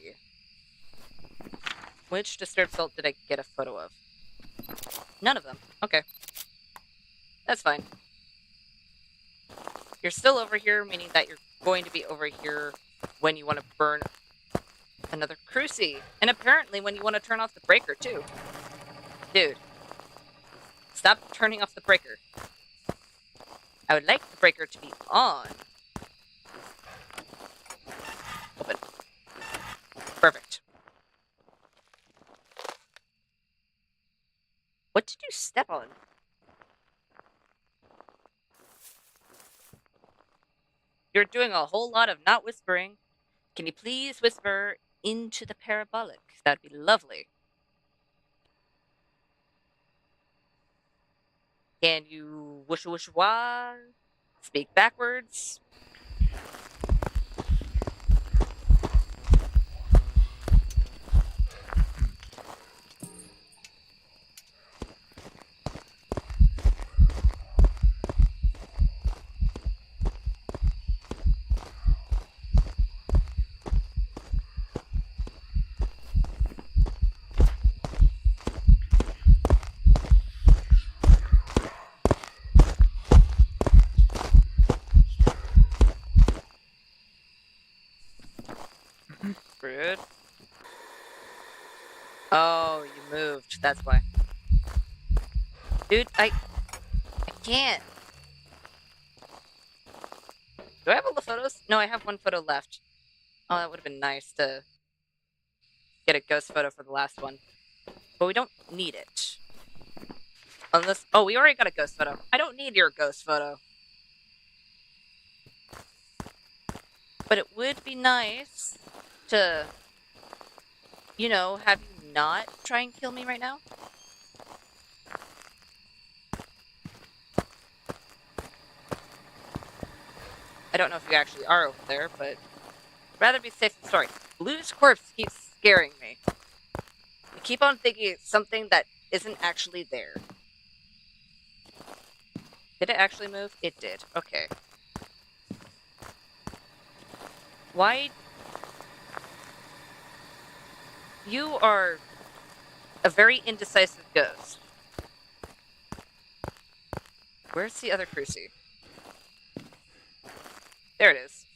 Which disturbed salt did I get a photo of? None of them. Okay. That's fine. You're still over here, meaning that you're going to be over here when you want to burn another crucie. And apparently when you want to turn off the breaker, too. Dude. Stop turning off the breaker. I would like the breaker to be on. Open. Perfect. What did you step on? You're doing a whole lot of not whispering. Can you please whisper into the parabolic? That'd be lovely. Can you whoosh whoosh wah? Speak backwards. Rude. Oh, you moved. That's why. Dude, I can't. Do I have all the photos? No, I have one photo left. Oh, that would have been nice to get a ghost photo for the last one. But we don't need it. Unless... Oh, we already got a ghost photo. I don't need your ghost photo. But it would be nice to, you know, have you not try and kill me right now. I don't know if you actually are over there, but rather be safe than sorry. Blue's corpse keeps scaring me. I keep on thinking it's something that isn't actually there. Did it actually move? It did. Okay. Why? You are a very indecisive ghost. Where's the other cruci? There it is.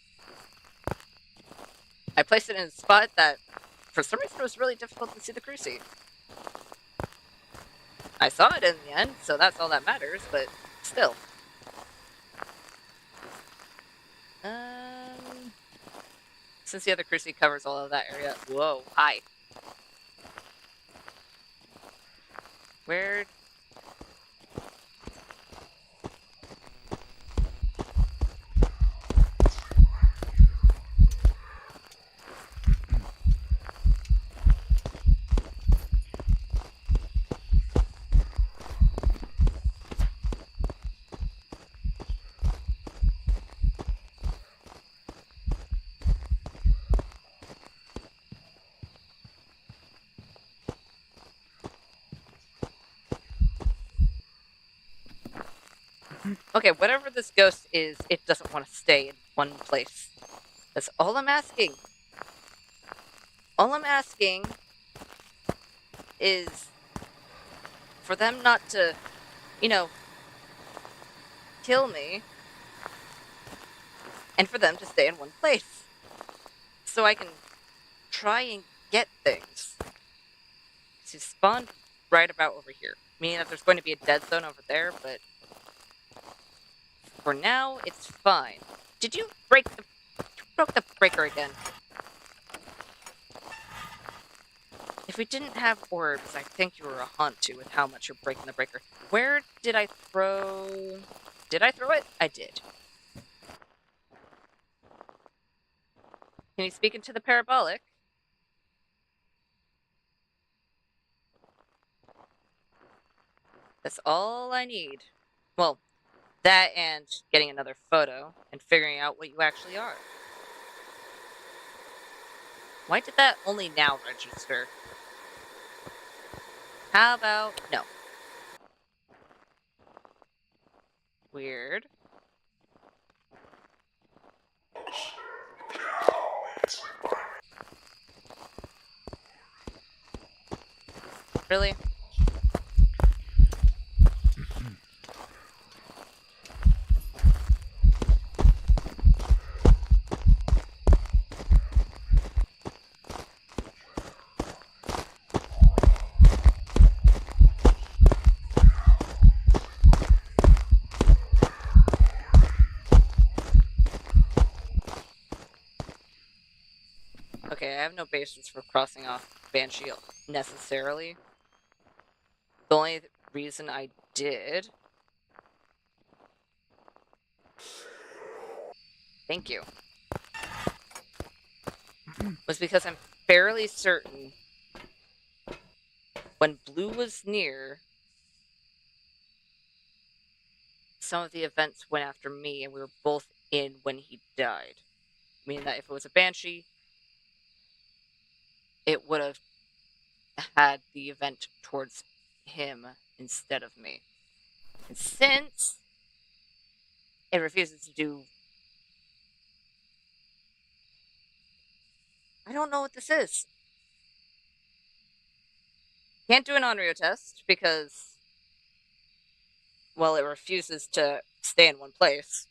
I placed it in a spot that, for some reason, it was really difficult to see the cruci. I saw it in the end, so that's all that matters, but still. Since the other cruci covers all of that area. Whoa, hi. Where? Okay, whatever this ghost is, it doesn't want to stay in one place. That's all I'm asking. All I'm asking is for them not to, you know, kill me, and for them to stay in one place. So I can try and get things. To spawn right about over here. Meaning that there's going to be a dead zone over there, but for now, it's fine. Did you break the... You broke the breaker again. If we didn't have orbs, I think you were a haunt too with how much you're breaking the breaker. Where did I throw... Did I throw it? I did. Can you speak into the parabolic? That's all I need. Well, that and getting another photo and figuring out what you actually are. Why did that only now register? How about no? Weird. Really? Okay, I have no basis for crossing off Banshee necessarily. The only reason I did... Thank you. Was because I'm fairly certain when Blue was near, some of the events went after me and we were both in when he died. Meaning that if it was a Banshee, it would have had the event towards him instead of me. And since it refuses to do... I don't know what this is. Can't do an Onryo test because, well, it refuses to stay in one place.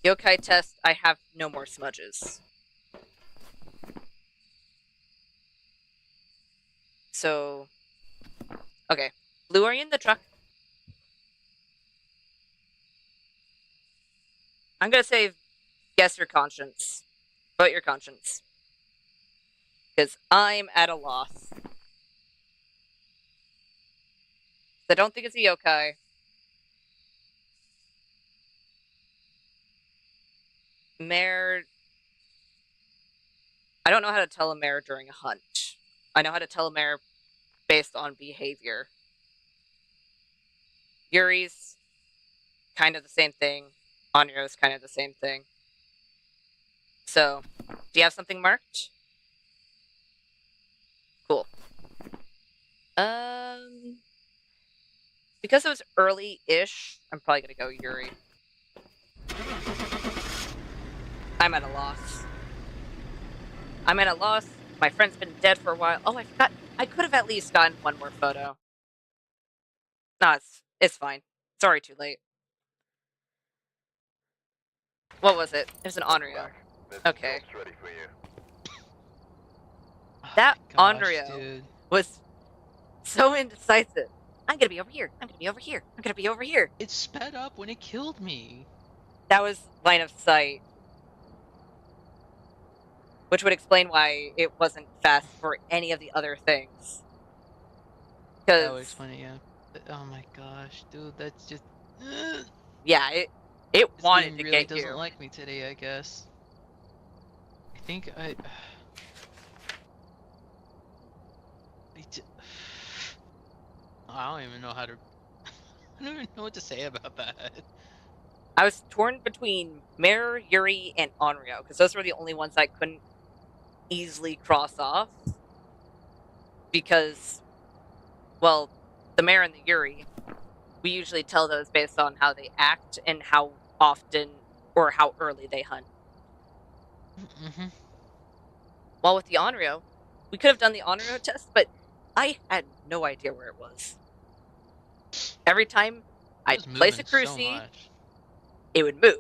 Yokai test, I have no more smudges. So, okay. Blue, are you in the truck? I'm gonna say guess your conscience. Vote your conscience. Because I'm at a loss. I don't think it's a yokai. Mare... I don't know how to tell a mare during a hunt. I know how to tell a mare based on behavior. Yuri's kind of the same thing. Onryo's kind of the same thing. So, do you have something marked? Cool. Because it was early-ish, I'm probably gonna go Yuri. I'm at a loss. I'm at a loss. My friend's been dead for a while. Oh, I forgot. I could have at least gotten one more photo. No, it's fine. It's already too late. What was it? It was an Onryo. Back. There's some Okay. jobs ready for you. Oh That my gosh, Onryo dude. was so indecisive. I'm gonna be over here. I'm gonna be over here. I'm gonna be over here. It sped up when it killed me. That was line of sight. Which would explain why it wasn't fast for any of the other things. That would Because, explain it, yeah. Oh my gosh, dude, that's just. yeah, it This wanted game to really get doesn't you. like me today, I guess. I think I. I don't even know how to. I don't even know what to say about that. I was torn between Mare, Yuri, and Onryo, because those were the only ones I couldn't easily cross off. Because, well, the Mare and the Yuri, we usually tell those based on how they act and how often or how early they hunt. Mm-hmm. While with the Onryo, we could have done the Onryo test, but I had no idea where it was. Every time It I'd was place a moving so cruci, much. it would move.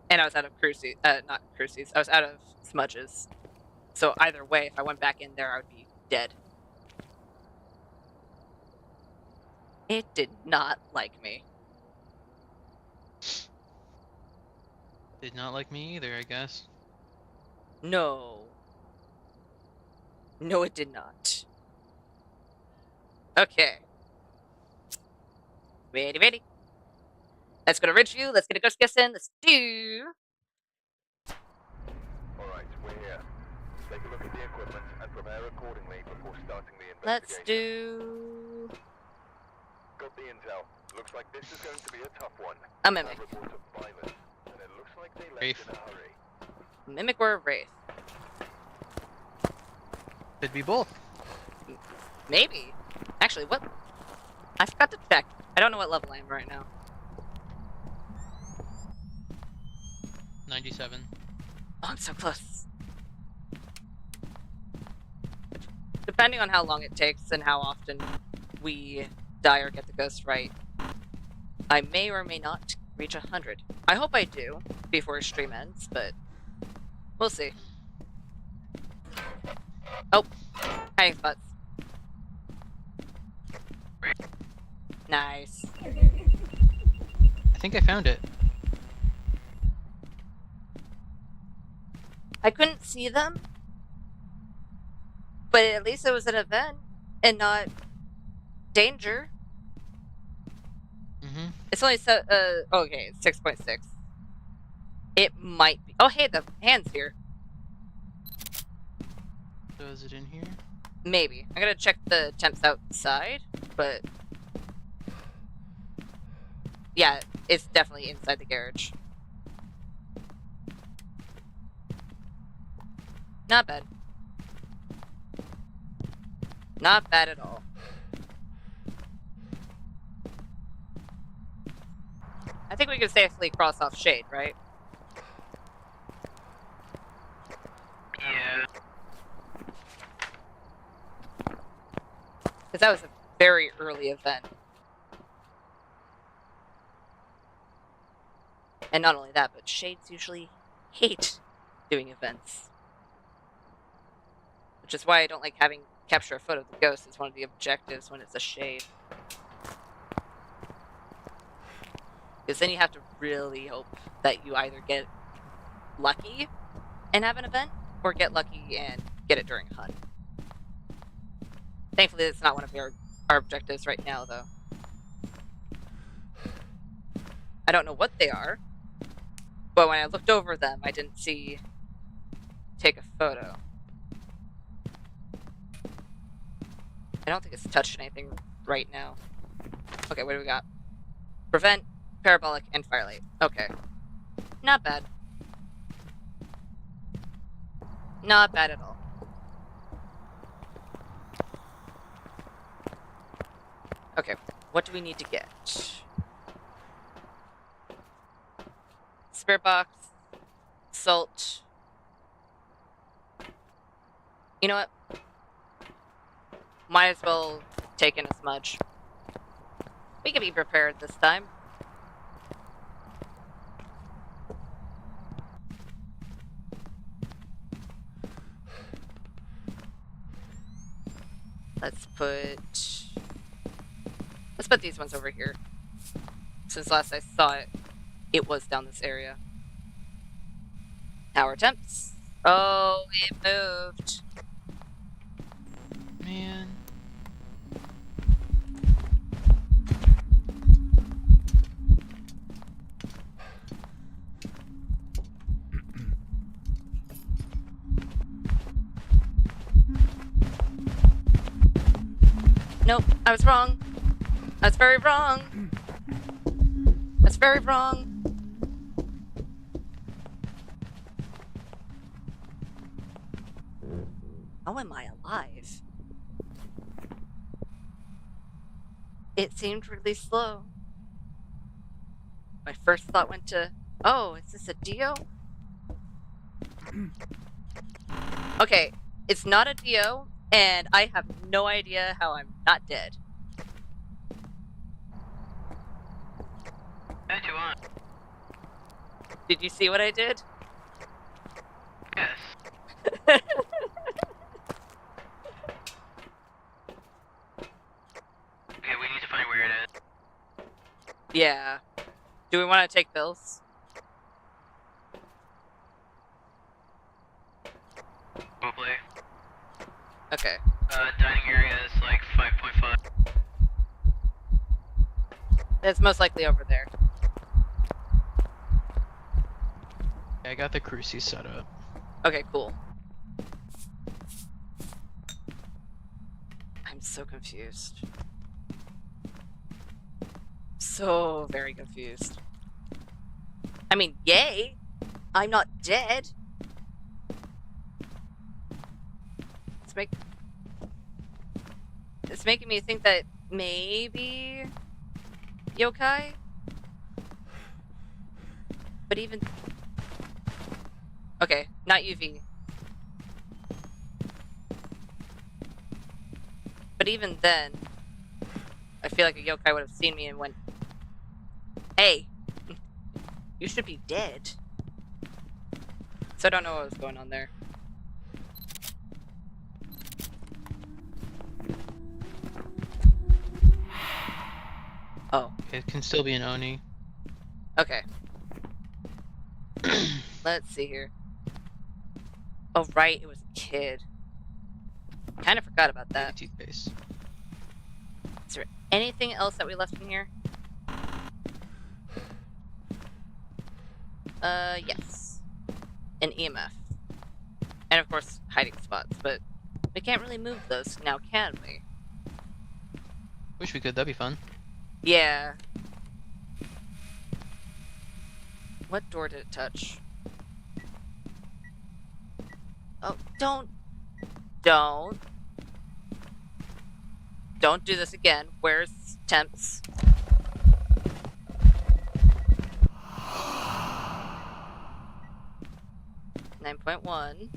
And I was out of cruci, not crucies, I was out of smudges. So either way, if I went back in there, I would be dead. It did not like me. Did not like me either, I guess. No. No, it did not. Okay. Ready. Let's go to Ridgeview. Let's get a ghost guess in. Let's do. Alright, we're here. Take a look at the equipment and prepare accordingly before starting the Let's investigation. do. Got the intel. Looks like this is going to be a tough one. A mimic. Reports of violence, and it looks like they left Wraith. in a hurry. Mimic or a Wraith? Could be both. Maybe. Actually, what? I forgot to check. I don't know what level I am right now. 97. Oh, I'm so close. Depending on how long it takes and how often we die or get the ghost right, I may or may not reach 100. I hope I do before stream ends, but we'll see. Oh, hiding spots. Nice. I think I found it. I couldn't see them, but at least it was an event and not danger. Mm-hmm. It's only okay, it's 6.6. It might be. Oh, hey, the hand's here. So is it in here? Maybe. I'm gonna check the temps outside, but yeah, it's definitely inside the garage. Not bad. Not bad at all. I think we can safely cross off Shade, right? Yeah. Because that was a very early event. And not only that, but Shades usually hate doing events. Which is why I don't like having capture a photo of the ghost as one of the objectives when it's a Shade. Because then you have to really hope that you either get lucky and have an event, or get lucky and get it during a hunt. Thankfully, it's not one of our objectives right now, though. I don't know what they are, but when I looked over them, I didn't see take a photo. I don't think it's touched anything right now. Okay, what do we got? Prevent, parabolic, and firelight. Okay. Not bad. Not bad at all. Okay, what do we need to get? Spirit box, salt. You know what? Might as well taken as much. We can be prepared this time. Let's put these ones over here. Since last I saw it, it was down this area. Tower attempts. Oh, it moved. Man. Nope, I was wrong. I was very wrong. That's very wrong. How am I alive? It seemed really slow. My first thought went to, oh, is this a Dio? Okay, it's not a Dio, and I have no idea how I'm not dead. How do you want? Did you see what I did? Yes. Okay, we need to find where it is. Yeah. Do we want to take pills? Probably. Okay. Dining area is like 5.5. It's most likely over there. I got the cruci set up. Okay, cool. I'm so confused. So very confused. I mean, yay! I'm not dead! It's making me think that maybe yokai? But even... Okay, not UV. But even then, I feel like a yokai would have seen me and went, hey, you should be dead. So I don't know what was going on there. Oh, It can still be an Oni. okay. Let's see here. Oh, right, it was a kid. Kind of forgot about that. Toothpaste. Is there anything else that we left in here? Yes. An EMF. And of course, hiding spots, but we can't really move those now, can we? Wish we could, that'd be fun. Yeah. What door did it touch? Oh, don't do this again. Where's temps? .1.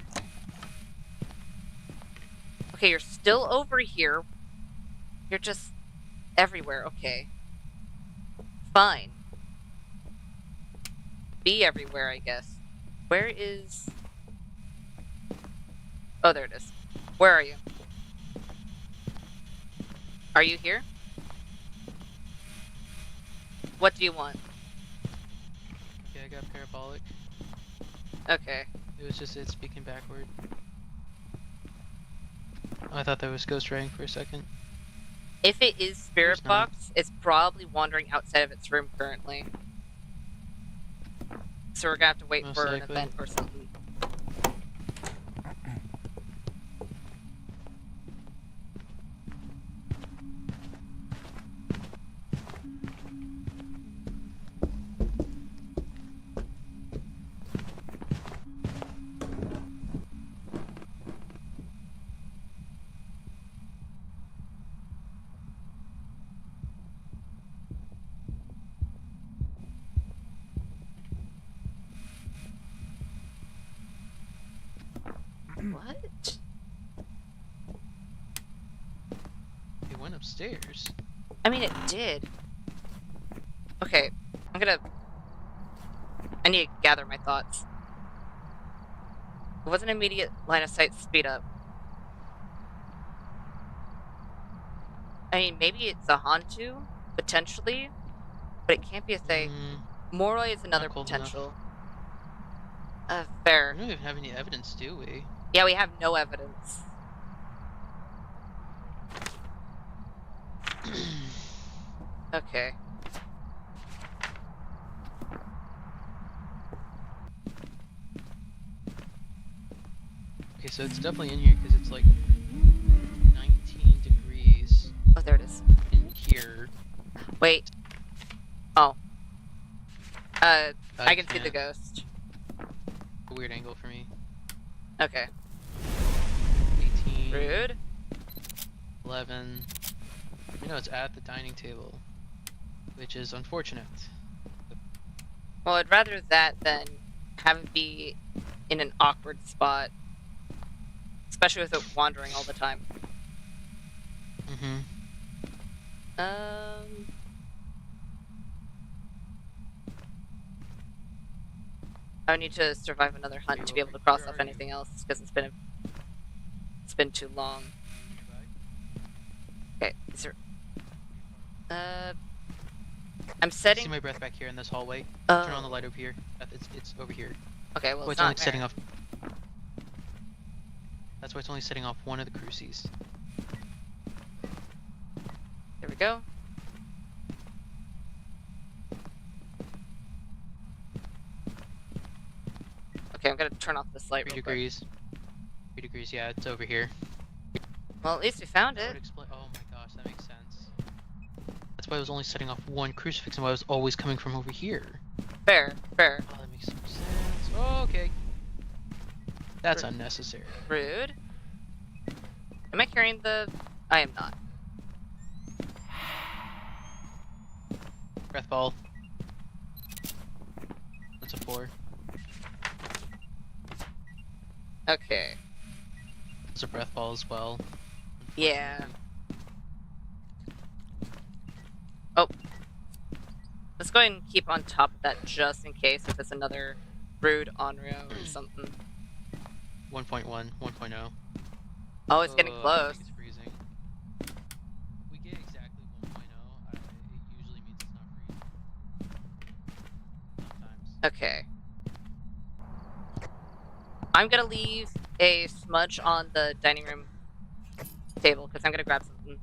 Okay, you're still over here. You're just everywhere. Okay. Fine. Be everywhere, I guess. Where is... Oh, there it is. Where are you? Are you here? What do you want? Yeah, I got parabolic. Okay. It was just it speaking backward. I thought that was ghost writing for a second. If it is Spirit It's not. Box, it's probably wandering outside of its room currently. So we're gonna have to wait Most for an likely. event or something. What? It went went upstairs. I mean, it did. Okay, I need to gather my thoughts. It wasn't immediate line of sight speed up. I mean, maybe it's a Hantu, potentially, but it can't be a Thay. Moroi is another cold potential. We Fair. don't even have any evidence, do we? Yeah, we have no evidence. Okay. Okay, so it's definitely in here because it's like 19 degrees Oh, there it is. in here. Wait. Oh. I can see the can't. ghost. A weird angle for me. Okay. 18. Rude. 11. You know, it's at the dining table, which is unfortunate. Well, I'd rather that than have it be in an awkward spot. Especially with it wandering all the time. Mm-hmm. I would need to survive another hunt to be able to cross off anything else, because it's been too long. Okay, is there... I'm setting... See my breath back here in this hallway. Oh. Turn on the light over here. It's over here. Okay, well, Oh, it's it's only not setting there. off. That's why it's only setting off one of the crucies. There we go. Okay, I'm gonna turn off this light 3 real quick. degrees. 3 degrees, yeah, it's over here. Well, at least we found That it. would explain. Oh my gosh, that makes sense. That's why I was only setting off one crucifix and why I was always coming from over here. Fair, fair. Oh, that makes some sense. Oh, okay. That's unnecessary. Rude. Am I carrying the... I am not. Breath ball. That's a 4. Okay. That's a breath ball as well. Yeah. Oh. Let's go ahead and keep on top of that just in case if it's another rude Onryo or something. 1.1, 1.0. Oh, it's getting I close. think it's freezing. We get exactly 1.0. It usually means it's not freezing. Sometimes. Okay. I'm gonna leave a smudge on the dining room table because I'm gonna grab something.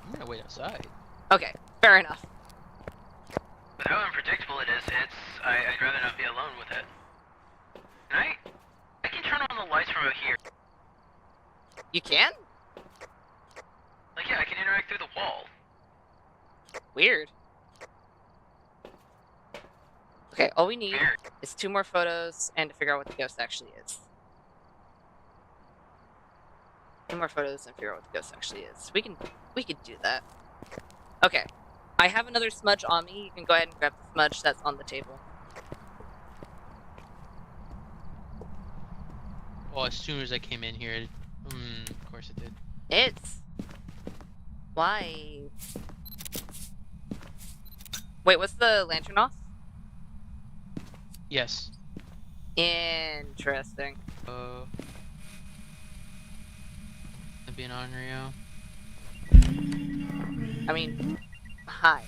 I'm gonna wait outside. Okay, fair enough. With how unpredictable it is, I'd rather not be alone with it. And I can turn on the lights from out here. You can? Like, yeah, I can interact through the wall. Weird. Okay, all we need Weird. is 2 more photos and to figure out what the ghost actually is. 2 more photos and figure out what the ghost actually is. We could do that. Okay. I have another smudge on me. You can go ahead and grab the smudge that's on the table. Well, as soon as I came in here, of course it did. It's... Why? Wait, was the lantern off? Yes. Interesting. That'd be an Onryo. I mean, hi.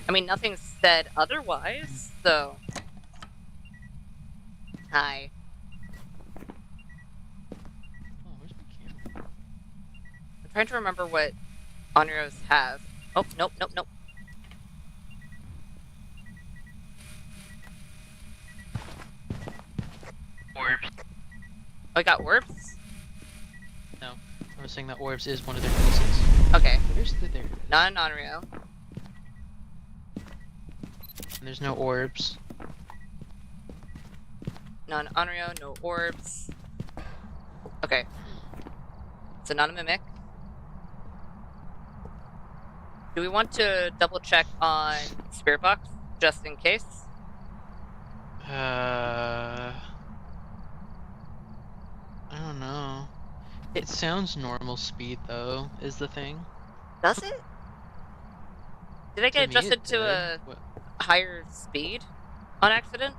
I mean, nothing said otherwise, so... Hi. Oh, where's my camera? I'm trying to remember what Onryos have. Oh, nope, nope, nope. Orbs. Oh, I got orbs? No. I was saying that orbs is one of their pieces. Okay. Where's the there? Not an Onryo. And there's no orbs. Not an Onryo, no orbs. Okay. So not a mimic. Do we want to double check on Spirit Box, just in case? I don't know. It sounds normal speed though, is the thing. Does it? Did I To get me, it adjusted to did. a What? higher speed on accident?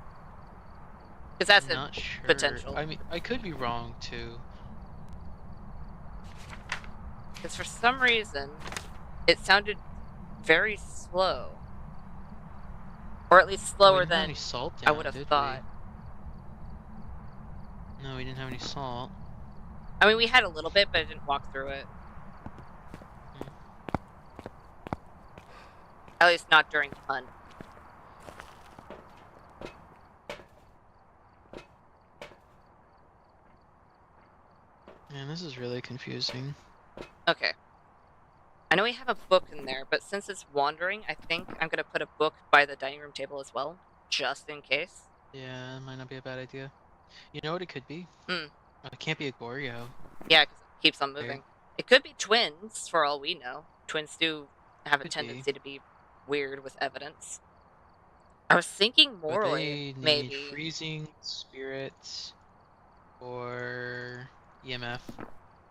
Because that's a Not sure. potential. I mean, I could be wrong too. Because for some reason, it sounded very slow. Or at least We slower didn't have than any salt I down, would have did thought. we? No, we didn't have any salt. I mean, we had a little bit, but I didn't walk through it. At least not during the hunt. Man, this is really confusing. Okay. I know we have a book in there, but since it's wandering, I think I'm going to put a book by the dining room table as well, just in case. Yeah, it might not be a bad idea. You know what it could be? Hmm. Oh, it can't be a Goryo. Yeah, because it keeps on moving. Okay. It could be twins, for all we know. Twins do have a Could tendency to be weird with evidence. I was thinking But morally, they need maybe. freezing, spirits, or EMF,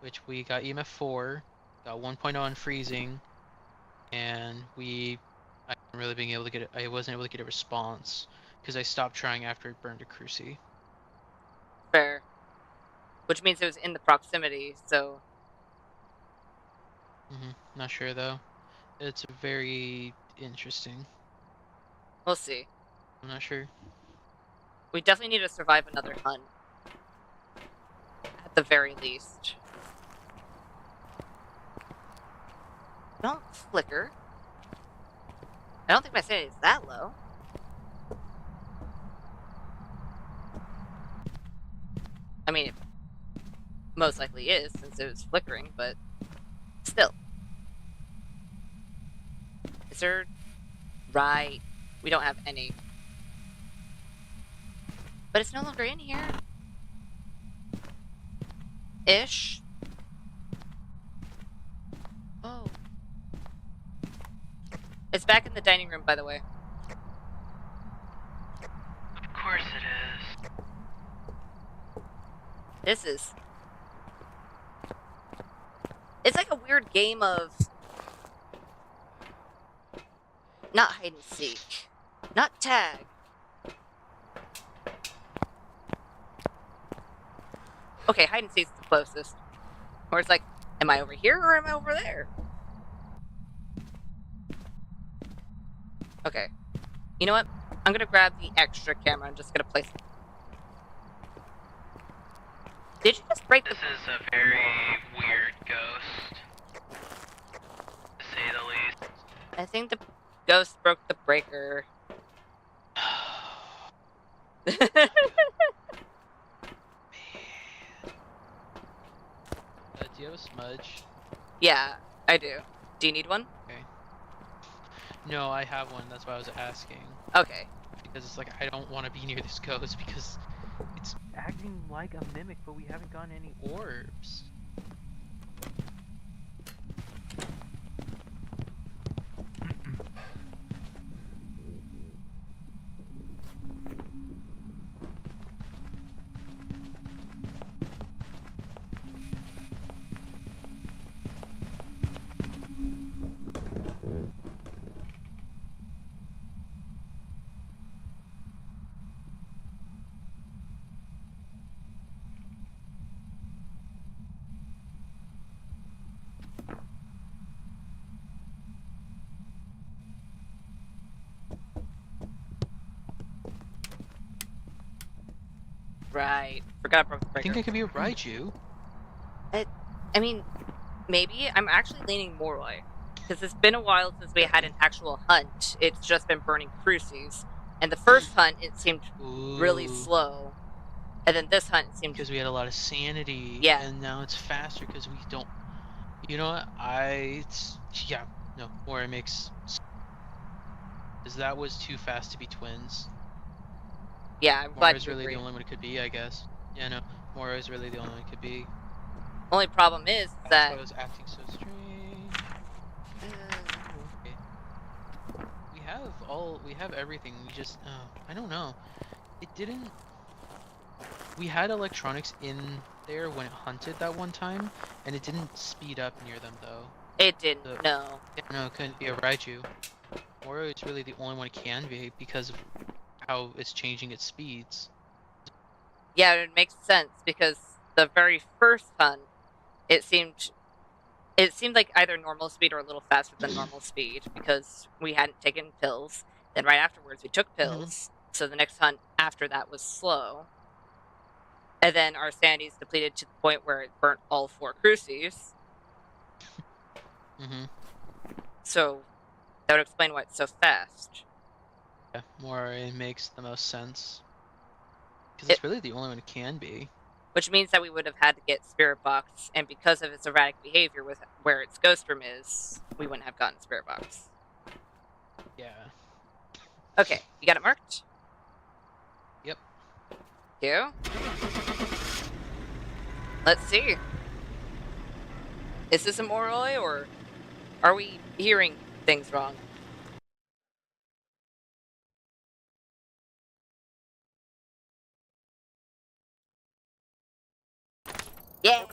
which we got EMF 4, got 1.0 on freezing, and I wasn't really being able to get it. I wasn't able to get a response because I stopped trying after it burned a Cruci. Fair. Which means it was in the proximity, so... Not sure though. It's very interesting. We'll see. I'm not sure. We definitely need to survive another hunt. At the very least. Don't flicker. I don't think my sanity is that low. I mean, it most likely is, since it was flickering, but still. Is there... Right. We don't have any. But it's no longer in here. Ish. Oh. It's back in the dining room, by the way. Of course it is. This is... It's like a weird game of... Not hide and seek. Not tag. Okay, hide and seek's the closest. Where it's like, am I over here or am I over there? Okay. You know what? I'm gonna grab the extra camera. I'm just gonna place... Did you just break the... This is a very weird ghost, to say the least. I think the ghost broke the breaker. Do you have a smudge? Yeah, I do. Do you need one? No, I have one. That's why I was asking. Okay. Because it's like I don't want to be near this ghost because it's Acting like a mimic, but we haven't gotten any orbs. Right. Forgot I broke the I breaker. think it could be a Raiju. I mean, maybe. I'm actually leaning Moroi. Because it's been a while since we had an actual hunt. It's just been burning crucies. And the first hunt, it seemed really Ooh. slow. And then this hunt, it seemed... Because we had a lot of sanity. Yeah. And now it's faster because we don't. You know what? Yeah. No. Or it makes. Because that was too fast to be twins. Yeah, I'm glad Mora's you really agree. the only one it could be, I guess. Yeah, no. Mora is really the only one it could be. Only problem is That's that... why I was acting so strange. Okay. We have everything. We just, I don't know. It didn't. We had electronics in there when it hunted that one time, and it didn't speed up near them though. It didn't. So- No. Yeah, no, it couldn't be a Raichu. Moro is really the only one it can be because of how it's changing its speeds. Yeah, it makes sense because the very first hunt, it seemed like either normal speed or a little faster than normal speed because we hadn't taken pills. Then right afterwards we took pills, so the next hunt after that was slow. And then our sanity's depleted to the point where it burnt all 4 crucies. Mm-hmm. So that would explain why it's so fast. Yeah, Moro makes the most sense. Because it's really the only one it can be. Which means that we would have had to get Spirit Box, and because of its erratic behavior with where its Ghost Room is, we wouldn't have gotten Spirit Box. Yeah. Okay, you got it marked? Yep. You? Let's see. Is this a Moroi, or are we hearing things wrong? Yeah!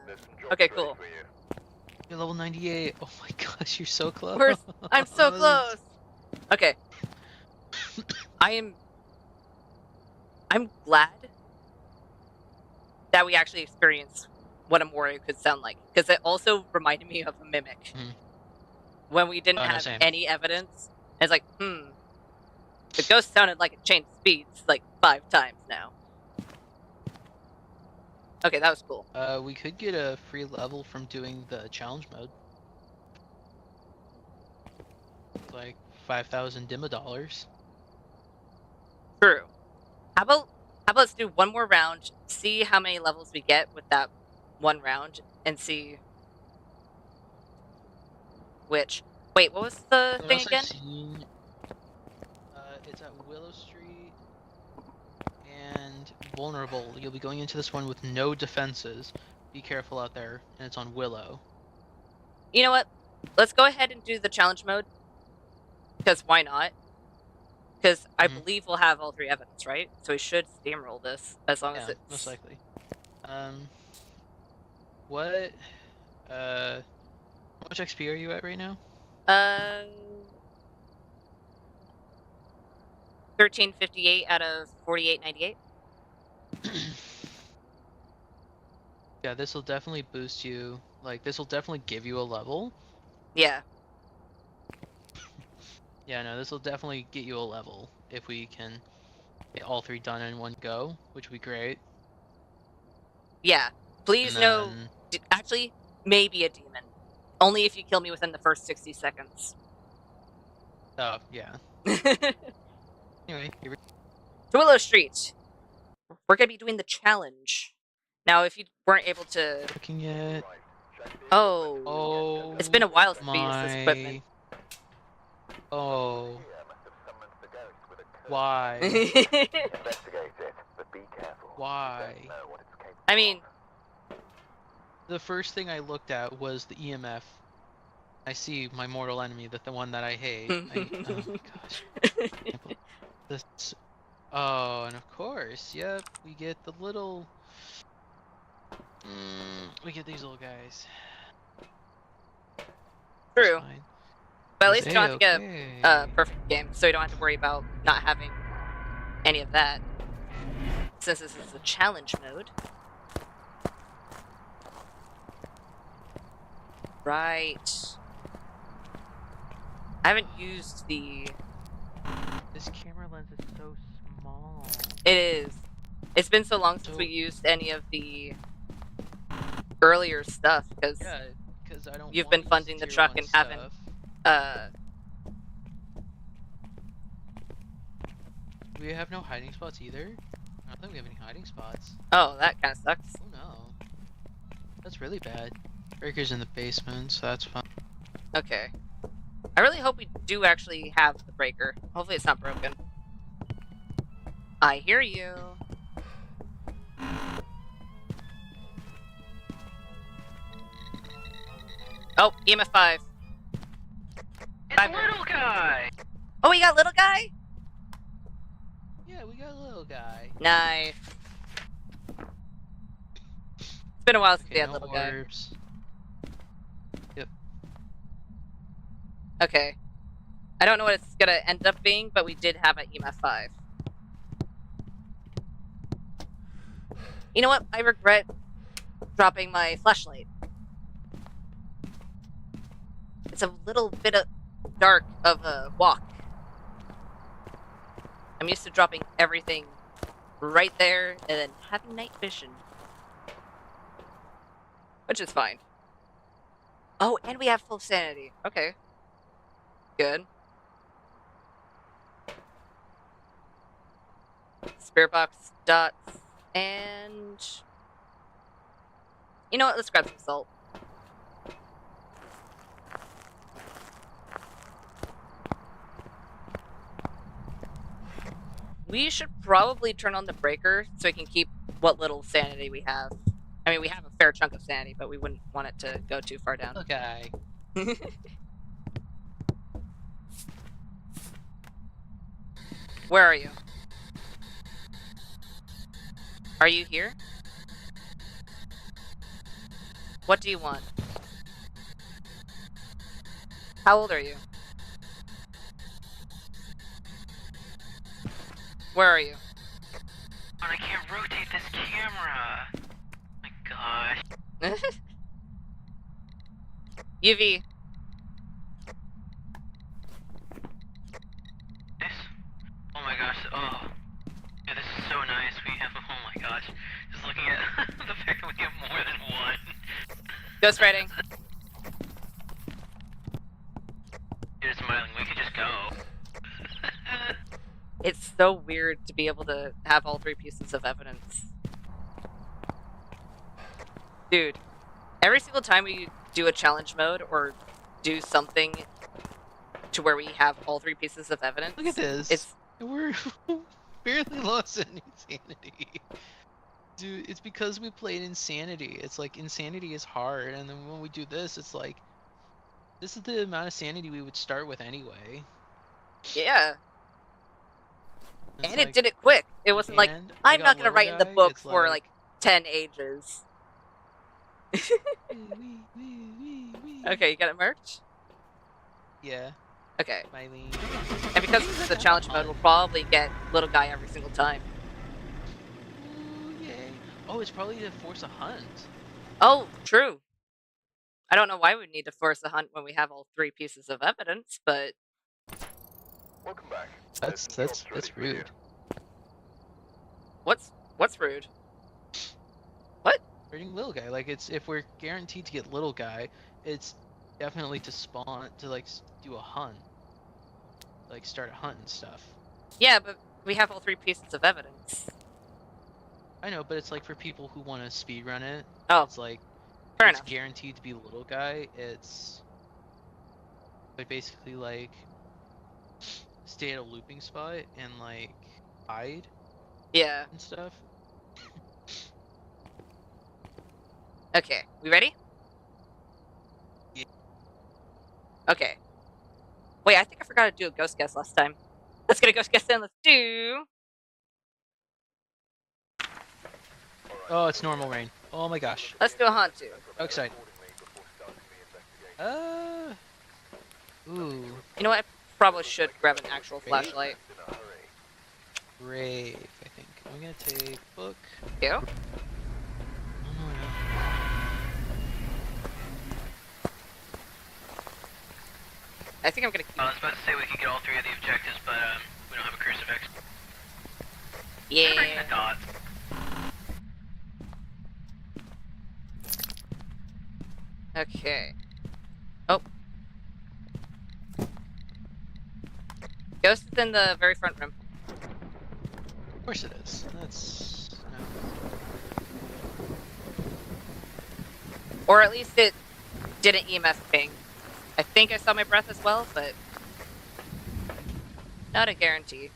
There's some jobs Okay, ready cool. for you. You're level 98. Oh my gosh, you're so close. I'm so close! Okay. I'm glad that we actually experienced what a Moroi could sound like, because it also reminded me of a Mimic. Mhm. When we didn't Oh, no, have same. any evidence, it's like, the ghost sounded like it changed speeds like 5 times now. Okay, that was cool. We could get a free level from doing the challenge mode. Like 5,000 Dima-dollars. True. How about let's do one more round, see how many levels we get with that one round, and see which. Wait, what was the thing Unless again? I've seen, it's at Willow Street and Vulnerable. You'll be going into this one with no defenses. Be careful out there, and it's on Willow. You know what? Let's go ahead and do the challenge mode. Because why not? Because I believe we'll have all 3 evidence, right? So we should steamroll this as long as it's most likely. What? How much XP are you at right now? 1358 out of 4898. Yeah, this will definitely boost you. Like, this will definitely give you a level. Yeah. Yeah, no, this will definitely get you a level if we can get all 3 done in one go, which would be great. Yeah. Please And no. then- Actually, maybe a demon. Only if you kill me within the first 60 seconds. Oh, yeah. Anyway, here we To Willow Street. We're going to be doing the challenge. Now, if you weren't able to... looking at. Oh. Oh. It's been a while since we used this my. equipment. Oh. Here must have summoned the ghost with a curse. Why? Investigate it, but be careful. Why? You don't know what it's capable I mean, The first thing I looked at was the EMF. I see my mortal enemy, the one that I hate. Oh my gosh. This. Oh, and of course, yep, we get the little. We get these little guys. It's true. fine. But at least you don't have to get Okay. a perfect game, so you don't have to worry about not having any of that. Since this is a challenge mode. Right. I haven't used the... This camera lens is so small. It is. It's been so long since we used any of the earlier stuff, because Yeah, because I don't. you've want been to use funding the tier truck 1 and haven't, stuff. We have no hiding spots either. I don't think we have any hiding spots. oh, that kind of sucks. Oh no. That's really bad. Breaker's in the basement, so that's fine. Okay. I really hope we do actually have the breaker. Hopefully it's not broken. I hear you. Oh, EMF 5. It's a little guy! Oh, we got little guy? Yeah, we got a little guy. Nice. been a while since we Okay, had no little guy. orbs. Yep. Okay. I don't know what it's gonna end up being, but we did have an EMF 5. You know what? I regret dropping my flashlight. It's a little bit of dark of a walk. I'm used to dropping everything right there and then having night vision. Which is fine. Oh, and we have full sanity. Okay. Good. Spirit box dots. And... You know what? Let's grab some salt. We should probably turn on the breaker so we can keep what little sanity we have. I mean, we have a fair chunk of sanity, but we wouldn't want it to go too far down. Okay. Where are you? Are you here? What do you want? How old are you? Where are you? And I can't rotate this camera. My gosh. UV. This? Oh my gosh. Oh. Yeah, this is so nice. We have. Oh my gosh. Just looking at the fact that we have more than one. Ghost writing. You're smiling. We could just go. It's so weird to be able to have all 3 pieces of evidence. Dude, every single time we do a challenge mode or do something to where we have all 3 pieces of evidence, Look at this. it's We're barely lost any insanity. Dude, it's because we played insanity. It's like insanity is hard, and then when we do this, it's like this is the amount of sanity we would start with anyway. yeah. It's And like, it did it quick. It wasn't like, and I I'm got not going to little write in the guy, book it's for like 10 ages. Okay, you got it merch? Yeah, Okay. Mylene. And because this is the challenge mode, we'll probably get little guy every single time. Ooh, yay. Oh, it's probably to force a hunt. Oh, true. I don't know why we need to force a hunt when we have all 3 pieces of evidence, but Welcome back. That's rude. what's rude? Hurting little guy, like it's if we're guaranteed to get little guy, it's definitely to spawn to like do a hunt, like start a hunt and stuff. Yeah, but we have all 3 pieces of evidence. I know, but it's like for people who want to speedrun it. Oh, It's like fair it's enough. guaranteed to be little guy. It's like basically like stay at a looping spot and like hide Yeah. and stuff. Okay, we ready? Yeah. Okay. Wait, I think I forgot to do a ghost guess last time. Let's get a ghost guess in. Let's do... Oh, it's normal rain. Oh my gosh. Let's do a hunt too. How excited. Ooh. You know what? I probably should grab an actual flashlight. Brave, I think. I'm gonna take book. You? Oh, no. I think I'm gonna keep... I was about to say we could get all 3 of the objectives, but we don't have a crucifix. Yeah. Breaking the dots. Okay. Oh. Ghost is in the very front room. Of course it is. That's no. Or at least it didn't EMF ping. I think I saw my breath as well, but not a guarantee.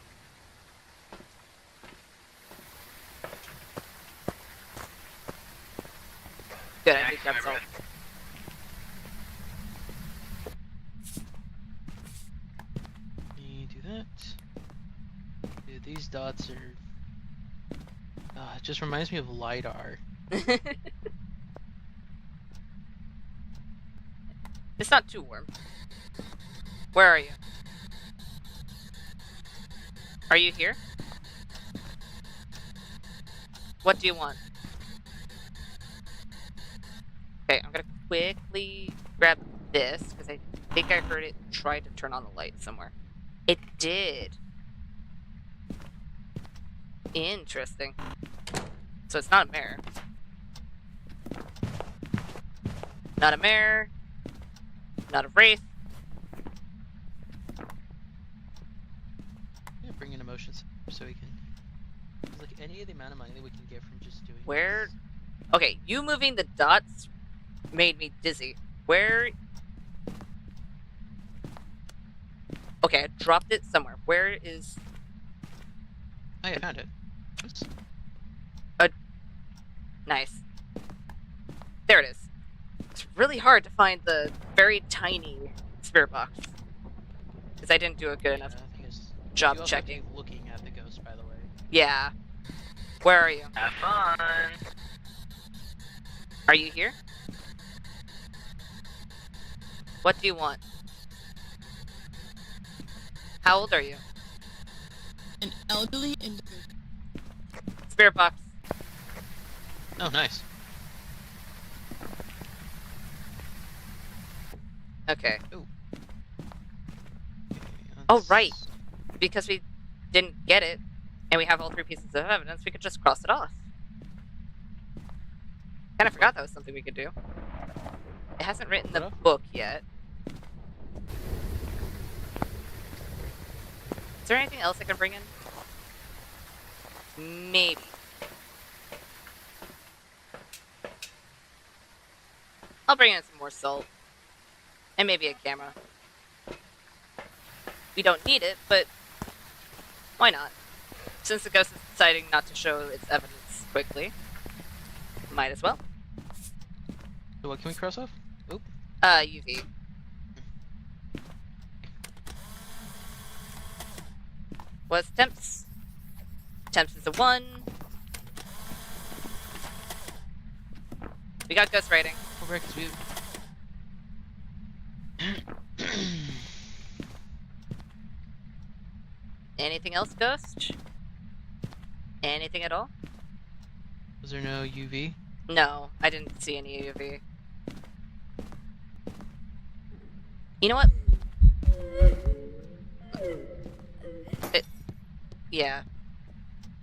Good, I did grab salt. You do that. Dude, these dots are. It just reminds me of LiDAR. It's not too warm. Where are you? Are you here? What do you want? Okay, I'm gonna quickly grab this, because I think I heard it try to turn on the light somewhere. It did. Interesting. So it's not a mare. Not a mare. Not a wraith. Yeah, bring in emotions so we can. Like any of the amount of money that we can get from just doing. Where? This. Okay, you moving the dots made me dizzy. Where? Okay, I dropped it somewhere. Where is? Oh, yeah, I found it. Oops. Nice. There it is. It's really hard to find the very tiny spirit box. Because I didn't do a good enough I think it's, job you also have to checking. be looking at the ghost, by the way. Yeah. Where are you? Have fun. Are you here? What do you want? How old are you? An elderly individual. Spirit box. Oh, nice. Okay. Ooh. Oh, right. Because we didn't get it, and we have all 3 pieces of evidence, we could just cross it off. Kinda forgot that was something we could do. It hasn't written the book yet. Is there anything else I can bring in? Maybe. I'll bring in some more salt. And maybe a camera. We don't need it, but why not? Since the ghost is deciding not to show its evidence quickly, might as well. So what can we cross off? Oop. UV. What's temps? Temps is a 1. We got ghost writing. Over because we. Anything else, ghost? Anything at all? Was there no UV? No, I didn't see any UV. You know what? Yeah.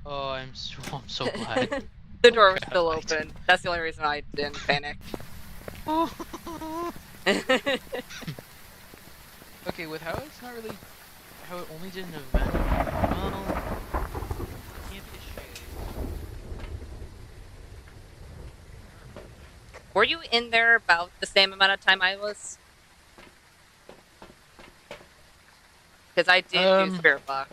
Oh, I'm so glad. The door was Crap, still I open. That's the only reason I didn't panic. Okay, with how it's not really, how it only did an event. Well, can't be ashamed. Were you in there about the same amount of time I was? Because I did do Spirit Box.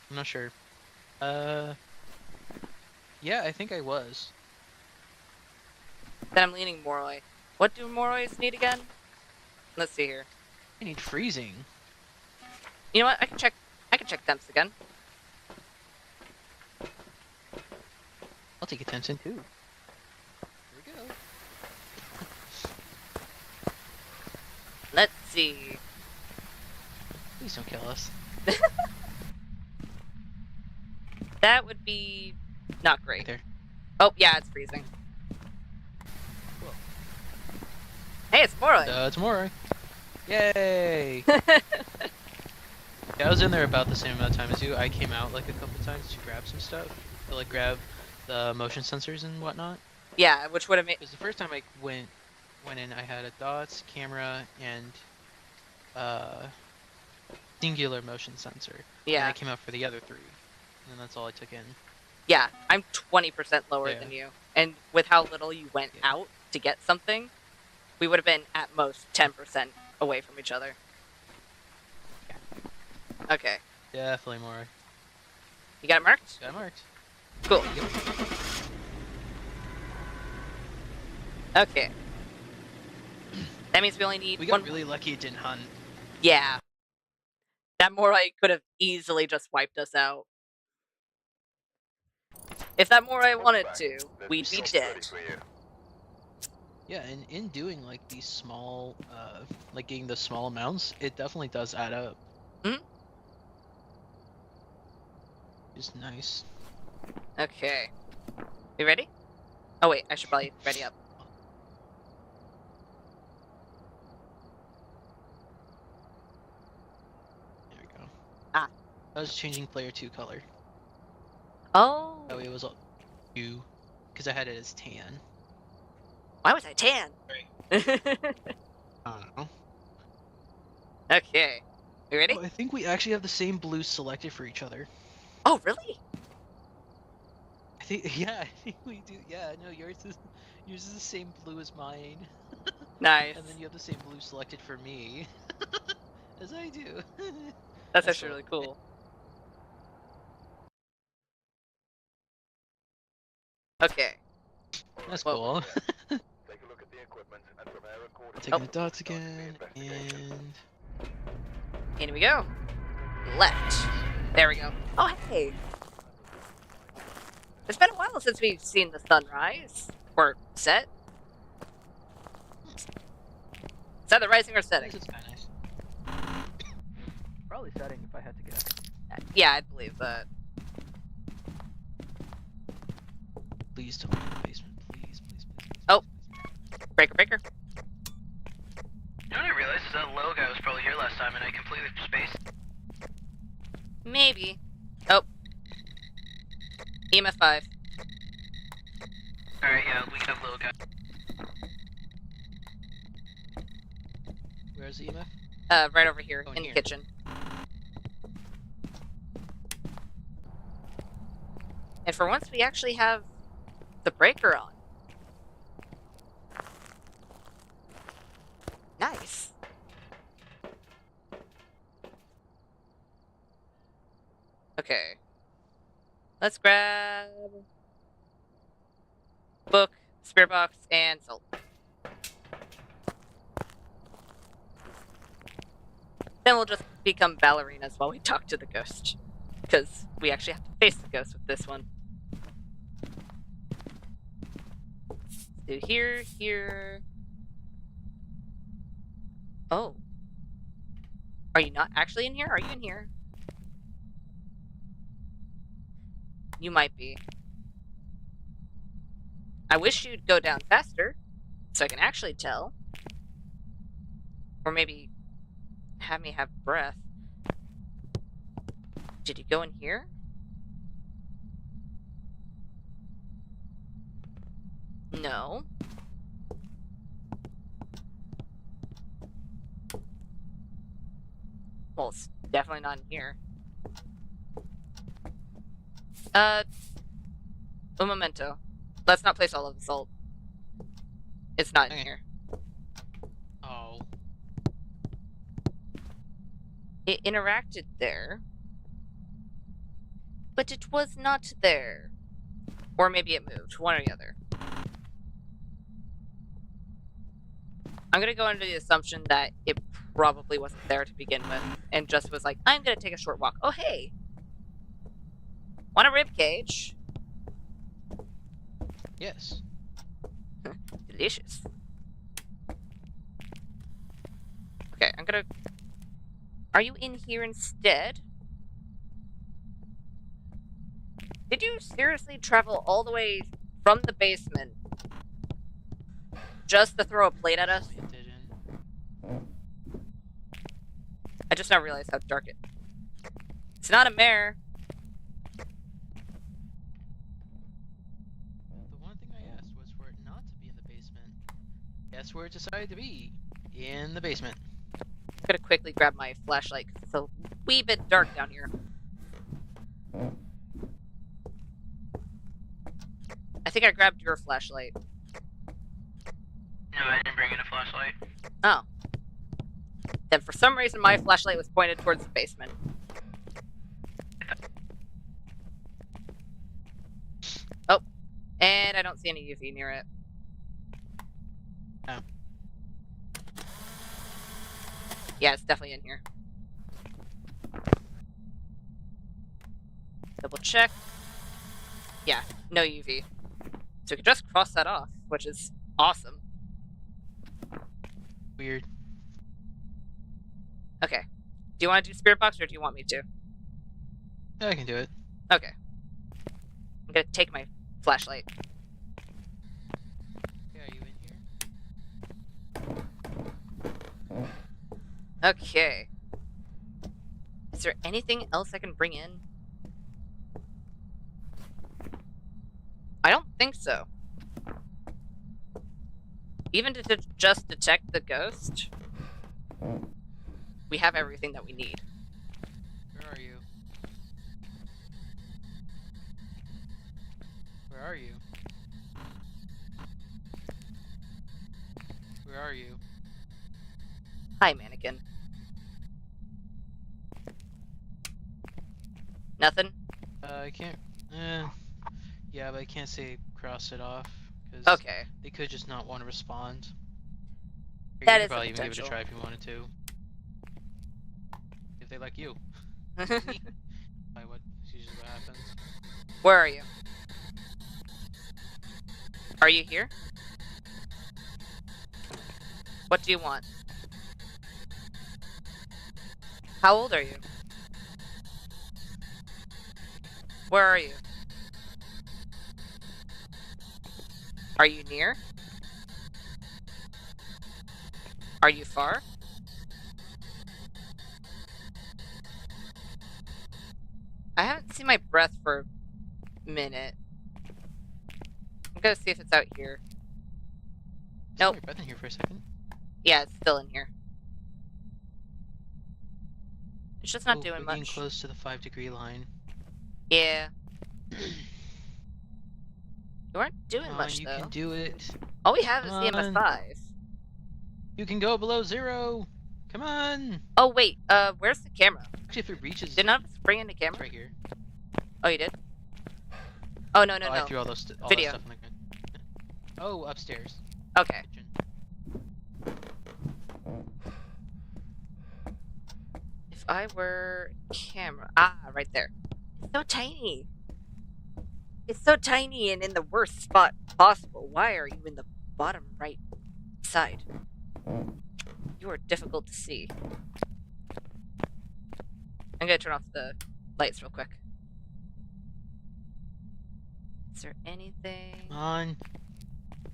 I'm not sure. Yeah, I think I was. Then I'm leaning Moroi. What do Morois need again? Let's see here. I need freezing. You know what? I can check temps again. I'll take attention too. Here we go. Let's see. Please don't kill us. That would be not great. Right there. Oh, yeah, it's freezing. Cool. Hey, it's Moroi. It's Mori. Yay! Yeah, I was in there about the same amount of time as you. I came out like a couple times to grab some stuff. To like grab the motion sensors and whatnot. Yeah, which would have made... Because the first time I went in, I had a dots, camera, and singular motion sensor. Yeah. And I came out for the other 3. And that's all I took in. Yeah, I'm 20% lower Yeah. than you. And with how little you went out to get something, we would have been at most 10% away from each other. Okay. Definitely more. You got it marked? Got it marked. Cool. Okay. That means we only need We one. got really lucky it didn't hunt. Yeah. That Moroi could have easily just wiped us out. If that Moroi wanted to, we'd be dead. Yeah, and in doing like these small, like getting the small amounts, it definitely does add up. Mhm. It's nice. Okay. You ready? Oh wait, I should probably ready up. There we go. Ah. I was changing player 2 color. Oh. That way it was all 2, because I had it as tan. Why was I tan? I don't know. Okay. You ready? Oh, I think we actually have the same blues selected for each other. Oh, really? I think, yeah, I think we do. Yeah, no, yours is the same blue as mine. Nice. And then you have the same blue selected for me. As I do. That's actually really cool. cool. Okay. That's Whoa. cool. Take a look at the equipment and prepare accordingly. Taking the before dots starting the again, investigation. and In we go. Left. There we go. Oh, hey. It's been a while since we've seen the sunrise. Or set. Is that the rising or setting? this is kind of nice. Probably setting if I had to guess. Yeah, I believe that. Please tell me in the basement, please, please, please. Oh. Breaker, breaker. You know what I realized is that little guy was probably here last time and I completely spaced. Maybe. Oh. EMF 5. Alright, yeah, we can have little guy. Where's the EMF? Right over here Oh, in the here. kitchen. And for once, we actually have the breaker on. Nice. Okay. Let's grab book, spirit box, and salt. Then we'll just become ballerinas while we talk to the ghost. Because we actually have to face the ghost with this one. So here, here. Oh. Are you not actually in here? Are you in here? You might be. I wish you'd go down faster, so I can actually tell. Or maybe have me have breath. Did you go in here? No. Well, it's definitely not in here. Un momento. Let's not place all of the salt. It's not in Okay. here. Oh. It interacted there. But it was not there. Or maybe it moved. One or the other. I'm gonna go under the assumption that it probably wasn't there to begin with. And just was like, I'm gonna take a short walk. Oh, hey! Want a rib cage? Yes. Delicious. Okay, I'm gonna... Are you in here instead? Did you seriously travel all the way from the basement just to throw a plate at us? It didn't. I just now realized how dark it... It's not a mare. The one thing I asked was for it not to be in the basement. Guess where it decided to be? In the basement. I'm gonna quickly grab my flashlight because it's a wee bit dark down here. I think I grabbed your flashlight. No, I didn't bring in a flashlight. Oh. Then for some reason my flashlight was pointed towards the basement. Oh. And I don't see any UV near it. Oh. Yeah, it's definitely in here. Double check. Yeah, no UV. So we can just cross that off, which is awesome. Weird. Okay. Do you want to do spirit box or do you want me to? Yeah, I can do it. Okay. I'm gonna take my flashlight. Yeah, are you in here? Okay. Is there anything else I can bring in? I don't think so. Even to just detect the ghost, we have everything that we need. Where are you? Where are you? Where are you? Hi, mannequin. Nothing? I can't. Yeah, but I can't say cross it off because Okay. they could just not want to respond. Or That you is could a probably even give it a potential. try if you wanted to. If they like you. By what is usually what happens. Where are you? Are you here? What do you want? How old are you? Where are you? Are you near? Are you far? I haven't seen my breath for a minute. I'm gonna see if it's out here. Saw Nope. your breath in here for a second. Yeah, it's still in here. It's just not Oh, doing we're getting much. close to the 5-degree line. Yeah. You aren't doing Come on, much, you though. can do it. All we have is Come the on. MS5. You can go below 0. Come on. Oh, wait. Where's the camera? Actually, if it reaches, Did none of us bring in the it's camera? right here. Oh, you did? Oh, no, I threw all those all Video. that stuff in the ground. Oh, upstairs. Okay. Kitchen. If I were camera... Ah, right there. It's so tiny. It's so tiny and in the worst spot possible. Why are you in the bottom right side? You are difficult to see. I'm gonna turn off the lights real quick. Is there anything? Come on.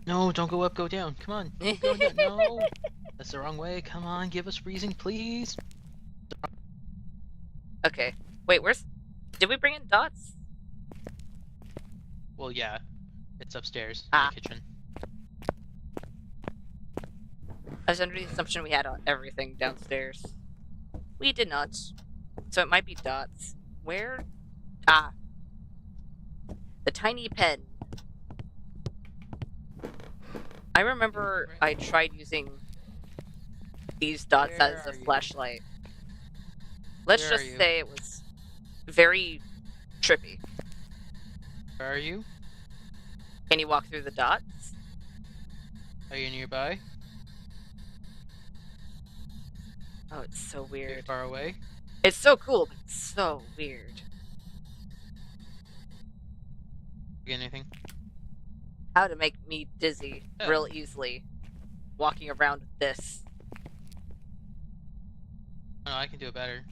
No, don't go up, go down. Come on. Go down. No. That's the wrong way. Come on, give us reason, please. Okay. Wait, where's... Did we bring in dots? Well, yeah. It's upstairs in Ah. the kitchen. I was under the assumption we had everything downstairs. We did not. So it might be dots. Where? Ah. The tiny pen. I remember I tried using these dots Where as a are you? flashlight. Let's Where are just you? say it was very trippy. Where are you? Can you walk through the dots? Are you nearby? Oh, it's so Are you weird. far away? It's so cool, but it's so weird. Get anything? How to make me dizzy Yeah. real easily. Walking around with this. Oh, I can do it better.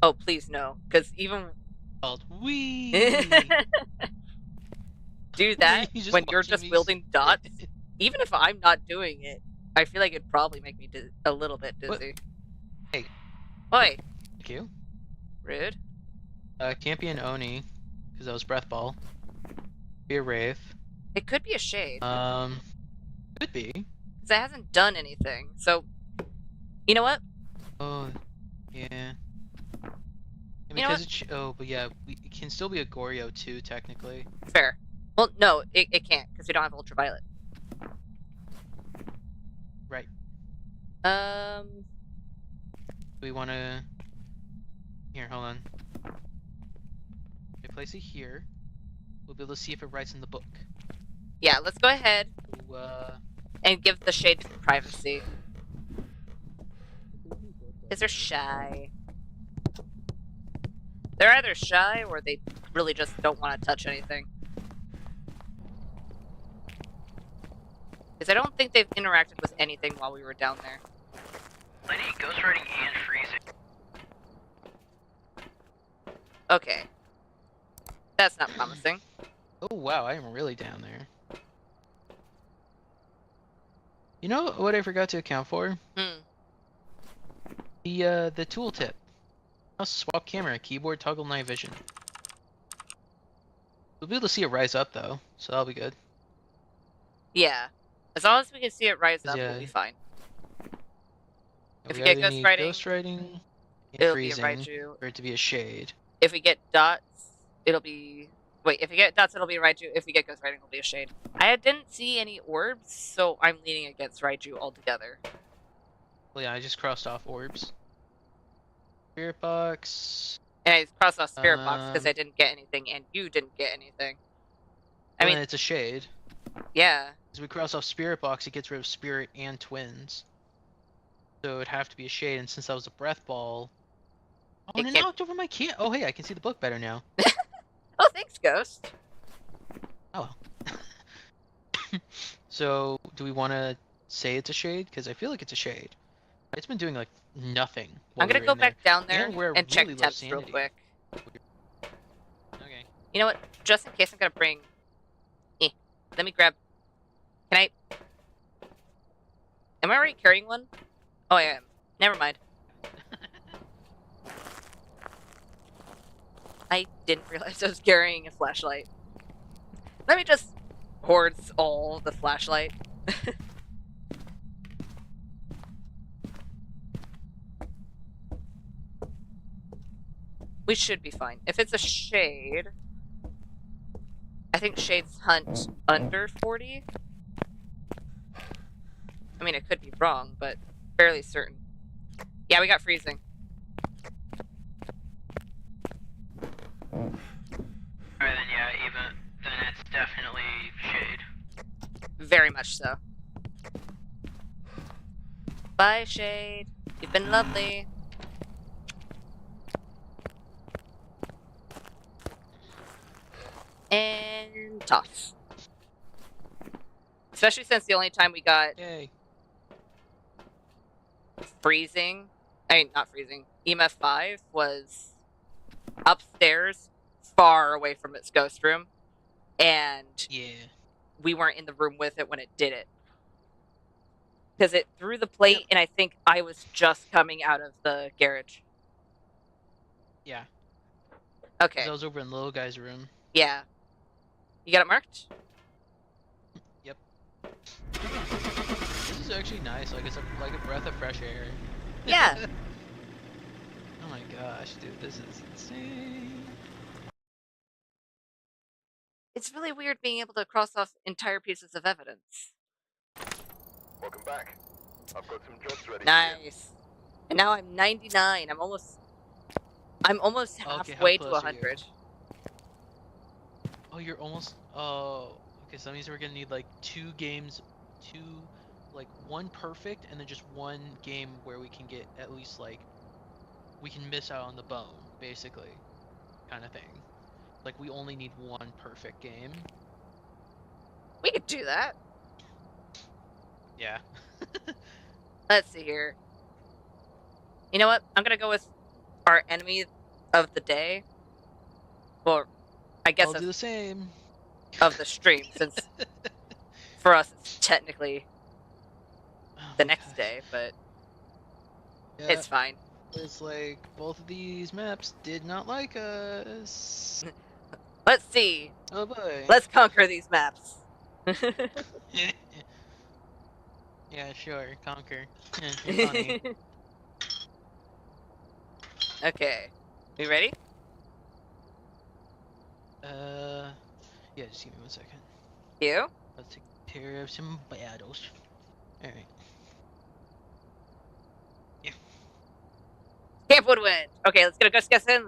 Oh, please no. Because even... Called wee. do that You when you're watching just me wielding dots. Even if I'm not doing it, I feel like it'd probably make me a little bit What? dizzy. Hey. Oi, Thank you. rude. Can't be an Oni, because that was breath ball. Be a Wraith. It could be a shade, Could be. because it hasn't done anything. So, you know what? Oh, yeah. And You know because it's but yeah, it can still be a Goryo too, technically. Fair. Well, no, it can't, because we don't have ultraviolet. Right. Um, We want to. Here, hold on. If I place it here, we'll be able to see if it writes in the book. yeah, let's go ahead So, and give the shade some privacy. Because they're shy. They're either shy or they really just don't want to touch anything. Because I don't think they've interacted with anything while we were down there. I need ghostwriting and freezing. Okay. That's not promising. Oh wow, I am really down there. You know what I forgot to account for? Hmm. The tooltip. I'll swap camera, keyboard, toggle night vision. We'll be able to see it rise up though, so that'll be good. Yeah. As long as we can see it rise 'Cause up, we'll be yeah, fine. If we we get either need ghostwriting, ghostwriting and it'll be a freezing Raiju. for it to be a shade. If we get dots, it'll be... Wait, if we get dots, it'll be Raiju. If we get ghostwriting, it'll be a shade. I didn't see any orbs, so I'm leaning against Raiju altogether. Well, yeah, I just crossed off orbs. Spirit box. And I crossed off Spirit Box because I Um, didn't get anything, and you didn't get anything. I Well, mean, then it's a shade. yeah. As we cross off Spirit Box, it gets rid of Spirit and Twins. So it'd have to be a shade, and since that was a Breath Ball... Oh, It and it can't- knocked over my key. Oh, hey, I can see the book better now. Oh, thanks, Ghost. Oh well. So, do we want to say it's a shade? Because I feel like it's a shade. It's been doing, like, nothing. I'm gonna go back down there And we're and check really low temps real sanity. quick. Okay. You know what? Just in case, I'm gonna bring... Let me grab... Can I... Am I already carrying one? Oh, I am. Never mind. I didn't realize I was carrying a flashlight. Let me just hoard all the flashlight. We should be fine. If it's a shade... I think shades hunt under 40. I mean, it could be wrong, but fairly certain. Yeah, we got freezing. Alright then, yeah, then it's definitely shade. Very much so. Bye, Shade. You've been lovely. And toss. Especially since the only time we got Yay. freezing, I mean, not freezing, EMF 5 was upstairs, far away from its ghost room, and Yeah. we weren't in the room with it when it did it. Because it threw the plate, and I think I was just coming out of the garage. Yeah. Okay, 'Cause I was over in the little guy's room. yeah. You got it marked? This is actually nice. Like it's like a breath of fresh air. Yeah. Oh my gosh, dude, this is insane. It's really weird being able to cross off entire pieces of evidence. Welcome back. I've got some jobs ready. Nice. And now I'm 99. I'm almost Okay, how halfway to close are you? 100. Oh, you're almost. Oh, okay. So that means we're gonna need like like one perfect, and then just one game where we can get at least like we can miss out on the bone, basically, kind of thing. Like we only need one perfect game. We could do that. Yeah. Let's see here. You know what? I'm gonna go with our enemy of the day. Well, I guess I'll do the same. of the stream, since for us it's technically Oh the my next gosh. day, but Yeah, it's fine. it's like both of these maps did not like us. Let's see. Oh boy. Let's conquer these maps. Yeah, sure. Conquer. You're funny. Okay. We ready? Yeah, just give me 1 second. You? Let's take care of some battles. Alright. Camp Woodwind. Okay, let's get a ghost guess in.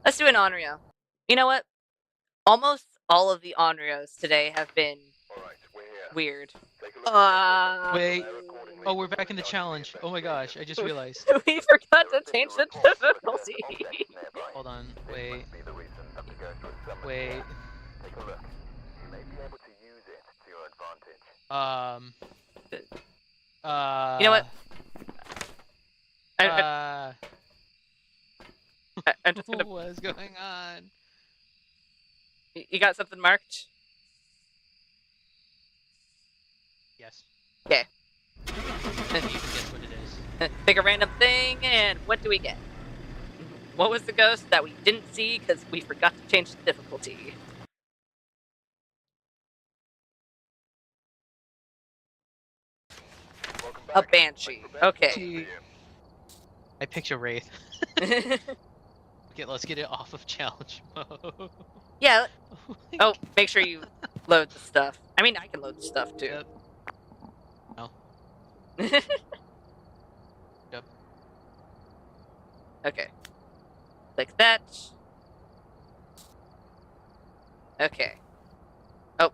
Let's do an Onryo. You know what? Almost all of the Onryos today have been Alright, we're here. weird. Take a look at Wait. Oh, we're back in the challenge. Oh my gosh, I just realized. We forgot to change the difficulty. Hold on. Wait. Be the reason that the ghost was summoned Wait. here. Take a look. You may be able to use You know what? I'm just gonna. What is going on? You got something marked? Yes. Okay. You can guess what it is. Pick a random thing, and what do we get? What was the ghost that we didn't see because we forgot to change the difficulty? Welcome A back. banshee. Let's prepare Okay. for you. I picked a wraith. Okay, let's get it off of challenge mode. Yeah. Oh, make sure you load the stuff. I mean, I can load the stuff too. Yep. No. Yep. Okay. Like that. Okay. Oh,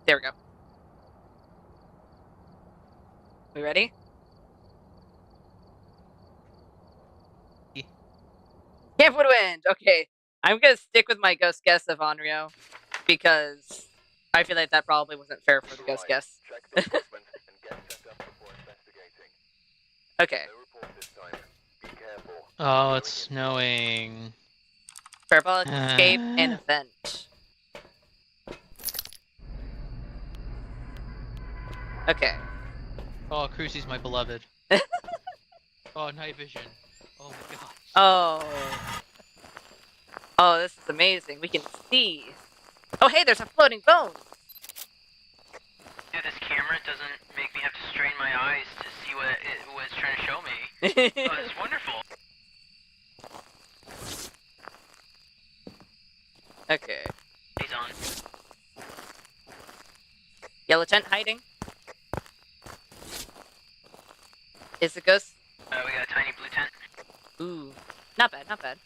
there we go. We ready? Yeah. Camp Woodwind! Okay. I'm gonna stick with my ghost guess of Onryo because I feel like that probably wasn't fair for the ghost Right. guess. Check the equipment and get set up before investigating. Okay. No report this time. Be careful. Oh, it's snowing. Parabolic escape and event. Okay. Oh, Crucy's my beloved. Oh, night vision. Oh my gosh. Oh. Oh, this is amazing. We can see. Oh, hey, there's a floating bone. Dude, this camera doesn't make me have to strain my eyes to see what it was trying to show me. Oh, it's wonderful. Okay. He's on. Yellow tent hiding. Is the ghost? We got a tiny blue tent. Ooh, not bad, not bad.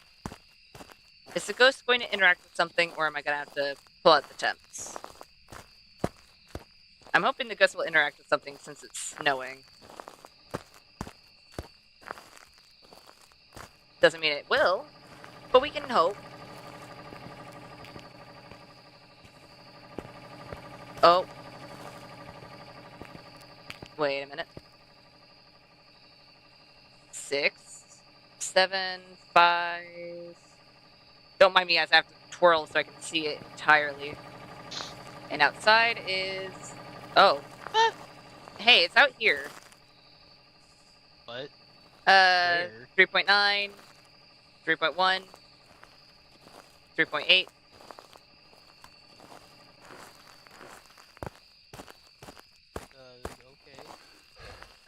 Is the ghost going to interact with something, or am I gonna have to pull out the tents? I'm hoping the ghost will interact with something since it's snowing. Doesn't mean it will, but we can hope. Oh. Wait a minute. 6, 7, 5. Don't mind me as I have to twirl so I can see it entirely. And outside is... Oh. Hey, it's out here. What? Where? Where? 3.9, 3.1, 3.8. Okay.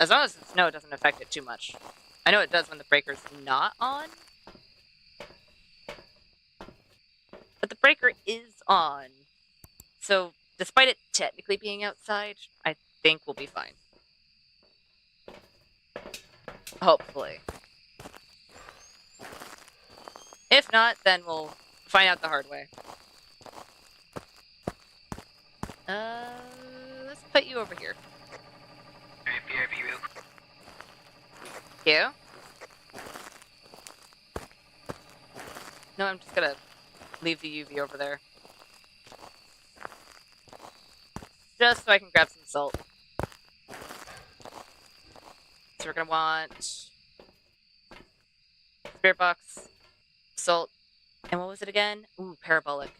As long as the snow doesn't affect it too much. I know it does when the breaker's not on. But the breaker is on. So, despite it technically being outside, I think we'll be fine. Hopefully. If not, then we'll find out the hard way. Let's put you over here. Alright, BRB real quick. You? No, I'm just gonna leave the UV over there. Just so I can grab some salt. So we're gonna want spirit box, salt, and what was it again? Ooh, parabolic.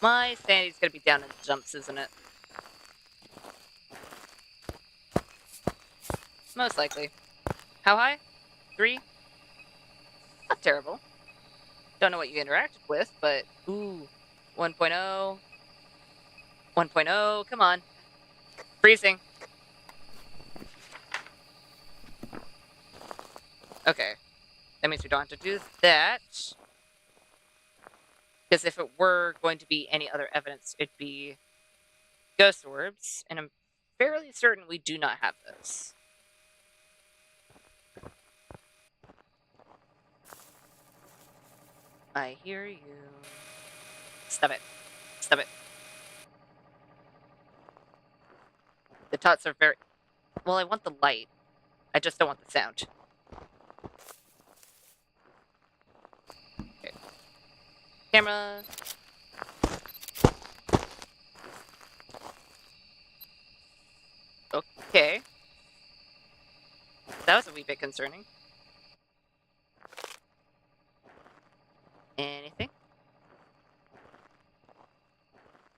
My sanity's gonna be down in the dumps, isn't it? Most likely. How high? 3? Not terrible. Don't know what you interacted with, but ooh, 1.0. 1.0, come on. Freezing. Okay. That means we don't have to do that. Because if it were going to be any other evidence, it'd be ghost orbs, and I'm fairly certain we do not have those. I hear you. Stop it. Stop it. The tots are very... Well, I want the light. I just don't want the sound. Okay. Camera. That was a wee bit concerning. Anything?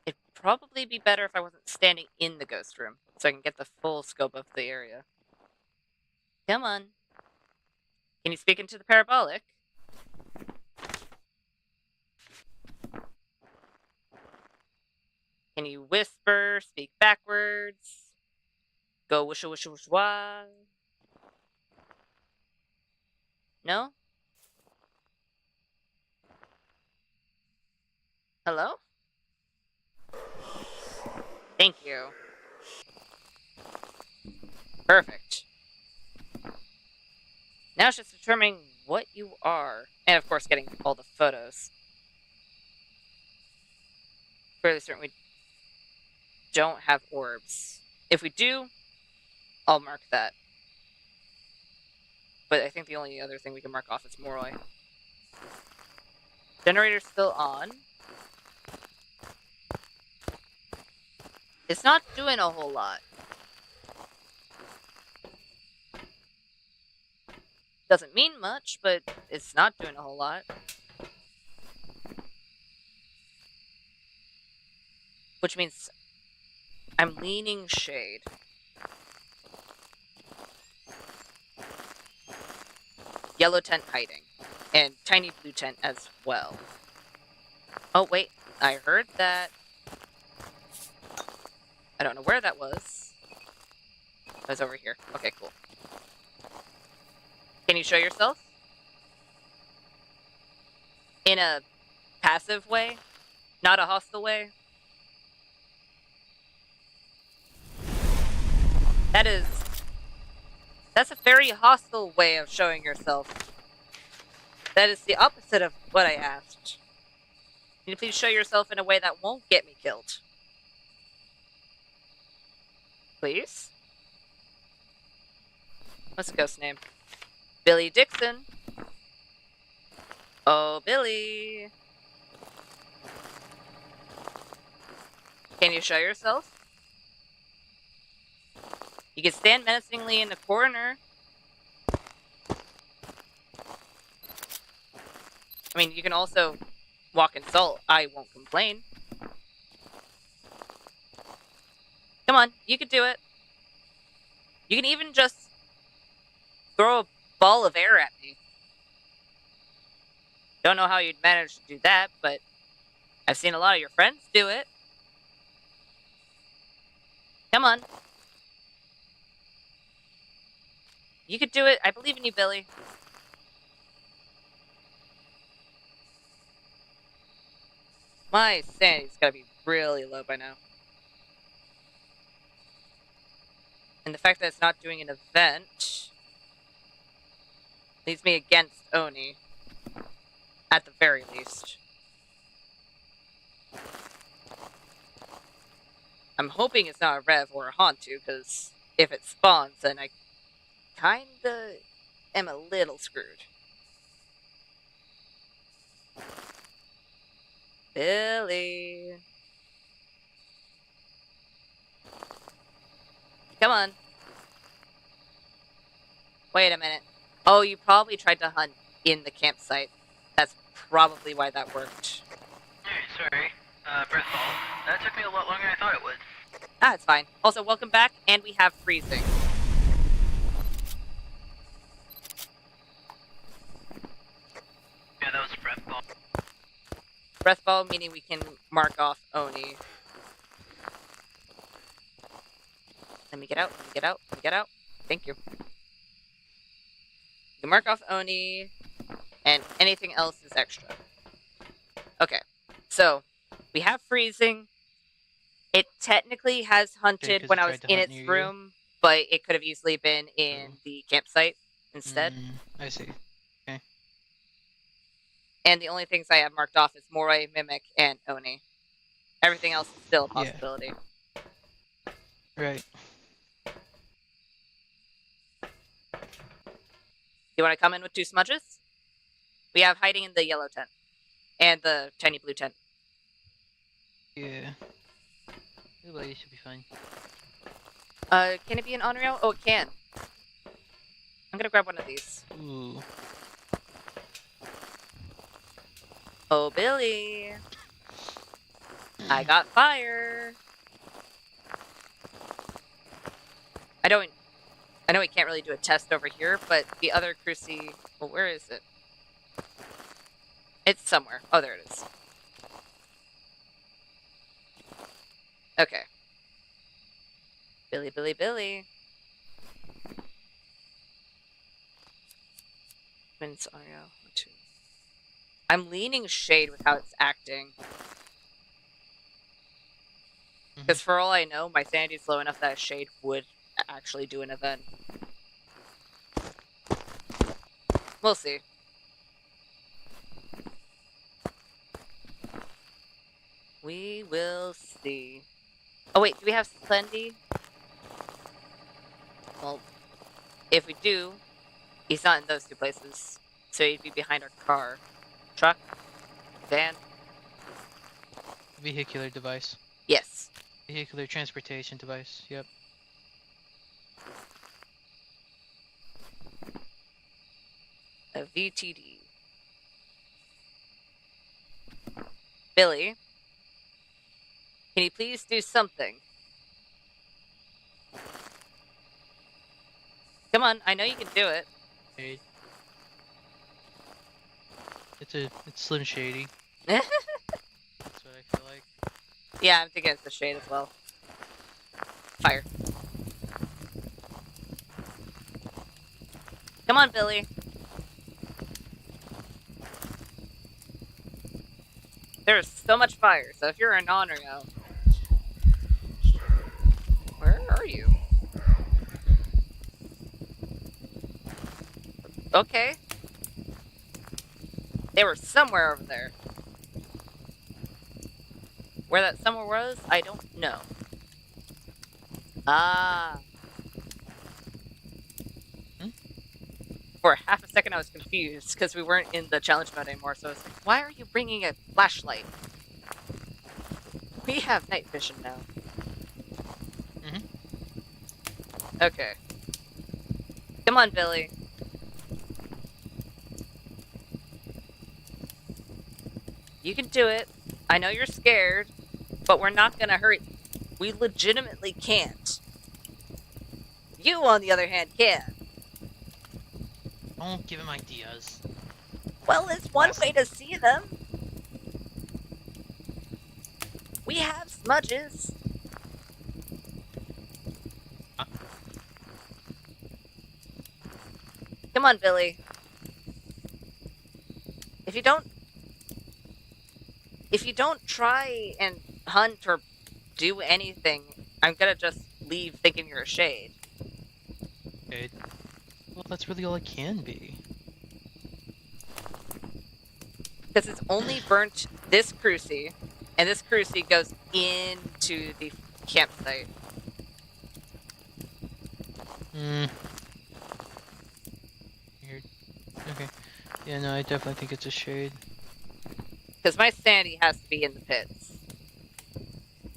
It'd probably be better if I wasn't standing in the ghost room, so I can get the full scope of the area. Come on. Can you speak into the parabolic? Can you whisper, speak backwards? Go wisha wisha wisha wah? No? Hello? Thank you. Perfect. Now it's just determining what you are. And of course getting all the photos. Fairly certain we don't have orbs. If we do, I'll mark that. But I think the only other thing we can mark off is Moroi. Generator's still on. It's not doing a whole lot. Doesn't mean much, but it's not doing a whole lot. Which means I'm leaning shade. Yellow tent hiding. And tiny blue tent as well. Oh, wait. I heard that. I don't know where that was. It was over here. Okay, cool. Can you show yourself? In a passive way? Not a hostile way? That's a very hostile way of showing yourself. That is the opposite of what I asked. Can you please show yourself in a way that won't get me killed? Please? What's the ghost name? Billy Dixon. Oh, Billy. Can you show yourself? You can stand menacingly in the corner. I mean, you can also walk in salt. I won't complain. Come on, you can do it. You can even just throw a ball of air at me. Don't know how you'd manage to do that, but I've seen a lot of your friends do it. Come on. You could do it. I believe in you, Billy. My sanity's gotta be really low by now. And the fact that it's not doing an event leaves me against Oni. At the very least. I'm hoping it's not a Rev or a Hantu, because if it spawns, then I kinda am a little screwed. Billy. Come on. Wait a minute. Oh, you probably tried to hunt in the campsite. That's probably why that worked. Alright, sorry. Breath ball. That took me a lot longer than I thought it would. Ah, it's fine. Also, welcome back, and we have freezing. Yeah, that was breath ball. Breath ball, meaning we can mark off Oni. Let me get out, let me get out, let me get out. Thank you. You can mark off Oni, and anything else is extra. Okay, so we have freezing. It technically has hunted 'cause when it I was tried to in hunt its near you? room, but it could have easily been in the campsite instead. I see. And the only things I have marked off is Moray, Mimic, and Oni. Everything else is still a Yeah. possibility. Right. You want to come in with 2 smudges? We have hiding in the yellow tent. And the tiny blue tent. Yeah. Everybody should be fine. Can it be an on rail? Oh, it can. I'm gonna grab one of these. Ooh. Oh, Billy. I got fire. I know we can't really do a test over here, but the other crucie... Well, where is it? It's somewhere. Oh, there it is. Okay. Billy, Billy, Billy. Minutes Ario. I'm leaning shade with how it's acting. Because for all I know, my sanity's low enough that a shade would actually do an event. We'll see. We will see. Oh wait, do we have Slendy? Well, if we do, he's not in those two places. So he'd be behind our car. Truck? Van? Vehicular device. Yes. Vehicular transportation device, yep. A VTD. Billy, can you please do something? Come on, I know you can do it. Shade. It's Slim Shady. Yeah, That's what I feel like. I'm thinking it's the shade as well. Fire. Come on, Billy. There's so much fire, so if you're a non-Rio... Where are you? Okay. They were somewhere over there. Where that somewhere was, I don't know. Ah. For half a second I was confused, because we weren't in the challenge mode anymore, so I was like, why are you bringing a flashlight? We have night vision now. Okay. Come on, Billy. You can do it. I know you're scared, but we're not gonna hurt you. We legitimately can't. You, on the other hand, can. Don't give him ideas. Well, it's one way to see them. We have smudges. Come on, Billy. If you don't try and hunt or do anything, I'm gonna just leave thinking you're a shade. Shade. Well, that's really all it can be. Because it's only burnt this crucie, and this crucie goes into the campsite. Weird. Okay. Yeah, no, I definitely think it's a shade. Because my sanity has to be in the pits.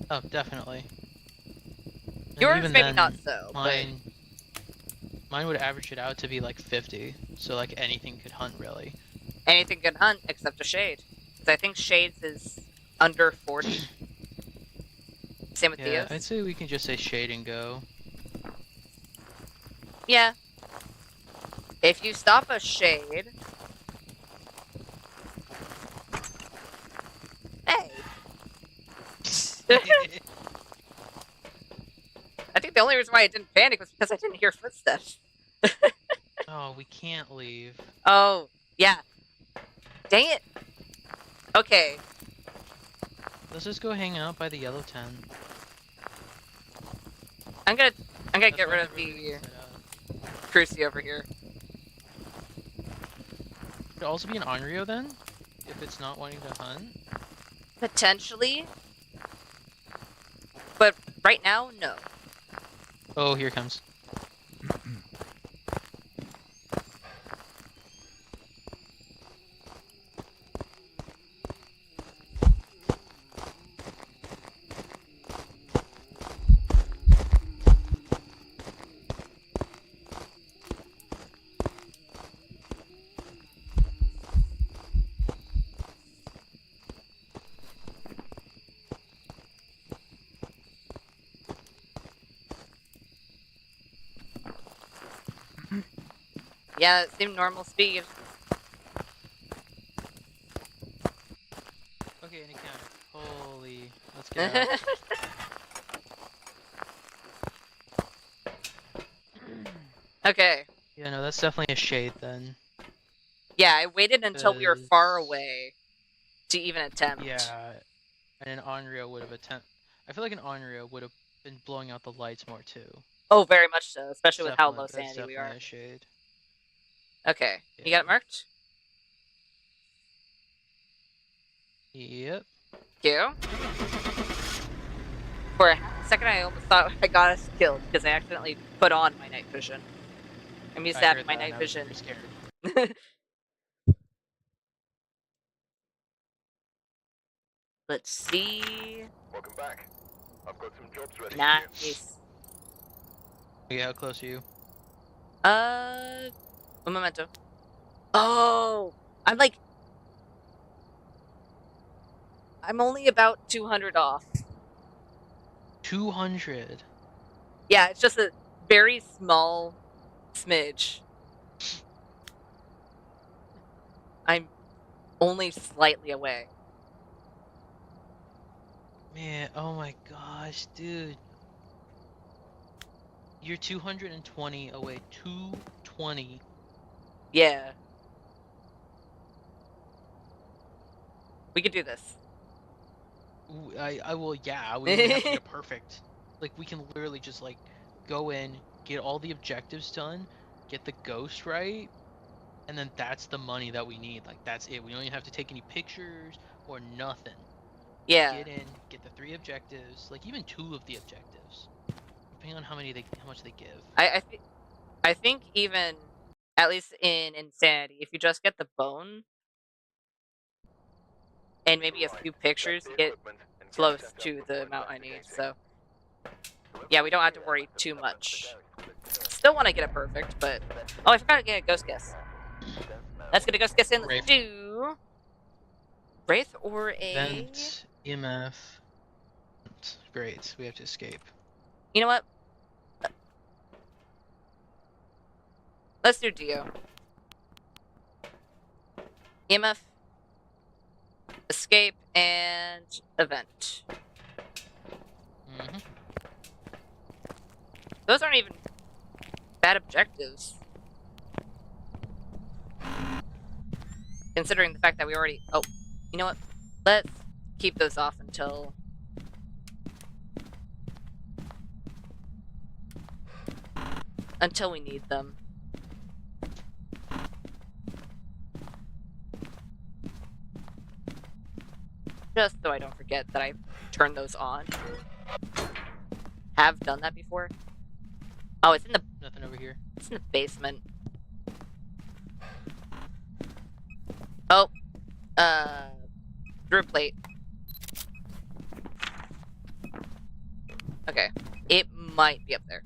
Oh, definitely. And Yours even maybe then, not so, Mine would average it out to be like 50, so like anything could hunt really. but anything can hunt except a shade. Because I think shades is under 40. Same with Yeah, Theo's. I'd say we can just say shade and go. Yeah. If you stop a shade... Hey! I think the only reason why I didn't panic was because I didn't hear footsteps. Oh, we can't leave. Oh, yeah. Dang it. Okay. Let's just go hang out by the yellow tent. I'm gonna That's get why rid of everybody the can set up. crucie over here. Could it also be an Onryo then? If it's not wanting to hunt? Potentially. But right now, no. Oh, here it comes. Yeah, it seemed normal speed. Okay, an encounter. Holy. Let's get out. Okay. Yeah, no, that's definitely a shade then. Yeah, I waited until we were far 'Cause- away to even attempt. Yeah, and an Onryo would have I feel like an Onryo would have been blowing out the lights more too. Oh, very much so, especially with how low That's sanity we definitely are. a shade. Okay, you Yeah. got it marked? Yep. You? For a second, I almost thought I got us killed because I accidentally put on my night vision. I'm used to I having heard my that and night I was vision. very scared. Let's see. Welcome back. I've got some jobs ready for you. Nice. Yeah, how close are you? Un momento. Oh, I'm only about 200 off. 200. Yeah, it's just a very small smidge. I'm only slightly away. Man, oh my gosh, dude. You're 220 away. 220. Yeah. We could do this. Ooh, I will, yeah, we only have to get it perfect. Like, we can literally just, like, go in, get all the objectives done, get the ghost right, and then that's the money that we need. Like, that's it. We don't even have to take any pictures or nothing. Yeah. Get in, get the 3 objectives, like, even 2 of the objectives. Depending on how much they give. I think even, at least in Insanity, if you just get the bone and maybe a few pictures, you get close to the amount I need. So yeah, we don't have to worry too much. Still want to get it perfect, but oh, I forgot to get a ghost guess. Let's get a ghost guess in. Let's Wraith. do Wraith or a. Vent, EMF. Great, we have to escape. You know what? Let's do Dio. EMF, escape, and event. Mm-hmm. Those aren't even bad objectives. Considering the fact that we already... Oh, you know what? Let's keep those off until... until we need them. Just so I don't forget that I turned those on. Have done that before. Oh, it's in the... Nothing over here. It's in the basement. Oh. Drew plate. Okay. It might be up there.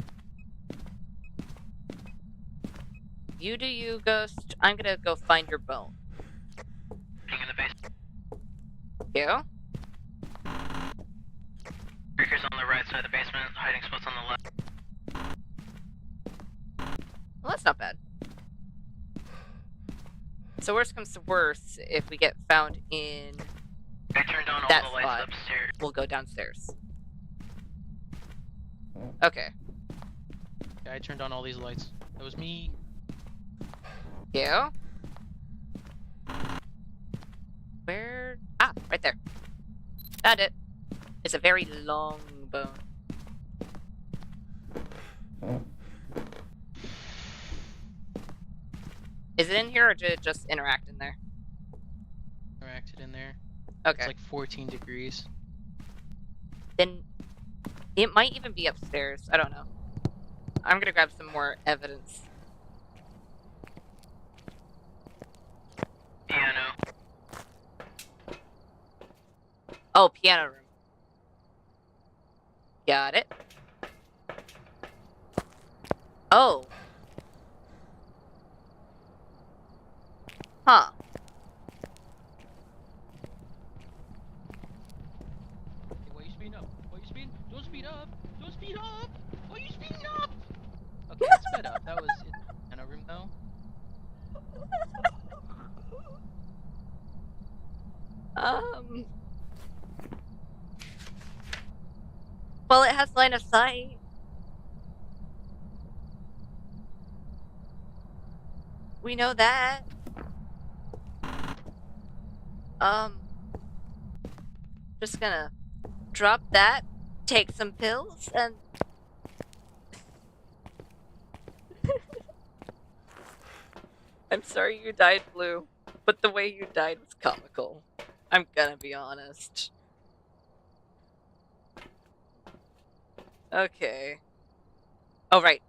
You do you, Ghost. I'm gonna go find your bone. Being in the basement. You? Breaker's on the right side of the basement, hiding spots on the left. Well, that's not bad. So worst comes to worst, if we get found in... I turned on all that the lights spot, upstairs. we'll go downstairs. Okay. Yeah, I turned on all these lights. That was me. You? Where? Ah, right there. Found it. It's a very long bone. Is it in here or did it just interact in there? Interacted in there. Okay. It's like 14 degrees. Then it might even be upstairs. I don't know. I'm gonna grab some more evidence. Piano. Oh, piano room. Got it. Oh. Huh. Hey, why are you speeding up? Why are you speeding? Don't speed up! Don't speed up! Why are you speeding up? Okay, that sped up. That was in the room though. Well, it has line of sight. We know that. Just gonna drop that, take some pills, and... I'm sorry you died, Blue, but the way you died was comical. I'm gonna be honest. Okay. Oh, right.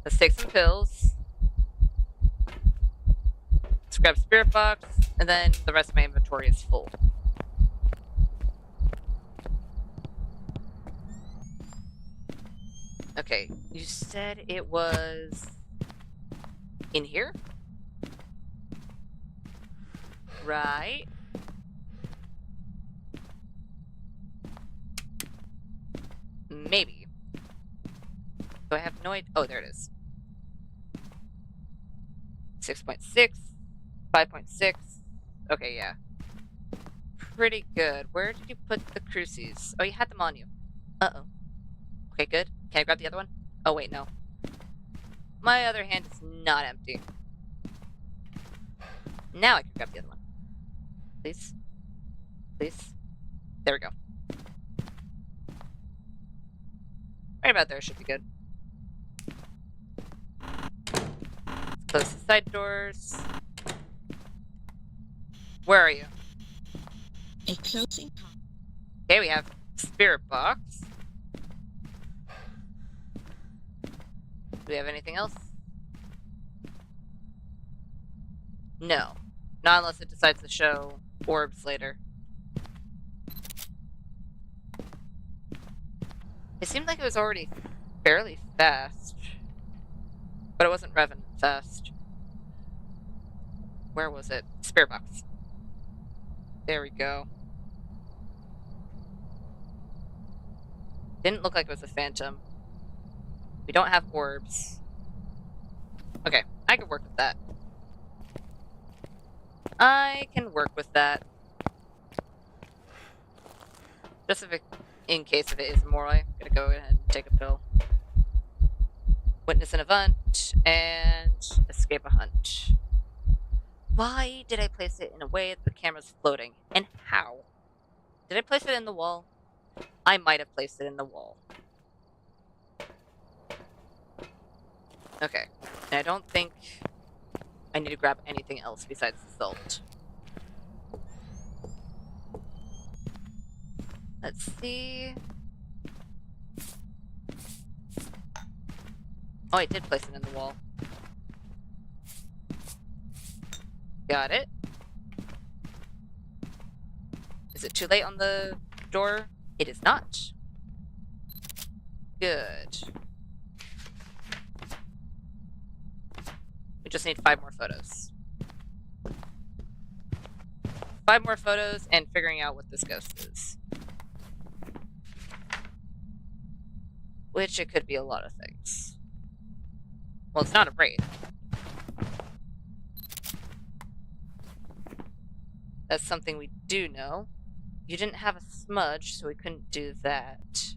Let's take some pills. Let's grab spirit box, and then the rest of my inventory is full. Okay, you said it was in here? Right. Maybe. So I have no idea. Oh, there it is. 6.6, 5.6. Okay, yeah. Pretty good. Where did you put the cruces? Oh, you had them on you. Uh-oh. Okay, good. Can I grab the other one? Oh, wait, no. My other hand is not empty. Now I can grab the other one. Please. Please. There we go. Right about there should be good. Let's close the side doors. Where are you? A closing. Okay, we have spirit box. Do we have anything else? No. Not unless it decides to show orbs later. It seemed like it was already fairly fast. But it wasn't Revenant fast. Where was it? Spirit box. There we go. Didn't look like it was a phantom. We don't have orbs. Okay, I can work with that. I can work with that. Just if it, in case if it is Moroi, I'm gonna go ahead and take a pill. Witness an event, and escape a hunt. Why did I place it in a way that the camera's floating? And how? Did I place it in the wall? I might have placed it in the wall. Okay, and I don't think I need to grab anything else besides the salt. Let's see. Oh, I did place it in the wall. Got it. Is it too late on the door? It is not. Good. We just need 5 more photos. 5 more photos and figuring out what this ghost is. Which it could be a lot of things. Well, it's not a braid. That's something we do know. You didn't have a smudge, so we couldn't do that.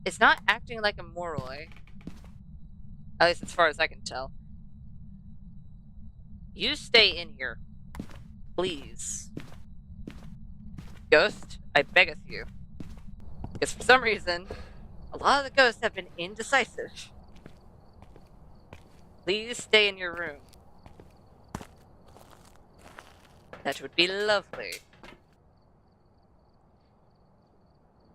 It's not acting like a Moroi. At least as far as I can tell. You stay in here. Please. Ghost, I beggeth you. Because for some reason, a lot of the ghosts have been indecisive. Please stay in your room. That would be lovely.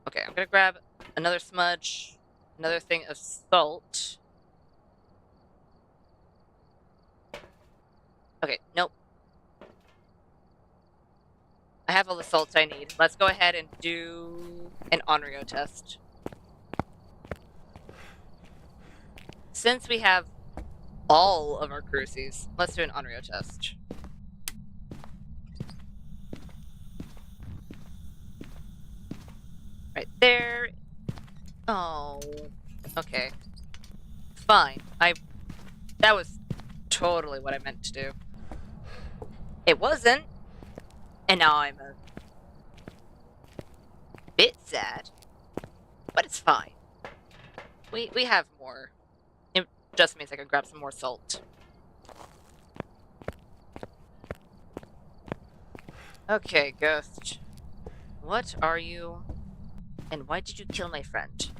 Okay, I'm gonna grab another smudge, another thing of salt. Okay, nope. I have all the salts I need. Let's go ahead and do an Onryo test. Since we have all of our cruces, let's do an Onryo test. Right there. Oh, okay. Fine. That was totally what I meant to do. It wasn't. And now I'm a bit sad. But it's fine. We have more. It just means I can grab some more salt. Okay, Ghost. What are you? And why did you kill my friend?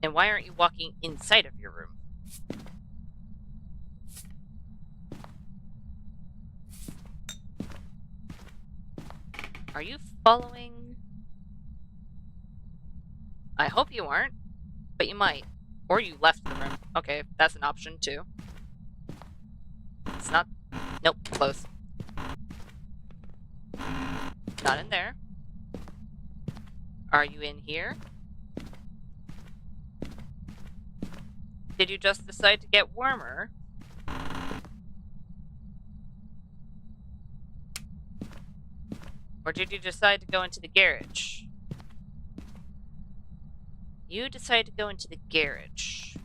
And why aren't you walking inside of your room? Are you following? I hope you aren't, but you might. Or you left the room. Okay, that's an option too. It's not. Nope, close. Not in there. Are you in here? Did you just decide to get warmer? Or did you decide to go into the garage? You decided to go into the garage.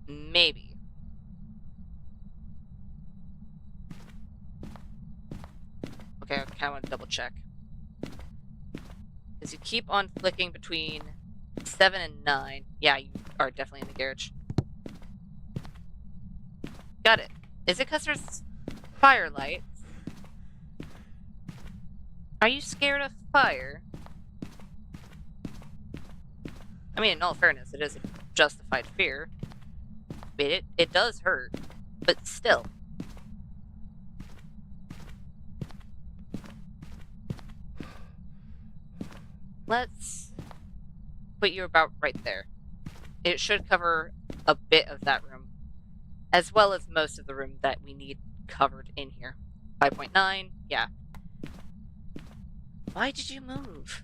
Maybe. Okay, I kind of want to double check. Because you keep on flicking between 7 and 9. Yeah, you are definitely in the garage. Got it. Is it because there's firelights? Are you scared of fire? I mean, in all fairness, it is a justified fear. But it does hurt. But still. Let's put you about right there. It should cover a bit of that room, as well as most of the room that we need covered in here. 5.9, yeah. Why did you move?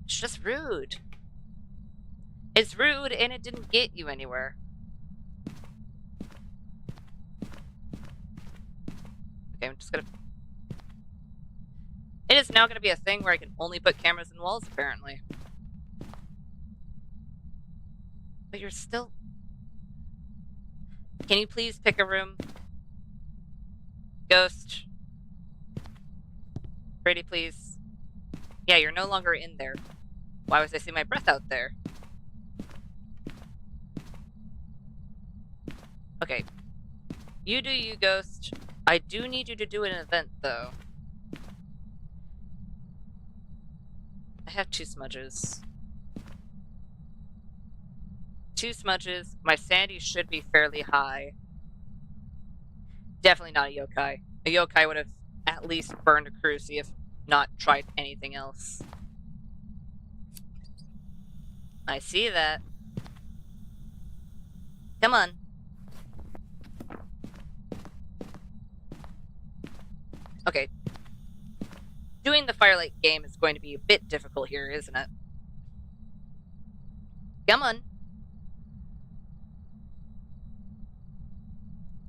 It's just rude. It's rude and it didn't get you anywhere. Okay, I'm just gonna... It is now gonna be a thing where I can only put cameras in walls, apparently. But you're still... Can you please pick a room? Ghost. Pretty please. Yeah, you're no longer in there. Why was I seeing my breath out there? Okay. You do you, Ghost. I do need you to do an event, though. I have 2 smudges. 2 smudges. My sanity should be fairly high. Definitely not a yokai. A yokai would have at least burned a cruci if not tried anything else. I see that. Come on. Okay. Doing the firelight game is going to be a bit difficult here, isn't it? Come on.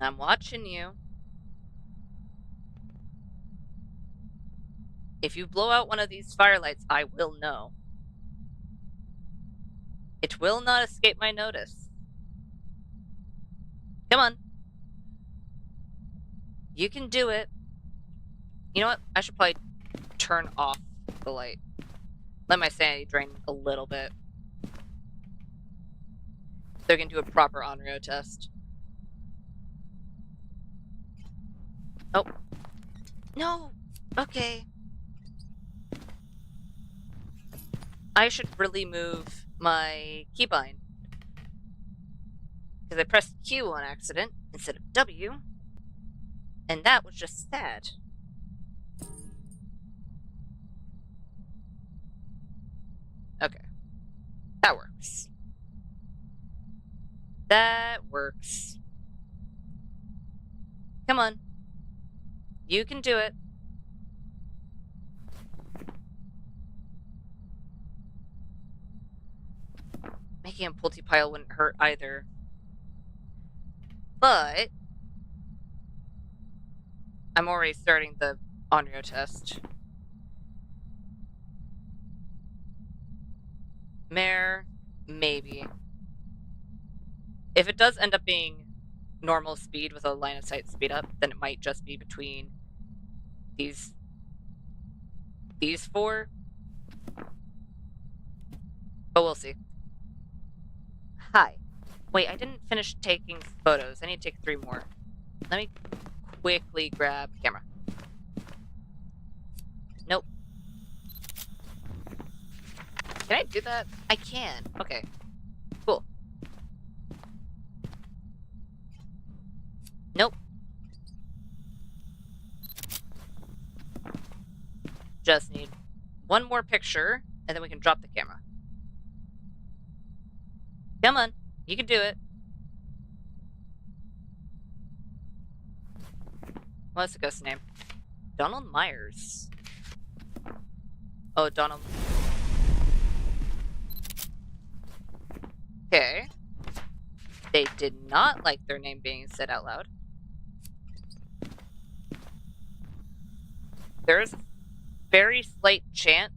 I'm watching you. If you blow out one of these firelights, I will know. It will not escape my notice. Come on. You can do it. You know what? I should probably turn off the light. Let my sanity drain a little bit. So I can do a proper Onryo test. Oh. No! Okay. I should really move my keybind. Because I pressed Q on accident instead of W. And that was just sad. Okay. That works. That works. Come on. You can do it. Making a pulty pile wouldn't hurt either. But I'm already starting the Onryo test. Mare, maybe. If it does end up being normal speed with a line of sight speed up, then it might just be between these four. But we'll see. Hi. Wait, I didn't finish taking photos. I need to take 3 more. Let me quickly grab camera. Nope. Can I do that? I can. Okay. Cool. Nope. Just need 1 more picture, and then we can drop the camera. Come on. You can do it. What's the ghost name? Donald Myers. Oh, Donald. Okay. They did not like their name being said out loud. There's a very slight chance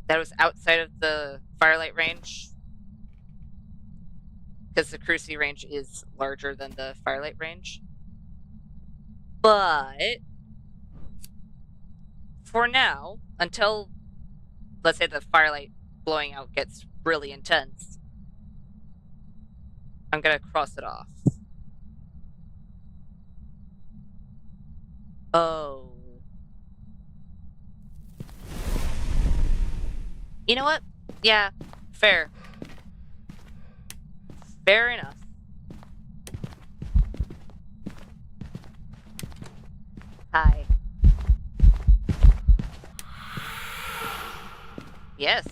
that it was outside of the firelight range, because the Cruci range is larger than the firelight range. But for now, until, let's say, the firelight blowing out gets really intense, I'm gonna cross it off. Oh. You know what? Yeah, fair. Fair enough. Hi. Yes.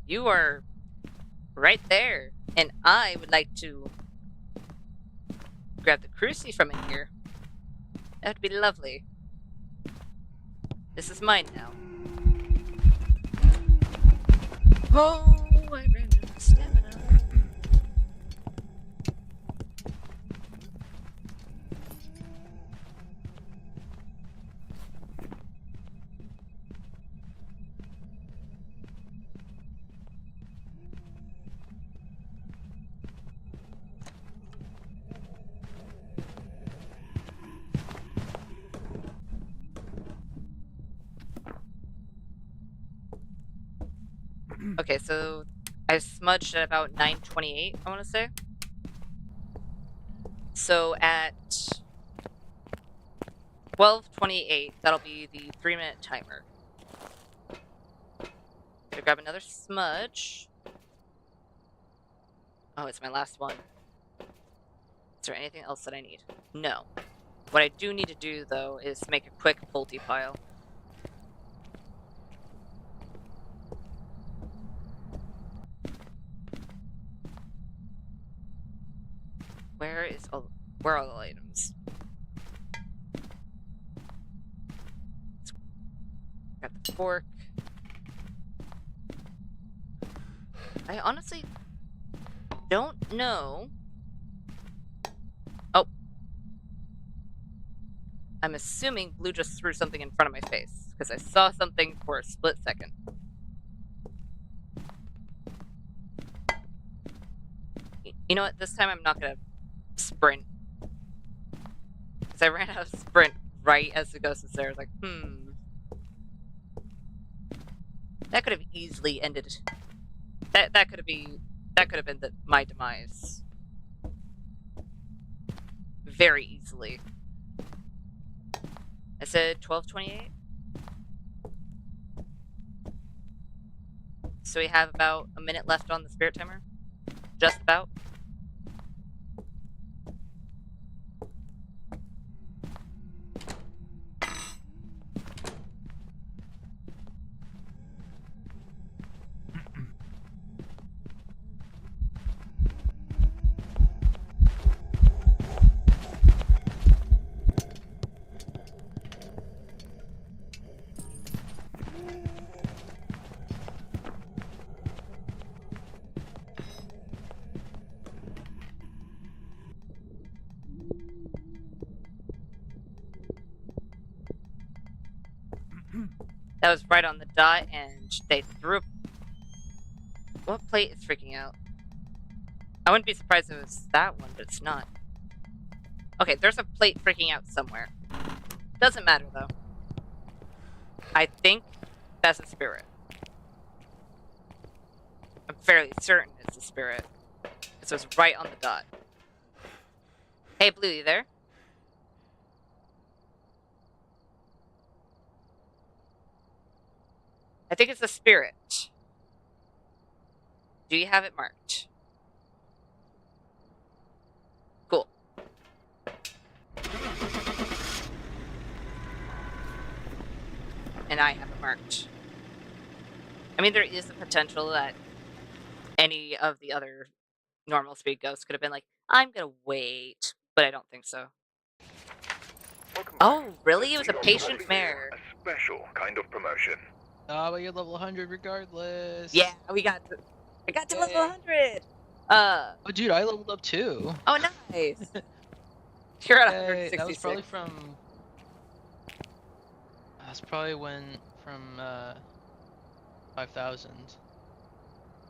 You are right there. And I would like to grab the Cruci from in here. That would be lovely. This is mine now. Oh, I ran out of stamina. Okay, so I smudged at about 9:28, I want to say. So at 12:28, that'll be the 3-minute timer. Gonna grab another smudge. Oh, it's my last one. Is there anything else that I need? No. What I do need to do, though, is make a quick multi pile. Where are all the items? Got the fork. I honestly don't know. Oh. I'm assuming Blue just threw something in front of my face, because I saw something for a split second. You know what? This time I'm not gonna sprint. Because I ran out of sprint right as the ghost was there. I was like, That could have easily ended. That could have been my demise. Very easily. I said 12:28. So we have about a minute left on the spirit timer. Just about. That was right on the dot, and they threw What plate is freaking out? I wouldn't be surprised if it was that one, but it's not. Okay, there's a plate freaking out somewhere. Doesn't matter, though. I think that's a spirit. I'm fairly certain it's a spirit. Because it was right on the dot. Hey, Blue, you there? I think it's a spirit. Do you have it marked? Cool. And I have it marked. I mean, there is the potential that any of the other normal speed ghosts could have been like, I'm gonna wait. But I don't think so. Welcome back. Oh, really? It was a We are patient offering mare. A special kind of promotion. Ah, but you're level 100 regardless. Yeah, I got to level Yay. 100. Oh, dude, I leveled up too. Oh, nice. You're at Yay, 166. that was probably from. That's probably when from 5,000.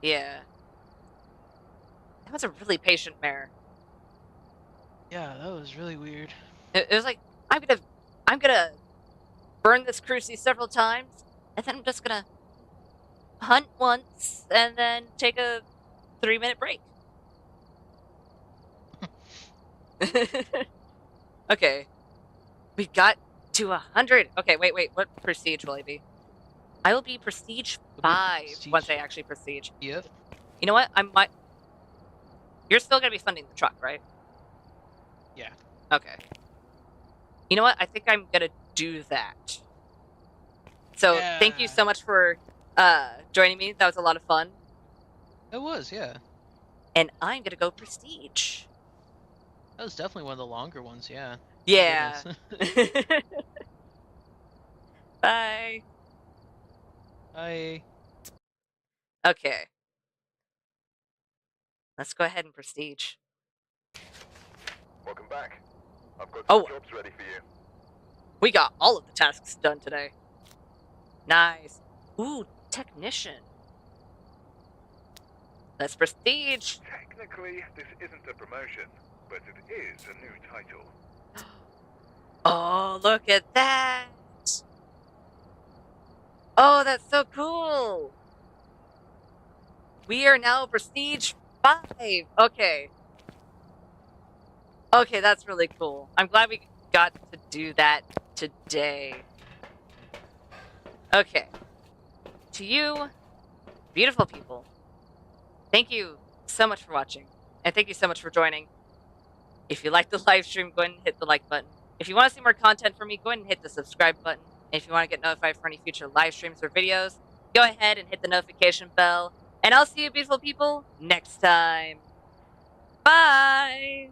Yeah. That was a really patient mare. Yeah, that was really weird. It was like, I'm gonna burn this cruci several times, and then I'm just gonna hunt once, and then take a 3-minute break. Okay. We got to 100. Okay, wait. What prestige will I be? I will be prestige 5 once I actually prestige. Yep. You know what? I might. You're still gonna be funding the truck, right? Yeah. Okay. You know what? I think I'm gonna do that. So thank you Yeah. so much for joining me. That was a lot of fun. It was, yeah. And I'm gonna go prestige. That was definitely one of the longer ones, yeah. Yeah. Goodness. Bye. Bye. Okay. Let's go ahead and prestige. Welcome back. I've got Oh. some jobs ready for you. We got all of the tasks done today. Nice. Ooh, technician. Let's prestige. Technically, this isn't a promotion, but it is a new title. Oh, look at that. Oh, that's so cool. We are now prestige 5. Okay. Okay, that's really cool. I'm glad we got to do that today. Okay. To you, beautiful people, thank you so much for watching. And thank you so much for joining. If you like the live stream, go ahead and hit the like button. If you want to see more content from me, go ahead and hit the subscribe button. And if you want to get notified for any future live streams or videos, go ahead and hit the notification bell. And I'll see you beautiful people next time. Bye!